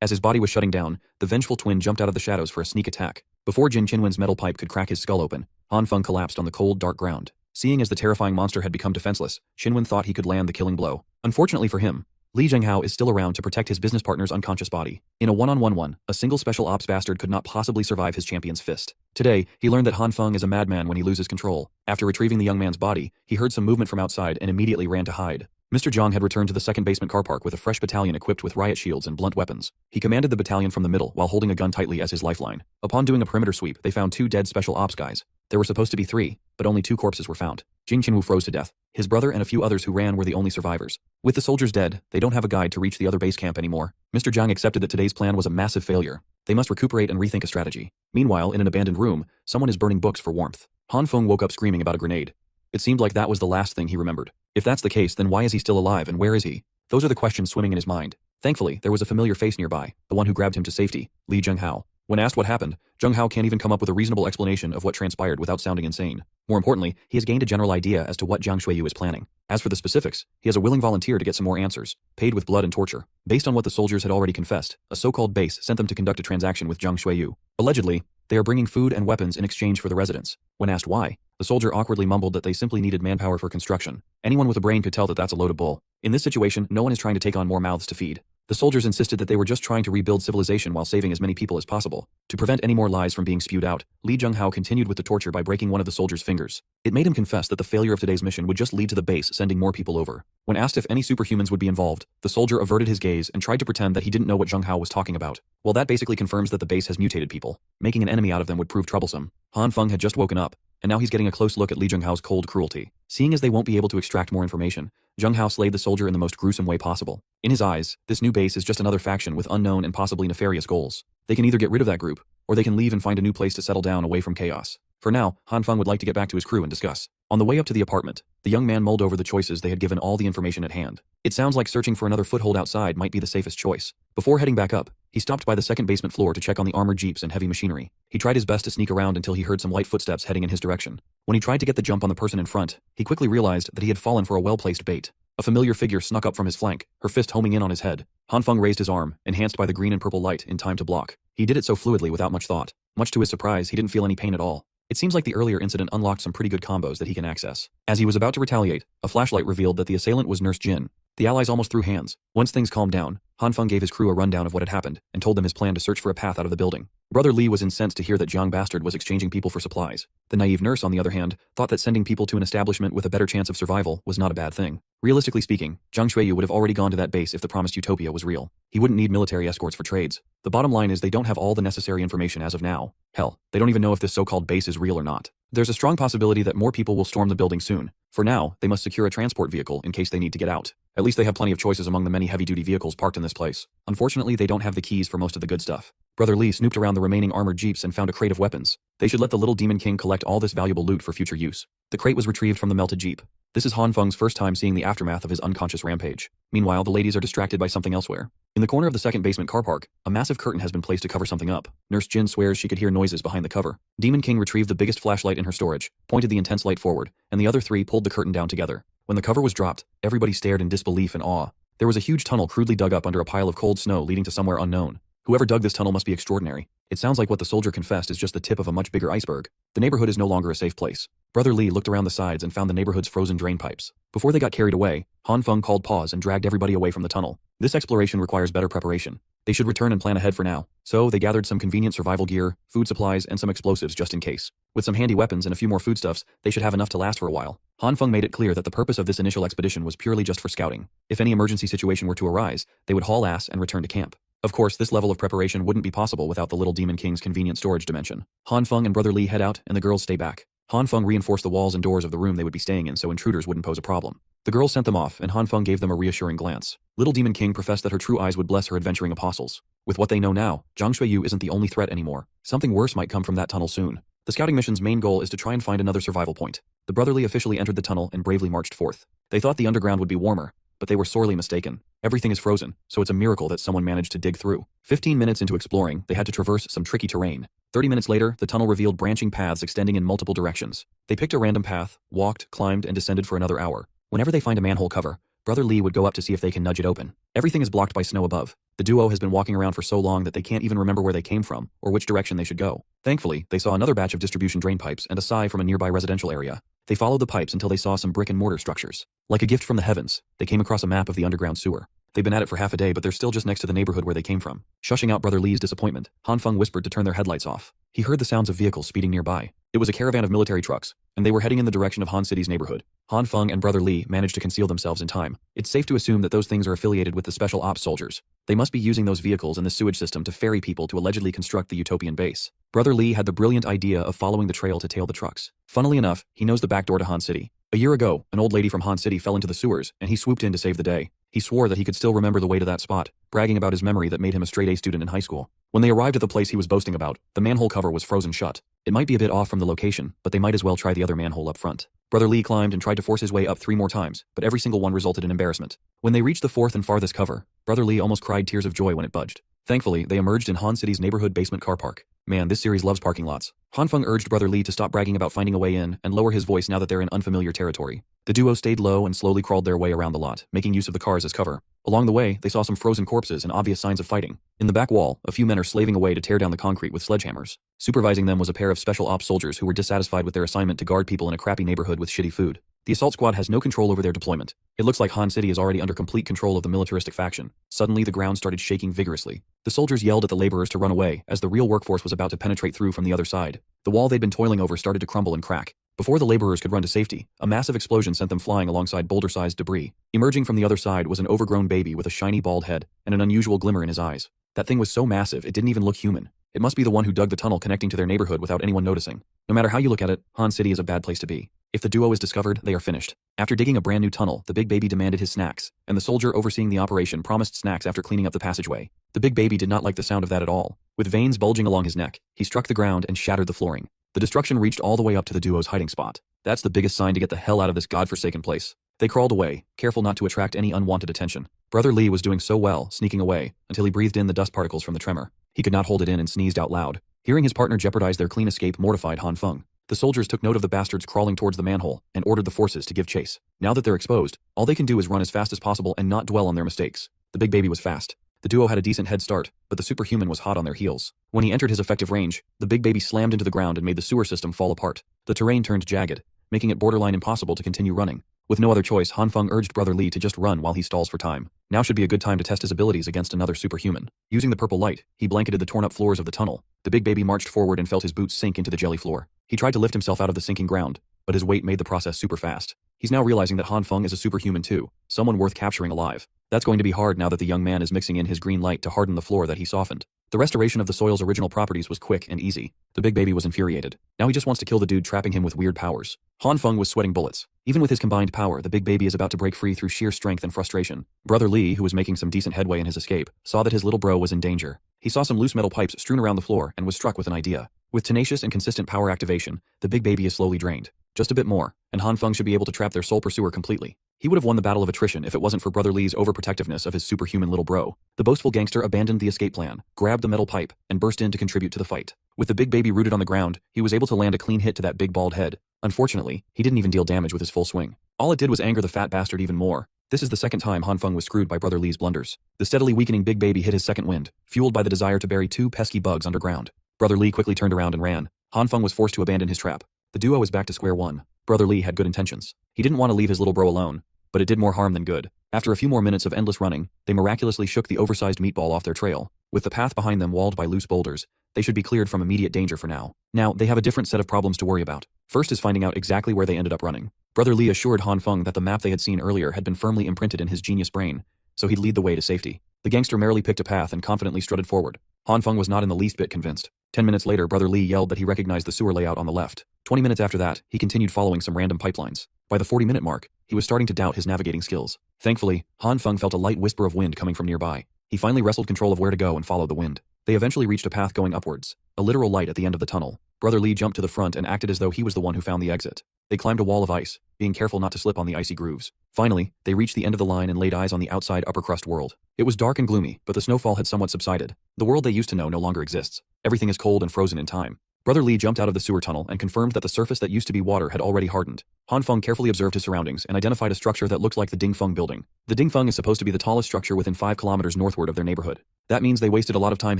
As his body was shutting down, the vengeful twin jumped out of the shadows for a sneak attack. Before Jin Qinwen's metal pipe could crack his skull open, Han Feng collapsed on the cold, dark ground. Seeing as the terrifying monster had become defenseless, Qinwen thought he could land the killing blow. Unfortunately for him, Li Zhenghao is still around to protect his business partner's unconscious body. In a one-on-one, a single special ops bastard could not possibly survive his champion's fist. Today, he learned that Han Feng is a madman when he loses control. After retrieving the young man's body, he heard some movement from outside and immediately ran to hide. Mr. Zhang had returned to the second basement car park with a fresh battalion equipped with riot shields and blunt weapons. He commanded the battalion from the middle while holding a gun tightly as his lifeline. Upon doing a perimeter sweep, they found 2 dead special ops guys. There were supposed to be 3, but only 2 corpses were found. Jing Qinwu froze to death. His brother and a few others who ran were the only survivors. With the soldiers dead, they don't have a guide to reach the other base camp anymore. Mr. Zhang accepted that today's plan was a massive failure. They must recuperate and rethink a strategy. Meanwhile, in an abandoned room, someone is burning books for warmth. Han Feng woke up screaming about a grenade. It seemed like that was the last thing he remembered. If that's the case, then why is he still alive and where is he? Those are the questions swimming in his mind. Thankfully, there was a familiar face nearby, the one who grabbed him to safety, Li Zhenghao. When asked what happened, Zhenghao can't even come up with a reasonable explanation of what transpired without sounding insane. More importantly, he has gained a general idea as to what Jiang Shuiyu is planning. As for the specifics, he has a willing volunteer to get some more answers, paid with blood and torture. Based on what the soldiers had already confessed, a so-called base sent them to conduct a transaction with Jiang Shuiyu. Allegedly, they are bringing food and weapons in exchange for the residents. When asked why, the soldier awkwardly mumbled that they simply needed manpower for construction. Anyone with a brain could tell that that's a load of bull. In this situation, no one is trying to take on more mouths to feed. The soldiers insisted that they were just trying to rebuild civilization while saving as many people as possible. To prevent any more lies from being spewed out, Li Zhenghao continued with the torture by breaking one of the soldiers' fingers. It made him confess that the failure of today's mission would just lead to the base sending more people over. When asked if any superhumans would be involved, the soldier averted his gaze and tried to pretend that he didn't know what Zhenghao was talking about. Well, that basically confirms that the base has mutated people. Making an enemy out of them would prove troublesome. Han Feng had just woken up, and now he's getting a close look at Li Zhenghao's cold cruelty. Seeing as they won't be able to extract more information, Zhenghao slayed the soldier in the most gruesome way possible. In his eyes, this new base is just another faction with unknown and possibly nefarious goals. They can either get rid of that group, or they can leave and find a new place to settle down away from chaos. For now, Han Feng would like to get back to his crew and discuss. On the way up to the apartment, the young man mulled over the choices they had given all the information at hand. It sounds like searching for another foothold outside might be the safest choice. Before heading back up, he stopped by the second basement floor to check on the armored jeeps and heavy machinery. He tried his best to sneak around until he heard some light footsteps heading in his direction. When he tried to get the jump on the person in front, he quickly realized that he had fallen for a well-placed bait. A familiar figure snuck up from his flank, her fist homing in on his head. Han Feng raised his arm, enhanced by the green and purple light, in time to block. He did it so fluidly without much thought. Much to his surprise, he didn't feel any pain at all. It seems like the earlier incident unlocked some pretty good combos that he can access. As he was about to retaliate, a flashlight revealed that the assailant was Nurse Jyn. The allies almost threw hands. Once things calmed down, Han Feng gave his crew a rundown of what had happened and told them his plan to search for a path out of the building. Brother Li was incensed to hear that Jiang Bastard was exchanging people for supplies. The naive nurse, on the other hand, thought that sending people to an establishment with a better chance of survival was not a bad thing. Realistically speaking, Jiang Shuiyu would have already gone to that base if the promised utopia was real. He wouldn't need military escorts for trades. The bottom line is they don't have all the necessary information as of now. Hell, they don't even know if this so-called base is real or not. There's a strong possibility that more people will storm the building soon. For now, they must secure a transport vehicle in case they need to get out. At least they have plenty of choices among the many heavy-duty vehicles parked in this place. Unfortunately, they don't have the keys for most of the good stuff. Brother Li snooped around the remaining armored jeeps and found a crate of weapons. They should let the little demon king collect all this valuable loot for future use. The crate was retrieved from the melted jeep. This is Han Feng's first time seeing the aftermath of his unconscious rampage. Meanwhile, the ladies are distracted by something elsewhere. In the corner of the second basement car park, a massive curtain has been placed to cover something up. Nurse Jyn swears she could hear noises behind the cover. Demon King retrieved the biggest flashlight in her storage, pointed the intense light forward, and the other 3 pulled the curtain down together. When the cover was dropped, everybody stared in disbelief and awe. There was a huge tunnel crudely dug up under a pile of cold snow leading to somewhere unknown. Whoever dug this tunnel must be extraordinary. It sounds like what the soldier confessed is just the tip of a much bigger iceberg. The neighborhood is no longer a safe place. Brother Li looked around the sides and found the neighborhood's frozen drain pipes. Before they got carried away, Han Feng called pause and dragged everybody away from the tunnel. This exploration requires better preparation. They should return and plan ahead for now. So they gathered some convenient survival gear, food supplies, and some explosives just in case. With some handy weapons and a few more foodstuffs, they should have enough to last for a while. Han Feng made it clear that the purpose of this initial expedition was purely just for scouting. If any emergency situation were to arise, they would haul ass and return to camp. Of course, this level of preparation wouldn't be possible without the little Demon King's convenient storage dimension. Han Feng and Brother Li head out, and the girls stay back. Han Feng reinforced the walls and doors of the room they would be staying in so intruders wouldn't pose a problem. The girls sent them off, and Han Feng gave them a reassuring glance. Little Demon King professed that her true eyes would bless her adventuring apostles. With what they know now, Jiang Shuiyu isn't the only threat anymore. Something worse might come from that tunnel soon. The scouting mission's main goal is to try and find another survival point. The Brotherly officially entered the tunnel and bravely marched forth. They thought the underground would be warmer, but they were sorely mistaken. Everything is frozen, so it's a miracle that someone managed to dig through. 15 minutes into exploring, they had to traverse some tricky terrain. 30 minutes later, the tunnel revealed branching paths extending in multiple directions. They picked a random path, walked, climbed, and descended for another hour. Whenever they find a manhole cover, Brother Li would go up to see if they can nudge it open. Everything is blocked by snow above. The duo has been walking around for so long that they can't even remember where they came from or which direction they should go. Thankfully, they saw another batch of distribution drain pipes and a sigh from a nearby residential area. They followed the pipes until they saw some brick and mortar structures. Like a gift from the heavens, they came across a map of the underground sewer. They've been at it for half a day, but they're still just next to the neighborhood where they came from. Shushing out Brother Lee's disappointment, Han Feng whispered to turn their headlights off. He heard the sounds of vehicles speeding nearby. It was a caravan of military trucks, and they were heading in the direction of Han City's neighborhood. Han Feng and Brother Lee managed to conceal themselves in time. It's safe to assume that those things are affiliated with the Special Ops soldiers. They must be using those vehicles and the sewage system to ferry people to allegedly construct the utopian base. Brother Lee had the brilliant idea of following the trail to tail the trucks. Funnily enough, he knows the back door to Han City. A year ago, an old lady from Han City fell into the sewers, and he swooped in to save the day. He swore that he could still remember the way to that spot, bragging about his memory that made him a straight-A student in high school. When they arrived at the place he was boasting about, the manhole cover was frozen shut. It might be a bit off from the location, but they might as well try the other manhole up front. Brother Lee climbed and tried to force his way up 3 more times, but every single one resulted in embarrassment. When they reached the 4th and farthest cover, Brother Lee almost cried tears of joy when it budged. Thankfully, they emerged in Han City's neighborhood basement car park. Man, this series loves parking lots. Han Feng urged Brother Lee to stop bragging about finding a way in and lower his voice now that they're in unfamiliar territory. The duo stayed low and slowly crawled their way around the lot, making use of the cars as cover. Along the way, they saw some frozen corpses and obvious signs of fighting. In the back wall, a few men are slaving away to tear down the concrete with sledgehammers. Supervising them was a pair of special ops soldiers who were dissatisfied with their assignment to guard people in a crappy neighborhood with shitty food. The assault squad has no control over their deployment. It looks like Han City is already under complete control of the militaristic faction. Suddenly, the ground started shaking vigorously. The soldiers yelled at the laborers to run away as the real workforce was about to penetrate through from the other side. The wall they'd been toiling over started to crumble and crack. Before the laborers could run to safety, a massive explosion sent them flying alongside boulder-sized debris. Emerging from the other side was an overgrown baby with a shiny bald head and an unusual glimmer in his eyes. That thing was so massive it didn't even look human. It must be the one who dug the tunnel connecting to their neighborhood without anyone noticing. No matter how you look at it, Han City is a bad place to be. If the duo is discovered, they are finished. After digging a brand new tunnel, the big baby demanded his snacks, and the soldier overseeing the operation promised snacks after cleaning up the passageway. The big baby did not like the sound of that at all. With veins bulging along his neck, he struck the ground and shattered the flooring. The destruction reached all the way up to the duo's hiding spot. That's the biggest sign to get the hell out of this godforsaken place. They crawled away, careful not to attract any unwanted attention. Brother Lee was doing so well, sneaking away, until he breathed in the dust particles from the tremor. He could not hold it in and sneezed out loud. Hearing his partner jeopardize their clean escape mortified Han Feng. The soldiers took note of the bastards crawling towards the manhole and ordered the forces to give chase. Now that they're exposed, all they can do is run as fast as possible and not dwell on their mistakes. The big baby was fast. The duo had a decent head start, but the superhuman was hot on their heels. When he entered his effective range, the big baby slammed into the ground and made the sewer system fall apart. The terrain turned jagged, making it borderline impossible to continue running. With no other choice, Han Feng urged Brother Lee to just run while he stalls for time. Now should be a good time to test his abilities against another superhuman. Using the purple light, he blanketed the torn-up floors of the tunnel. The big baby marched forward and felt his boots sink into the jelly floor. He tried to lift himself out of the sinking ground, but his weight made the process super fast. He's now realizing that Han Feng is a superhuman too, someone worth capturing alive. That's going to be hard now that the young man is mixing in his green light to harden the floor that he softened. The restoration of the soil's original properties was quick and easy. The big baby was infuriated. Now he just wants to kill the dude trapping him with weird powers. Han Feng was sweating bullets. Even with his combined power, the big baby is about to break free through sheer strength and frustration. Brother Lee, who was making some decent headway in his escape, saw that his little bro was in danger. He saw some loose metal pipes strewn around the floor and was struck with an idea. With tenacious and consistent power activation, the big baby is slowly drained. Just a bit more, and Han Feng should be able to trap their sole pursuer completely. He would have won the battle of attrition if it wasn't for Brother Lee's overprotectiveness of his superhuman little bro. The boastful gangster abandoned the escape plan, grabbed the metal pipe, and burst in to contribute to the fight. With the big baby rooted on the ground, he was able to land a clean hit to that big bald head. Unfortunately, he didn't even deal damage with his full swing. All it did was anger the fat bastard even more. This is the second time Han Feng was screwed by Brother Lee's blunders. The steadily weakening big baby hit his second wind, fueled by the desire to bury 2 pesky bugs underground. Brother Lee quickly turned around and ran. Han Feng was forced to abandon his trap. The duo was back to square one. Brother Lee had good intentions. He didn't want to leave his little bro alone, but it did more harm than good. After a few more minutes of endless running, they miraculously shook the oversized meatball off their trail. With the path behind them walled by loose boulders, they should be cleared from immediate danger for now. Now, they have a different set of problems to worry about. First is finding out exactly where they ended up running. Brother Lee assured Han Feng that the map they had seen earlier had been firmly imprinted in his genius brain, so he'd lead the way to safety. The gangster merrily picked a path and confidently strutted forward. Han Feng was not in the least bit convinced. 10 minutes later, Brother Lee yelled that he recognized the sewer layout on the left. 20 minutes after that, he continued following some random pipelines. By the 40-minute mark, he was starting to doubt his navigating skills. Thankfully, Han Feng felt a light whisper of wind coming from nearby. He finally wrestled control of where to go and followed the wind. They eventually reached a path going upwards, a literal light at the end of the tunnel. Brother Lee jumped to the front and acted as though he was the one who found the exit. They climbed a wall of ice, being careful not to slip on the icy grooves. Finally, they reached the end of the line and laid eyes on the outside upper crust world. It was dark and gloomy, but the snowfall had somewhat subsided. The world they used to know no longer exists. Everything is cold and frozen in time. Brother Lee jumped out of the sewer tunnel and confirmed that the surface that used to be water had already hardened. Han Feng carefully observed his surroundings and identified a structure that looked like the Ding Feng building. The Ding Feng is supposed to be the tallest structure within 5 kilometers northward of their neighborhood. That means they wasted a lot of time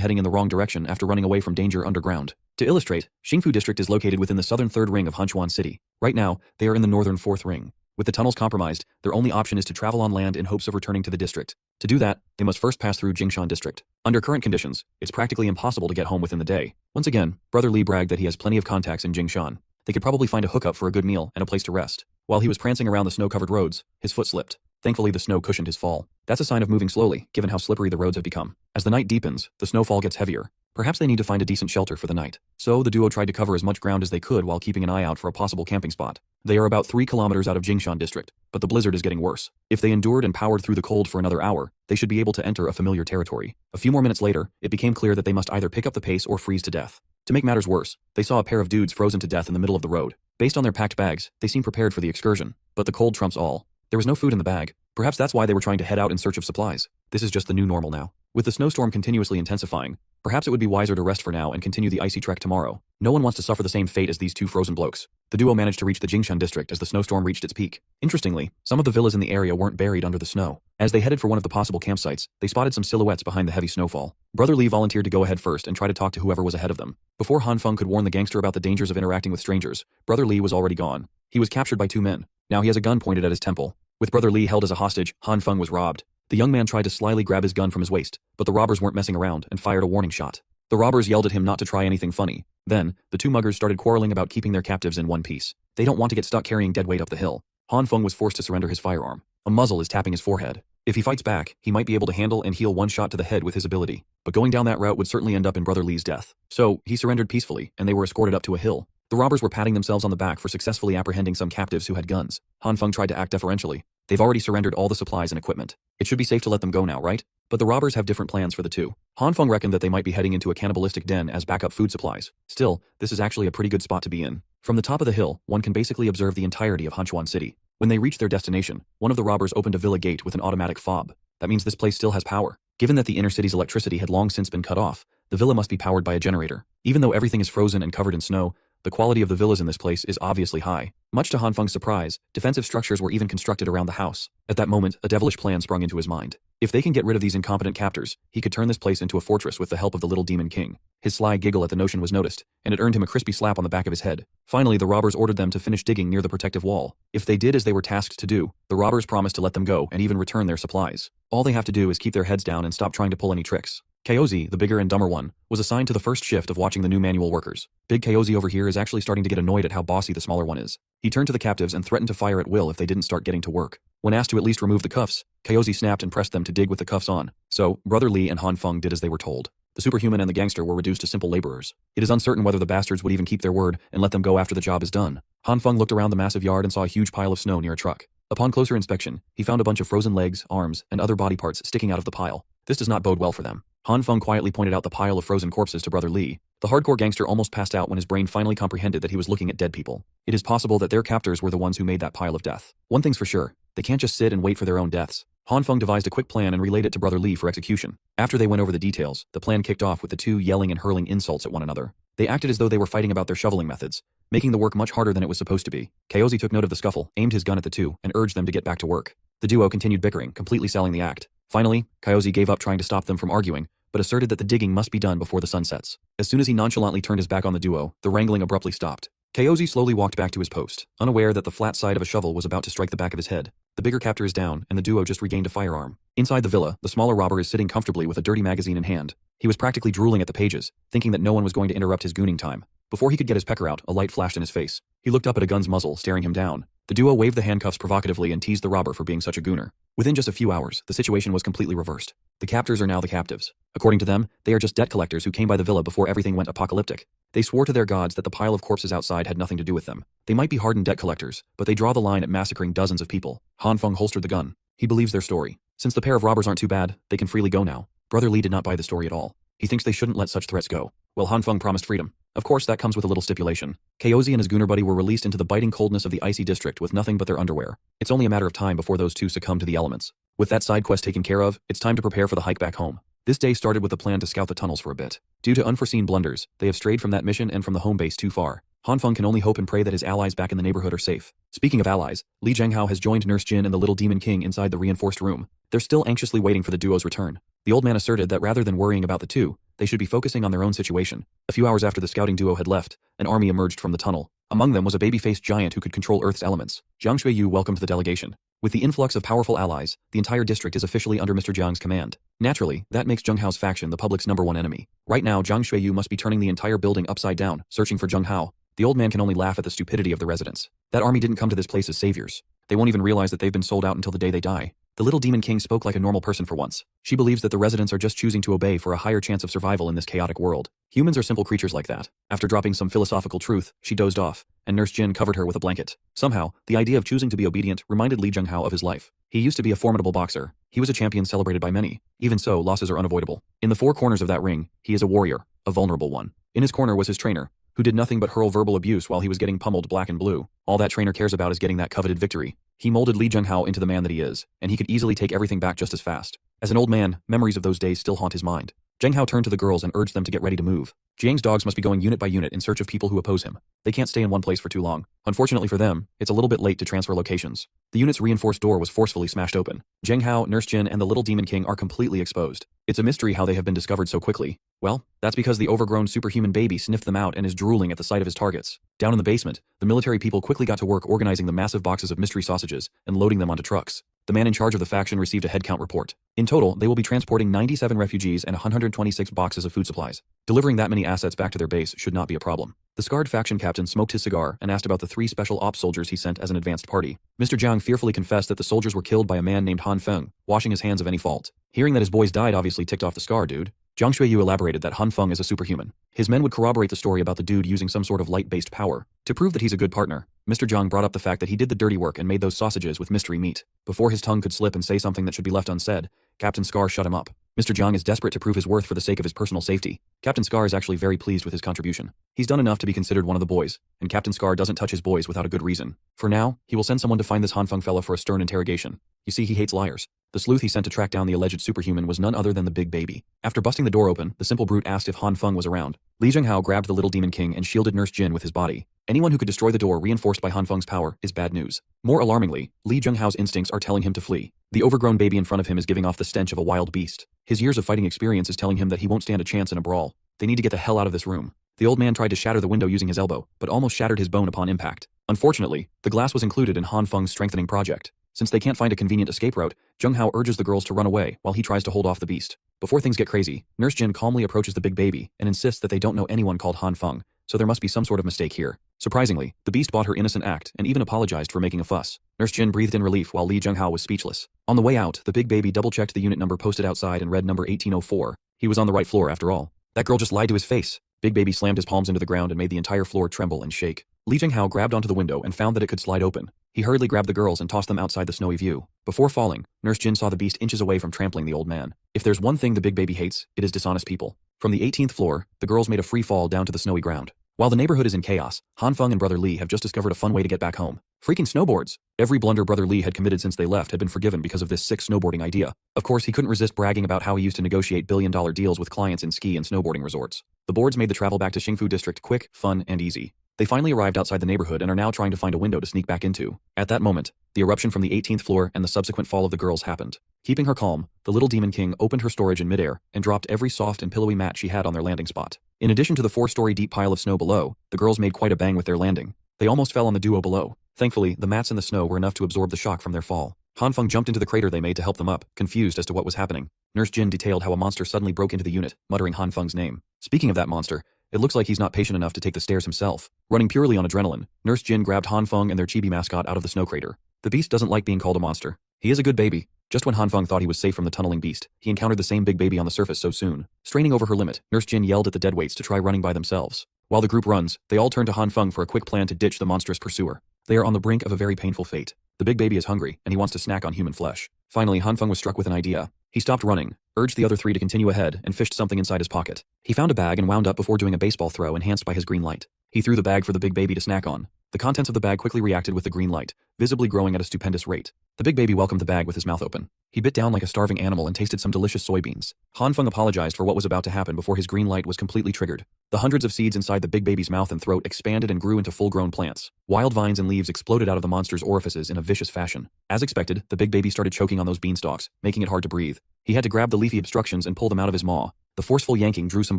heading in the wrong direction after running away from danger underground. To illustrate, Xingfu District is located within the southern 3rd ring of Hunchuan City. Right now, they are in the northern 4th ring. With the tunnels compromised, their only option is to travel on land in hopes of returning to the district. To do that, they must first pass through Jingshan district. Under current conditions, it's practically impossible to get home within the day. Once again, Brother Lee bragged that he has plenty of contacts in Jingshan. They could probably find a hookup for a good meal and a place to rest. While he was prancing around the snow-covered roads, his foot slipped. Thankfully, the snow cushioned his fall. That's a sign of moving slowly, given how slippery the roads have become. As the night deepens, the snowfall gets heavier. Perhaps they need to find a decent shelter for the night. So the duo tried to cover as much ground as they could while keeping an eye out for a possible camping spot. They are about 3 kilometers out of Jingshan district, but the blizzard is getting worse. If they endured and powered through the cold for another hour, they should be able to enter a familiar territory. A few more minutes later, it became clear that they must either pick up the pace or freeze to death. To make matters worse, they saw a pair of dudes frozen to death in the middle of the road. Based on their packed bags, they seemed prepared for the excursion, but the cold trumps all. There was no food in the bag. Perhaps that's why they were trying to head out in search of supplies. This is just the new normal now. With the snowstorm continuously intensifying, perhaps it would be wiser to rest for now and continue the icy trek tomorrow. No one wants to suffer the same fate as these two frozen blokes. The duo managed to reach the Jingshan district as the snowstorm reached its peak. Interestingly, some of the villas in the area weren't buried under the snow. As they headed for one of the possible campsites, they spotted some silhouettes behind the heavy snowfall. Brother Lee volunteered to go ahead first and try to talk to whoever was ahead of them. Before Han Feng could warn the gangster about the dangers of interacting with strangers, Brother Lee was already gone. He was captured by 2 men. Now he has a gun pointed at his temple. With Brother Lee held as a hostage, Han Feng was robbed. The young man tried to slyly grab his gun from his waist, but the robbers weren't messing around and fired a warning shot. The robbers yelled at him not to try anything funny. Then, the 2 muggers started quarreling about keeping their captives in one piece. They don't want to get stuck carrying dead weight up the hill. Han Feng was forced to surrender his firearm. A muzzle is tapping his forehead. If he fights back, he might be able to handle and heal one shot to the head with his ability. But going down that route would certainly end up in Brother Lee's death. So, he surrendered peacefully, and they were escorted up to a hill. The robbers were patting themselves on the back for successfully apprehending some captives who had guns. Han Feng tried to act deferentially. They've already surrendered all the supplies and equipment. It should be safe to let them go now, right? But the robbers have different plans for the two. Han Feng reckoned that they might be heading into a cannibalistic den as backup food supplies. Still, this is actually a pretty good spot to be in. From the top of the hill, one can basically observe the entirety of Hanchuan City. When they reached their destination, one of the robbers opened a villa gate with an automatic fob. That means this place still has power. Given that the inner city's electricity had long since been cut off, the villa must be powered by a generator. Even though everything is frozen and covered in snow, the quality of the villas in this place is obviously high. Much to Han Feng's surprise, defensive structures were even constructed around the house. At that moment, a devilish plan sprung into his mind. If they can get rid of these incompetent captors, he could turn this place into a fortress with the help of the little demon king. His sly giggle at the notion was noticed, and it earned him a crispy slap on the back of his head. Finally, the robbers ordered them to finish digging near the protective wall. If they did as they were tasked to do, the robbers promised to let them go and even return their supplies. All they have to do is keep their heads down and stop trying to pull any tricks. Kaozi, the bigger and dumber one, was assigned to the first shift of watching the new manual workers. Big Kaozi over here is actually starting to get annoyed at how bossy the smaller one is. He turned to the captives and threatened to fire at will if they didn't start getting to work. When asked to at least remove the cuffs, Kaozi snapped and pressed them to dig with the cuffs on. So, Brother Lee and Han Feng did as they were told. The superhuman and the gangster were reduced to simple laborers. It is uncertain whether the bastards would even keep their word and let them go after the job is done. Han Feng looked around the massive yard and saw a huge pile of snow near a truck. Upon closer inspection, he found a bunch of frozen legs, arms, and other body parts sticking out of the pile. This does not bode well for them. Han Feng quietly pointed out the pile of frozen corpses to Brother Lee. The hardcore gangster almost passed out when his brain finally comprehended that he was looking at dead people. It is possible that their captors were the ones who made that pile of death. One thing's for sure, they can't just sit and wait for their own deaths. Han Feng devised a quick plan and relayed it to Brother Lee for execution. After they went over the details, the plan kicked off with the two yelling and hurling insults at one another. They acted as though they were fighting about their shoveling methods, making the work much harder than it was supposed to be. Kaozi took note of the scuffle, aimed his gun at the two, and urged them to get back to work. The duo continued bickering, completely selling the act. Finally, Kaozi gave up trying to stop them from arguing, but asserted that the digging must be done before the sun sets. As soon as he nonchalantly turned his back on the duo, the wrangling abruptly stopped. Kaozi slowly walked back to his post, unaware that the flat side of a shovel was about to strike the back of his head. The bigger captor is down, and the duo just regained a firearm. Inside the villa, the smaller robber is sitting comfortably with a dirty magazine in hand. He was practically drooling at the pages, thinking that no one was going to interrupt his gooning time. Before he could get his pecker out, a light flashed in his face. He looked up at a gun's muzzle, staring him down. The duo waved the handcuffs provocatively and teased the robber for being such a gooner. Within just a few hours, the situation was completely reversed. The captors are now the captives. According to them, they are just debt collectors who came by the villa before everything went apocalyptic. They swore to their gods that the pile of corpses outside had nothing to do with them. They might be hardened debt collectors, but they draw the line at massacring dozens of people. Han Feng holstered the gun. He believes their story. Since the pair of robbers aren't too bad, they can freely go now. Brother Lee did not buy the story at all. He thinks they shouldn't let such threats go. Well, Han Feng promised freedom. Of course, that comes with a little stipulation. Kaozi and his gooner buddy were released into the biting coldness of the icy district with nothing but their underwear. It's only a matter of time before those two succumb to the elements. With that side quest taken care of, it's time to prepare for the hike back home. This day started with a plan to scout the tunnels for a bit. Due to unforeseen blunders, they have strayed from that mission and from the home base too far. Han Feng can only hope and pray that his allies back in the neighborhood are safe. Speaking of allies, Li Zhenghao has joined Nurse Jyn and the little demon king inside the reinforced room. They're still anxiously waiting for the duo's return. The old man asserted that rather than worrying about the two, they should be focusing on their own situation. A few hours after the scouting duo had left, an army emerged from the tunnel. Among them was a baby-faced giant who could control Earth's elements. Jiang Shuiyu welcomed the delegation. With the influx of powerful allies, the entire district is officially under Mr. Jiang's command. Naturally, that makes Zheng Hao's faction the public's #1 enemy. Right now, Jiang Shuiyu must be turning the entire building upside down, searching for Zheng Hao. The old man can only laugh at the stupidity of the residents. That army didn't come to this place as saviors. They won't even realize that they've been sold out until the day they die. The little demon king spoke like a normal person for once. She believes that the residents are just choosing to obey for a higher chance of survival in this chaotic world. Humans are simple creatures like that. After dropping some philosophical truth, she dozed off, and Nurse Jyn covered her with a blanket. Somehow, the idea of choosing to be obedient reminded Li Zhenghao of his life. He used to be a formidable boxer. He was a champion celebrated by many. Even so, losses are unavoidable. In the four corners of that ring, he is a warrior, a vulnerable one. In his corner was his trainer, who did nothing but hurl verbal abuse while he was getting pummeled black and blue. All that trainer cares about is getting that coveted victory. He molded Li Zhenghao into the man that he is, and he could easily take everything back just as fast. As an old man, memories of those days still haunt his mind. Zheng Hao turned to the girls and urged them to get ready to move. Jiang's dogs must be going unit by unit in search of people who oppose him. They can't stay in one place for too long. Unfortunately for them, it's a little bit late to transfer locations. The unit's reinforced door was forcefully smashed open. Zheng Hao, Nurse Jyn, and the little demon king are completely exposed. It's a mystery how they have been discovered so quickly. Well, that's because the overgrown superhuman baby sniffed them out and is drooling at the sight of his targets. Down in the basement, the military people quickly got to work organizing the massive boxes of mystery sausages and loading them onto trucks. The man in charge of the faction received a headcount report. In total, they will be transporting 97 refugees and 126 boxes of food supplies. Delivering that many assets back to their base should not be a problem. The scarred faction captain smoked his cigar and asked about the 3 special ops soldiers he sent as an advanced party. Mr. Jiang fearfully confessed that the soldiers were killed by a man named Han Feng, washing his hands of any fault. Hearing that his boys died obviously ticked off the scar dude. Jiang Shuiyu elaborated that Han Feng is a superhuman. His men would corroborate the story about the dude using some sort of light-based power. To prove that he's a good partner, Mr. Jiang brought up the fact that he did the dirty work and made those sausages with mystery meat. Before his tongue could slip and say something that should be left unsaid, Captain Scar shut him up. Mr. Jiang is desperate to prove his worth for the sake of his personal safety. Captain Scar is actually very pleased with his contribution. He's done enough to be considered one of the boys, and Captain Scar doesn't touch his boys without a good reason. For now, he will send someone to find this Han Feng fella for a stern interrogation. You see, he hates liars. The sleuth he sent to track down the alleged superhuman was none other than the big baby. After busting the door open, the simple brute asked if Han Feng was around. Li Zhenghao grabbed the little demon king and shielded Nurse Jyn with his body. Anyone who could destroy the door reinforced by Han Feng's power is bad news. More alarmingly, Li Zhenghao's instincts are telling him to flee. The overgrown baby in front of him is giving off the stench of a wild beast. His years of fighting experience is telling him that he won't stand a chance in a brawl. They need to get the hell out of this room. The old man tried to shatter the window using his elbow, but almost shattered his bone upon impact. Unfortunately, the glass was included in Han Feng's strengthening project. Since they can't find a convenient escape route, Zheng Hao urges the girls to run away while he tries to hold off the beast. Before things get crazy, Nurse Jyn calmly approaches the big baby and insists that they don't know anyone called Han Feng, so there must be some sort of mistake here. Surprisingly, the beast bought her innocent act and even apologized for making a fuss. Nurse Jyn breathed in relief while Li Zhenghao was speechless. On the way out, the big baby double-checked the unit number posted outside and read number 1804. He was on the right floor after all. That girl just lied to his face. Big baby slammed his palms into the ground and made the entire floor tremble and shake. Li Zhenghao grabbed onto the window and found that it could slide open. He hurriedly grabbed the girls and tossed them outside the snowy view. Before falling, Nurse Jyn saw the beast inches away from trampling the old man. If there's one thing the big baby hates, it is dishonest people. From the 18th floor, the girls made a free fall down to the snowy ground. While the neighborhood is in chaos, Han Feng and Brother Li have just discovered a fun way to get back home. Freaking snowboards! Every blunder Brother Li had committed since they left had been forgiven because of this sick snowboarding idea. Of course, he couldn't resist bragging about how he used to negotiate billion-dollar deals with clients in ski and snowboarding resorts. The boards made the travel back to Xingfu District quick, fun, and easy. They finally arrived outside the neighborhood and are now trying to find a window to sneak back into. At that moment, the eruption from the 18th floor and the subsequent fall of the girls happened. Keeping her calm, the little demon king opened her storage in midair and dropped every soft and pillowy mat she had on their landing spot. In addition to the 4-story deep pile of snow below, the girls made quite a bang with their landing. They almost fell on the duo below. Thankfully, the mats in the snow were enough to absorb the shock from their fall. Han Feng jumped into the crater they made to help them up, confused as to what was happening. Nurse Jyn detailed how a monster suddenly broke into the unit, muttering Han Feng's name. Speaking of that monster, it looks like he's not patient enough to take the stairs himself. Running purely on adrenaline, Nurse Jyn grabbed Han Feng and their chibi mascot out of the snow crater. The beast doesn't like being called a monster. He is a good baby. Just when Han Feng thought he was safe from the tunneling beast, he encountered the same big baby on the surface so soon. Straining over her limit, Nurse Jyn yelled at the deadweights to try running by themselves. While the group runs, they all turn to Han Feng for a quick plan to ditch the monstrous pursuer. They are on the brink of a very painful fate. The big baby is hungry, and he wants to snack on human flesh. Finally, Han Feng was struck with an idea. He stopped running, urged the other 3 to continue ahead, and fished something inside his pocket. He found a bag and wound up before doing a baseball throw enhanced by his green light. He threw the bag for the big baby to snack on. The contents of the bag quickly reacted with the green light, visibly growing at a stupendous rate. The big baby welcomed the bag with his mouth open. He bit down like a starving animal and tasted some delicious soybeans. Han Feng apologized for what was about to happen before his green light was completely triggered. The hundreds of seeds inside the big baby's mouth and throat expanded and grew into full-grown plants. Wild vines and leaves exploded out of the monster's orifices in a vicious fashion. As expected, the big baby started choking on those beanstalks, making it hard to breathe. He had to grab the leafy obstructions and pull them out of his maw. The forceful yanking drew some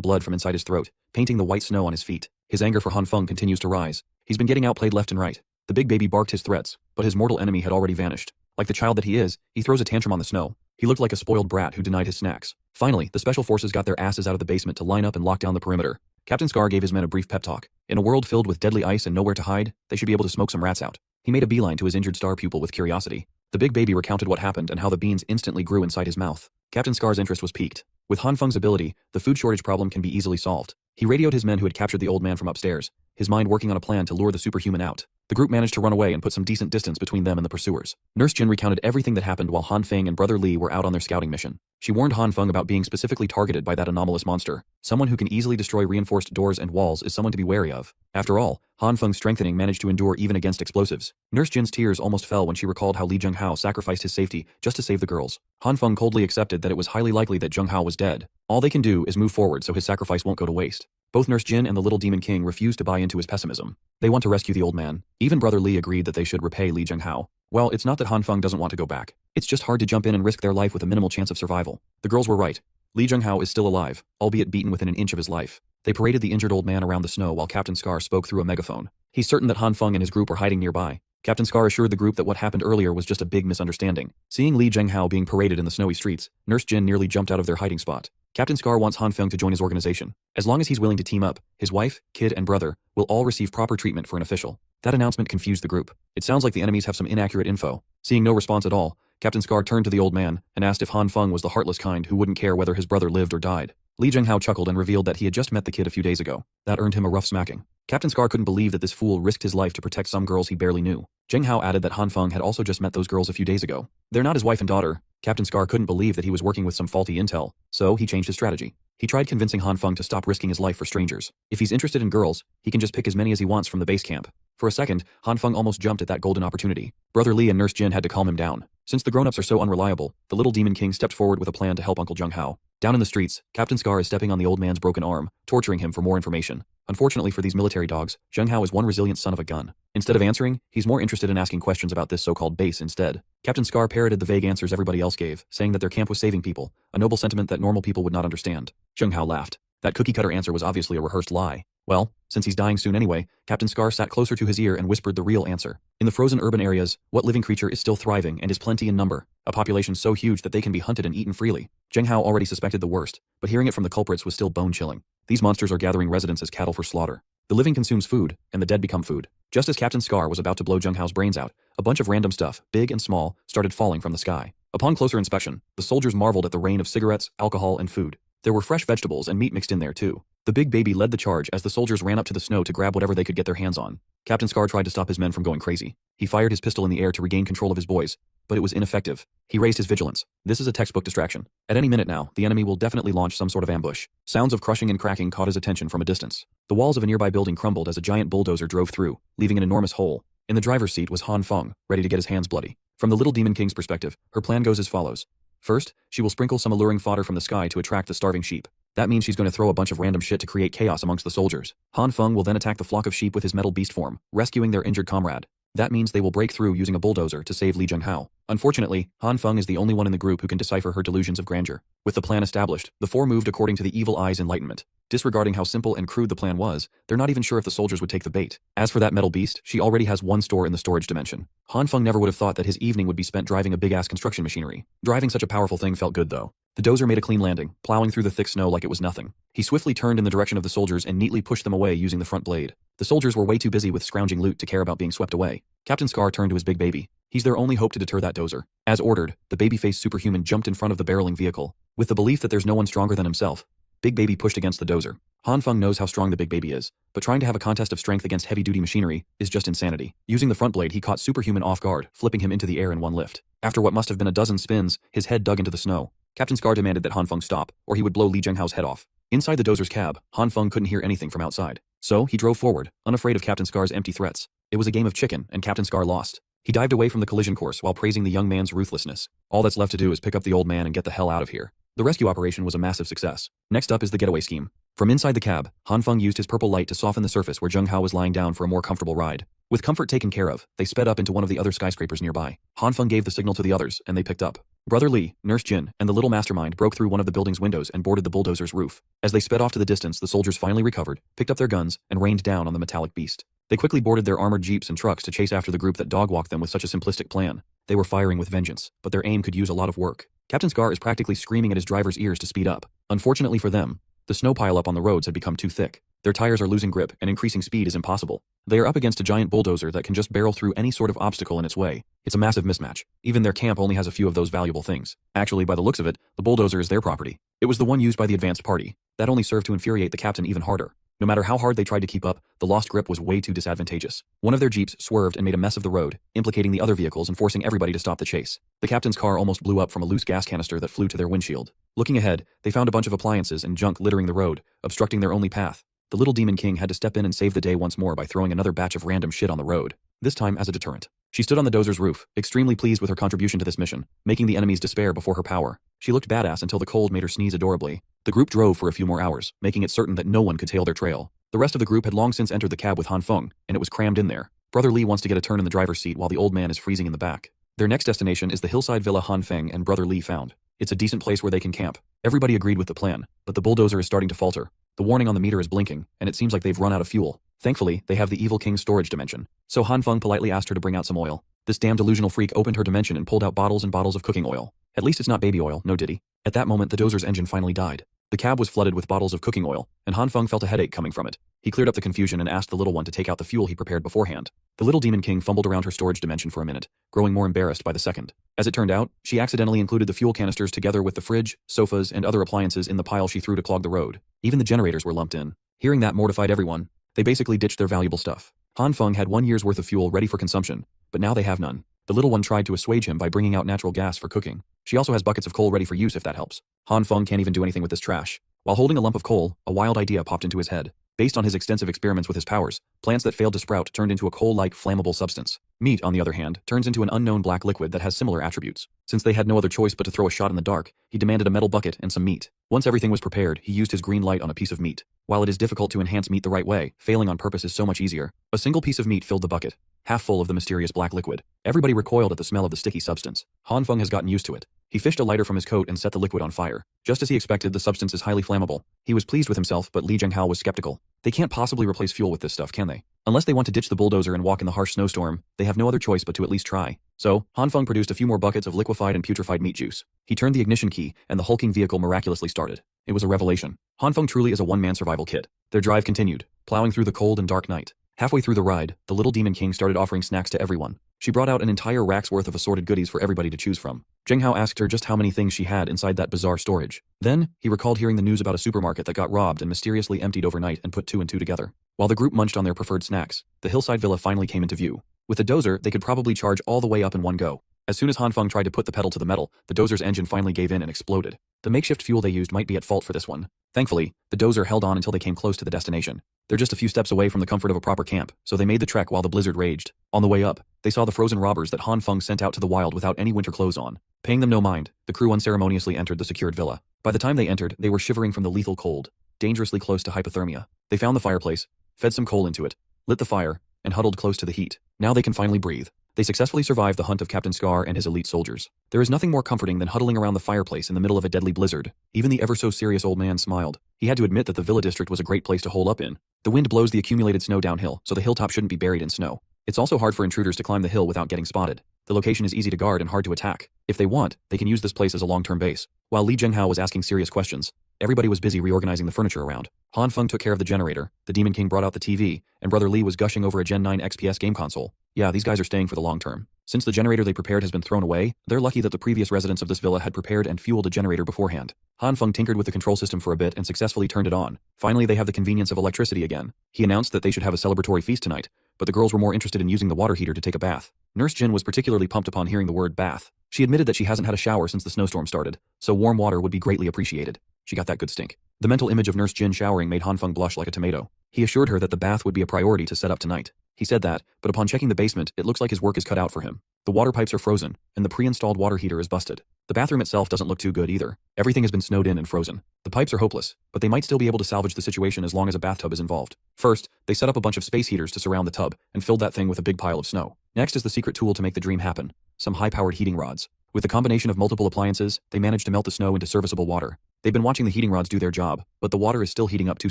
blood from inside his throat, painting the white snow on his feet. His anger for Han Feng continues to rise. He's been getting outplayed left and right. The big baby barked his threats, but his mortal enemy had already vanished. Like the child that he is, he throws a tantrum on the snow. He looked like a spoiled brat who denied his snacks. Finally, the special forces got their asses out of the basement to line up and lock down the perimeter. Captain Scar gave his men a brief pep talk. In a world filled with deadly ice and nowhere to hide, they should be able to smoke some rats out. He made a beeline to his injured star pupil with curiosity. The big baby recounted what happened and how the beans instantly grew inside his mouth. Captain Scar's interest was piqued. With Han Feng's ability, the food shortage problem can be easily solved. He radioed his men who had captured the old man from upstairs, his mind working on a plan to lure the superhuman out. The group managed to run away and put some decent distance between them and the pursuers. Nurse Jyn recounted everything that happened while Han Feng and Brother Li were out on their scouting mission. She warned Han Feng about being specifically targeted by that anomalous monster. Someone who can easily destroy reinforced doors and walls is someone to be wary of. After all, Han Feng's strengthening managed to endure even against explosives. Nurse Jin's tears almost fell when she recalled how Li Zhenghao sacrificed his safety just to save the girls. Han Feng coldly accepted that it was highly likely that Zhenghao was dead. All they can do is move forward so his sacrifice won't go to waste. Both Nurse Jyn and the Little Demon King refused to buy into his pessimism. They want to rescue the old man. Even Brother Li agreed that they should repay Li Zhenghao. Well, it's not that Han Feng doesn't want to go back. It's just hard to jump in and risk their life with a minimal chance of survival. The girls were right. Li Zhenghao is still alive, albeit beaten within an inch of his life. They paraded the injured old man around the snow while Captain Scar spoke through a megaphone. He's certain that Han Feng and his group are hiding nearby. Captain Scar assured the group that what happened earlier was just a big misunderstanding. Seeing Li Zhenghao being paraded in the snowy streets, Nurse Jyn nearly jumped out of their hiding spot. Captain Scar wants Han Feng to join his organization. As long as he's willing to team up, his wife, kid, and brother will all receive proper treatment for an official. That announcement confused the group. It sounds like the enemies have some inaccurate info. Seeing no response at all, Captain Scar turned to the old man and asked if Han Feng was the heartless kind who wouldn't care whether his brother lived or died. Li Zhenghao chuckled and revealed that he had just met the kid a few days ago. That earned him a rough smacking. Captain Scar couldn't believe that this fool risked his life to protect some girls he barely knew. Zhenghao added that Han Feng had also just met those girls a few days ago. They're not his wife and daughter. Captain Scar couldn't believe that he was working with some faulty intel, so he changed his strategy. He tried convincing Han Feng to stop risking his life for strangers. If he's interested in girls, he can just pick as many as he wants from the base camp. For a second, Han Feng almost jumped at that golden opportunity. Brother Li and Nurse Jyn had to calm him down. Since the grown-ups are so unreliable, the Little Demon King stepped forward with a plan to help Uncle Zhenghao. Down in the streets, Captain Scar is stepping on the old man's broken arm, torturing him for more information. Unfortunately for these military dogs, Zhenghao is one resilient son of a gun. Instead of answering, he's more interested in asking questions about this so-called base instead. Captain Scar parroted the vague answers everybody else gave, saying that their camp was saving people, a noble sentiment that normal people would not understand. Zhenghao laughed. That cookie-cutter answer was obviously a rehearsed lie. Well, since he's dying soon anyway, Captain Scar sat closer to his ear and whispered the real answer. In the frozen urban areas, what living creature is still thriving and is plenty in number? A population so huge that they can be hunted and eaten freely. Zhenghao already suspected the worst, but hearing it from the culprits was still bone-chilling. These monsters are gathering residents as cattle for slaughter. The living consumes food, and the dead become food. Just as Captain Scar was about to blow Zhenghao's brains out, a bunch of random stuff, big and small, started falling from the sky. Upon closer inspection, the soldiers marveled at the rain of cigarettes, alcohol, and food. There were fresh vegetables and meat mixed in there too. The big baby led the charge as the soldiers ran up to the snow to grab whatever they could get their hands on. Captain Scar tried to stop his men from going crazy. He fired his pistol in the air to regain control of his boys, but it was ineffective. He raised his vigilance. This is a textbook distraction. At any minute now, the enemy will definitely launch some sort of ambush. Sounds of crushing and cracking caught his attention from a distance. The walls of a nearby building crumbled as a giant bulldozer drove through, leaving an enormous hole. In the driver's seat was Han Feng, ready to get his hands bloody. From the Little Demon King's perspective, her plan goes as follows. First, she will sprinkle some alluring fodder from the sky to attract the starving sheep. That means she's going to throw a bunch of random shit to create chaos amongst the soldiers. Han Feng will then attack the flock of sheep with his metal beast form, rescuing their injured comrade. That means they will break through using a bulldozer to save Li Zhenghao. Unfortunately, Han Feng is the only one in the group who can decipher her delusions of grandeur. With the plan established, the four moved according to the Evil Eye's enlightenment. Disregarding how simple and crude the plan was, they're not even sure if the soldiers would take the bait. As for that metal beast, she already has one store in the storage dimension. Han Feng never would have thought that his evening would be spent driving a big-ass construction machinery. Driving such a powerful thing felt good though. The dozer made a clean landing, plowing through the thick snow like it was nothing. He swiftly turned in the direction of the soldiers and neatly pushed them away using the front blade. The soldiers were way too busy with scrounging loot to care about being swept away. Captain Scar turned to his big baby. He's their only hope to deter that dozer. As ordered, the baby-faced superhuman jumped in front of the barreling vehicle. With the belief that there's no one stronger than himself, Big Baby pushed against the dozer. Han Feng knows how strong the Big Baby is, but trying to have a contest of strength against heavy-duty machinery is just insanity. Using the front blade, he caught Superhuman off guard, flipping him into the air in one lift. After what must have been a dozen spins, his head dug into the snow. Captain Scar demanded that Han Feng stop, or he would blow Li Zhenghao's head off. Inside the dozer's cab, Han Feng couldn't hear anything from outside. So, he drove forward, unafraid of Captain Scar's empty threats. It was a game of chicken, and Captain Scar lost. He dived away from the collision course while praising the young man's ruthlessness. All that's left to do is pick up the old man and get the hell out of here. The rescue operation was a massive success. Next up is the getaway scheme. From inside the cab, Han Feng used his purple light to soften the surface where Zhenghao was lying down for a more comfortable ride. With comfort taken care of, they sped up into one of the other skyscrapers nearby. Han Feng gave the signal to the others, and they picked up. Brother Lee, Nurse Jyn, and the little mastermind broke through one of the building's windows and boarded the bulldozer's roof. As they sped off to the distance, the soldiers finally recovered, picked up their guns, and rained down on the metallic beast. They quickly boarded their armored jeeps and trucks to chase after the group that dog-walked them with such a simplistic plan. They were firing with vengeance, but their aim could use a lot of work. Captain Scar is practically screaming at his driver's ears to speed up. Unfortunately for them, the snow pile-up on the roads had become too thick. Their tires are losing grip, and increasing speed is impossible. They are up against a giant bulldozer that can just barrel through any sort of obstacle in its way. It's a massive mismatch. Even their camp only has a few of those valuable things. Actually, by the looks of it, the bulldozer is their property. It was the one used by the advanced party. That only served to infuriate the captain even harder. No matter how hard they tried to keep up, the lost grip was way too disadvantageous. One of their jeeps swerved and made a mess of the road, implicating the other vehicles and forcing everybody to stop the chase. The captain's car almost blew up from a loose gas canister that flew to their windshield. Looking ahead, they found a bunch of appliances and junk littering the road, obstructing their only path. The little demon king had to step in and save the day once more by throwing another batch of random shit on the road, this time as a deterrent. She stood on the dozer's roof, extremely pleased with her contribution to this mission, making the enemies despair before her power. She looked badass until the cold made her sneeze adorably. The group drove for a few more hours, making it certain that no one could tail their trail. The rest of the group had long since entered the cab with Han Feng, and it was crammed in there. Brother Lee wants to get a turn in the driver's seat while the old man is freezing in the back. Their next destination is the hillside villa Han Feng and Brother Lee found. It's a decent place where they can camp. Everybody agreed with the plan, but the bulldozer is starting to falter. The warning on the meter is blinking, and it seems like they've run out of fuel. Thankfully, they have the Evil King's storage dimension. So Han Feng politely asked her to bring out some oil. This damn delusional freak opened her dimension and pulled out bottles and bottles of cooking oil. At least it's not baby oil, no diddy. At that moment, the dozer's engine finally died. The cab was flooded with bottles of cooking oil, and Han Feng felt a headache coming from it. He cleared up the confusion and asked the little one to take out the fuel he prepared beforehand. The little demon king fumbled around her storage dimension for a minute, growing more embarrassed by the second. As it turned out, she accidentally included the fuel canisters together with the fridge, sofas, and other appliances in the pile she threw to clog the road. Even the generators were lumped in. Hearing that mortified everyone. They basically ditched their valuable stuff. Han Feng had 1 year's worth of fuel ready for consumption, but now they have none. The little one tried to assuage him by bringing out natural gas for cooking. She also has buckets of coal ready for use if that helps. Han Feng can't even do anything with this trash. While holding a lump of coal, a wild idea popped into his head. Based on his extensive experiments with his powers, plants that failed to sprout turned into a coal-like flammable substance. Meat, on the other hand, turns into an unknown black liquid that has similar attributes. Since they had no other choice but to throw a shot in the dark, he demanded a metal bucket and some meat. Once everything was prepared, he used his green light on a piece of meat. While it is difficult to enhance meat the right way, failing on purpose is so much easier. A single piece of meat filled the bucket, half full of the mysterious black liquid. Everybody recoiled at the smell of the sticky substance. Han Feng has gotten used to it. He fished a lighter from his coat and set the liquid on fire. Just as he expected, the substance is highly flammable. He was pleased with himself, but Li Zhenghao was skeptical. They can't possibly replace fuel with this stuff, can they? Unless they want to ditch the bulldozer and walk in the harsh snowstorm, they have no other choice but to at least try. So, Han Feng produced a few more buckets of liquefied and putrefied meat juice. He turned the ignition key, and the hulking vehicle miraculously started. It was a revelation. Han Feng truly is a one-man survival kit. Their drive continued, plowing through the cold and dark night. Halfway through the ride, the little demon king started offering snacks to everyone. She brought out an entire rack's worth of assorted goodies for everybody to choose from. Zhenghao asked her just how many things she had inside that bizarre storage. Then, he recalled hearing the news about a supermarket that got robbed and mysteriously emptied overnight and put two and two together. While the group munched on their preferred snacks, the hillside villa finally came into view. With the dozer, they could probably charge all the way up in one go. As soon as Han Feng tried to put the pedal to the metal, the dozer's engine finally gave in and exploded. The makeshift fuel they used might be at fault for this one. Thankfully, the dozer held on until they came close to the destination. They're just a few steps away from the comfort of a proper camp, so they made the trek while the blizzard raged. On the way up, they saw the frozen robbers that Han Feng sent out to the wild without any winter clothes on. Paying them no mind, the crew unceremoniously entered the secured villa. By the time they entered, they were shivering from the lethal cold, dangerously close to hypothermia. They found the fireplace, fed some coal into it, lit the fire, and huddled close to the heat. Now they can finally breathe. They successfully survived the hunt of Captain Scar and his elite soldiers. There is nothing more comforting than huddling around the fireplace in the middle of a deadly blizzard. Even the ever-so-serious old man smiled. He had to admit that the villa district was a great place to hole up in. The wind blows the accumulated snow downhill, so the hilltop shouldn't be buried in snow. It's also hard for intruders to climb the hill without getting spotted. The location is easy to guard and hard to attack. If they want, they can use this place as a long-term base. While Li Zhenghao was asking serious questions, everybody was busy reorganizing the furniture around. Han Feng took care of the generator, the Demon King brought out the TV, and Brother Lee was gushing over a Gen 9 XPS game console. Yeah, these guys are staying for the long term. Since the generator they prepared has been thrown away, they're lucky that the previous residents of this villa had prepared and fueled a generator beforehand. Han Feng tinkered with the control system for a bit and successfully turned it on. Finally, they have the convenience of electricity again. He announced that they should have a celebratory feast tonight, but the girls were more interested in using the water heater to take a bath. Nurse Jyn was particularly pumped upon hearing the word bath. She admitted that she hasn't had a shower since the snowstorm started, so warm water would be greatly appreciated. She got that good stink. The mental image of Nurse Jyn showering made Han Feng blush like a tomato. He assured her that the bath would be a priority to set up tonight. He said that, but upon checking the basement, it looks like his work is cut out for him. The water pipes are frozen, and the pre-installed water heater is busted. The bathroom itself doesn't look too good either. Everything has been snowed in and frozen. The pipes are hopeless, but they might still be able to salvage the situation as long as a bathtub is involved. First, they set up a bunch of space heaters to surround the tub, and filled that thing with a big pile of snow. Next is the secret tool to make the dream happen. Some high-powered heating rods. With the combination of multiple appliances, they managed to melt the snow into serviceable water. They've been watching the heating rods do their job, but the water is still heating up too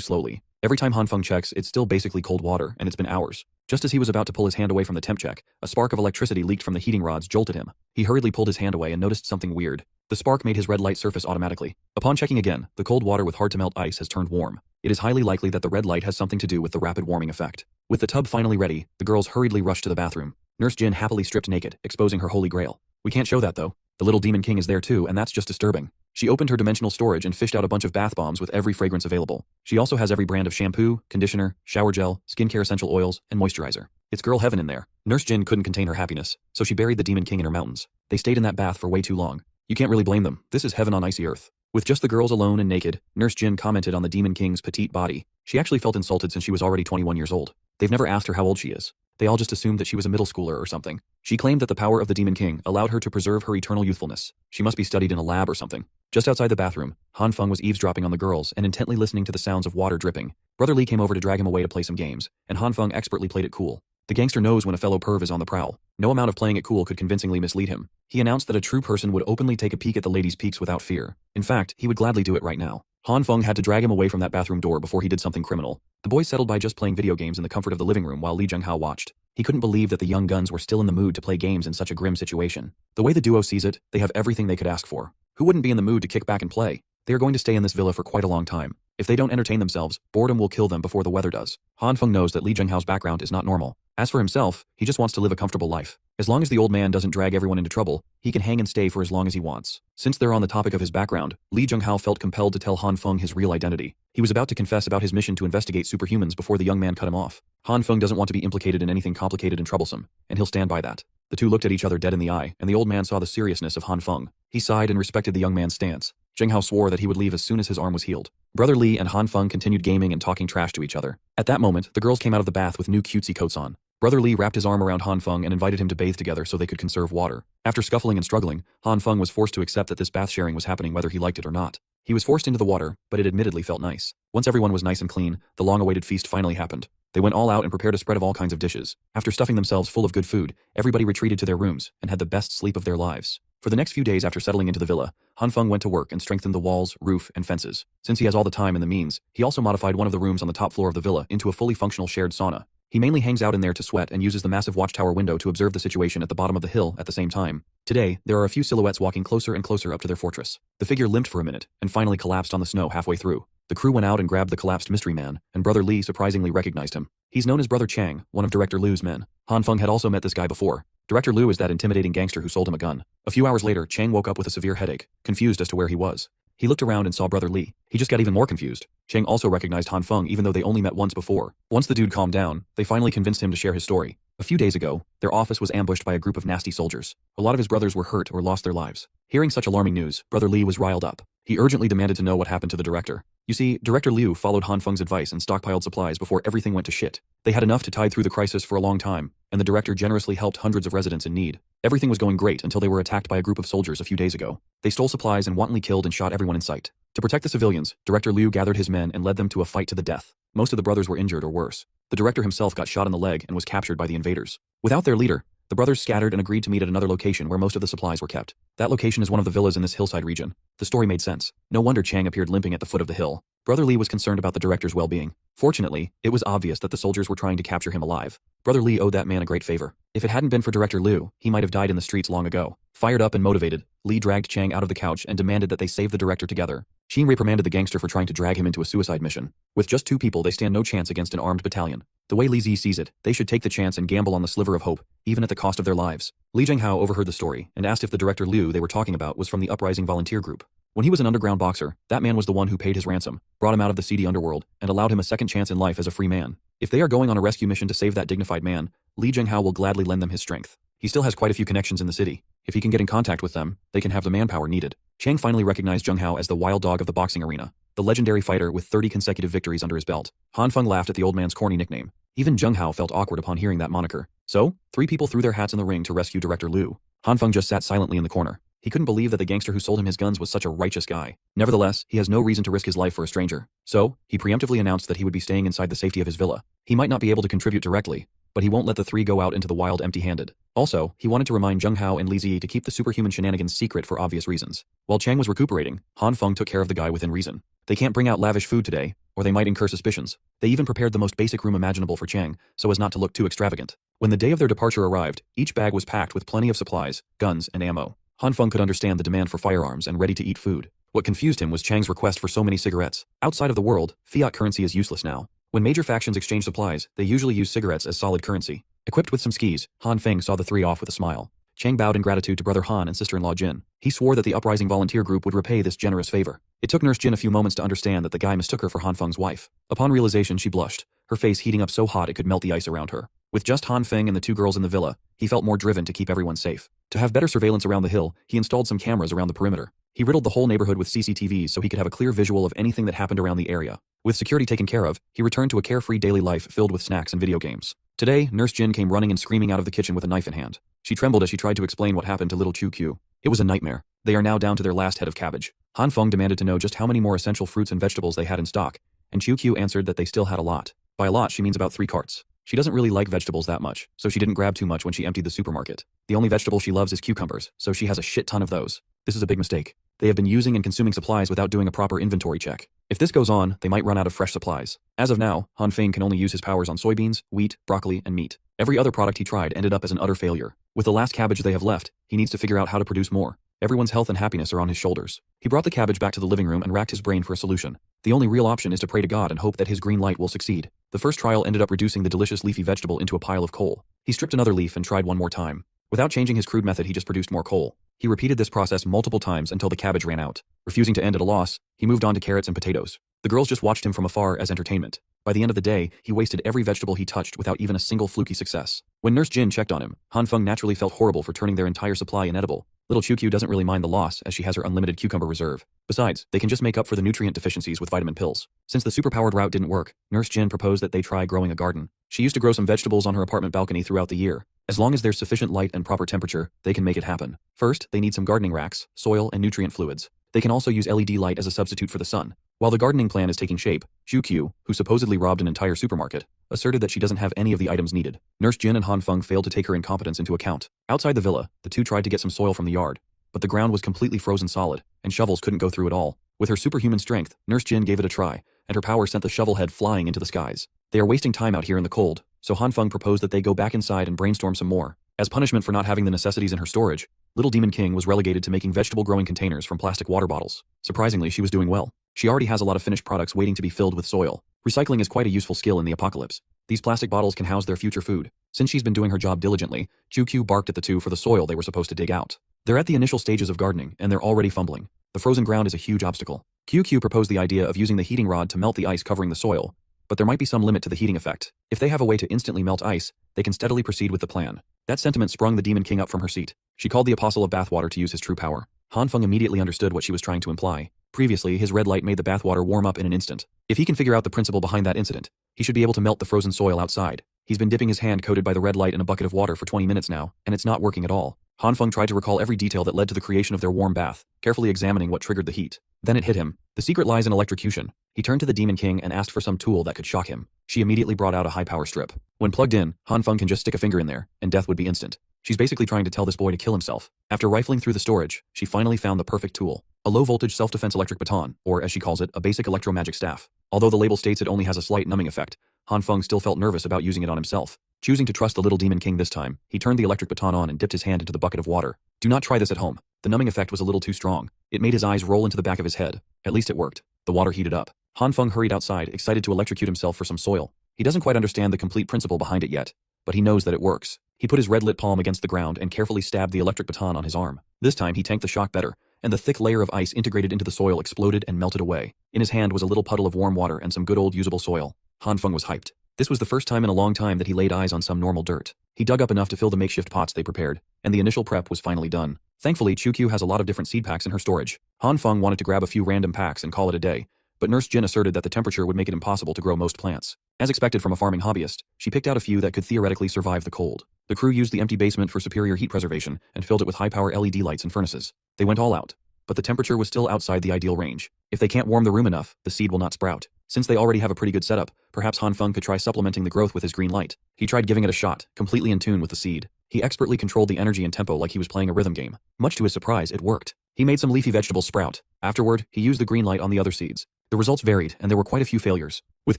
slowly. Every time Han Feng checks, it's still basically cold water, and it's been hours. Just as he was about to pull his hand away from the temp check, a spark of electricity leaked from the heating rods jolted him. He hurriedly pulled his hand away and noticed something weird. The spark made his red light surface automatically. Upon checking again, the cold water with hard-to-melt ice has turned warm. It is highly likely that the red light has something to do with the rapid warming effect. With the tub finally ready, the girls hurriedly rushed to the bathroom. Nurse Jyn happily stripped naked, exposing her holy grail. We can't show that though. The little demon king is there too, and that's just disturbing. She opened her dimensional storage and fished out a bunch of bath bombs with every fragrance available. She also has every brand of shampoo, conditioner, shower gel, skincare essential oils, and moisturizer. It's girl heaven in there. Nurse Jyn couldn't contain her happiness, so she buried the demon king in her mountains. They stayed in that bath for way too long. You can't really blame them. This is heaven on icy earth. With just the girls alone and naked, Nurse Jyn commented on the demon king's petite body. She actually felt insulted since she was already 21 years old. They've never asked her how old she is. They all just assumed that she was a middle schooler or something. She claimed that the power of the Demon King allowed her to preserve her eternal youthfulness. She must be studied in a lab or something. Just outside the bathroom, Han Feng was eavesdropping on the girls and intently listening to the sounds of water dripping. Brother Lee came over to drag him away to play some games, and Han Feng expertly played it cool. The gangster knows when a fellow perv is on the prowl. No amount of playing it cool could convincingly mislead him. He announced that a true person would openly take a peek at the ladies' peaks without fear. In fact, he would gladly do it right now. Han Feng had to drag him away from that bathroom door before he did something criminal. The boys settled by just playing video games in the comfort of the living room while Li Zhenghao watched. He couldn't believe that the young guns were still in the mood to play games in such a grim situation. The way the duo sees it, they have everything they could ask for. Who wouldn't be in the mood to kick back and play? They are going to stay in this villa for quite a long time. If they don't entertain themselves, boredom will kill them before the weather does. Han Feng knows that Li Zhenghao's background is not normal. As for himself, he just wants to live a comfortable life. As long as the old man doesn't drag everyone into trouble, he can hang and stay for as long as he wants. Since they're on the topic of his background, Li Zhenghao felt compelled to tell Han Feng his real identity. He was about to confess about his mission to investigate superhumans before the young man cut him off. Han Feng doesn't want to be implicated in anything complicated and troublesome, and he'll stand by that. The two looked at each other dead in the eye, and the old man saw the seriousness of Han Feng. He sighed and respected the young man's stance. Zhenghao swore that he would leave as soon as his arm was healed. Brother Li and Han Feng continued gaming and talking trash to each other. At that moment, the girls came out of the bath with new cutesy coats on. Brother Li wrapped his arm around Han Feng and invited him to bathe together so they could conserve water. After scuffling and struggling, Han Feng was forced to accept that this bath sharing was happening whether he liked it or not. He was forced into the water, but it admittedly felt nice. Once everyone was nice and clean, the long-awaited feast finally happened. They went all out and prepared a spread of all kinds of dishes. After stuffing themselves full of good food, everybody retreated to their rooms and had the best sleep of their lives. For the next few days after settling into the villa, Han Feng went to work and strengthened the walls, roof, and fences. Since he has all the time and the means, he also modified one of the rooms on the top floor of the villa into a fully functional shared sauna. He mainly hangs out in there to sweat and uses the massive watchtower window to observe the situation at the bottom of the hill at the same time. Today, there are a few silhouettes walking closer and closer up to their fortress. The figure limped for a minute and finally collapsed on the snow halfway through. The crew went out and grabbed the collapsed mystery man, and Brother Li surprisingly recognized him. He's known as Brother Chang, one of Director Liu's men. Han Feng had also met this guy before. Director Liu is that intimidating gangster who sold him a gun. A few hours later, Chang woke up with a severe headache, confused as to where he was. He looked around and saw Brother Li. He just got even more confused. Chang also recognized Han Feng even though they only met once before. Once the dude calmed down, they finally convinced him to share his story. A few days ago, their office was ambushed by a group of nasty soldiers. A lot of his brothers were hurt or lost their lives. Hearing such alarming news, Brother Li was riled up. He urgently demanded to know what happened to the director. You see, Director Liu followed Han Feng's advice and stockpiled supplies before everything went to shit. They had enough to tide through the crisis for a long time, and the director generously helped hundreds of residents in need. Everything was going great until they were attacked by a group of soldiers a few days ago. They stole supplies and wantonly killed and shot everyone in sight. To protect the civilians, Director Liu gathered his men and led them to a fight to the death. Most of the brothers were injured or worse. The director himself got shot in the leg and was captured by the invaders. Without their leader, the brothers scattered and agreed to meet at another location where most of the supplies were kept. That location is one of the villas in this hillside region. The story made sense. No wonder Chang appeared limping at the foot of the hill. Brother Li was concerned about the director's well-being. Fortunately, it was obvious that the soldiers were trying to capture him alive. Brother Li owed that man a great favor. If it hadn't been for Director Liu, he might have died in the streets long ago. Fired up and motivated, Li dragged Chang out of the couch and demanded that they save the director together. She reprimanded the gangster for trying to drag him into a suicide mission. With just two people, they stand no chance against an armed battalion. The way Li Zi sees it, they should take the chance and gamble on the sliver of hope, even at the cost of their lives. Li Zhenghao overheard the story and asked if the Director Liu they were talking about was from the Uprising volunteer group. When he was an underground boxer, that man was the one who paid his ransom, brought him out of the seedy underworld, and allowed him a second chance in life as a free man. If they are going on a rescue mission to save that dignified man, Li Zhenghao will gladly lend them his strength. He still has quite a few connections in the city. If he can get in contact with them, they can have the manpower needed. Chang finally recognized Zhenghao as the wild dog of the boxing arena, the legendary fighter with 30 consecutive victories under his belt. Han Feng laughed at the old man's corny nickname. Even Zhenghao felt awkward upon hearing that moniker. So, 3 people threw their hats in the ring to rescue Director Liu. Han Feng just sat silently in the corner. He couldn't believe that the gangster who sold him his guns was such a righteous guy. Nevertheless, he has no reason to risk his life for a stranger. So, he preemptively announced that he would be staying inside the safety of his villa. He might not be able to contribute directly, but he won't let the three go out into the wild empty-handed. Also, he wanted to remind Zheng Hao and Li Ziyi to keep the superhuman shenanigans secret for obvious reasons. While Chang was recuperating, Han Feng took care of the guy within reason. They can't bring out lavish food today, or they might incur suspicions. They even prepared the most basic room imaginable for Chang, so as not to look too extravagant. When the day of their departure arrived, each bag was packed with plenty of supplies, guns, and ammo. Han Feng could understand the demand for firearms and ready-to-eat food. What confused him was Chang's request for so many cigarettes. Outside of the world, fiat currency is useless now. When major factions exchange supplies, they usually use cigarettes as solid currency. Equipped with some skis, Han Feng saw the three off with a smile. Chang bowed in gratitude to brother Han and sister-in-law Jin. He swore that the uprising volunteer group would repay this generous favor. It took Nurse Jyn a few moments to understand that the guy mistook her for Han Feng's wife. Upon realization, she blushed, her face heating up so hot it could melt the ice around her. With just Han Feng and the two girls in the villa, he felt more driven to keep everyone safe. To have better surveillance around the hill, he installed some cameras around the perimeter. He riddled the whole neighborhood with CCTVs so he could have a clear visual of anything that happened around the area. With security taken care of, he returned to a carefree daily life filled with snacks and video games. Today, Nurse Jyn came running and screaming out of the kitchen with a knife in hand. She trembled as she tried to explain what happened to little Qiu. It was a nightmare. They are now down to their last head of cabbage. Han Feng demanded to know just how many more essential fruits and vegetables they had in stock, and Qiu answered that they still had a lot. By a lot, she means about 3 carts. She doesn't really like vegetables that much, so she didn't grab too much when she emptied the supermarket. The only vegetable she loves is cucumbers, so she has a shit ton of those. This is a big mistake. They have been using and consuming supplies without doing a proper inventory check. If this goes on, they might run out of fresh supplies. As of now, Han Feng can only use his powers on soybeans, wheat, broccoli, and meat. Every other product he tried ended up as an utter failure. With the last cabbage they have left, he needs to figure out how to produce more. Everyone's health and happiness are on his shoulders. He brought the cabbage back to the living room and racked his brain for a solution. The only real option is to pray to God and hope that his green light will succeed. The first trial ended up reducing the delicious leafy vegetable into a pile of coal. He stripped another leaf and tried one more time. Without changing his crude method, he just produced more coal. He repeated this process multiple times until the cabbage ran out. Refusing to end at a loss, he moved on to carrots and potatoes. The girls just watched him from afar as entertainment. By the end of the day, he wasted every vegetable he touched without even a single fluky success. When Nurse Jyn checked on him, Han Feng naturally felt horrible for turning their entire supply inedible. Little Qiu doesn't really mind the loss as she has her unlimited cucumber reserve. Besides, they can just make up for the nutrient deficiencies with vitamin pills. Since the superpowered route didn't work, Nurse Jyn proposed that they try growing a garden. She used to grow some vegetables on her apartment balcony throughout the year. As long as there's sufficient light and proper temperature, they can make it happen. First, they need some gardening racks, soil, and nutrient fluids. They can also use LED light as a substitute for the sun. While the gardening plan is taking shape, Qiu, who supposedly robbed an entire supermarket, asserted that she doesn't have any of the items needed. Nurse Jyn and Han Feng failed to take her incompetence into account. Outside the villa, the two tried to get some soil from the yard, but the ground was completely frozen solid, and shovels couldn't go through it all. With her superhuman strength, Nurse Jyn gave it a try, and her power sent the shovel head flying into the skies. They are wasting time out here in the cold, so Han Feng proposed that they go back inside and brainstorm some more. As punishment for not having the necessities in her storage, Little Demon King was relegated to making vegetable-growing containers from plastic water bottles. Surprisingly, she was doing well. She already has a lot of finished products waiting to be filled with soil. Recycling is quite a useful skill in the apocalypse. These plastic bottles can house their future food. Since she's been doing her job diligently, Qiu barked at the two for the soil they were supposed to dig out. They're at the initial stages of gardening, and they're already fumbling. The frozen ground is a huge obstacle. Qiu proposed the idea of using the heating rod to melt the ice covering the soil, but there might be some limit to the heating effect. If they have a way to instantly melt ice, they can steadily proceed with the plan. That sentiment sprung the Demon King up from her seat. She called the Apostle of Bathwater to use his true power. Han Feng immediately understood what she was trying to imply. Previously, his red light made the bathwater warm up in an instant. If he can figure out the principle behind that incident, he should be able to melt the frozen soil outside. He's been dipping his hand coated by the red light in a bucket of water for 20 minutes now, and it's not working at all. Han Feng tried to recall every detail that led to the creation of their warm bath, carefully examining what triggered the heat. Then it hit him. The secret lies in electrocution. He turned to the Demon King and asked for some tool that could shock him. She immediately brought out a high-power strip. When plugged in, Han Feng can just stick a finger in there, and death would be instant. She's basically trying to tell this boy to kill himself. After rifling through the storage, she finally found the perfect tool. A low-voltage self-defense electric baton, or as she calls it, a basic electromagic staff. Although the label states it only has a slight numbing effect, Han Feng still felt nervous about using it on himself. Choosing to trust the little Demon King this time, he turned the electric baton on and dipped his hand into the bucket of water. Do not try this at home. The numbing effect was a little too strong. It made his eyes roll into the back of his head. At least it worked. The water heated up. Han Feng hurried outside, excited to electrocute himself for some soil. He doesn't quite understand the complete principle behind it yet, but he knows that it works. He put his red-lit palm against the ground and carefully stabbed the electric baton on his arm. This time he tanked the shock better, and the thick layer of ice integrated into the soil exploded and melted away. In his hand was a little puddle of warm water and some good old usable soil. Han Feng was hyped. This was the first time in a long time that he laid eyes on some normal dirt. He dug up enough to fill the makeshift pots they prepared, and the initial prep was finally done. Thankfully, Qiu has a lot of different seed packs in her storage. Han Feng wanted to grab a few random packs and call it a day, but Nurse Jyn asserted that the temperature would make it impossible to grow most plants. As expected from a farming hobbyist, she picked out a few that could theoretically survive the cold. The crew used the empty basement for superior heat preservation and filled it with high-power LED lights and furnaces. They went all out, but the temperature was still outside the ideal range. If they can't warm the room enough, the seed will not sprout. Since they already have a pretty good setup, perhaps Han Feng could try supplementing the growth with his green light. He tried giving it a shot, completely in tune with the seed. He expertly controlled the energy and tempo like he was playing a rhythm game. Much to his surprise, it worked. He made some leafy vegetables sprout. Afterward, he used the green light on the other seeds. The results varied, and there were quite a few failures. With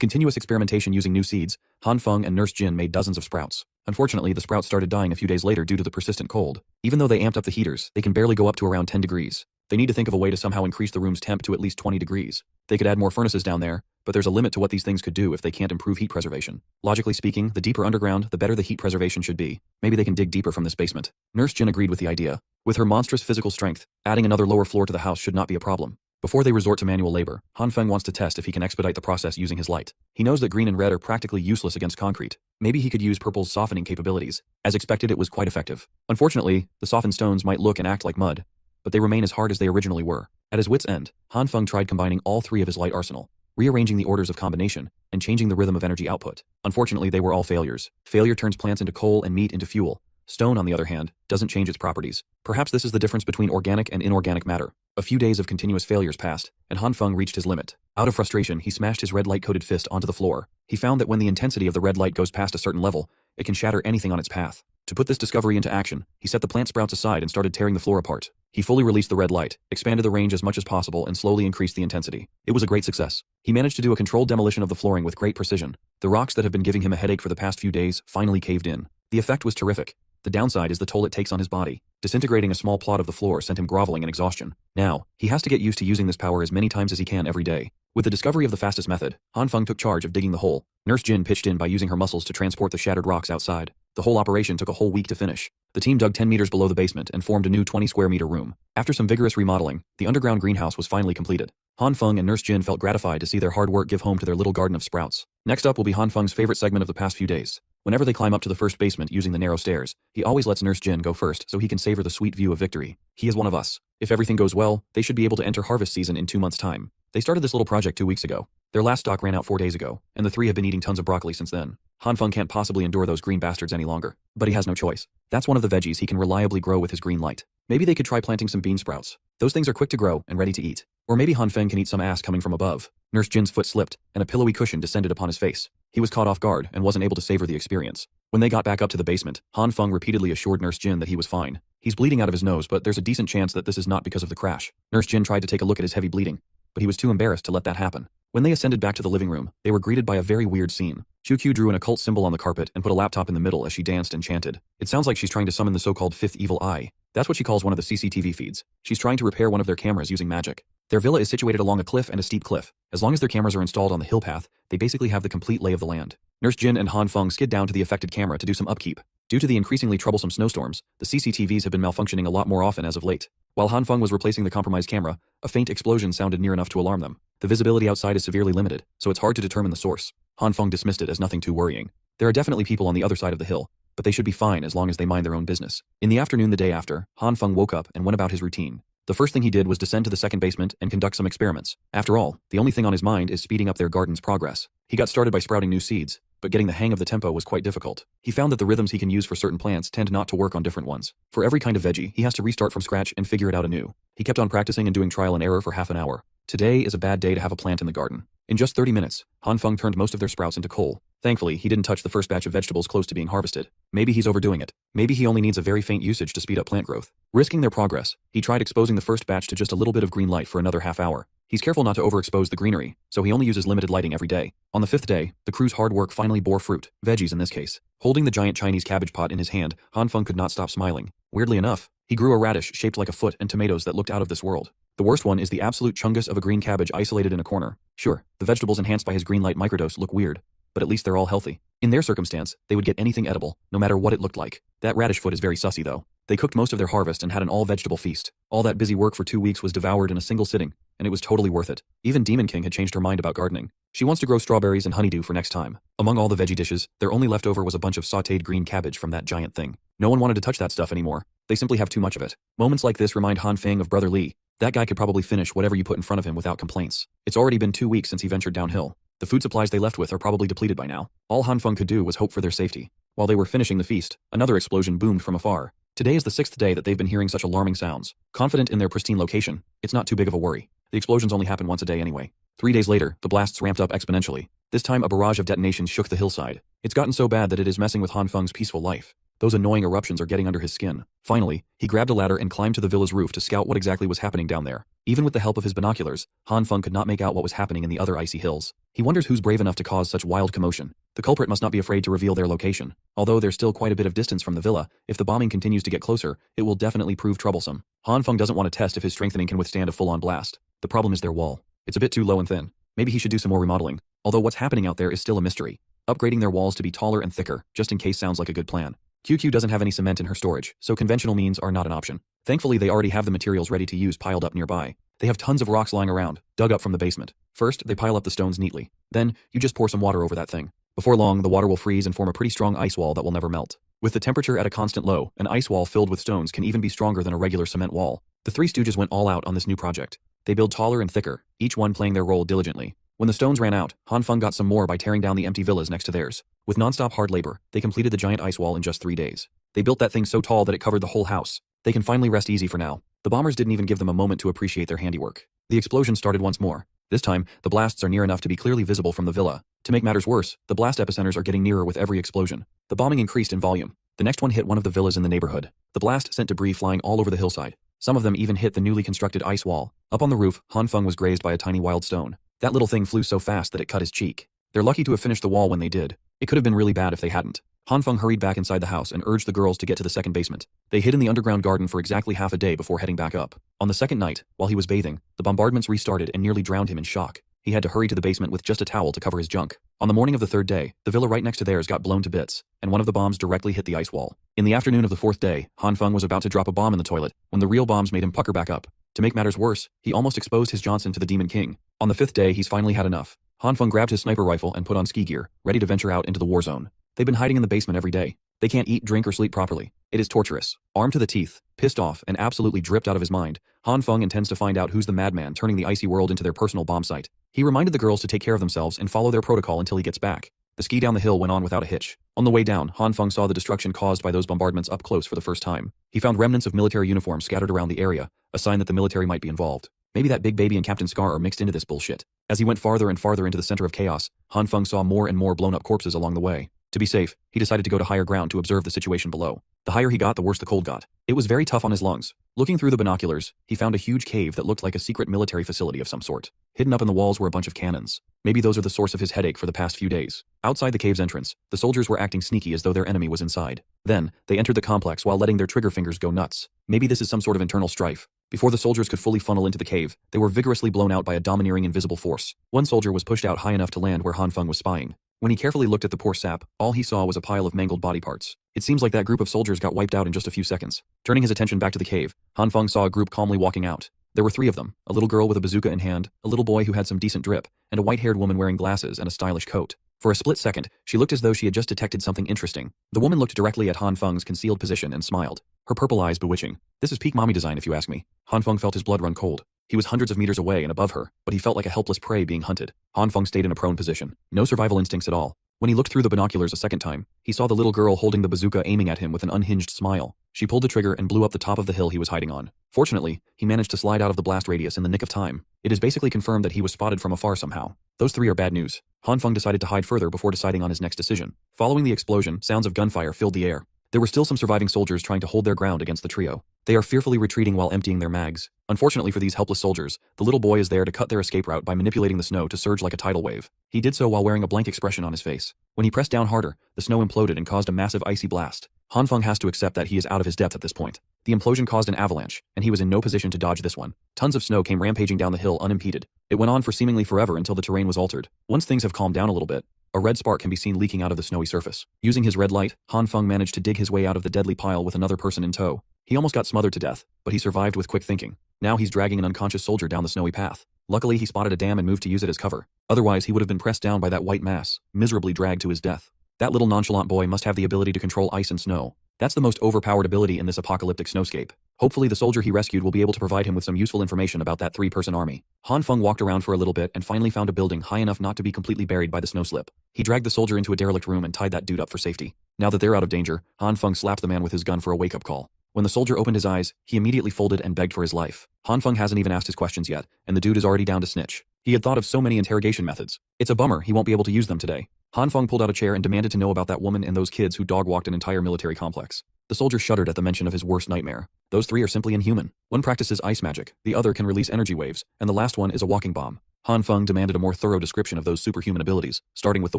continuous experimentation using new seeds, Han Feng and Nurse Jyn made dozens of sprouts. Unfortunately, the sprouts started dying a few days later due to the persistent cold. Even though they amped up the heaters, they can barely go up to around 10 degrees. They need to think of a way to somehow increase the room's temp to at least 20 degrees. They could add more furnaces down there, but there's a limit to what these things could do if they can't improve heat preservation. Logically speaking, the deeper underground, the better the heat preservation should be. Maybe they can dig deeper from this basement. Nurse Jyn agreed with the idea. With her monstrous physical strength, adding another lower floor to the house should not be a problem. Before they resort to manual labor, Han Feng wants to test if he can expedite the process using his light. He knows that green and red are practically useless against concrete. Maybe he could use purple's softening capabilities. As expected, it was quite effective. Unfortunately, the softened stones might look and act like mud, but they remain as hard as they originally were. At his wit's end, Han Feng tried combining all three of his light arsenal, rearranging the orders of combination, and changing the rhythm of energy output. Unfortunately, they were all failures. Failure turns plants into coal and meat into fuel. Stone, on the other hand, doesn't change its properties. Perhaps this is the difference between organic and inorganic matter. A few days of continuous failures passed, and Han Feng reached his limit. Out of frustration, he smashed his red light-coated fist onto the floor. He found that when the intensity of the red light goes past a certain level, it can shatter anything on its path. To put this discovery into action, he set the plant sprouts aside and started tearing the floor apart. He fully released the red light, expanded the range as much as possible, and slowly increased the intensity. It was a great success. He managed to do a controlled demolition of the flooring with great precision. The rocks that have been giving him a headache for the past few days finally caved in. The effect was terrific. The downside is the toll it takes on his body. Disintegrating a small plot of the floor sent him groveling in exhaustion. Now, he has to get used to using this power as many times as he can every day. With the discovery of the fastest method, Han Feng took charge of digging the hole. Nurse Jyn pitched in by using her muscles to transport the shattered rocks outside. The whole operation took a whole week to finish. The team dug 10 meters below the basement and formed a new 20 square meter room. After some vigorous remodeling, the underground greenhouse was finally completed. Han Feng and Nurse Jyn felt gratified to see their hard work give home to their little garden of sprouts. Next up will be Han Feng's favorite segment of the past few days. Whenever they climb up to the first basement using the narrow stairs, he always lets Nurse Jyn go first so he can savor the sweet view of victory. He is one of us. If everything goes well, they should be able to enter harvest season in 2 months' time. They started this little project 2 weeks ago. Their last stock ran out 4 days ago, and the three have been eating tons of broccoli since then. Han Feng can't possibly endure those green bastards any longer, but he has no choice. That's one of the veggies he can reliably grow with his green light. Maybe they could try planting some bean sprouts. Those things are quick to grow and ready to eat. Or maybe Han Feng can eat some ass coming from above. Nurse Jyn's foot slipped, and a pillowy cushion descended upon his face. He was caught off guard and wasn't able to savor the experience. When they got back up to the basement, Han Feng repeatedly assured Nurse Jyn that he was fine. He's bleeding out of his nose, but there's a decent chance that this is not because of the crash. Nurse Jyn tried to take a look at his heavy bleeding, but he was too embarrassed to let that happen. When they ascended back to the living room, they were greeted by a very weird scene. Qiu drew an occult symbol on the carpet and put a laptop in the middle as she danced and chanted. It sounds like she's trying to summon the so-called fifth evil eye. That's what she calls one of the CCTV feeds. She's trying to repair one of their cameras using magic. Their villa is situated along a cliff and a steep cliff. As long as their cameras are installed on the hill path, they basically have the complete lay of the land. Nurse Jyn and Han Feng skid down to the affected camera to do some upkeep. Due to the increasingly troublesome snowstorms, the CCTVs have been malfunctioning a lot more often as of late. While Han Feng was replacing the compromised camera, a faint explosion sounded near enough to alarm them. The visibility outside is severely limited, so it's hard to determine the source. Han Feng dismissed it as nothing too worrying. There are definitely people on the other side of the hill, but they should be fine as long as they mind their own business. In the afternoon the day after, Han Feng woke up and went about his routine. The first thing he did was descend to the second basement and conduct some experiments. After all, the only thing on his mind is speeding up their garden's progress. He got started by sprouting new seeds, but getting the hang of the tempo was quite difficult. He found that the rhythms he can use for certain plants tend not to work on different ones. For every kind of veggie, he has to restart from scratch and figure it out anew. He kept on practicing and doing trial and error for half an hour. Today is a bad day to have a plant in the garden. In just 30 minutes, Han Feng turned most of their sprouts into coal. Thankfully, he didn't touch the first batch of vegetables close to being harvested. Maybe he's overdoing it. Maybe he only needs a very faint usage to speed up plant growth. Risking their progress, he tried exposing the first batch to just a little bit of green light for another half hour. He's careful not to overexpose the greenery, so he only uses limited lighting every day. On the 5th day, the crew's hard work finally bore fruit, veggies in this case. Holding the giant Chinese cabbage pot in his hand, Han Feng could not stop smiling. Weirdly enough, he grew a radish shaped like a foot and tomatoes that looked out of this world. The worst one is the absolute chungus of a green cabbage isolated in a corner. Sure, the vegetables enhanced by his green light microdose look weird, but at least they're all healthy. In their circumstance, they would get anything edible, no matter what it looked like. That radish foot is very sussy though. They cooked most of their harvest and had an all-vegetable feast. All that busy work for 2 weeks was devoured in a single sitting, and it was totally worth it. Even Demon King had changed her mind about gardening. She wants to grow strawberries and honeydew for next time. Among all the veggie dishes, their only leftover was a bunch of sautéed green cabbage from that giant thing. No one wanted to touch that stuff anymore. They simply have too much of it. Moments like this remind Han Feng of Brother Li. That guy could probably finish whatever you put in front of him without complaints. It's already been 2 weeks since he ventured downhill. The food supplies they left with are probably depleted by now. All Han Feng could do was hope for their safety. While they were finishing the feast, another explosion boomed from afar. Today is the 6th day that they've been hearing such alarming sounds. Confident in their pristine location, it's not too big of a worry. The explosions only happen once a day anyway. 3 days later, the blasts ramped up exponentially. This time a barrage of detonations shook the hillside. It's gotten so bad that it is messing with Han Feng's peaceful life. Those annoying eruptions are getting under his skin. Finally, he grabbed a ladder and climbed to the villa's roof to scout what exactly was happening down there. Even with the help of his binoculars, Han Feng could not make out what was happening in the other icy hills. He wonders who's brave enough to cause such wild commotion. The culprit must not be afraid to reveal their location. Although there's still quite a bit of distance from the villa, if the bombing continues to get closer, it will definitely prove troublesome. Han Feng doesn't want to test if his strengthening can withstand a full-on blast. The problem is their wall. It's a bit too low and thin. Maybe he should do some more remodeling. Although what's happening out there is still a mystery. Upgrading their walls to be taller and thicker, just in case, sounds like a good plan. QQ doesn't have any cement in her storage, so conventional means are not an option. Thankfully, they already have the materials ready to use piled up nearby. They have tons of rocks lying around, dug up from the basement. First, they pile up the stones neatly. Then, you just pour some water over that thing. Before long, the water will freeze and form a pretty strong ice wall that will never melt. With the temperature at a constant low, an ice wall filled with stones can even be stronger than a regular cement wall. The Three Stooges went all out on this new project. They build taller and thicker, each one playing their role diligently. When the stones ran out, Han Feng got some more by tearing down the empty villas next to theirs. With non-stop hard labor, they completed the giant ice wall in just 3 days. They built that thing so tall that it covered the whole house. They can finally rest easy for now. The bombers didn't even give them a moment to appreciate their handiwork. The explosion started once more. This time, the blasts are near enough to be clearly visible from the villa. To make matters worse, the blast epicenters are getting nearer with every explosion. The bombing increased in volume. The next one hit one of the villas in the neighborhood. The blast sent debris flying all over the hillside. Some of them even hit the newly constructed ice wall. Up on the roof, Han Feng was grazed by a tiny wild stone. That little thing flew so fast that it cut his cheek. They're lucky to have finished the wall when they did. It could have been really bad if they hadn't. Han Feng hurried back inside the house and urged the girls to get to the second basement. They hid in the underground garden for exactly half a day before heading back up. On the second night, while he was bathing, the bombardments restarted and nearly drowned him in shock. He had to hurry to the basement with just a towel to cover his junk. On the morning of the third day, the villa right next to theirs got blown to bits, and one of the bombs directly hit the ice wall. In the afternoon of the fourth day, Han Feng was about to drop a bomb in the toilet when the real bombs made him pucker back up. To make matters worse, he almost exposed his Johnson to the Demon King. On the fifth day, he's finally had enough. Han Feng grabbed his sniper rifle and put on ski gear, ready to venture out into the war zone. They've been hiding in the basement every day. They can't eat, drink, or sleep properly. It is torturous. Armed to the teeth, pissed off, and absolutely dripped out of his mind, Han Feng intends to find out who's the madman turning the icy world into their personal bomb site. He reminded the girls to take care of themselves and follow their protocol until he gets back. The ski down the hill went on without a hitch. On the way down, Han Feng saw the destruction caused by those bombardments up close for the first time. He found remnants of military uniforms scattered around the area, a sign that the military might be involved. Maybe that Big Baby and Captain Scar are mixed into this bullshit. As he went farther and farther into the center of chaos, Han Feng saw more and more blown up corpses along the way. To be safe, he decided to go to higher ground to observe the situation below. The higher he got, the worse the cold got. It was very tough on his lungs. Looking through the binoculars, he found a huge cave that looked like a secret military facility of some sort. Hidden up in the walls were a bunch of cannons. Maybe those are the source of his headache for the past few days. Outside the cave's entrance, the soldiers were acting sneaky as though their enemy was inside. Then, they entered the complex while letting their trigger fingers go nuts. Maybe this is some sort of internal strife. Before the soldiers could fully funnel into the cave, they were vigorously blown out by a domineering invisible force. One soldier was pushed out high enough to land where Han Feng was spying. When he carefully looked at the poor sap, all he saw was a pile of mangled body parts. It seems like that group of soldiers got wiped out in just a few seconds. Turning his attention back to the cave, Han Feng saw a group calmly walking out. There were 3 of them, a little girl with a bazooka in hand, a little boy who had some decent drip, and a white-haired woman wearing glasses and a stylish coat. For a split second, she looked as though she had just detected something interesting. The woman looked directly at Han Feng's concealed position and smiled. Her purple eyes bewitching. This is peak mommy design if you ask me. Han Feng felt his blood run cold. He was hundreds of meters away and above her, but he felt like a helpless prey being hunted. Han Feng stayed in a prone position. No survival instincts at all. When he looked through the binoculars a second time, he saw the little girl holding the bazooka aiming at him with an unhinged smile. She pulled the trigger and blew up the top of the hill he was hiding on. Fortunately, he managed to slide out of the blast radius in the nick of time. It is basically confirmed that he was spotted from afar somehow. Those 3 are bad news. Han Feng decided to hide further before deciding on his next decision. Following the explosion, sounds of gunfire filled the air. There were still some surviving soldiers trying to hold their ground against the trio. They are fearfully retreating while emptying their mags. Unfortunately for these helpless soldiers, the little boy is there to cut their escape route by manipulating the snow to surge like a tidal wave. He did so while wearing a blank expression on his face. When he pressed down harder, the snow imploded and caused a massive icy blast. Han Feng has to accept that he is out of his depth at this point. The implosion caused an avalanche, and he was in no position to dodge this one. Tons of snow came rampaging down the hill unimpeded. It went on for seemingly forever until the terrain was altered. Once things have calmed down a little bit, a red spark can be seen leaking out of the snowy surface. Using his red light, Han Feng managed to dig his way out of the deadly pile with another person in tow. He almost got smothered to death, but he survived with quick thinking. Now he's dragging an unconscious soldier down the snowy path. Luckily, he spotted a dam and moved to use it as cover. Otherwise, he would have been pressed down by that white mass, miserably dragged to his death. That little nonchalant boy must have the ability to control ice and snow. That's the most overpowered ability in this apocalyptic snowscape. Hopefully the soldier he rescued will be able to provide him with some useful information about that 3-person army. Han Feng walked around for a little bit and finally found a building high enough not to be completely buried by the snowslip. He dragged the soldier into a derelict room and tied that dude up for safety. Now that they're out of danger, Han Feng slapped the man with his gun for a wake-up call. When the soldier opened his eyes, he immediately folded and begged for his life. Han Feng hasn't even asked his questions yet, and the dude is already down to snitch. He had thought of so many interrogation methods. It's a bummer he won't be able to use them today. Han Feng pulled out a chair and demanded to know about that woman and those kids who dog-walked an entire military complex. The soldier shuddered at the mention of his worst nightmare. Those three are simply inhuman. One practices ice magic, the other can release energy waves, and the last one is a walking bomb. Han Feng demanded a more thorough description of those superhuman abilities, starting with the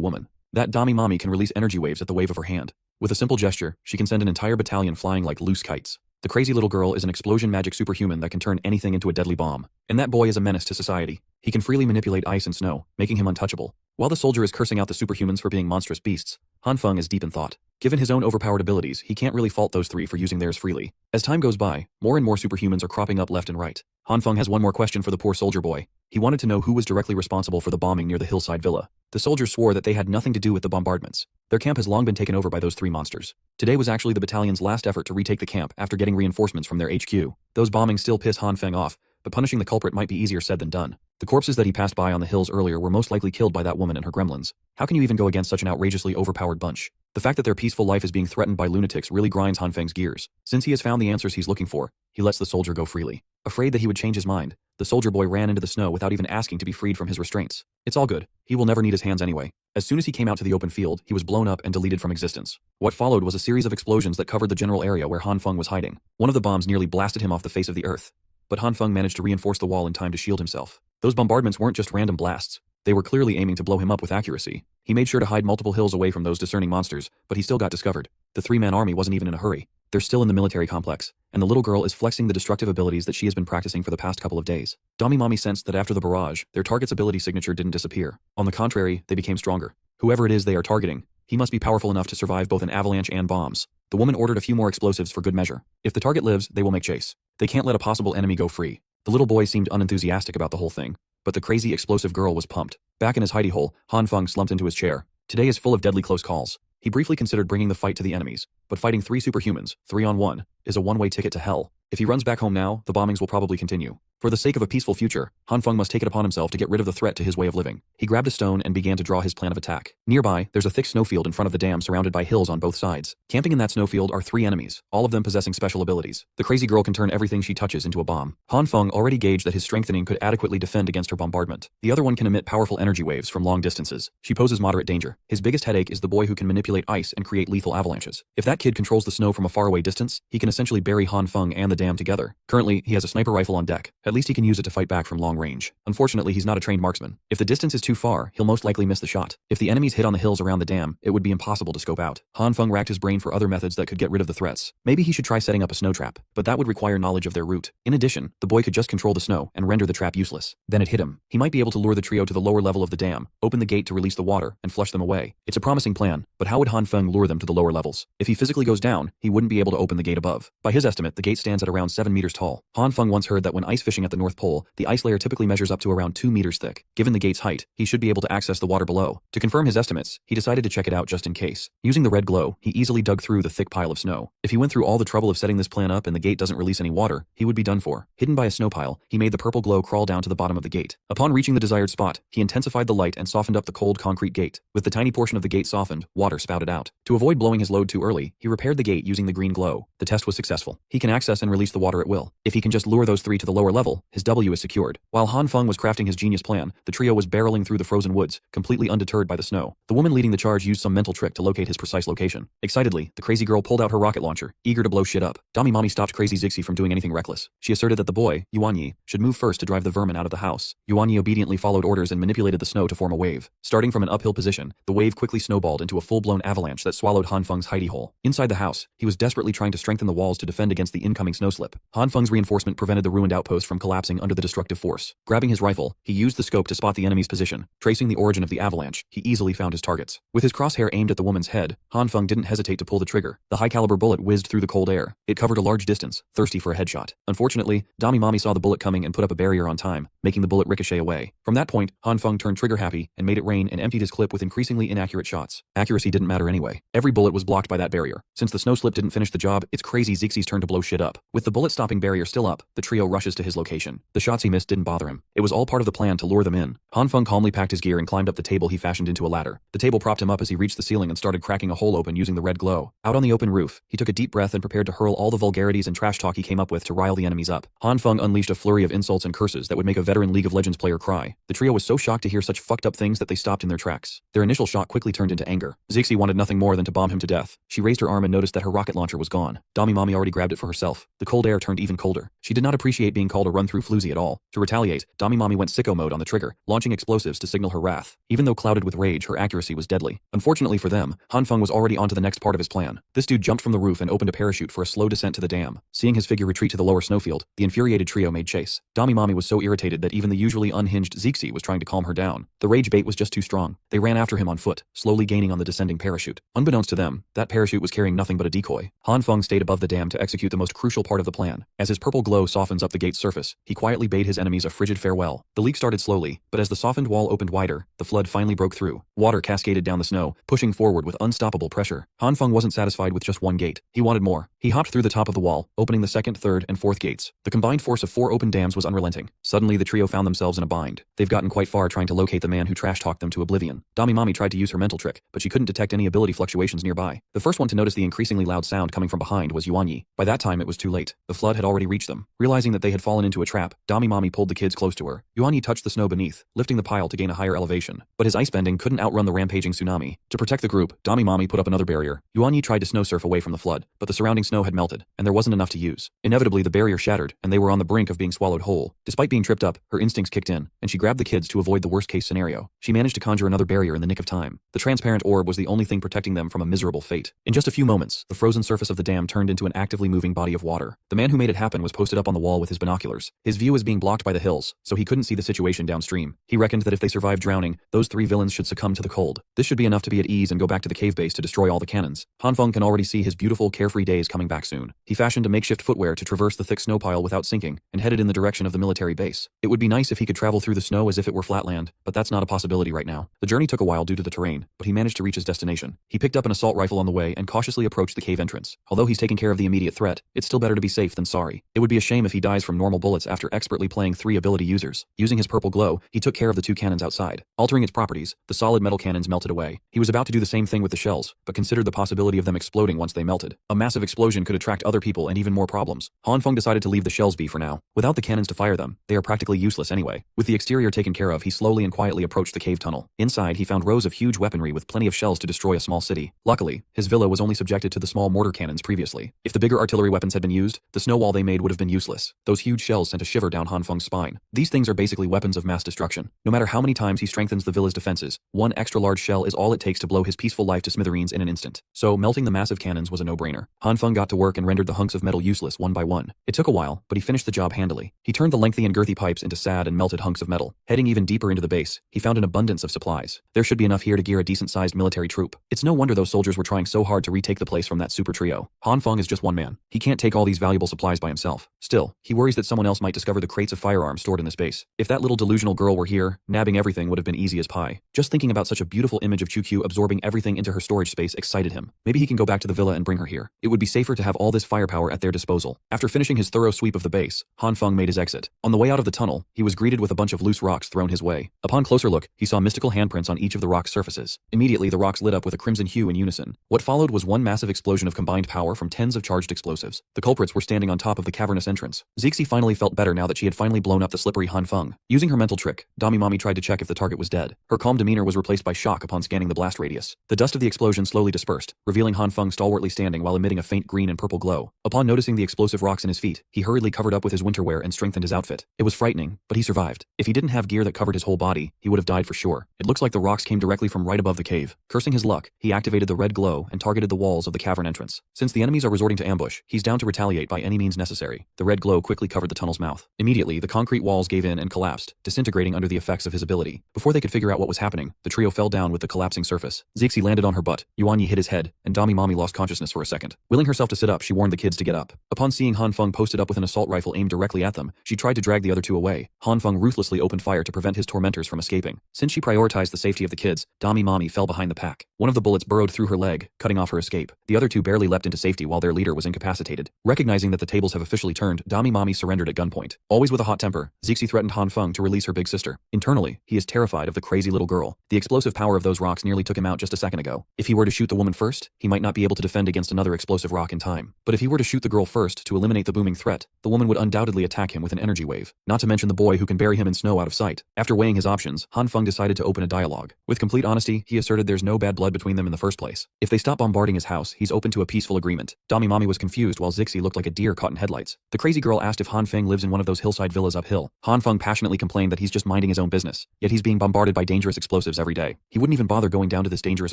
woman. That dummy mommy can release energy waves at the wave of her hand. With a simple gesture, she can send an entire battalion flying like loose kites. The crazy little girl is an explosion magic superhuman that can turn anything into a deadly bomb. And that boy is a menace to society. He can freely manipulate ice and snow, making him untouchable. While the soldier is cursing out the superhumans for being monstrous beasts, Han Feng is deep in thought. Given his own overpowered abilities, he can't really fault those three for using theirs freely. As time goes by, more and more superhumans are cropping up left and right. Han Feng has one more question for the poor soldier boy. He wanted to know who was directly responsible for the bombing near the hillside villa. The soldiers swore that they had nothing to do with the bombardments. Their camp has long been taken over by those three monsters. Today was actually the battalion's last effort to retake the camp after getting reinforcements from their HQ. Those bombings still piss Han Feng off, but punishing the culprit might be easier said than done. The corpses that he passed by on the hills earlier were most likely killed by that woman and her gremlins. How can you even go against such an outrageously overpowered bunch? The fact that their peaceful life is being threatened by lunatics really grinds Han Feng's gears. Since he has found the answers he's looking for, he lets the soldier go freely. Afraid that he would change his mind, the soldier boy ran into the snow without even asking to be freed from his restraints. It's all good. He will never need his hands anyway. As soon as he came out to the open field, he was blown up and deleted from existence. What followed was a series of explosions that covered the general area where Han Feng was hiding. One of the bombs nearly blasted him off the face of the earth. But Han Feng managed to reinforce the wall in time to shield himself. Those bombardments weren't just random blasts. They were clearly aiming to blow him up with accuracy. He made sure to hide multiple hills away from those discerning monsters, but he still got discovered. The three-man army wasn't even in a hurry. They're still in the military complex, and the little girl is flexing the destructive abilities that she has been practicing for the past couple of days. Dummy Mommy sensed that after the barrage, their target's ability signature didn't disappear. On the contrary, they became stronger. Whoever it is they are targeting, he must be powerful enough to survive both an avalanche and bombs. The woman ordered a few more explosives for good measure. If the target lives, they will make chase. They can't let a possible enemy go free. The little boy seemed unenthusiastic about the whole thing, but the crazy explosive girl was pumped. Back in his hidey hole, Han Feng slumped into his chair. Today is full of deadly close calls. He briefly considered bringing the fight to the enemies, but fighting three superhumans, 3-on-1, is a one-way ticket to hell. If he runs back home now, the bombings will probably continue. For the sake of a peaceful future, Han Feng must take it upon himself to get rid of the threat to his way of living. He grabbed a stone and began to draw his plan of attack. Nearby, there's a thick snowfield in front of the dam surrounded by hills on both sides. Camping in that snowfield are three enemies, all of them possessing special abilities. The crazy girl can turn everything she touches into a bomb. Han Feng already gauged that his strengthening could adequately defend against her bombardment. The other one can emit powerful energy waves from long distances. She poses moderate danger. His biggest headache is the boy who can manipulate ice and create lethal avalanches. If that kid controls the snow from a faraway distance, he can essentially bury Han Feng and the dam together. Currently, he has a sniper rifle on deck. At least he can use it to fight back from long range. Unfortunately, he's not a trained marksman. If the distance is too far, he'll most likely miss the shot. If the enemies hit on the hills around the dam, it would be impossible to scope out. Han Feng racked his brain for other methods that could get rid of the threats. Maybe he should try setting up a snow trap, but that would require knowledge of their route. In addition, the boy could just control the snow and render the trap useless. Then it hit him. He might be able to lure the trio to the lower level of the dam, open the gate to release the water, and flush them away. It's a promising plan, but how would Han Feng lure them to the lower levels? If he physically goes down, he wouldn't be able to open the gate above. By his estimate, the gate stands at around 7 meters tall. Han Feng once heard that when ice fishing at the North Pole, the ice layer typically measures up to around 2 meters thick. Given the gate's height, he should be able to access the water below. To confirm his estimates, he decided to check it out just in case. Using the red glow, he easily dug through the thick pile of snow. If he went through all the trouble of setting this plan up and the gate doesn't release any water, he would be done for. Hidden by a snow pile, he made the purple glow crawl down to the bottom of the gate. Upon reaching the desired spot, he intensified the light and softened up the cold concrete gate. With the tiny portion of the gate softened, water spouted out. To avoid blowing his load too early, he repaired the gate using the green glow. The test was successful. He can access and release the water at will. If he can just lure those three to the lower level, his W is secured. While Han Feng was crafting his genius plan, the trio was barreling through the frozen woods, completely undeterred by the snow. The woman leading the charge used some mental trick to locate his precise location. Excitedly, the crazy girl pulled out her rocket launcher, eager to blow shit up. Dummy Mommy stopped Crazy Zixi from doing anything reckless. She asserted that the boy, Yuanyi, should move first to drive the vermin out of the house. Yuanyi obediently followed orders and manipulated the snow to form a wave. Starting from an uphill position, the wave quickly snowballed into a full-blown avalanche that swallowed Han Feng's hidey hole. Inside the house, he was desperately trying to strengthen the walls to defend against the incoming snowslip. Han Feng's reinforcement prevented the ruined outpost from collapsing under the destructive force. Grabbing his rifle, he used the scope to spot the enemy's position. Tracing the origin of the avalanche, he easily found his targets. With his crosshair aimed at the woman's head, Han Feng didn't hesitate to pull the trigger. The high-caliber bullet whizzed through the cold air. It covered a large distance, thirsty for a headshot. Unfortunately, Dummy Mommy saw the bullet coming and put up a barrier on time, making the bullet ricochet away. From that point, Han Feng turned trigger-happy and made it rain and emptied his clip with increasingly inaccurate shots. Accuracy didn't matter anyway. Every bullet was blocked by that barrier. Since the snowslip didn't finish the job, it's Crazy Zixi's turn to blow shit up. With With the bullet-stopping barrier still up, the trio rushes to his location. The shots he missed didn't bother him. It was all part of the plan to lure them in. Han Feng calmly packed his gear and climbed up the table he fashioned into a ladder. The table propped him up as he reached the ceiling and started cracking a hole open using the red glow. Out on the open roof, he took a deep breath and prepared to hurl all the vulgarities and trash talk he came up with to rile the enemies up. Han Feng unleashed a flurry of insults and curses that would make a veteran League of Legends player cry. The trio was so shocked to hear such fucked up things that they stopped in their tracks. Their initial shock quickly turned into anger. Zixi wanted nothing more than to bomb him to death. She raised her arm and noticed that her rocket launcher was gone. Mommy already grabbed it for herself. The cold air turned even colder. She did not appreciate being called a run-through floozy at all. To retaliate, Mommy went sicko mode on the trigger, launching explosives to signal her wrath. Even though clouded with rage, her accuracy was deadly. Unfortunately for them, Han Feng was already onto the next part of his plan. This dude jumped from the roof and opened a parachute for a slow descent to the dam. Seeing his figure retreat to the lower snowfield, the infuriated trio made chase. Mommy was so irritated that even the usually unhinged Zixi was trying to calm her down. The rage bait was just too strong. They ran after him on foot, slowly gaining on the descending parachute. Unbeknownst to them, that parachute was carrying nothing but a decoy. Han Feng stayed above the dam to execute the most crucial part of the plan. As his purple glow softens up the gate's surface, he quietly bade his enemies a frigid farewell. The leak started slowly, but as the softened wall opened wider, the flood finally broke through. Water cascaded down the snow, pushing forward with unstoppable pressure. Han Feng wasn't satisfied with just one gate. He wanted more. He hopped through the top of the wall, opening the second, third, and fourth gates. The combined force of 4 open dams was unrelenting. Suddenly, the trio found themselves in a bind. They've gotten quite far trying to locate the man who trash-talked them to oblivion. Mommy tried to use her mental trick, but she couldn't detect any ability fluctuations nearby. The first one to notice the increasingly loud sound coming from behind was Hyiona. By that time, it was too late. The flood had already reached them. Realizing that they had fallen into a trap, Mommy pulled the kids close to her. Hyiona touched the snow beneath, lifting the pile to gain a higher elevation. But his ice bending couldn't outrun the rampaging tsunami. To protect the group, Mommy put up another barrier. Hyiona tried to snow surf away from the flood, but the surrounding snow had melted, and there wasn't enough to use. Inevitably, the barrier shattered, and they were on the brink of being swallowed whole. Despite being tripped up, her instincts kicked in, and she grabbed the kids to avoid the worst-case scenario. She managed to conjure another barrier in the nick of time. The transparent orb was the only thing protecting them from a miserable fate. In just a few moments, the frozen surface of the dam turned into an actively moving body of water. The man who made it happen was posted up on the wall with his binoculars. His view was being blocked by the hills, so he couldn't see the situation downstream. He reckoned that if they survived drowning, those 3 villains should succumb to the cold. This should be enough to be at ease and go back to the cave base to destroy all the cannons. Han Feng can already see his beautiful, carefree days coming back soon. He fashioned a makeshift footwear to traverse the thick snow pile without sinking, and headed in the direction of the military base. It would be nice if he could travel through the snow as if it were flatland, but that's not a possibility right now. The journey took a while due to the terrain, but he managed to reach his destination. He picked up an assault rifle on the way and cautiously approached the cave entrance. Although he's taking care of the immediate threat, it's still better to be safe than sorry. It would be a shame if he dies from normal bullets after expertly playing 3 ability users. Using his purple glow, he took care of the 2 cannons outside. Altering its properties, the solid metal cannons melted away. He was about to do the same thing with the shells, but considered the possibility of them exploding once they melted. A massive explosion could attract other people and even more problems. Han Feng decided to leave the shells be for now. Without the cannons to fire them, they are practically useless anyway. With the exterior taken care of, he slowly and quietly approached the cave tunnel. Inside, he found rows of huge weaponry with plenty of shells to destroy a small city. Luckily, his villa was only subjected to the small mortar cannons previously. If the bigger artillery weapons had been used, the snow wall they made would have been useless. Those huge shells sent a shiver down Han Feng's spine. These things are basically weapons of mass destruction. No matter how many times he strengthens the villa's defenses, 1 extra large shell is all it takes to blow his peaceful life to smithereens in an instant. So, melting the massive cannons was a no-brainer. Han Feng got to work and rendered the hunks of metal useless one by one. It took a while, but he finished the job handily. He turned the lengthy and girthy pipes into sad and melted hunks of metal. Heading even deeper into the base, he found an abundance of supplies. There should be enough here to gear a decent-sized military troop. It's no wonder those soldiers were trying so hard to retake the place from that super trio. Han Feng is just one man. He can't take all these valuable supplies by himself. Still, he worries that someone else might discover the crates of firearms stored in this base. If that little delusional girl were here, nabbing everything would have been easy as pie. Just thinking about such a beautiful image of Chukyu absorbing everything into her storage space excited him. Maybe he can go back to the villa and bring her here. It would be safer to have all this firepower at their disposal. After finishing his thorough sweep of the base, Han Feng made his exit. On the way out of the tunnel, he was greeted with a bunch of loose rocks thrown his way. Upon closer look, he saw mystical handprints on each of the rock's surfaces. Immediately, the rocks lit up with a crimson hue in unison. What followed was one massive explosion of combined power from tens of charged explosives. The culprits were standing on top of the cavernous entrance. Zixi finally felt better now that she had finally blown up the slippery Han Feng. Using her mental trick, Mommy tried to check if the target was dead. Her calm demeanor was replaced by shock upon scanning the blast radius. The dust of the explosion slowly dispersed, revealing Han Feng stalwartly standing while emitting a faint green and purple glow. Upon noticing the explosive rocks in his feet, he hurriedly covered up with his winter wear and strengthened his outfit. It was frightening, but he survived. If he didn't have gear that covered his whole body, he would have died for sure. It looks like the rocks came directly from right above the cave. Cursing his luck, he activated the red glow and targeted the walls of the cavern entrance. Since the enemies are resorting to ambush, he's down to retaliate by any means necessary. The red glow quickly covered the tunnel's mouth. Immediately, the concrete walls gave in and collapsed, disintegrating under the effects of his ability. Before they could figure out what was happening, the trio fell down with the collapsing surface. Zixi landed on her butt, Hyiona hit his head, and Mommy lost consciousness for a second. Willing herself to sit up, she warned the kids to get up. Upon seeing Han Feng posted up with an assault rifle aimed directly at them, she tried to drag the other 2 away. Han Feng ruthlessly opened fire to prevent his tormentors from escaping. Since she prioritized the safety of the kids, Mommy fell behind the pack. One of the bullets burrowed through her leg, cutting off her escape. The other 2 barely leapt into safety while their leader was incapacitated. Recognizing that the tables have officially turned, Dami Mami surrendered at gunpoint. Always with a hot temper, Zixi threatened Han Feng to release her big sister. Internally, he is terrified of the crazy little girl. The explosive power of those rocks nearly took him out just a second ago. If he were to shoot the woman first, he might not be able to defend against another explosive rock in time. But if he were to shoot the girl first to eliminate the booming threat, the woman would undoubtedly attack him with an energy wave. Not to mention the boy who can bury him in snow out of sight. After weighing his options, Han Feng decided to open a dialogue. With complete honesty, he asserted there's no bad blood between them in the first place. If they stop bombarding his house, he's open to a peaceful agreement. Dami Mami was confused while Zixi looked like a deer caught in headlights. The crazy girl asked if Han Feng lives in one of those hillside villas uphill. Han Feng passionately complained that he's just minding his own business, yet he's being bombarded by dangerous explosives every day. He wouldn't even bother going down to this dangerous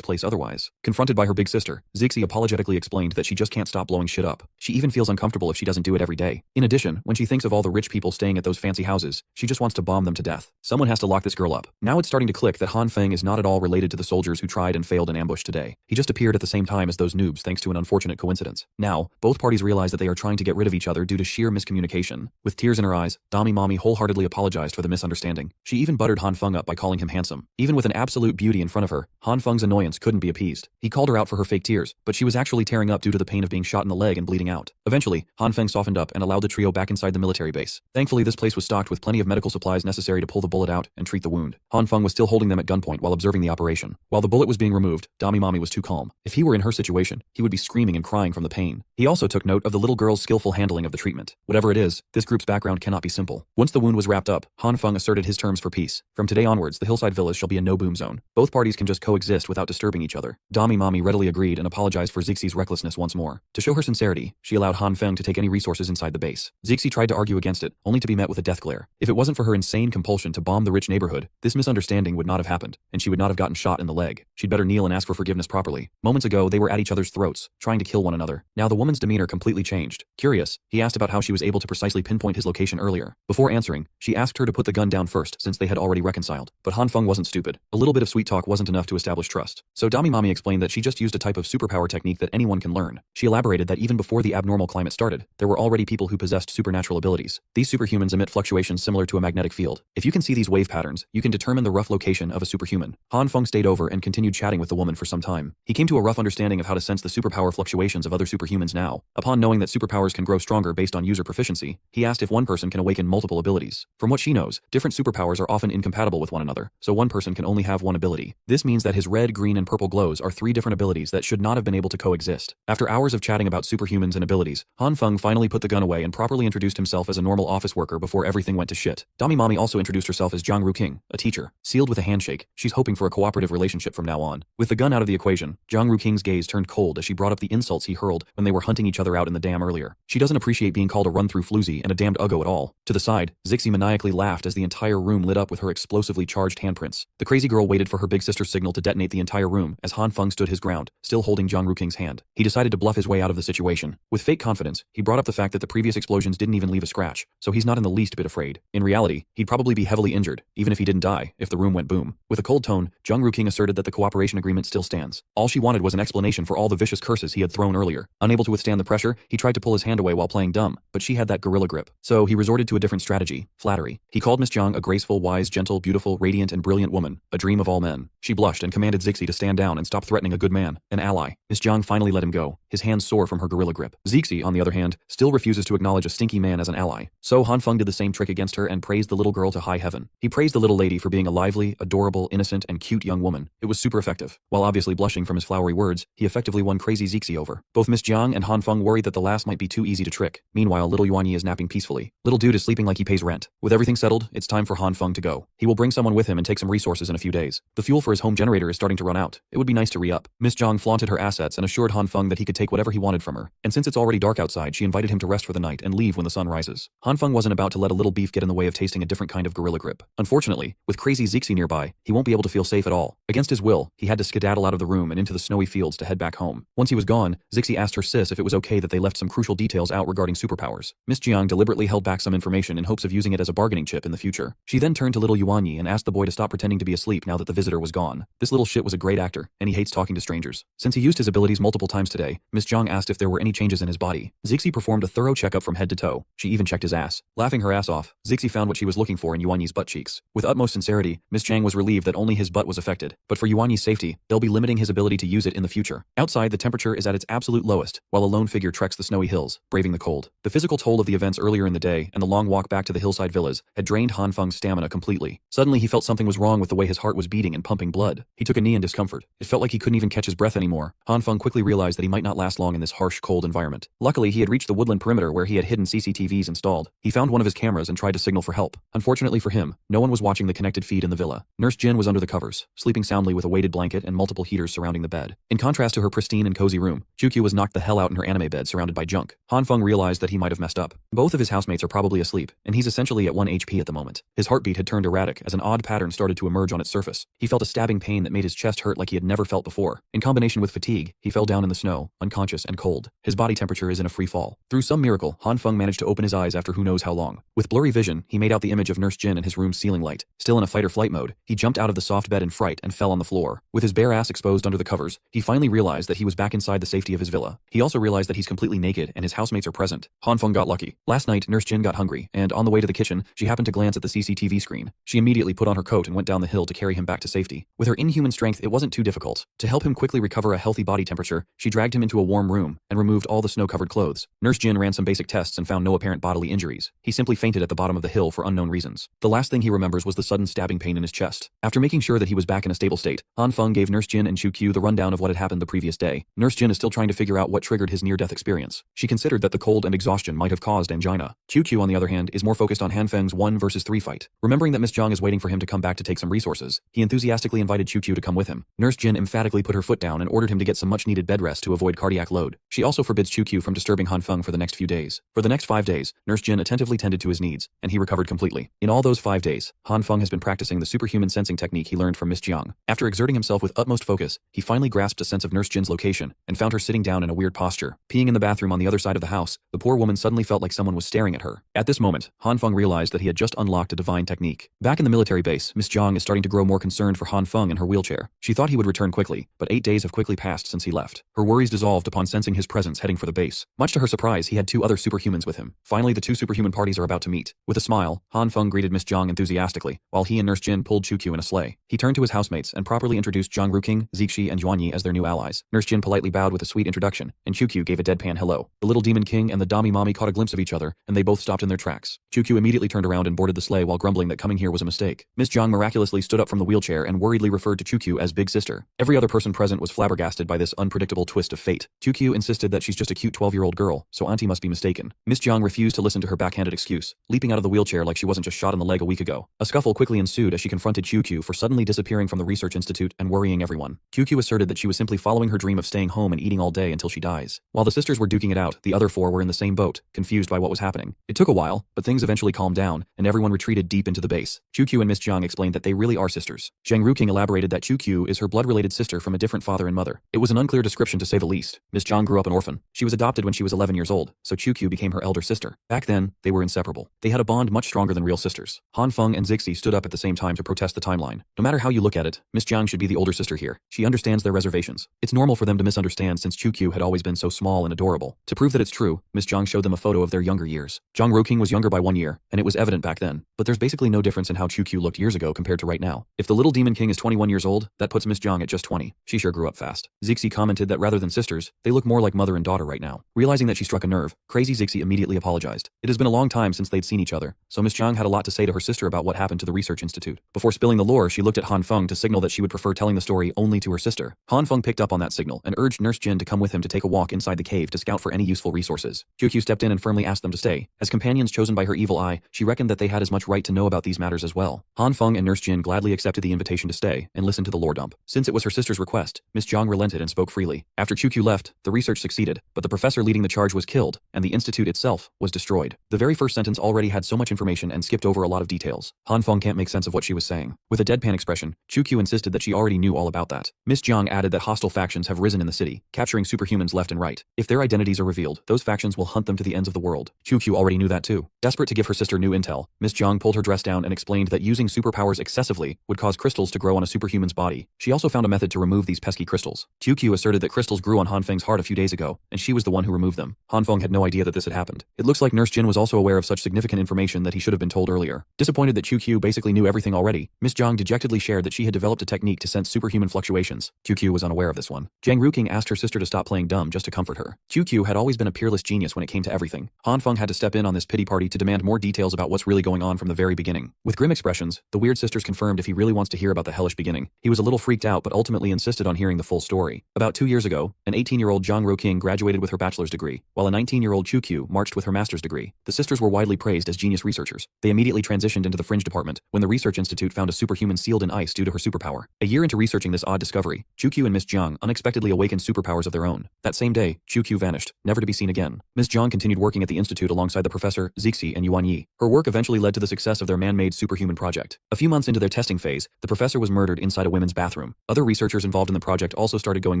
place otherwise. Confronted by her big sister, Zixi apologetically explained that she just can't stop blowing shit up. She even feels uncomfortable if she doesn't do it every day. In addition, when she thinks of all the rich people staying at those fancy houses, she just wants to bomb them to death. Someone has to lock this girl up. Now it's starting to click that Han Feng is not at all related to the soldiers who tried and failed an ambush today. He just appeared at the same time as those noobs thanks to an unfortunate coincidence. Now, both parties realize that they are trying to get rid of each other due to sheer miscommunication. With tears in her eyes, Dami Mami wholeheartedly apologized for the misunderstanding. She even buttered Han Feng up by calling him handsome. Even with an absolute beauty in front of her, Han Feng's annoyance couldn't be appeased. He called her out for her fake tears, but she was actually tearing up due to the pain of being shot in the leg and bleeding out. Eventually, Han Feng softened up and allowed the trio back inside the military base. Thankfully, this place was stocked with plenty of medical supplies necessary to pull the bullet out and treat the wound. Han Feng was still holding them at gunpoint while observing the operation. While the bullet was being removed, Dami Mami was too calm. If he were in her situation, he would be screaming and crying from the pain. He also took note of the little girl's skillful handling of the treatment. Whatever it is, this group's background cannot be simple. Once the wound was wrapped up, Han Feng asserted his terms for peace. From today onwards, the hillside villas shall be a no-boom zone. Both parties can just coexist without disturbing each other. Dami Mami readily agreed and apologized for Zixi's recklessness once more. To show her sincerity, she allowed Han Feng to take any resources inside the base. Zixi tried to argue against it, only to be met with a death glare. If it wasn't for her insane compulsion to bomb the rich neighborhood, this misunderstanding would not have happened, and she would not have gotten shot in the leg. She'd better kneel and ask for forgiveness properly. Moments ago, they were at each other's throats, trying to kill one another. Now the woman's demeanor completely changed. Curious, he asked about how she was able to precisely pinpoint his location earlier. Before answering, she asked her to put the gun down first since they had already reconciled. But Han Feng wasn't stupid. A little bit of sweet talk wasn't enough to establish trust. So Dami Mami explained that she just used a type of superpower technique that anyone can learn. She elaborated that even before the abnormal climate started, there were already people who possessed supernatural abilities. These superhumans emit fluctuations similar to a magnetic field. If you can see these wave patterns, you can determine the rough location of a superhuman. Han Feng stayed over and continued chatting with the woman for some time. He came to a rough understanding of how to sense the superpower fluctuations of other superhumans now. Upon knowing that superpowers can grow stronger based on user proficiency, he asked if one person can awaken multiple abilities. From what she knows, different superpowers are often incompatible with one another, so one person can only have one ability. This means that his red, green, and purple glows are three different abilities that should not have been able to coexist. After hours of chatting about superhumans and abilities, Han Feng finally put the gun away and properly introduced himself as a normal office worker before everything went to shit. Dami Mami also introduced herself as Jiang Ruqing, a teacher. Sealed with a handshake, she's hoping for a cooperative relationship from now on. With the gun out of the equation, Jiang Ruqing's gaze turned cold as she brought up the insults he hurled when they were hunting each other out in the dam earlier. She doesn't appreciate being called a run-through floozy and a damned uggo at all. To the side, Zixi maniacally laughed as the entire room lit up with her explosively charged handprints. The crazy girl waited for her big sister's signal to detonate the entire room as Han Feng stood his ground, still holding Jiang Ruqing's hand. He decided to bluff his way out of the situation. With fake confidence, he brought up the fact that the previous explosions didn't even leave a scratch, so he's not in the least bit afraid. In reality, he'd probably be heavily injured, even if he didn't die, if the room went boom. With a cold tone, Jiang Ruqing asserted that the cooperation agreement still stands. All she wanted was an explanation for all the vicious curses he had thrown earlier. Unable to withstand the pressure, he tried to pull his hand away while playing dumb, but she had that gorilla grip. So he resorted to a different strategy: flattery. He called Miss Jiang a graceful, wise, gentle, beautiful, radiant, and brilliant woman, a dream of all men. She blushed and commanded Zixi to stand down and stop threatening a good man, an ally. Miss Jiang finally let him go, his hands sore from her gorilla grip. Zixi, on the other hand, still refuses to acknowledge a stinky man as an ally. So Han Feng did the same trick against her and praised the little girl to high heaven. He praised the little lady for being a lively, adorable, innocent, and cute young woman. It was super effective. While obviously blushing from his flowery words, he effectively won crazy Zixi over. Both Miss Jiang and Han Feng worried that the last might be too easy to trick. Meanwhile, little Yuan Yi is napping peacefully. Little dude is sleeping like he pays rent. With everything settled, it's time for Han Feng to go. He will bring someone with him and take some resources in a few days. The fuel for his home generator is starting to run out. It would be nice to re-up. Miss Jiang flaunted her assets and assured Han Feng that he could take whatever he wanted from her. And since it's already dark outside, she invited him to rest for the night and leave when the sun rises. Han Feng wasn't about to let a little beef get in the way of tasting a different kind of gorilla grip. Unfortunately, with crazy Zixi nearby, he won't be able to feel safe at all. Against his will, he had to skedaddle out of the room and into the snowy fields to head back home. Once he was gone, Zixi asked her sis if it was okay that they left some crucial details out regarding superpowers. Miss Jiang deliberately held back some information in hopes of using it as a bargaining chip in the future. She then turned to little Yuan Yi and asked the boy to stop pretending to be asleep now that the visitor was gone. This little shit was a great actor, and he hates talking to strangers. Since he used his abilities multiple times today, Miss Jyn asked if there were any changes in his body. Zixi performed a thorough checkup from head to toe. She even checked his ass. Laughing her ass off, Zixi found what she was looking for in Yuanyi's butt cheeks. With utmost sincerity, Miss Jyn was relieved that only his butt was affected. But for Yuanyi's safety, they'll be limiting his ability to use it in the future. Outside, the temperature is at its absolute lowest, while a lone figure treks the snowy hills, braving the cold. The physical toll of the events earlier in the day and the long walk back to the hillside villas had drained Han Feng's stamina completely. Suddenly, he felt something was wrong with the way his heart was beating and pumping blood. He took a knee in discomfort. It felt like he couldn't even catch his breath anymore. Han Feng quickly realized that he might not last long in this harsh, cold environment. Luckily, he had reached the woodland perimeter where he had hidden CCTVs installed. He found one of his cameras and tried to signal for help. Unfortunately for him, no one was watching the connected feed in the villa. Nurse Jyn was under the covers, sleeping soundly with a weighted blanket and multiple heaters surrounding the bed. In contrast to her pristine and cozy room, Qiuqiu was knocked the hell out in her anime bed surrounded by junk. Han Feng realized that he might have messed up. Both of his housemates are probably asleep, and he's essentially at 1 HP at the moment. His heartbeat had turned erratic as an odd pattern started to emerge on its surface. He felt a stabbing pain that made his chest hurt like he had never felt before. In combination with fatigue, he fell down in the snow, unconscious and cold. His body temperature is in a free fall. Through some miracle, Han Feng managed to open his eyes after who knows how long. With blurry vision, he made out the image of Nurse Jyn in his room's ceiling light. Still in a fight-or-flight mode, he jumped out of the soft bed in fright and fell on the floor. With his bare ass exposed under the covers, he finally realized that he was back inside the safety of his villa. He also realized that he's completely naked and his housemates are present. Han Feng got lucky. Last night, Nurse Jyn got hungry, and on the way to the kitchen, she happened to glance at the CCTV screen. She immediately put on her coat and went down the hill to carry him back to safety. With her inhuman strength, it wasn't too difficult. To help him quickly recover a healthy body temperature, she dragged him into a warm room and removed all the snow-covered clothes. Nurse Jyn ran some basic tests and found no apparent bodily injuries. He simply fainted at the bottom of the hill for unknown reasons. The last thing he remembers was the sudden stabbing pain in his chest. After making sure that he was back in a stable state, Han Feng gave Nurse Jyn and Qiuqiu the rundown of what had happened the previous day. Nurse Jyn is still trying to figure out what triggered his near-death experience. She considered that the cold and exhaustion might have caused angina. Qiuqiu, on the other hand, is more focused on Han Feng's 1 versus 3 fight. Remembering that Miss Jyn is waiting for him to come back to take some resources, he enthusiastically invited Qiuqiu to come with him. Nurse Jyn emphatically put her foot down and ordered him to get some much-needed bed rest to avoid cardiac load. She also forbids Qiuqiu from disturbing Han Feng for the next few days. For the next 5 days, Nurse Jyn attentively tended to his needs, and he recovered completely. In all those 5 days, Han Feng has been practicing the superhuman sensing technique he learned from Miss Jyn. After exerting himself with utmost focus, he finally grasped a sense of Nurse Jyn's location and found her sitting down in a weird posture. Peeing in the bathroom on the other side of the house, the poor woman suddenly felt like someone was staring at her. At this moment, Han Feng realized that he had just unlocked a divine technique. Back in the military base, Miss Jyn is starting to grow more concerned for Han Feng in her wheelchair. She thought he would return quickly, but 8 days have quickly passed since he left. Her worries dissolved upon sensing his presence heading for the base. Much to her surprise, he had 2 other superhumans with him. Finally, the 2 superhuman parties are about to meet. With a smile, Han Feng greeted Miss Jyn enthusiastically, while he and Nurse Jyn pulled Qiuqiu in a sleigh. He turned to his housemates and properly introduced Zhang Ruqing, Zixi, and Yuanyi as their new allies. Nurse Jyn politely bowed with a sweet introduction, and Qiuqiu gave a deadpan hello. The little demon king and the Dami mommy caught a glimpse of each other, and they both stopped in their tracks. Qiuqiu immediately turned around and boarded the sleigh while grumbling that coming here was a mistake. Miss Jyn miraculously stood up from the wheelchair and worriedly referred to Qiuqiu as Big Sister. Every other person present was flabbergasted by this unpredictable twist of fate. Qiuqiu insisted that she's just a cute 12-year-old girl, so Auntie must be mistaken. Miss Jyn refused to listen to her backhanded excuse, leaping out of the wheelchair like she wasn't just shot in the leg a week ago. A scuffle quickly ensued as she confronted Qiuqiu for suddenly disappearing from the research institute and worrying everyone. Qiuqiu asserted that she was simply following her dream of staying home and eating all day until she dies. While the sisters were duking it out, the other 4 were in the same boat, confused by what was happening. It took a while, but things eventually calmed down, and everyone retreated deep into the base. Qiuqiu and Miss Jyn explained that they really are sisters. Zhang Ruqing elaborated that Qiuqiu is her blood-related sister from a different father and mother. It was an unclear description to say the least. Miss Jyn grew up an orphan. She was adopted when she was 11 years old, so Qiuqiu became her elder sister. Back then, they were inseparable. They had a bond much stronger than real sisters. Han Feng and Zixi stood up at the same time to protest the timeline. No matter how you look at it, Miss Jyn should be the older sister here. She understands their reservations. It's normal for them to misunderstand since Qiuqiu had always been so small and adorable. To prove that it's true, Miss Jyn showed them a photo of their younger years. Zhang Ruqing was younger by 1 year, and it was evident back then, but there's basically no difference in how Qiuqiu looked years ago compared to right now. If the little demon king is 21 years old, that puts Miss Jyn at just 20. She sure grew up fast. Zixi commented that rather than sisters, they look more like mother and daughter right now. Realizing that she struck a nerve, crazy Zixi immediately apologized. It has been a long time since they'd seen each other, so Miss Jyn had a lot to say to her sister about what happened to the research institute. Before spilling the lore, she looked at Han Feng to signal that she would prefer telling the story only to her sister. Han Feng picked up on that signal and urged Nurse Jyn to come with him to take a walk inside the cave to scout for any useful resources. Qiuqiu stepped in and firmly asked them to stay. As companions chosen by her evil eye, she reckoned that they had as much right to know about these matters as well. Han Feng and Nurse Jyn gladly accepted the invitation to stay and listen to the lore dump. Since it was her sister's request, Miss Jyn relented and spoke freely. After Qiuqiu left, the research succeeded, but the professor leading the charge was killed, and the institute itself was destroyed. The very first sentence already had so much information and skipped over a lot of details. Han Feng can't make sense of what she was saying. With a deadpan expression, Qiuqiu insisted that she already knew all about that. Miss Jyn added that hostile factions have risen in the city, capturing superhumans left and right. If their identities are revealed, those factions will hunt them to the ends of the world. Qiuqiu already knew that too. Desperate to give her sister new intel, Miss Jyn pulled her dress down and explained that using superpowers excessively would cause crystals to grow on a superhuman's body. She also found a method to remove these pesky crystals. Qiuqiu asserted that crystals grew on Han Han Feng's heart a few days ago, and she was the one who removed them. Han Feng had no idea that this had happened. It looks like Nurse Jyn was also aware of such significant information that he should have been told earlier. Disappointed that QQ basically knew everything already, Miss Zhang dejectedly shared that she had developed a technique to sense superhuman fluctuations. QQ was unaware of this one. Zhang Ruqing asked her sister to stop playing dumb just to comfort her. QQ had always been a peerless genius when it came to everything. Han Feng had to step in on this pity party to demand more details about what's really going on from the very beginning. With grim expressions, the weird sisters confirmed if he really wants to hear about the hellish beginning. He was a little freaked out but ultimately insisted on hearing the full story. About 2 years ago, an 18-year-old Zhang Ruqing graduated with her bachelor's degree, while a 19-year-old QQ marched with her master's degree. The sisters were widely praised as genius researchers. They immediately transitioned into the fringe department when the research institute found a superhuman sealed in ice due to her superpower. A year into researching this odd discovery, QQ and Miss Zhang unexpectedly awakened superpowers of their own. That same day, QQ vanished, never to be seen again. Miss Zhang continued working at the institute alongside the professor, Zixi and Yuan Yi. Her work eventually led to the success of their man-made superhuman project. A few months into their testing phase, the professor was murdered inside a women's bathroom. Other researchers involved in the project also started going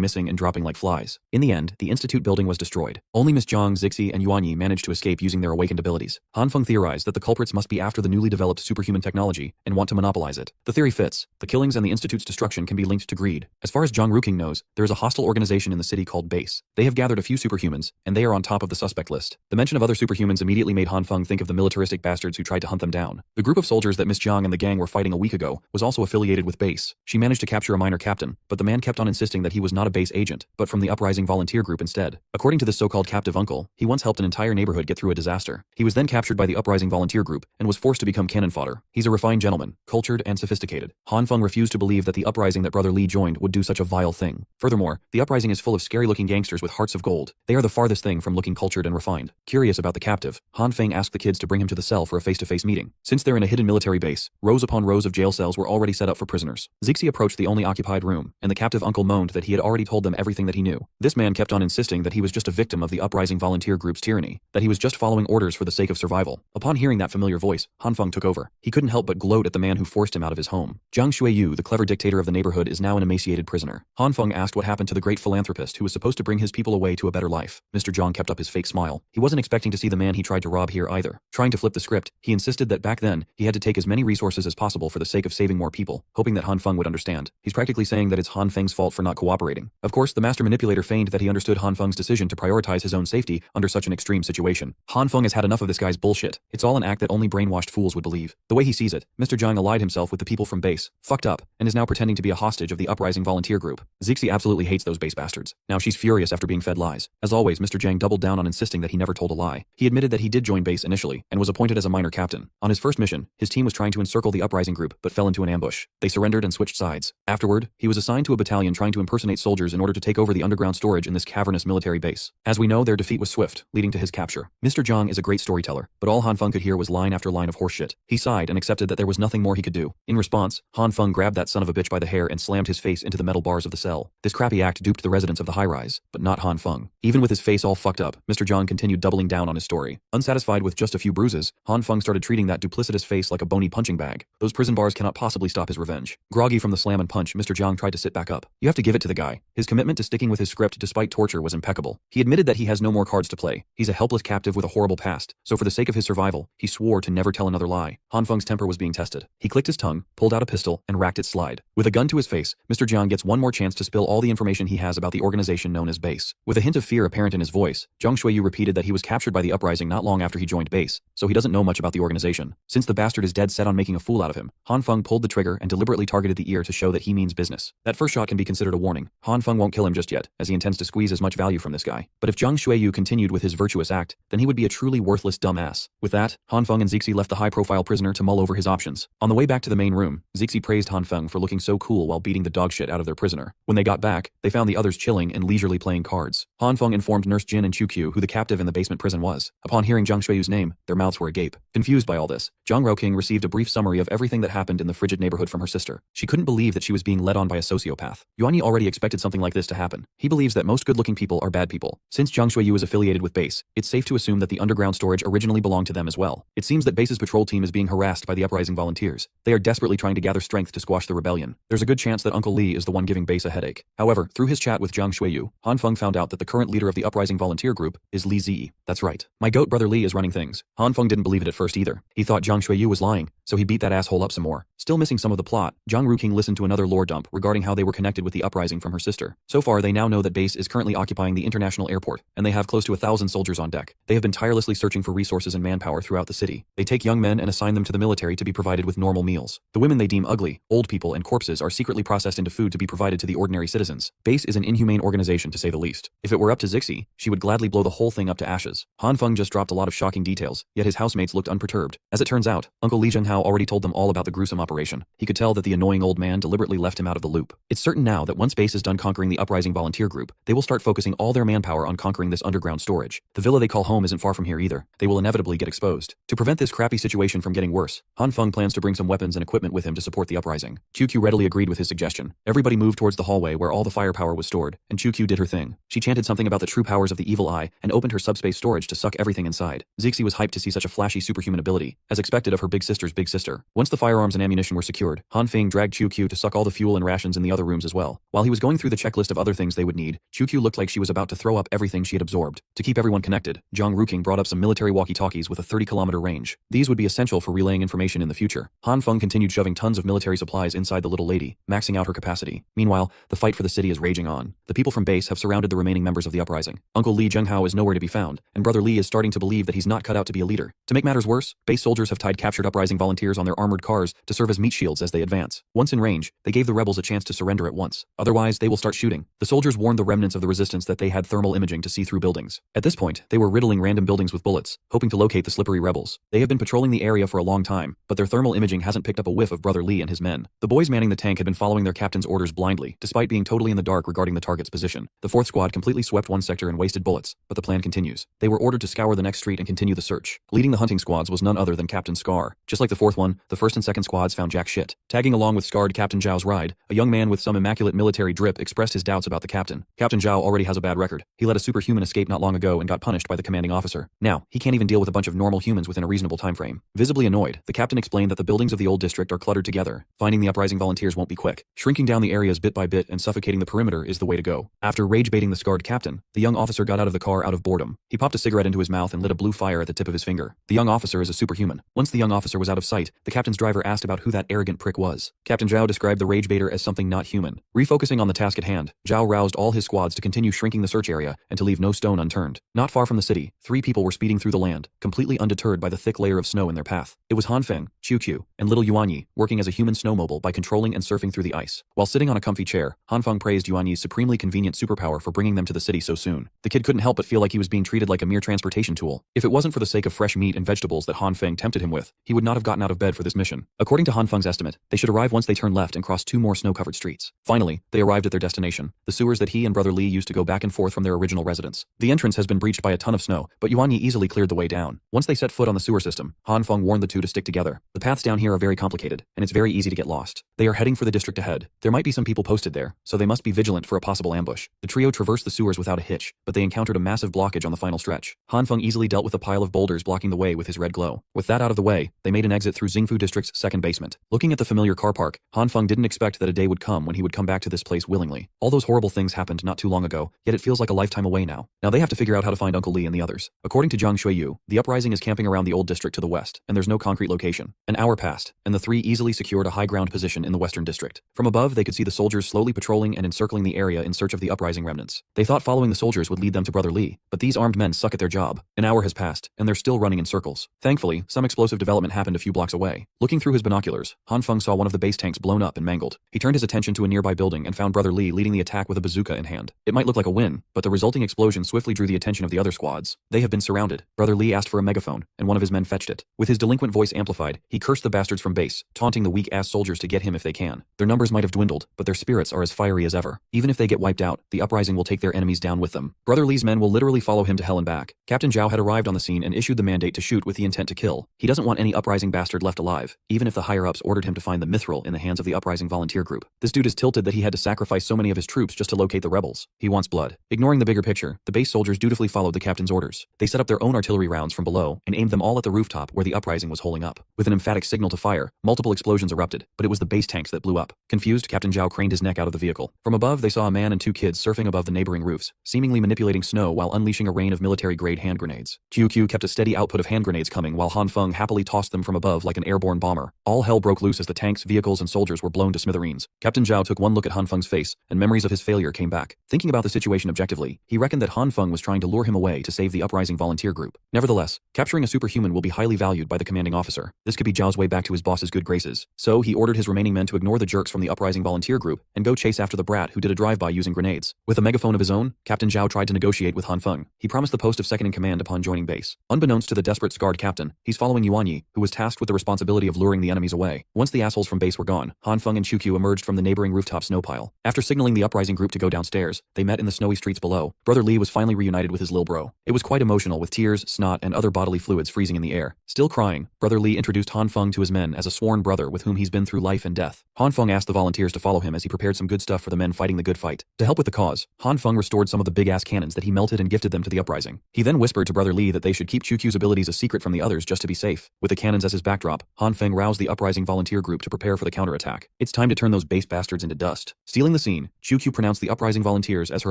missing and dropping like flies. In the end, the institute building was destroyed. Only Miss Zhang, Zixi and Yuan Yi managed to escape using their awakened abilities. Han Feng theorized that the culprits must be after the newly developed superhuman technology and want to monopolize it. The theory fits. The killings and the institute's destruction can be linked to greed. As far as Zhang Ruqing knows, there is a hostile organization in the city called Base. They have gathered a few superhumans, and they are on top of the suspect list. The mention of other superhumans immediately made Han Feng think of the militaristic bastards who tried to hunt them down. The group of soldiers that Miss Zhang and the gang were fighting a week ago was also affiliated with Base. She managed to capture a minor captain, but the man kept on insisting that he was not a Base agent, but from the uprising volunteer group instead. According to this so-called captive uncle, he once helped an entire neighborhood get through a disaster. He was then captured by the uprising volunteer group and was forced to become cannon fodder. He's a refined gentleman, cultured and sophisticated. Han Feng refused to believe that the uprising that Brother Li joined would do such a vile thing. Furthermore, the uprising is full of scary-looking gangsters with hearts of gold. They are the farthest thing from looking cultured and refined. Curious about the captive, Han Feng asked the kids to bring him to the cell for a face-to-face meeting. Since they're in a hidden military base, rows upon rows of jail cells were already set up for prisoners. Zixi approached the only occupied room, and the captive uncle moaned that he had already told them everything that he knew. This man kept on insisting that he was just a victim of the uprising volunteer group's tyranny, that he was just following orders for the sake of survival. Upon hearing that familiar voice, Han Feng took over. He couldn't help but gloat at the man who forced him out of his home. Zhang Xueyu, the clever dictator of the neighborhood, is now an emaciated prisoner. Han Feng asked what happened to the great philanthropist who was supposed to bring his people away to a better life. Mr. Zhang kept up his fake smile. He wasn't expecting to see the man he tried to rob here either. Trying to flip the script, he insisted that back then, he had to take as many resources as possible for the sake of saving more people, hoping that Han Feng would understand. He's practically saying that it's Han Feng's fault for not cooperating. Of course, the master manipulator feigned that he understood Han Feng's decision to prioritize his own safety under such an extreme situation. Han Feng has had enough of this guy's bullshit. It's all an act that only brainwashed fools would believe. The way he sees it, Mr. Zhang allied himself with the people from Base, fucked up, and is now pretending to be a hostage of the uprising volunteer group. Zixi absolutely hates those Base bastards. Now she's furious after being fed lies. As always, Mr. Zhang doubled down on insisting that he never told a lie. He admitted that he did join Base initially, and was appointed as a minor captain. On his first mission, his team was trying to encircle the uprising group, but fell into an ambush. They surrendered and switched sides. Afterward, he was assigned to a battalion trying to impersonate soldiers in order to take over the underground storage in this cavernous military base. As we know, their defeat was swift, leading to his capture. Mr. Zhang is a great storyteller, but all Han Feng could hear was line after line of horseshit. He sighed and accepted that there was nothing more he could do. In response, Han Feng grabbed that son of a bitch by the hair and slammed his face into the metal bars of the cell. This crappy act duped the residents of the high-rise, but not Han Feng. Even with his face all fucked up, Mr. Zhang continued doubling down on his story. Unsatisfied with just a few bruises, Han Feng started treating that duplicitous face like a bony punching bag. Those prison bars cannot possibly stop his revenge. Groggy from the slam and punch, Mr. Zhang tried to sit back up. You have to give it to the guy. His commitment to sticking with his script despite torture was impeccable. He admitted that he has no more cards to play. He's a helpless captive with a horrible past, so for the sake of his survival, he swore to never tell another lie. Han Feng's temper was being tested. He clicked his tongue, pulled out a pistol, and racked its slide. With a gun to his face, Mr. Zhang gets one more chance to spill all the information he has about the organization known as Base. With a hint of fear apparent in his voice, Zhang Xueyu repeated that he was captured by the uprising not long after he joined Base, so he doesn't know much about the organization. Since the bastard is dead set on making a fool out of him, Han Feng pulled the trigger and deliberately targeted the ear to show that he means business. That first shot can be considered a warning. Han Feng won't kill him just yet, as he intends to squeeze as much value from this guy. But if Zhang Xueyu continued with his virtuous act, then he would be a truly worthless dumbass. With that, Han Feng and Zixi left the high-profile prisoner to mull over his options. On the way back to the main room, Zixi praised Han Feng for looking so cool while beating the dogshit out of their prisoner. When they got back, they found the others chilling and leisurely playing cards. Han Feng informed Nurse Jyn and QQ who the captive in the basement prison was. Upon hearing Zhang Xueyu's name, their mouths were agape. Confused by all this, Zhang Ruqing received a brief summary of everything that happened in the frigid neighborhood from her sister. She couldn't believe that she was being led on by a sociopath. Yuan Yi already expected something like this to happen. He believes that most good-looking people are bad people. Since Zhang Xueyu is affiliated with Base, it's safe to assume that the underground storage originally belonged to them as well. It seems that Base's patrol team is being harassed by the uprising volunteers. They are desperately trying to gather strength to squash the rebellion. There's a good chance that Uncle Li is the one giving Base a headache. However, through his chat with Zhang Xueyu, Han Feng found out that the current leader of the uprising volunteer group is Li Zi. That's right. My goat brother Li is running things. Han Feng didn't believe it at first either. He thought Zhang Zhang Shuiyu was lying, so he beat that asshole up some more. Still missing some of the plot, Zhang Ruking listened to another lore dump regarding how they were connected with the uprising from her sister. So far, they now know that base is currently occupying the international airport, and they have close to 1,000 soldiers on deck. They have been tirelessly searching for resources and manpower throughout the city. They take young men and assign them to the military to be provided with normal meals. The women they deem ugly, old people, and corpses are secretly processed into food to be provided to the ordinary citizens. Base is an inhumane organization, to say the least. If it were up to Zixi, she would gladly blow the whole thing up to ashes. Han Feng just dropped a lot of shocking details, yet his housemates looked unperturbed. As it turns out, Uncle Li Zhenghao already told them all about the gruesome operation. He could tell that the annoying old man deliberately left him out of the loop. It's certain now that once base is done conquering the uprising volunteer group, they will start focusing all their manpower on conquering this underground storage. The villa they call home isn't far from here either. They will inevitably get exposed. To prevent this crappy situation from getting worse, Han Feng plans to bring some weapons and equipment with him to support the uprising. QQ readily agreed with his suggestion. Everybody moved towards the hallway where all the firepower was stored, and QQ did her thing. She chanted something about the true powers of the evil eye and opened her subspace storage to suck everything inside. Zixi was hyped to see such a flashy superhuman ability, as expected of her big sister's big sister. Once the firearms and ammunition were secured, Han Feng dragged QQ to suck all the fuel and rations in the other rooms as well. While he was going through the checklist of other things they would need, QQ looked like she was about to throw up everything she had absorbed. To keep everyone connected, Zhang Ruking brought up some military walkie-talkies with a 30-kilometer range. These would be essential for relaying information in the future. Han Feng continued shoving tons of military supplies inside the little lady, maxing out her capacity. Meanwhile, the fight for the city is raging on. The people from base have surrounded the remaining members of the uprising. Uncle Li Zhenghao is nowhere to be found, and Brother Li is starting to believe that he's not cut out to be a leader. To make matters worse, base soldiers have tied captured uprising volunteers on their armored cars to serve as meat shields as they advance. Once in range, they gave the rebels a chance to surrender at once. Otherwise, they will start shooting. The soldiers warned the remnants of the resistance that they had thermal imaging to see through buildings. At this point, they were riddling random buildings with bullets, hoping to locate the slippery rebels. They have been patrolling the area for a long time, but their thermal imaging hasn't picked up a whiff of Brother Li and his men. The boys manning the tank had been following their captain's orders blindly, despite being totally in the dark regarding the target's position. The 4th squad completely swept one sector and wasted bullets, but the plan continues. They were ordered to scour the next street and continue the search. Leading the hunting squads was none other than Captain Scar. Just like the 4th one, the 1st and 2nd squads found jack shit. Tagging along with scarred Captain Zhao's ride, a young man with some immaculate military drip expressed his doubts about the captain. Captain Zhao already has a bad record. He let a superhuman escape not long ago and got punished by the commanding officer. Now, he can't even deal with a bunch of normal humans within a reasonable time frame. Visibly annoyed, the captain explained that the buildings of the old district are cluttered together. Finding the uprising volunteers won't be quick. Shrinking down the areas bit by bit and suffocating the perimeter is the way to go. After rage-baiting the scarred captain, the young officer got out of the car out of boredom. He popped a cigarette into his mouth and lit a blue fire at the tip of his finger. The young officer is a superhuman. Once the young officer was out of sight, the captain's driver asked about who that arrogant prick was. Captain Zhao described the rage baiter as something not human. Refocusing on the task at hand, Zhao roused all his squads to continue shrinking the search area and to leave no stone unturned. Not far from the city, 3 people were speeding through the land, completely undeterred by the thick layer of snow in their path. It was Han Feng, Qiu, and little Yuanyi, working as a human snowmobile by controlling and surfing through the ice. While sitting on a comfy chair, Han Feng praised Yuanyi's supremely convenient superpower for bringing them to the city so soon. The kid couldn't help but feel like he was being treated like a mere transportation tool. If it wasn't for the sake of fresh meat and vegetables that Han Feng tempted him with, he would not have gotten out of bed for this mission. According to Han Feng's estimate, they should arrive once they turn left and cross 2 more snow-covered streets. Finally, they arrived at their destination, the sewers that he and Brother Li used to go back and forth from their original residence. The entrance has been breached by a ton of snow, but Yuanyi easily cleared the way down. Once they set foot on the sewer system, Han Feng warned the two to stick together. The paths down here are very complicated, and it's very easy to get lost. They are heading for the district ahead. There might be some people posted there, so they must be vigilant for a possible ambush. The trio traversed the sewers without a hitch, but they encountered a massive blockage on the final stretch. Han Feng easily dealt with a pile of boulders blocking the way with his red glow. With that out of the way, they made an exit through Xingfu District's 2nd basement. Looking at the familiar car park, Han Feng didn't expect that a day would come when he would come back to this place willingly. All those horrible things happened not too long ago, yet it feels like a lifetime away now. Now they have to figure out how to find Uncle Li and the others. According to Zhang Shuiyu, the uprising is camping around the old district to the west, and there's no concrete location. An hour passed, and the 3 easily secured a high ground position in the western district. From above, they could see the soldiers slowly patrolling and encircling the area in search of the uprising remnants. They thought following the soldiers would lead them to Brother Li, but these armed men suck at their job. An hour has passed, and they're still running in circles. Thankfully, some explosive development happened a few blocks away. Looking through his binoculars, Han Feng saw one of the base tanks blown up and mangled. He turned his attention to a nearby building and found Brother Li leading the attack with a bazooka in hand. It might look like a win, but the resulting explosion swiftly drew the attention of the other squads. They have been surrounded. Brother Li asked for a megaphone, and one of his men fetched it. With his delinquent voice amplified, he cursed the bastards from base, taunting the weak-ass soldiers to get him if they can. Their numbers might have dwindled, but their spirits are as fiery as ever. Even if they get wiped out, the uprising will take their enemies down with them. Brother Li's men will literally follow him to hell and back. Captain Zhao had arrived on the scene and issued the mandate to shoot with the intent to kill. He doesn't want any uprising bastard left alive, even if the higher-ups ordered him to find the mithril in the hands of the uprising volunteer group. This dude is tilted that he had to sacrifice so many of his troops just to locate the rebels. He wants blood. Ignoring the bigger picture, the base soldiers dutifully followed the captain's orders. They set up their own artillery rounds from below and aimed them all at the rooftop where the uprising was holing up. With an emphatic signal to fire, multiple explosions erupted, but it was the base tanks that blew up. Confused, Captain Zhao craned his neck out of the vehicle. From above, they saw a man and 2 kids surfing above the neighboring roofs, seemingly manipulating snow while unleashing a rain of military-grade hand grenades. QQ kept a steady output of hand grenades coming while Han Feng happily happily tossed them from above like an airborne bomber. All hell broke loose as the tanks, vehicles, and soldiers were blown to smithereens. Captain Zhao took one look at Han Feng's face, and memories of his failure came back. Thinking about the situation objectively, he reckoned that Han Feng was trying to lure him away to save the uprising volunteer group. Nevertheless, capturing a superhuman will be highly valued by the commanding officer. This could be Zhao's way back to his boss's good graces. So he ordered his remaining men to ignore the jerks from the uprising volunteer group and go chase after the brat who did a drive-by using grenades. With a megaphone of his own, Captain Zhao tried to negotiate with Han Feng. He promised the post of second in command upon joining base. Unbeknownst to the desperate scarred captain, he's following Hyiona, who was tasked with the responsibility of luring the enemies away. Once the assholes from base were gone, Han Feng and Qiu emerged from the neighboring rooftop snow pile. After signaling the uprising group to go downstairs, they met in the snowy streets below. Brother Li was finally reunited with his lil bro. It was quite emotional, with tears, snot, and other bodily fluids freezing in the air. Still crying, Brother Li introduced Han Feng to his men as a sworn brother with whom he's been through life and death. Han Feng asked the volunteers to follow him as he prepared some good stuff for the men fighting the good fight. To help with the cause, Han Feng restored some of the big-ass cannons that he melted and gifted them to the uprising. He then whispered to Brother Li that they should keep Qiu's abilities a secret from the others just to be safe. With the cannons as his backdrop, Han Feng roused the uprising volunteer group to prepare for the counterattack. It's time to turn those base bastards into dust. Stealing the scene, Qiu pronounced the uprising volunteers as her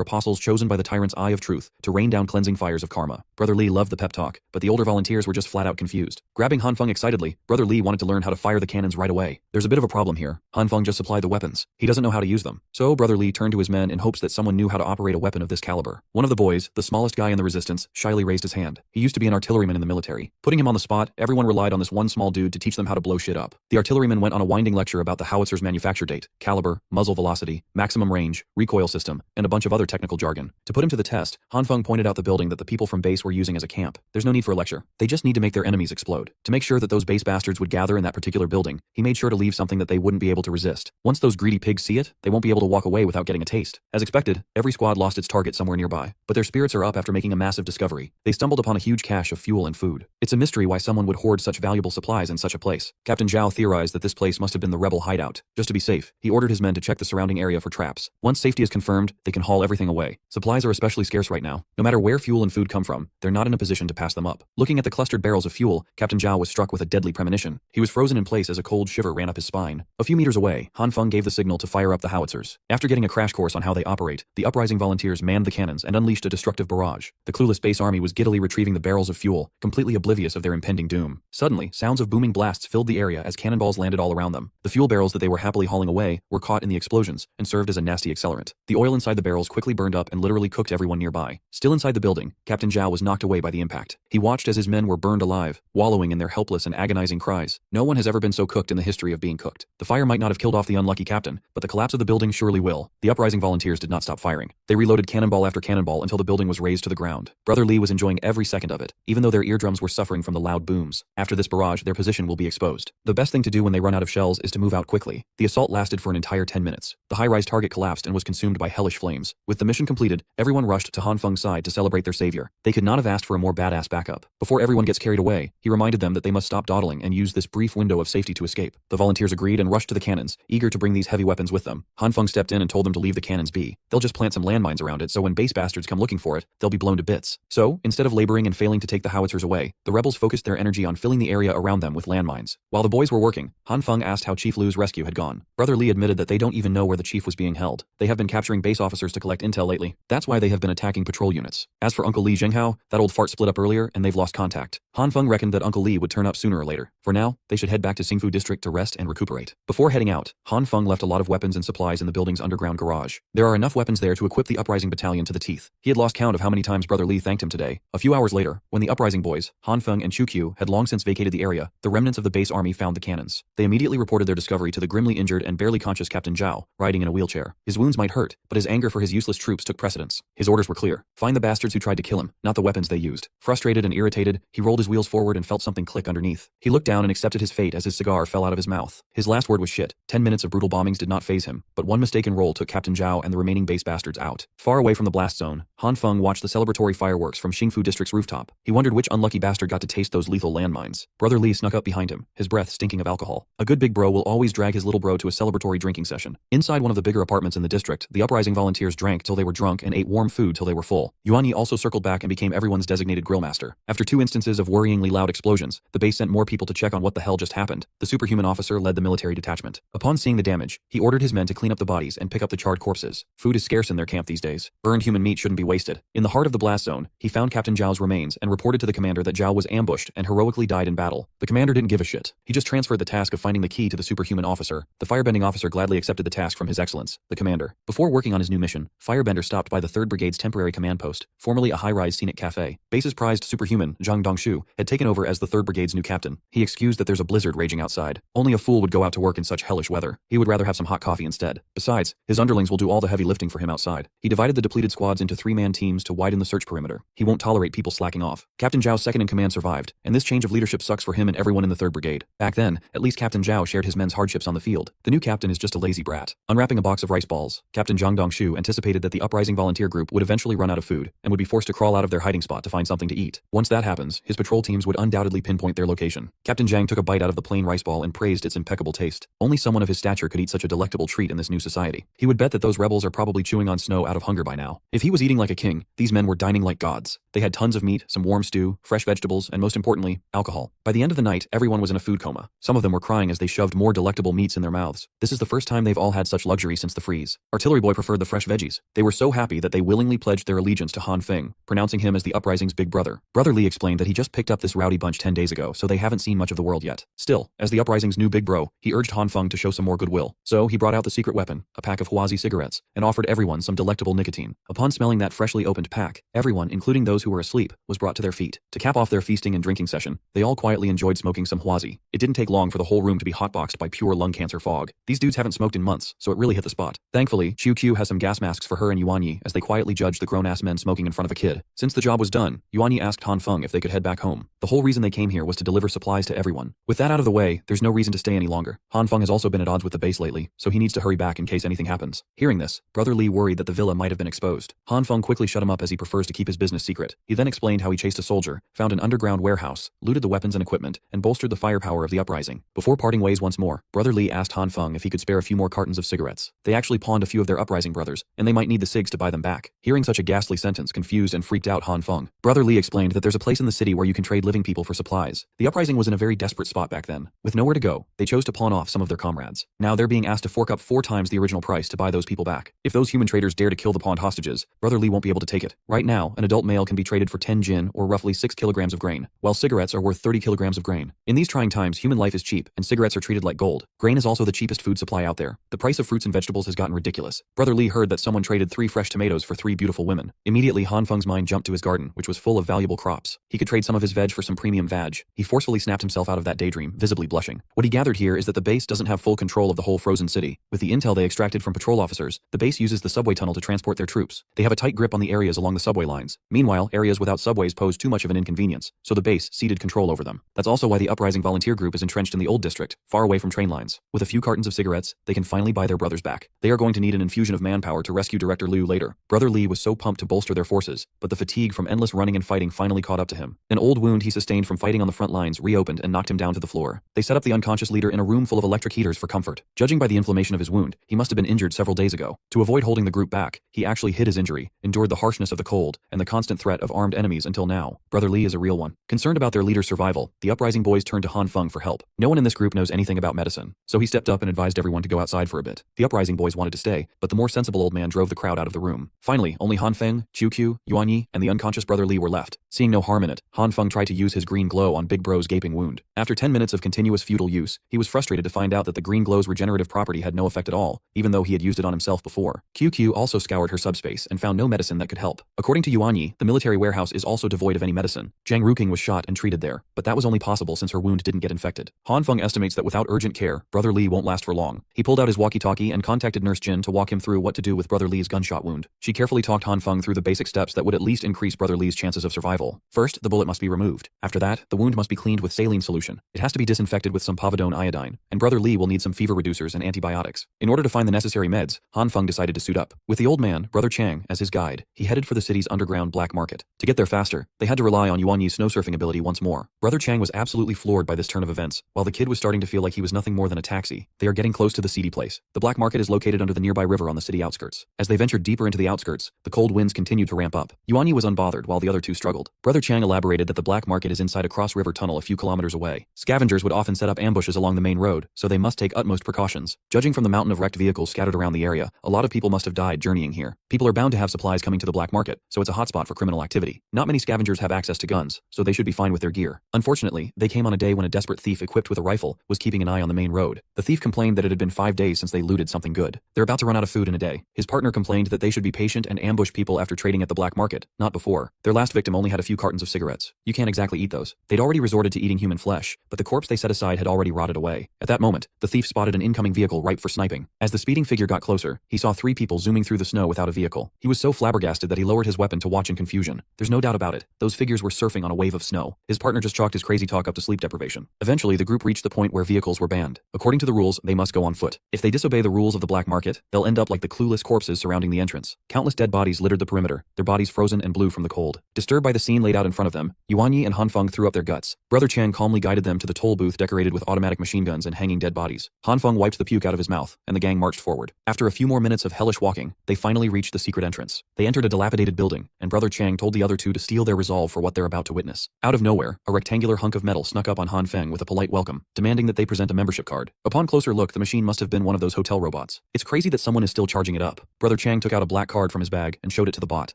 apostles chosen by the tyrant's eye of truth to rain down cleansing fires of karma. Brother Li loved the pep talk, but the older volunteers were just flat out confused. Grabbing Han Feng excitedly, Brother Li wanted to learn how to fire the cannons right away. There's a bit of a problem here. Han Feng just supplied the weapons. He doesn't know how to use them. So Brother Li turned to his men in hopes that someone knew how to operate a weapon of this caliber. One of the boys, the smallest guy in the resistance, shyly raised his hand. He used to be an artilleryman in the military. Putting him on the spot, everyone relied on this one small dude to teach them how to blow shit up. The artilleryman went on a winding lecture about the howitzer's manufacture date, caliber, muzzle velocity, maximum range, recoil system, and a bunch of other technical jargon. To put him to the test, Han Feng pointed out the building that the people from base were using as a camp. There's no need for a lecture. They just need to make their enemies explode. To make sure that those base bastards would gather in that particular building, he made sure to leave something that they wouldn't be able to resist. Once those greedy pigs see it, they won't be able to walk away without getting a taste. As expected, every squad lost its target somewhere nearby, but their spirits are up after making a massive discovery. They stumbled upon a huge cache of fuel and food. It's a mystery why someone would hoard such valuable supplies in such a place. Captain Zhao theorized that this place must have been the rebel hideout. Just to be safe, he ordered his men to check the surrounding area for traps. Once safety is confirmed, they can haul everything away. Supplies are especially scarce right now. No matter where fuel and food come from, they're not in a position to pass them up. Looking at the clustered barrels of fuel, Captain Zhao was struck with a deadly premonition. He was frozen in place as a cold shiver ran up his spine. A few meters away, Han Feng gave the signal to fire up the howitzers. After getting a crash course on how they operate, the uprising volunteers manned the cannons and unleashed a destructive barrage. The clueless base army was giddily retrieving the barrels of fuel, completely oblivious of their impending doom. Suddenly, sounds of booming blasts filled the area as cannonballs landed all around them. The fuel barrels that they were happily hauling away were caught in the explosions and served as a nasty accelerant. The oil inside the barrels quickly burned up and literally cooked everyone nearby. Still inside the building, Captain Zhao was knocked away by the impact. He watched as his men were burned alive, wallowing in their helpless and agonizing cries. No one has ever been so cooked in the history of being cooked. The fire might not have killed off the unlucky captain, but the collapse of the building surely will. The uprising volunteers did not stop firing. They reloaded cannonball after cannonball until the building was razed to the ground. Brother Li was enjoying every second of it, even though their eardrums were suffering from the loud booms. After this barrage, their position will be exposed. The best thing to do when they run out of shells is to move out quickly. The assault lasted for an entire 10 minutes. The high-rise target collapsed and was consumed by hellish flames. With the mission completed, everyone rushed to Han Feng's side to celebrate their savior. They could not have asked for a more badass backup. Before everyone gets carried away, he reminded them that they must stop dawdling and use this brief window of safety to escape. The volunteers agreed and rushed to the cannons, eager to bring these heavy weapons with them. Han Feng stepped in and told them to leave the cannons be. They'll just plant some landmines around it so when base bastards come looking for it, they'll be blown to bits. So, instead of laboring and failing to take the howitzers away, the rebels focused their energy on filling the area around them with landmines. While the boys were working, Han Feng asked how Chief Lu's rescue had gone. Brother Li admitted that they don't even know where the chief was being held. They have been capturing base officers to collect intel lately. That's why they have been attacking patrol units. As for Uncle Li Zhenghao, that old fart split up earlier and they've lost contact. Han Feng reckoned that Uncle Li would turn up sooner or later. For now, they should head back to Xingfu district to rest and recuperate. Before heading out, Han Feng left a lot of weapons and supplies in the building's underground garage. There are enough weapons there to equip the uprising battalion to the teeth. He had lost count of how many times Brother Li thanked him today. A few hours later, when the uprising boys, Han Feng and Qiu, had long since vacated the area, the remnants of the base army found the cannons. They immediately reported their discovery to the grimly injured and barely conscious Captain Zhao, riding in a wheelchair. His wounds might hurt, but his anger for his useless troops took precedence. His orders were clear. Find the bastards who tried to kill him, not the weapons they used. Frustrated and irritated, he rolled his wheels forward and felt something click underneath. He looked down and accepted his fate as his cigar fell out of his mouth. His last word was shit. 10 minutes of brutal bombings did not faze him, but one mistaken roll took Captain Zhao and the remaining base bastards out. Far away from the blast zone, Han Feng watched the celebratory fireworks from Xingfu district's rooftop. He wondered which unlucky bastard got to taste those lethal landmines. Brother Li snuck up behind him, his breath stinking of alcohol. A good big bro will always drag his little bro to a celebratory drinking session. Inside one of the bigger apartments in the district, the uprising volunteers drank till they were drunk and ate warm food till they were full. Hyiona also circled back and became everyone's designated grillmaster. After 2 instances of worryingly loud explosions, the base sent more people to check on what the hell just happened. The superhuman officer led the military detachment. Upon seeing the damage, he ordered his men to clean up the bodies and pick up the charred corpses. Food is scarce in their camp these days. Burned human meat shouldn't be wasted. In the heart of the blast zone, he found Captain Zhao's remains and reported to the commander that Zhao was ambushed and heroically died in battle. The commander didn't give a shit. He just transferred the task of finding the key to the superhuman officer. The firebending officer gladly accepted the task from His Excellence, the commander. Before working on his new mission, Firebender stopped by the 3rd Brigade's temporary command post, formerly a high-rise scenic cafe. Base's prized superhuman, Zhang Dongshu, had taken over as the 3rd Brigade's new captain. He excused that there's a blizzard raging outside. Only a fool would go out to work in such hellish weather. He would rather have some hot coffee instead. Besides, his underlings will do all the heavy lifting for him outside. He divided the depleted squads into 3-man teams to widen the search perimeter. He won't tolerate people slacking off. Captain Zhao's second-in-command survived, and this change of leadership sucks for him and everyone in the 3rd Brigade. Back then, at least Captain Zhao shared his men's hardships on the field. The new captain is just a lazy brat. Unwrapping a box of rice balls, Captain Zhang Dongshu anticipated that the uprising volunteer group would eventually run out of food and would be forced to crawl out of their hiding spot to find something to eat. Once that happens, his patrol teams would undoubtedly pinpoint their location. Captain Zhang took a bite out of the plain rice ball and praised its impeccable taste. Only someone of his stature could eat such a delectable treat in this new society. He would bet that those rebels are probably chewing on snow out of hunger by now. If he was eating like a king, these men were dining like gods. They had tons of meat, some warm stew, fresh vegetables, and most importantly, alcohol. By the end of the night, everyone was in a food coma. Some of them were crying as they shoved more delectable meats in their mouths. This is the first time they've all had such luxury since the freeze. Artillery Boy preferred the fresh veggies. They were so happy that they willingly pledged their allegiance to Han Feng, pronouncing him as the uprising's big brother. Brother Li explained that he just picked up this rowdy bunch 10 days ago, so they haven't seen much of the world yet. Still, as the uprising's new big bro, he urged Han Feng to show some more goodwill. So he brought out the secret weapon, a pack of Huazi cigarettes, and offered everyone some delectable nicotine. Upon smelling that freshly opened pack, everyone, including those who were asleep, was brought to their feet. To cap off their feasting and drinking session, they all quietly enjoyed smoking some Huazi. It didn't take long for the whole room to be hotboxed by pure lung cancer fog. These dudes haven't smoked in months, so it really hit the spot. Thankfully, Qiu has some gas masks for her and Yuanyi as they quietly judged the grown-ass men smoking in front of a kid. Since the job was done, Yuanyi asked Han Feng if they could head back home. The whole reason they came here was to deliver supplies to everyone. With that out of the way, there's no reason to stay any longer. Han Feng has also been at odds with the base lately, so he needs to hurry back in case anything happens. Hearing this, Brother Li worried that the villa might have been exposed. Han Feng quickly shut him up as he prefers to keep his business secret. He then explained how he chased a soldier, found an underground warehouse, looted the weapons and equipment, and bolstered the firepower of the uprising. Before parting ways once more, Brother Li asked Han Feng if he could spare a few more cartons of cigarettes. They actually pawned a few of their uprising brothers, and they might need the cigs to buy them back. Hearing such a ghastly sentence confused and freaked out Han Feng. Brother Li explained that there's a place in the city where you can trade living people for supplies. The uprising was in a very desperate spot back then. With nowhere to go, they chose to pawn off some of their comrades. Now they're being asked to fork up 4 times the original price to buy those people back. If those human traders dare to kill the pawned hostages, Brother Li won't be able to take it. Right now, an adult male can be traded for 10 jin or roughly 6 kilograms of grain, while cigarettes are worth 30 kilograms of grain. In these trying times, human life is cheap, and cigarettes are treated like gold. Grain is also the cheapest food supply out there. The price of fruits and vegetables has gotten ridiculous. Brother Li heard that someone traded 3 fresh tomatoes for 3 beautiful women. Immediately, Han Feng's mind jumped to his garden, which was full of valuable crops. He could trade some of his veg for some premium vag. He forcefully snapped himself out of that daydream, visibly blushing. What he gathered here is that the base doesn't have full control of the whole frozen city. With the intel they extracted from patrol officers, the base uses the subway tunnel to transport their troops. They have a tight grip on the areas along the subway lines. Meanwhile, areas without subways pose too much of an inconvenience, so the base ceded control over them. That's also why the uprising volunteer group is entrenched in the old district, far away from train lines. With a few cartons of cigarettes, they can finally buy their brothers back. They are going to need an infusion of manpower to rescue Director Liu later. Brother Li was so pumped to bolster their forces, but the fatigue from endless running and fighting finally caught up to him. An old wound he sustained from fighting on the front lines reopened and knocked him down to the floor. They set up the unconscious leader in a room full of electric heaters for comfort. Judging by the inflammation of his wound, he must have been injured several days ago. To avoid holding the group back, he actually hid his injury, endured the harshness of the cold, and the constant threat of armed enemies until now. Brother Li is a real one. Concerned about their leader's survival, the uprising boys turned to Han Feng for help. No one in this group knows anything about medicine, so he stepped up and advised everyone to go outside for a bit. The uprising boys wanted to stay, but the more sensible old man drove the crowd out of the room. Finally, only Han Feng, Qiu, Yuanyi, and the unconscious Brother Li were left. Seeing no harm in it, Han Feng tried to use his green glow on Big Bro's gaping wound. After 10 minutes of continuous futile use, he was frustrated to find out that the green glow's regenerative property had no effect at all, even though he had used it on himself before. Qiu also scoured her subspace and found no medicine that could help. According to Yuanyi, the military warehouse is also devoid of any medicine. Zhang Ruking was shot and treated there, but that was only possible since her wound didn't get infected. Han Feng estimates that without urgent care, Brother Li won't last for long. He pulled out his walkie-talkie and contacted Nurse Jyn to walk him through what to do with Brother Li's gunshot wound. She carefully talked Han Feng through the basic steps that would at least increase Brother Li's chances of survival. First, the bullet must be removed. After that, the wound must be cleaned with saline solution. It has to be disinfected with some povidone iodine, and Brother Li will need some fever reducers and antibiotics. In order to find the necessary meds, Han Feng decided to suit up. With the old man, Brother Chang, as his guide, he headed for the city's underground black market. To get there faster, they had to rely on Yuanyi's snow surfing ability once more. Brother Chang was absolutely floored by this turn of events, while the kid was starting to feel like he was nothing more than a taxi. They are getting close to the seedy place. The black market is located under the nearby river on the city outskirts. As they ventured deeper into the outskirts, the cold winds continued to ramp up. Yuanyi was unbothered while the other two struggled. world. Brother Chang elaborated that the black market is inside a cross-river tunnel a few kilometers away. Scavengers would often set up ambushes along the main road, so they must take utmost precautions. Judging from the mountain of wrecked vehicles scattered around the area, a lot of people must have died journeying here. People are bound to have supplies coming to the black market, so it's a hotspot for criminal activity. Not many scavengers have access to guns, so they should be fine with their gear. Unfortunately, they came on a day when a desperate thief equipped with a rifle was keeping an eye on the main road. The thief complained that it had been 5 days since they looted something good. They're about to run out of food in a day. His partner complained that they should be patient and ambush people after trading at the black market, not before. Their last victim only had a few cartons of cigarettes. You can't exactly eat those. They'd already resorted to eating human flesh, but the corpse they set aside had already rotted away. At that moment, the thief spotted an incoming vehicle ripe for sniping. As the speeding figure got closer, he saw 3 people zooming through the snow without a vehicle. He was so flabbergasted that he lowered his weapon to watch in confusion. There's no doubt about it. Those figures were surfing on a wave of snow. His partner just chalked his crazy talk up to sleep deprivation. Eventually, the group reached the point where vehicles were banned. According to the rules, they must go on foot. If they disobey the rules of the black market, they'll end up like the clueless corpses surrounding the entrance. Countless dead bodies littered the perimeter, their bodies frozen and blue from the cold. Disturbed by the scene laid out in front of them, Hyiona and Hanfeng threw up their guts. Brother Chang calmly guided them to the toll booth decorated with automatic machine guns and hanging dead bodies. Hanfeng wiped the puke out of his mouth, and the gang marched forward. After a few more minutes of hellish walking, they finally reached the secret entrance. They entered a dilapidated building, and Brother Chang told the other two to steel their resolve for what they're about to witness. Out of nowhere, a rectangular hunk of metal snuck up on Hanfeng with a polite welcome, demanding that they present a membership card. Upon closer look, the machine must have been one of those hotel robots. It's crazy that someone is still charging it up. Brother Chang took out a black card from his bag and showed it to the bot.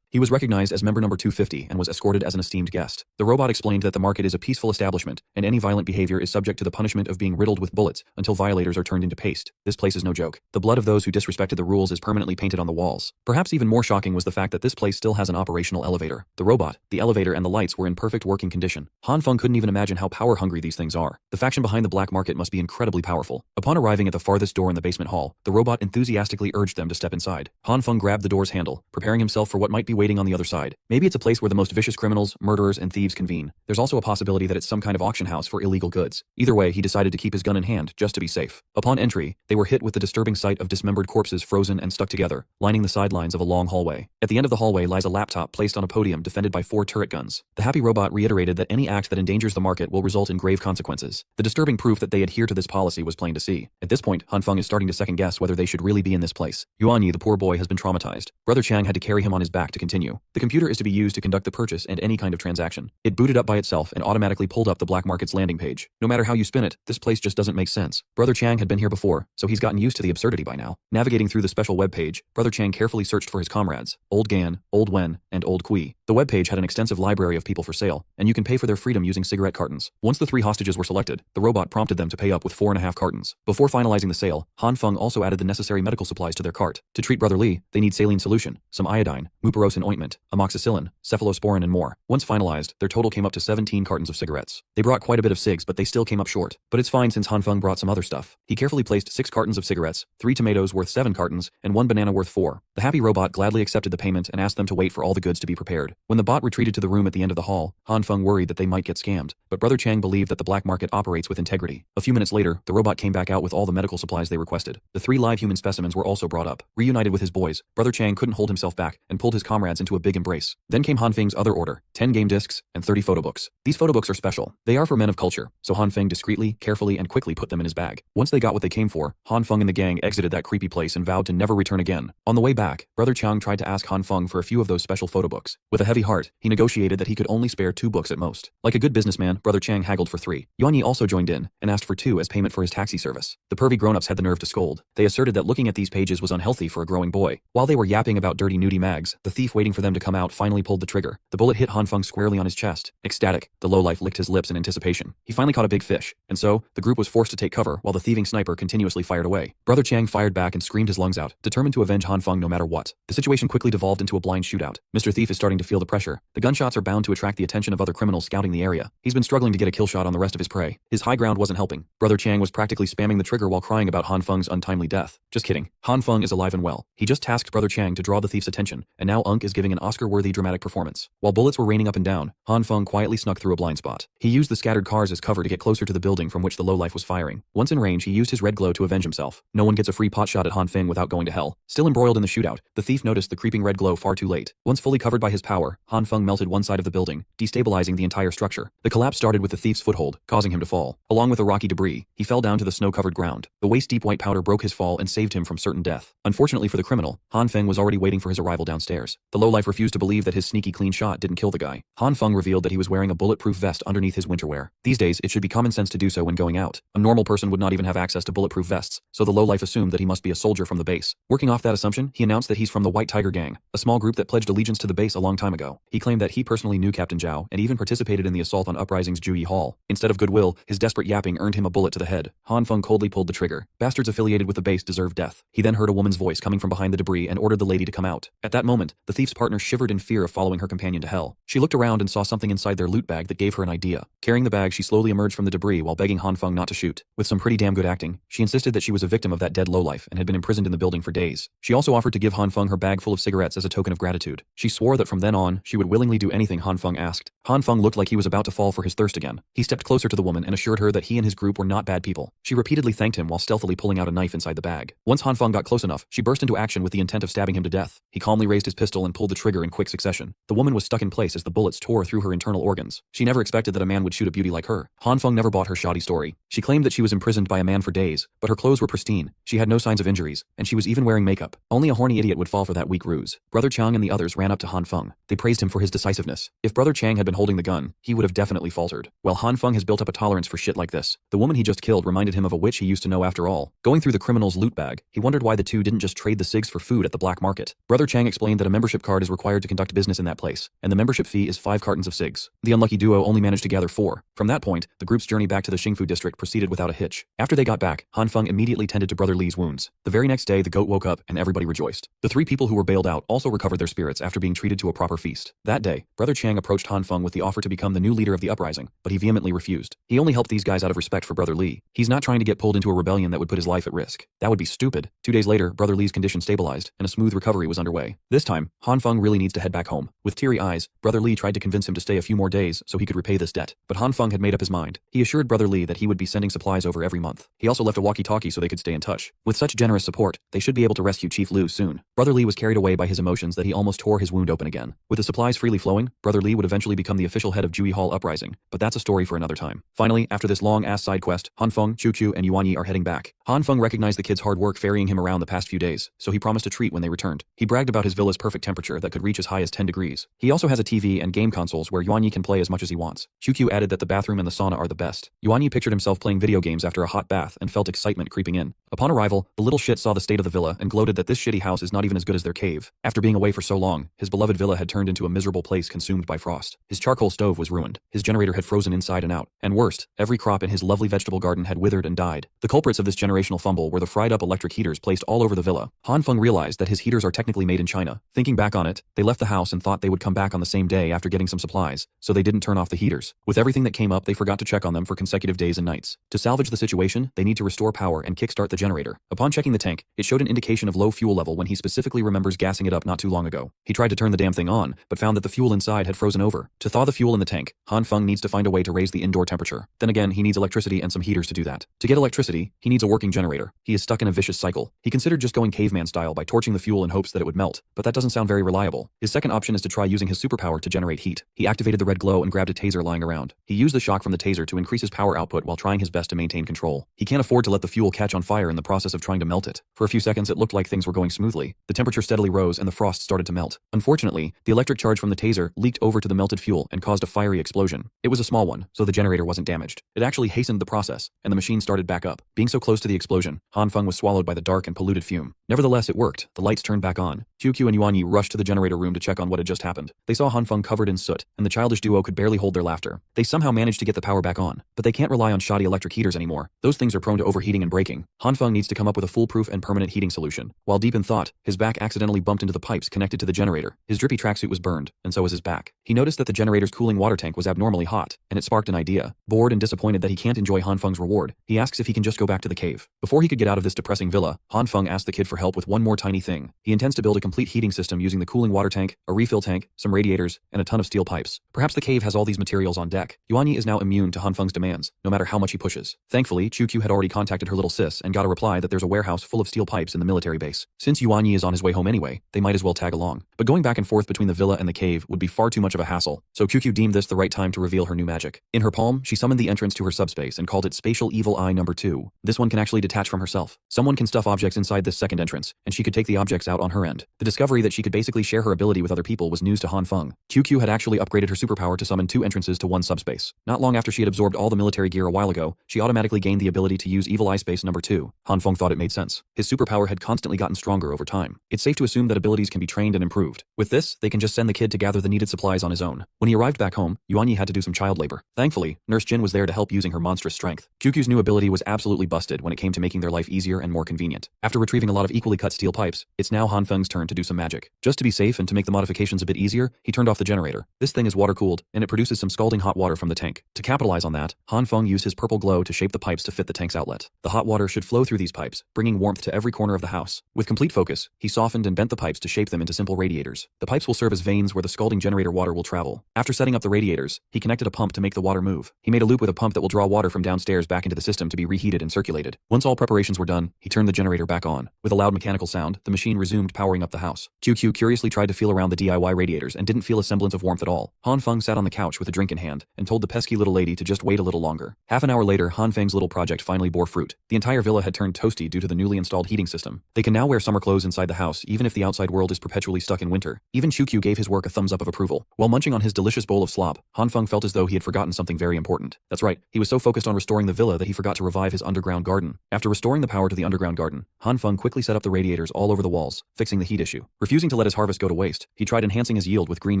He was recognized as member number 250 and was escorted as an esteemed guest. The robot explained that the market is a peaceful establishment, and any violent behavior is subject to the punishment of being riddled with bullets until violators are turned into paste. This place is no joke. The blood of those who disrespected the rules is permanently painted on the walls. Perhaps even more shocking was the fact that this place still has an operational elevator. The robot, the elevator, and the lights were in perfect working condition. Hanfeng couldn't even imagine how power-hungry these things are. The faction behind the black market must be incredibly powerful. Upon arriving at the farthest door in the basement hall, the robot enthusiastically urged them to step inside. Hanfeng grabbed the door's handle, preparing himself for what might be waiting on the other side. Maybe it's a place where the most vicious criminals, murderers, and thieves convene. There's also a possibility that it's some kind of auction house for illegal goods. Either way, he decided to keep his gun in hand, just to be safe. Upon entry, they were hit with the disturbing sight of dismembered corpses frozen and stuck together, lining the sidelines of a long hallway. At the end of the hallway lies a laptop placed on a podium defended by 4 turret guns. The happy robot reiterated that any act that endangers the market will result in grave consequences. The disturbing proof that they adhere to this policy was plain to see. At this point, Hanfeng is starting to second guess whether they should really be in this place. Hyiona, the poor boy, has been traumatized. Brother Chang had to carry him on his back to continue. The computer is to be used to conduct the purchase and any kind of transaction. It booted up by itself and automatically pulled up the black market's landing page. No matter how you spin it, this place just doesn't make sense. Brother Chang had been here before, so he's gotten used to the absurdity by now. Navigating through the special web page, Brother Chang carefully searched for his comrades, Old Gan, Old Wen, and Old Kui. The web page had an extensive library of people for sale, and you can pay for their freedom using cigarette cartons. Once the 3 hostages were selected, the robot prompted them to pay up with 4.5 cartons. Before finalizing the sale, Hanfeng also added the necessary medical supplies to their cart. To treat Brother Li, they need saline solution, some iodine, mupirocin ointment, amoxicillin, cephalosporin, and more. Once finalized, their total came up to 17 cartons of cigarettes. They brought quite a bit of cigs, but they still came up short. But it's fine since Hanfeng brought some other stuff. He carefully placed 6 cartons of cigarettes, 3 tomatoes worth 7 cartons, and 1 banana worth 4. The happy robot gladly accepted the payment and asked them to wait for all the goods to be prepared. When the bot retreated to the room at the end of the hall, Hanfeng worried that they might get scammed, but Brother Chang believed that the black market operates with integrity. A few minutes later, the robot came back out with all the medical supplies they requested. The 3 live human specimens were also brought up. Reunited with his boys, Brother Chang couldn't hold himself back and pulled his comrades into a big embrace. Then came Hanfeng's other order, 10 game discs and 30 photo books. These photo books are special. They are for men of culture, so Hanfeng discreetly, carefully, and quickly put them in his bag. Once they got what they came for, Hanfeng and the gang exited that creepy place and vowed to never return again. On the way back, Brother Chang tried to ask Hanfeng for a few of those special photo books. With a heavy heart, he negotiated that he could only spare 2 books at most. Like a good businessman, Brother Chang haggled for 3. Hyiona also joined in and asked for 2 as payment for his taxi service. The pervy grown-ups had the nerve to scold. They asserted that looking at these pages was unhealthy for a growing boy. While they were yapping about dirty nudie mags, the thief waiting for them to come out finally pulled the trigger. The bullet hit Hanfeng squarely on his chest. Ecstatic, the lowlife licked his lips in anticipation. He finally caught a big fish, and so, the group was forced to take cover while the thieving sniper continuously fired away. Brother Chang fired back and screamed his lungs out, determined to avenge Hanfeng no matter what. The situation quickly devolved into a blind shootout. Mr. Thief is starting to feel the pressure. The gunshots are bound to attract the attention of other criminals scouting the area. He's been struggling to get a kill shot on the rest of his prey. His high ground wasn't helping. Brother Chang was practically spamming the trigger while crying about Hanfeng's untimely death. Just kidding. Hanfeng is alive and well. He just tasked Brother Chang to draw the thief's attention, and now Unk is giving an Oscar-worthy dramatic performance. While bullets were raining up and down, Hanfeng quietly snuck through a blind spot. He used the scattered cars as cover to get closer to the building from which the lowlife was firing. Once in range, he used his red glow to avenge himself. No one gets a free pot shot at Hanfeng without going to hell. Still embroiled in the shootout, the thief noticed the creeping red glow far too late. Once fully covered by his power, Hanfeng melted one side of the building, destabilizing the entire structure. The collapse started with the thief's foothold, causing him to fall. Along with the rocky debris, he fell down to the snow-covered ground. The waist-deep white powder broke his fall and saved him from certain death. Unfortunately for the criminal, Hanfeng was already waiting for his arrival downstairs. The lowlife refused to believe that his sneaky clean shot didn't kill kill the guy. Han Feng revealed that he was wearing a bulletproof vest underneath his winterwear. These days, it should be common sense to do so when going out. A normal person would not even have access to bulletproof vests, so the lowlife assumed that he must be a soldier from the base. Working off that assumption, he announced that he's from the White Tiger Gang, a small group that pledged allegiance to the base a long time ago. He claimed that he personally knew Captain Zhao and even participated in the assault on Uprising's Juyi Hall. Instead of goodwill, his desperate yapping earned him a bullet to the head. Han Feng coldly pulled the trigger. Bastards affiliated with the base deserve death. He then heard a woman's voice coming from behind the debris and ordered the lady to come out. At that moment, the thief's partner shivered in fear of following her companion to hell. She looked around and saw something inside their loot bag that gave her an idea. Carrying the bag, she slowly emerged from the debris while begging Han Feng not to shoot. With some pretty damn good acting, she insisted that she was a victim of that dead lowlife and had been imprisoned in the building for days. She also offered to give Han Feng her bag full of cigarettes as a token of gratitude. She swore that from then on, she would willingly do anything Han Feng asked. Han Feng looked like he was about to fall for his thirst again. He stepped closer to the woman and assured her that he and his group were not bad people. She repeatedly thanked him while stealthily pulling out a knife inside the bag. Once Han Feng got close enough, she burst into action with the intent of stabbing him to death. He calmly raised his pistol and pulled the trigger in quick succession. The woman was stuck in place as the bullets tore through her internal organs. She never expected that a man would shoot a beauty like her. Han Feng never bought her shoddy story. She claimed that she was imprisoned by a man for days, but her clothes were pristine, she had no signs of injuries, and she was even wearing makeup. Only a horny idiot would fall for that weak ruse. Brother Chang and the others ran up to Han Feng. They praised him for his decisiveness. If Brother Chang had been holding the gun, he would have definitely faltered. While Han Feng has built up a tolerance for shit like this, the woman he just killed reminded him of a witch he used to know after all. Going through the criminal's loot bag, he wondered why the two didn't just trade the cigs for food at the black market. Brother Chang explained that a membership card is required to conduct business in that place, and the membership fee is 5 cartons of cigs. The unlucky duo only managed to gather 4. From that point, the group's journey back to the Xingfu district proceeded without a hitch. After they got back, Han Feng immediately tended to Brother Li's wounds. The very next day, the goat woke up and everybody rejoiced. The 3 people who were bailed out also recovered their spirits after being treated to a proper feast. That day, Brother Chang approached Han Feng with the offer to become the new leader of the uprising, but he vehemently refused. He only helped these guys out of respect for Brother Li. He's not trying to get pulled into a rebellion that would put his life at risk. That would be stupid. 2 days later, Brother Li's condition stabilized, and a smooth recovery was underway. This time, Han Feng really needs to head back home. With teary eyes, Brother Li tried to convince him to stay a few more days so he could repay this debt. But Han Feng had made up his mind. He assured Brother Li that he would be sending supplies over every month. He also left a walkie-talkie so they could stay in touch. With such generous support, they should be able to rescue Chief Lu soon. Brother Li was carried away by his emotions that he almost tore his wound open again. With the supplies freely flowing, Brother Li would eventually become the official head of Juyi Hall Uprising, but that's a story for another time. Finally, after this long-ass side quest, Han Feng, Qiu and Yuan Yi are heading back. Han Feng recognized the kids' hard work ferrying him around the past few days, so he promised a treat when they returned. He bragged about his villa's perfect temperature that could reach as high as 10 degrees. He also has a TV and game consoles where Yuan Yi can play as much as he wants. Qiu added that the bathroom and the sauna are the best. Yuan Yi pictured himself playing video games after a hot bath and felt excitement creeping in. Upon arrival, the little shit saw the state of the villa and gloated that this shitty house is not even as good as their cave. After being away for so long, his beloved villa had turned into a miserable place consumed by frost. His charcoal stove was ruined. His generator had frozen inside and out. And worst, every crop in his lovely vegetable garden had withered and died. The culprits of this generational fumble were the fried-up electric heaters placed all over the villa. Han Feng realized that his heaters are technically made in China. Thinking back on it, they left the house and thought they would come back on the same day after getting some supplies, so they didn't turn off the heaters. With everything that came up, they forgot to check on them for consecutive days and nights. To salvage the situation, they need to restore power and kickstart the generator. Upon checking the tank, it showed an indication of low fuel level when he specifically remembers gassing it up not too long ago. He tried to turn the damn thing on, but found that the fuel inside had frozen over. To thaw the fuel in the tank, Han Feng needs to find a way to raise the indoor temperature. Then again, he needs electricity and some heaters to do that. To get electricity, he needs a working generator. He is stuck in a vicious cycle. He considered just going caveman style by torching the fuel in hopes that it would melt, but that doesn't sound very reliable. His second option is to try using his superpower to generate heat. He activated the red glow and grabbed a taser lying around. He used the shock from the taser to increase his power output while trying his best to maintain control. He can't afford to let the fuel catch on fire in the process of trying to melt it. For a few seconds it looked like things were going smoothly. The temperature steadily rose and the frost started to melt. Unfortunately, the electric charge from the taser leaked over to the melted fuel and caused a fiery explosion. It was a small one, so the generator wasn't damaged. It actually hastened the process, and the machine started back up. Being so close to the explosion, Han Feng was swallowed by the dark and polluted fume. Nevertheless, it worked. The lights turned back on. Qiu and Yuan Yi rushed to the generator room to check on what had just happened. They saw Han Feng covered in soot, and the childish duo could barely hold their laughter. They somehow managed to get the power back on, but they can't rely on shoddy electric heaters anymore. Those things are prone to overheating and breaking. Han Feng needs to come up with a foolproof and permanent heating solution. While deep in thought, his back accidentally bumped into the pipes connected to the generator. His drippy tracksuit was burned, and so was his back. He noticed that the generator's cooling water tank was abnormally hot, and it sparked an idea. Bored and disappointed that he can't enjoy Han Feng's reward, he asks if he can just go back to the cave. Before he could get out of this depressing villa, Han Feng asked the kid for help with one more tiny thing. He intends to build a complete heating system using the cooling water tank, a refill tank, some radiators, and a ton of steel pipes. Perhaps the cave has all these materials on deck. Yuan Yi is now immune to Han Feng's demands, no matter how much he pushes. Thankfully, Qiu had already contacted her little sis and got a reply that there's a warehouse full of steel pipes in the military base. Since Yuan Yi is on his way home anyway, they might as well tag along. But going back and forth between the villa and the cave would be far too much of a hassle. so QQ deemed this the right time to reveal her new magic. In her palm, she summoned the entrance to her subspace and called it Spatial Evil Eye number 2. This one can actually detach from herself. Someone can stuff objects inside this second entrance, and she could take the objects out on her end. The discovery that she could basically share her ability with other people was news to Han Feng. QQ had actually upgraded her superpower to summon 2 entrances to 1 subspace. Not long after she had absorbed all the military gear a while ago, she automatically gained the ability to use Evil Eye Space number 2. Han Feng thought it made sense. His superpower had constantly gotten stronger over time. It's safe to assume that abilities can be trained and improved. With this, they can just send the kid to gather the needed supplies on his own. When he arrived back home, Hyiona had to do some child labor. Thankfully, Nurse Jyn was there to help using her monstrous strength. QQ's new ability was absolutely busted when it came to making their life easier and more convenient. After retrieving a lot of equally cut steel pipes, it's now Han Feng's turn to do some magic. Just to be safe and to make the modifications a bit easier, he turned off the generator. This thing is water-cooled, and it produces some scalding hot water from the tank. To capitalize on that, Han Feng used his purple glow to shape the pipes to fit the tank's outlet. The hot water should flow through these pipes, bringing warmth to every corner of the house. With complete focus, he softened and bent the pipes to shape them into simple radiators. The pipes will serve as veins where the scalding generator water will travel. After setting up the radiators, he connected a pump to make the water move. He made a loop with a pump that will draw water from downstairs back into the system to be reheated and circulated. Once all preparations were done, he turned the generator back on. With a loud mechanical sound, the machine resumed powering up the house. QQ curiously tried to feel around the DIY radiators and didn't feel a semblance of warmth at all. Han Feng sat on the couch with a drink in hand and told the pesky little lady to just wait a little longer. Half an hour later, Han Feng's little project finally bore fruit. The entire villa had turned toasty due to the newly installed heating system. They can now wear summer clothes inside the house even if the outside world is perpetually stuck in winter. Even QQ gave his work a thumbs up of approval. While munching on his delicious bowl of slop, Han Feng felt as though he had forgotten something very important. That's right, he was so focused on restoring the villa that he forgot to revive his underground garden. After restoring the power to the underground garden, Han Feng quickly set up the radiators all over the walls, fixing the heat issue. Refusing to let his harvest go to waste, he tried enhancing his yield with green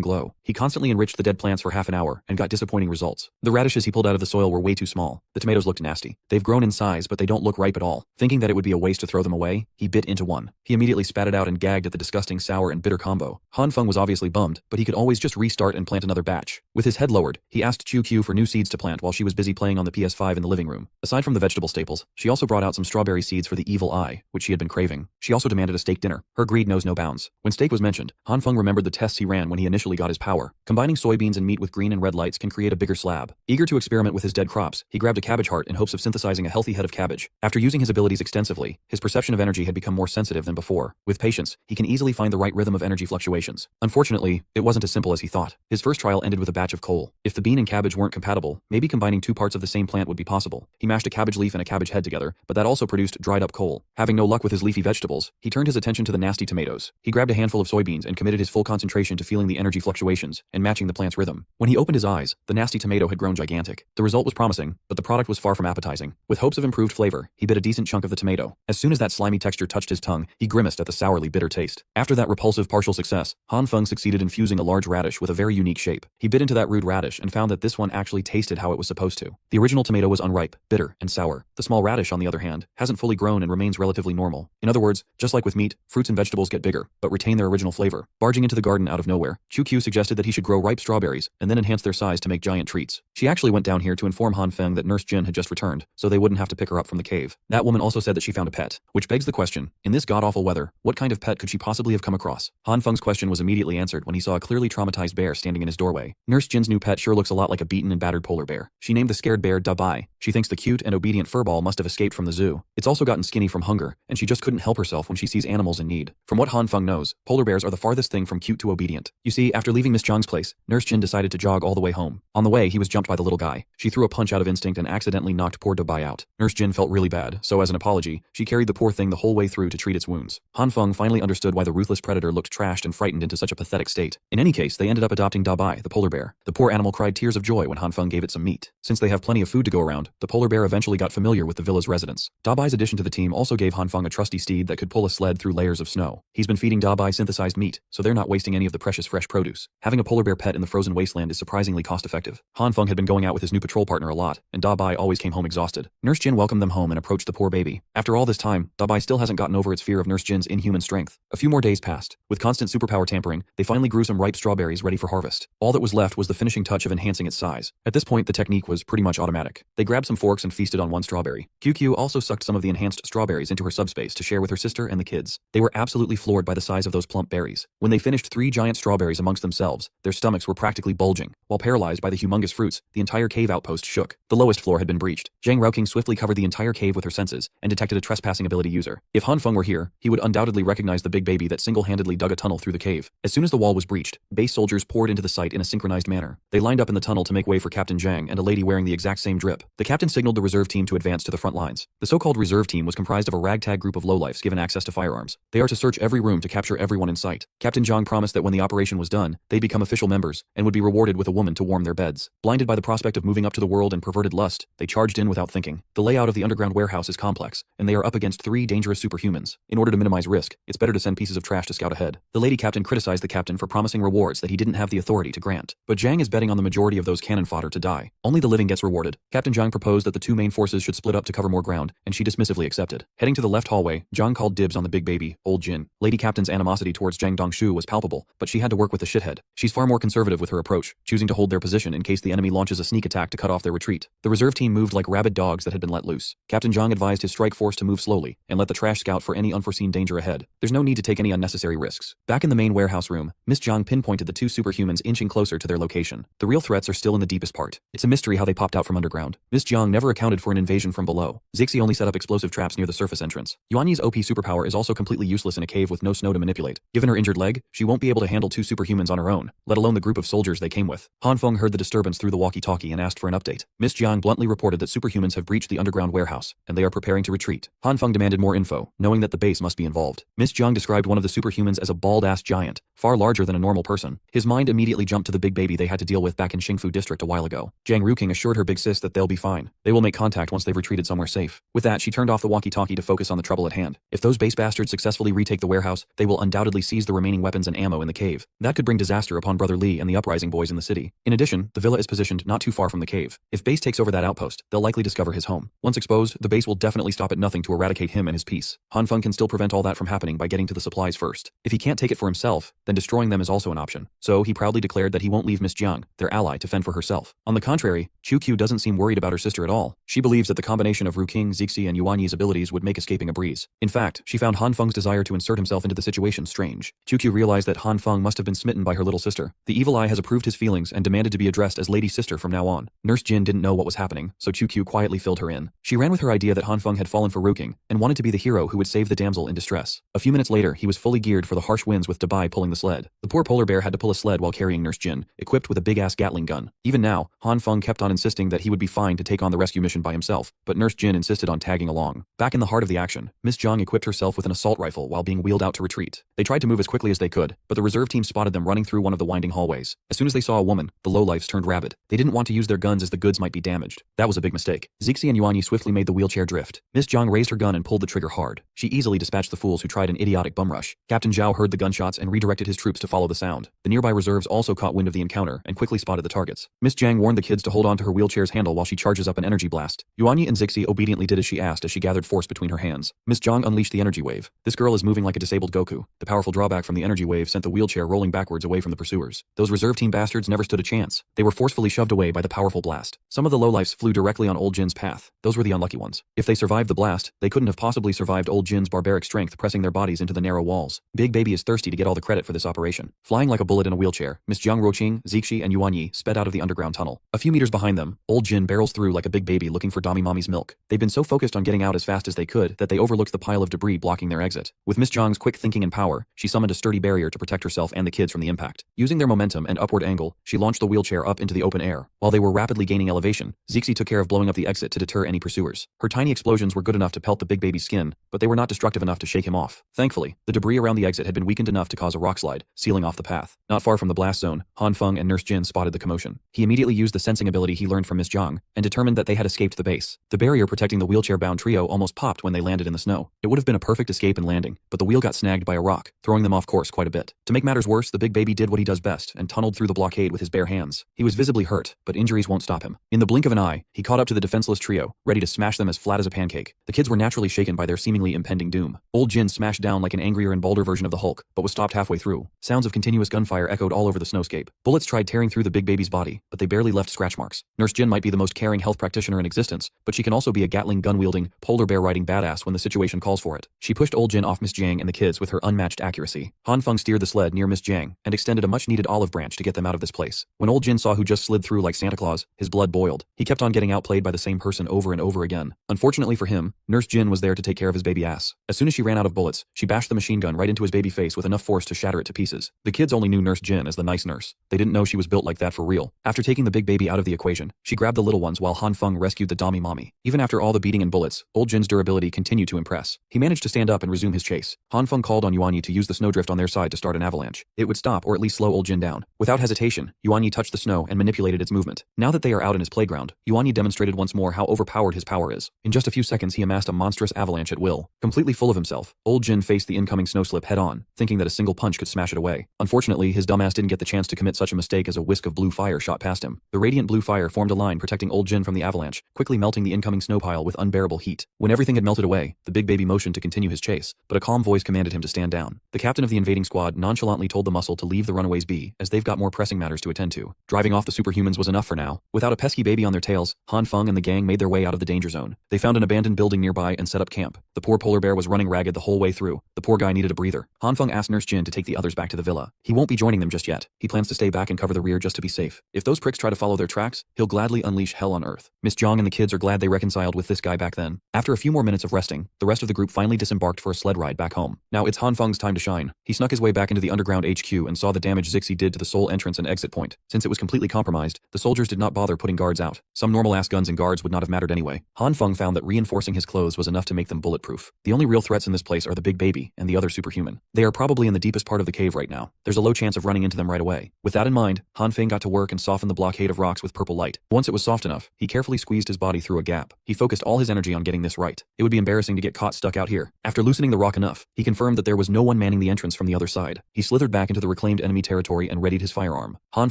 glow. He constantly enriched the dead plants for half an hour and got disappointing results. The radishes he pulled out of the soil were way too small. The tomatoes looked nasty. They've grown in size, but they don't look ripe at all. Thinking that it would be a waste to throw them away, he bit into one. He immediately spat it out and gagged at the disgusting sour and bitter combo. Han Feng was obviously bummed, but he could always just restart and plant another batch. With his head lowered, he asked QQ for new seeds to plant while she was busy playing on the PS5 in the living room. Aside from the vegetable staples, she also brought out some strawberry seeds for the evil eye, which she had been craving. She also demanded a steak dinner. Her greed knows no bounds. When steak was mentioned, Han Feng remembered the tests he ran when he initially got his power. Combining soybeans and meat with green and red lights can create a bigger slab. Eager to experiment with his dead crops, he grabbed a cabbage heart in hopes of synthesizing a healthy head of cabbage. After using his abilities extensively, his perception of energy had become more sensitive than before. With patience, he can easily find the right rhythm of energy fluctuations. Unfortunately, it wasn't as simple as he thought. His first trial ended with a batch of coal. If the bean and cabbage weren't compatible, maybe combining 2 parts of the same plant would be possible. He mashed a cabbage leaf and a cabbage head together, but that also produced dried up coal. Having no luck with his leafy vegetables, he turned his attention to the nasty tomatoes. He grabbed a handful of soybeans and committed his full concentration to feeling the energy fluctuations and matching the plant's rhythm. When he opened his eyes, the nasty tomato had grown gigantic. The result was promising, but the product was far from appetizing. With hopes of improved flavor, he bit a decent chunk of the tomato. As soon as that slimy texture touched his tongue, he grimaced at the sourly bitter taste. After that repulsive partial success, Han Feng succeeded in fusing a large radish with a very unique shape. He bit into that rude radish and found that this one actually tasted how it was supposed to. The original tomato was unripe, bitter, and sour. The small radish, on the other hand, hasn't fully grown and remains relatively normal. In other words, just like with meat, fruits and vegetables get bigger, but retain their original flavor. Barging into the garden out of nowhere, QQ suggested that he should grow ripe strawberries and then enhance their size to make giant treats. She actually went down here to inform Han Feng that Nurse Jyn had just returned, so they wouldn't have to pick her up from the cave. That woman also said that she found a pet, which begs the question, in this god-awful weather, what kind of pet could she possibly have come across? Han Feng's question was immediately answered when he saw a clearly traumatized bear standing in his doorway. Nurse Jin's new pet sure looks a lot like a beaten and battered polar bear. She named the scared bear Dabai. She thinks the cute and obedient furball must have escaped from the zoo. It's also gotten skinny from hunger, and she just couldn't help herself when she sees animals in need. From what Han Feng knows, polar bears are the farthest thing from cute to obedient. You see, after leaving Miss Zhang's place, Nurse Jyn decided to jog all the way home. On the way, he was jumped by the little guy. She threw a punch out of instinct and accidentally knocked poor Dabai out. Nurse Jyn felt really bad, so as an apology, she carried the poor thing the whole way through to treat its wounds. Han Feng finally understood why the ruthless predator looked trashed and frightened into such a pathetic state. In any case, they ended up adopting Dabai, the polar bear. The poor animal cried tears of joy when Han Feng gave it some meat. Since they have plenty of food to go around, the polar bear eventually got familiar with the villa's residents. Dabai's addition to the team also gave Han Feng a trusty steed that could pull a sled through layers of snow. He's been feeding Dabai synthesized meat, so they're not wasting any of the precious fresh produce. Having a polar bear pet in the frozen wasteland is surprisingly cost-effective. Han Feng had been going out with his new patrol partner a lot, and Dabai always came home exhausted. Nurse Jyn welcomed them home and approached the poor baby. After all this time, Dabai still hasn't gotten over its fear of Nurse Jin's inhuman strength. A few more days passed. With constant superpower tampering, they finally grew some ripe strawberries ready for harvest. All that was left was the finishing touch of enhancing its size. At this point, the technique was pretty much automatic. They grabbed some forks and feasted on one strawberry. QQ also sucked some of the enhanced strawberries into her subspace to share with her sister and the kids. They were absolutely floored by the size of those plump berries. When they finished 3 giant strawberries amongst themselves, their stomachs were practically bulging. While paralyzed by the humongous fruits, the entire cave outpost shook. The lowest floor had been breached. Zhang Ruoqing swiftly covered the entire cave with her senses and detected a trespassing ability user. If Han Feng were here, he would undoubtedly recognize the big baby that single-handedly dug a tunnel through the cave. As soon as the wall was breached, base soldiers poured into the site in a synchronized manner. They lined up in the tunnel to make way for Captain Zhang and a lady wearing the exact same drip. The captain signaled the reserve team to advance to the front lines. The so-called reserve team was comprised of a ragtag group of lowlifes given access to firearms. They are to search every room to capture everyone in sight. Captain Zhang promised that when the operation was done, they'd become official members and would be rewarded with a woman to warm their beds. Blinded by the prospect of moving up to the world and perverted lust, they charged in without thinking. The layout of the underground warehouse is complex, and they are up against 3 dangerous superhumans. In order to minimize risk, it's better to send pieces of trash to scout ahead. The lady captain criticized the captain for promising rewards that he didn't have the authority to grant. But Zhang is betting on the majority of those cannon fodder to die. Only the living gets rewarded. Captain Zhang proposed that the 2 main forces should split up to cover more ground, and she dismissively accepted. Heading to the left hallway, Zhang called dibs on the big baby, old Jyn. Lady captain's animosity towards Zhang Dongshu was palpable, but she had to work with the shithead. She's far more conservative with her approach, choosing to hold their position in case the enemy launches a sneak attack to cut off their retreat. The reserve team moved like rabid dogs that had been let loose. Captain Zhang advised his strike force to move slowly and let the trash scout for any unforeseen danger ahead. There's no need to take any unnecessary risks. Back in the main warehouse room, Miss Zhang pinpointed the 2 superhumans inching closer to their location. The real threats are still in the deepest part. It's a mystery how they popped out from underground. Miss Zhang never accounted for an invasion from below. Zixi only set up explosive traps near the surface entrance. Yuanyi's OP superpower is also completely useless in a cave with no snow to manipulate. Given her injured leg, she won't be able to handle 2 superhumans on her own, let alone the group of soldiers they came with. Han Feng heard the disturbance through the walkie-talkie and asked for an update. Miss Zhang bluntly reported that superhumans have breached the underground warehouse, and they are preparing to retreat. Han Feng demanded more info, knowing that the base must be involved. Miss Zhang described one of the superhumans as a bald-ass giant, far larger than a normal person. His mind immediately jumped to the big baby they had to deal with back in Xingfu district a while ago. Zhang Ruoqing assured her big sis that they'll be fine. They will make contact once they've retreated somewhere safe. With that, she turned off the walkie-talkie to focus on the trouble at hand. If those base bastards successfully retake the warehouse, they will undoubtedly seize the remaining weapons and ammo in the cave. That could bring disaster upon Brother Li and the uprising boys in the city. In addition, the villa is positioned not too far from the cave. If base takes over that outpost, they'll likely discover his home. Once exposed, the base will definitely stop at nothing to eradicate him and his peace. Han Feng can still prevent all that from happening by getting to the supplies first. If he can't take it for himself, then destroying them is also an option. So he proudly declared that he won't leave Miss Zhang, their ally, to fend for herself. On the contrary, Qiu doesn't seem worried about her sister at all. She believes that the combination of Ruoqing, Zixi, and Yuanyi's abilities would make escaping a breeze. In fact, she found Han Feng's desire to insert himself into the situation strange. Qiu realized that Han Feng must have been smitten by her little sister. The evil eye has approved his feelings and demanded to be addressed as Lady Sister from now on. Nurse Jyn didn't know what was happening, so Qiu quietly filled her in. She ran with her idea that Han Feng had fallen for Ruoqing and wanted to be the hero who would save the damsel in distress. A few minutes later, he was fully geared for the harsh winds with Dabai pulling the sled. The poor polar bear had to pull a sled while carrying Nurse Jyn, equipped with a big-ass Gatling gun. Even now, Han Feng kept on insisting that he would be fine to take on the rescue mission by himself, but Nurse Jyn insisted on tagging along. Back in the heart of the action, Miss Zhang equipped herself with an assault rifle while being wheeled out to retreat. They tried to move as quickly as they could, but the reserve team spotted them running through one of the winding hallways. As soon as they saw a woman, the lowlifes turned rabid. They didn't want to use their guns as the goods might be damaged. That was a big mistake. Zixi and Yuanyi swiftly made the wheelchair drift. Miss Zhang raised her gun and pulled the trigger hard. She easily dispatched the fools who tried an idiotic bum rush. Captain Zhao heard the gunshots and redirected his troops to follow the sound. The nearby reserves also caught wind of the encounter and quickly spotted the targets. Miss Zhang warned the kids to hold on to her wheelchair's handle while she charges up an energy blast. Yuanyi and Zixi obediently did as she asked as she gathered force between her hands. Miss Zhang unleashed the energy wave. This girl is moving like a disabled Goku. The powerful drawback from the energy wave sent the wheelchair rolling backwards away from the pursuers. Those reserve team bastards never stood a chance. They were forcefully shoved away by the powerful blast. Some of the lowlifes flew directly on old Jin's path. Those were the unlucky ones. If they survived the blast, they couldn't have possibly survived old Jin's barbaric strength pressing their bodies into the narrow walls. Big Baby is thirsty to get all the credit for this operation. Flying like a bullet in a wheelchair, Miss Zhang Ruoqing, Zixi, and Yuanyi sped out of the underground tunnel. A few meters behind them, old Jin barrels through like a big baby looking for Dami Mommy's milk. They've been so focused on getting out as fast as they could that they overlooked the pile of debris blocking their exit. With Miss Zhang's quick thinking and power, she summoned a sturdy barrier to protect herself and the kids from the impact. Using their momentum and upward angle, she launched the wheelchair up into the open air. While they were rapidly gaining elevation, Zixi took care of blowing up the exit to deter any pursuers. Her tiny explosions were good enough to pelt the big baby's skin, but they were not destructive enough to shake him off. Thankfully, the debris around the exit had been weakened enough to cause a rockslide, sealing off the path. Not far from the blast zone, Han Feng and Nurse Jyn spotted the commotion. He immediately used the sensing ability he learned from Miss Zhang and determined that they had escaped the base. The barrier protecting the wheelchair-bound trio almost popped when they landed in the snow. It would have been a perfect escape and landing, but the wheel got snagged by a rock, throwing them off course quite a bit. To make matters worse, the big baby did what he does best and tunneled through the blockade with his bare hands. He was visibly hurt, but injuries won't stop him. In the blink of an eye, he caught up to the defenseless trio, ready to smash them as flat as a pancake. The kids were naturally shaken by their seemingly impending doom. Old Jin smashed down like an angrier and bolder version of the Hulk, but was stopped halfway through. Sounds of continuous gunfire echoed all over the snowscape. Bullets tried tearing through the big baby's body, but they barely left scratch marks. Nurse Jyn might be the most caring health practitioner in existence, but she can also be a Gatling gun-wielding, polar bear-riding badass when the situation calls for it. She pushed old Jin off Miss Zhang and the kids with her unmatched accuracy. Han Feng steered the sled near Miss Zhang and extended a much-needed olive branch to get them out of this place. When old Jin saw who just slid through like Santa Claus, his blood boiled. He kept on getting outplayed by the same person over and over again. Unfortunately for him, Nurse Jyn was there to take care of his baby ass. As soon as she ran out of bullets, she bashed the machine gun right into his baby face with enough force to shatter it to pieces. The kids only knew Nurse Jyn as the nice nurse. They didn't know she was built like that for real. After taking the big baby out of the equation, she grabbed the little ones while Han Feng rescued the dummy mommy. Even after all the beating and bullets, old Jin's durability continued to impress. He managed to stand up and resume his chase. Han Feng called on Hyiona to use the snowdrift on their side to start an avalanche. It would stop or at least slow old Jin down. Without hesitation, Hyiona touched the snow and manipulated its movement. Now that they are out in his playground, Hyiona demonstrated once more how overpowered his power is. In just a few seconds he amassed a monstrous avalanche at will. Completely full of himself, old Jin faced the incoming snowslip head-on, thinking that a single punch could smash it away. Unfortunately, his dumbass didn't get the chance to commit such a mistake as a whisk of blue fire shot past him. The radiant blue fire formed a line protecting old Jin from the avalanche, quickly melting the incoming snow pile with unbearable heat. When everything had melted away, the big baby motioned to continue his chase, but a calm voice commanded him to stand down. The captain of the invading squad nonchalantly told the muscle to leave the runaways be, as they've got more pressing matters to attend to. Driving off the superhumans was enough for now. Without a pesky baby on their tails, Han Feng and the gang made their way out of the danger zone. They found an abandoned building nearby and set up camp. The poor polar bear was running ragged the whole way through. The poor guy needed a breather. Han Feng asked Nurse Jyn to take the others back to the villa. He won't be joining them just yet. He plans to stay back and cover the rear just to be safe. If those pricks try to follow their tracks, he'll gladly unleash hell on earth. Miss Zhang and the kids are glad they reconciled with this guy back then. After a few more minutes of resting, the rest of the group finally disembarked for a sled ride back home. Now it's Han Feng's time to shine. He snuck his way back into the underground HQ and saw the damage Zixi did to the sole entrance and exit point. Since it was completely compromised, the soldiers did not bother putting guards out. Some normal-ass guns and guards would not have mattered anyway. Han Feng found that reinforcing his clothes was enough to make them bulletproof. The only real threats in this place are the big baby and the other superhuman. They are probably in the deepest part of the cave right now. There's a low chance of running into them right away. With that in mind, Han Feng got to work and softened the blockade of rocks with purple light. Once it was soft enough, he carefully squeezed his body through a gap. He focused all his energy on getting this right. It would be embarrassing to get caught stuck out here. After loosening the rock enough, he confirmed that there was no one manning the entrance from the other side. He slithered back into the reclaimed enemy territory and readied his firearm. Han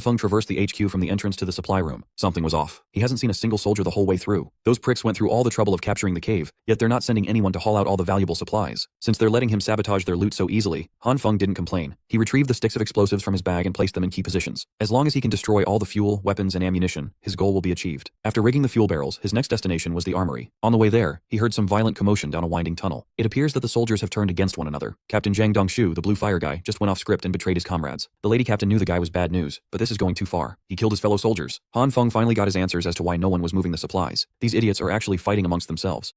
Feng traversed the HQ from the entrance to the supply room. Something was off. He hasn't seen a single soldier the whole way through. Those pricks went through all the trouble of capturing the cave, yet they're not sending anyone to haul out all the valuable supplies. Since they're letting him sabotage their loot so easily, Han Feng didn't complain. He retrieved the sticks of explosives from his bag and placed them in key positions. As long as he can destroy all the fuel, weapons, and ammunition, his goal will be achieved. After rigging the fuel barrels, his next destination was the armory. On the way there, he heard some violent commotion down a winding tunnel. It appears that the soldiers have turned against one another. Captain Zhang Dongshu, the blue fire guy, just went off script and betrayed his comrades. The lady captain knew the guy was bad news, but this is going too far. He killed his fellow soldiers. Han Feng finally got his answers as to why no one was moving the supplies. These idiots are actually fighting amongst themselves.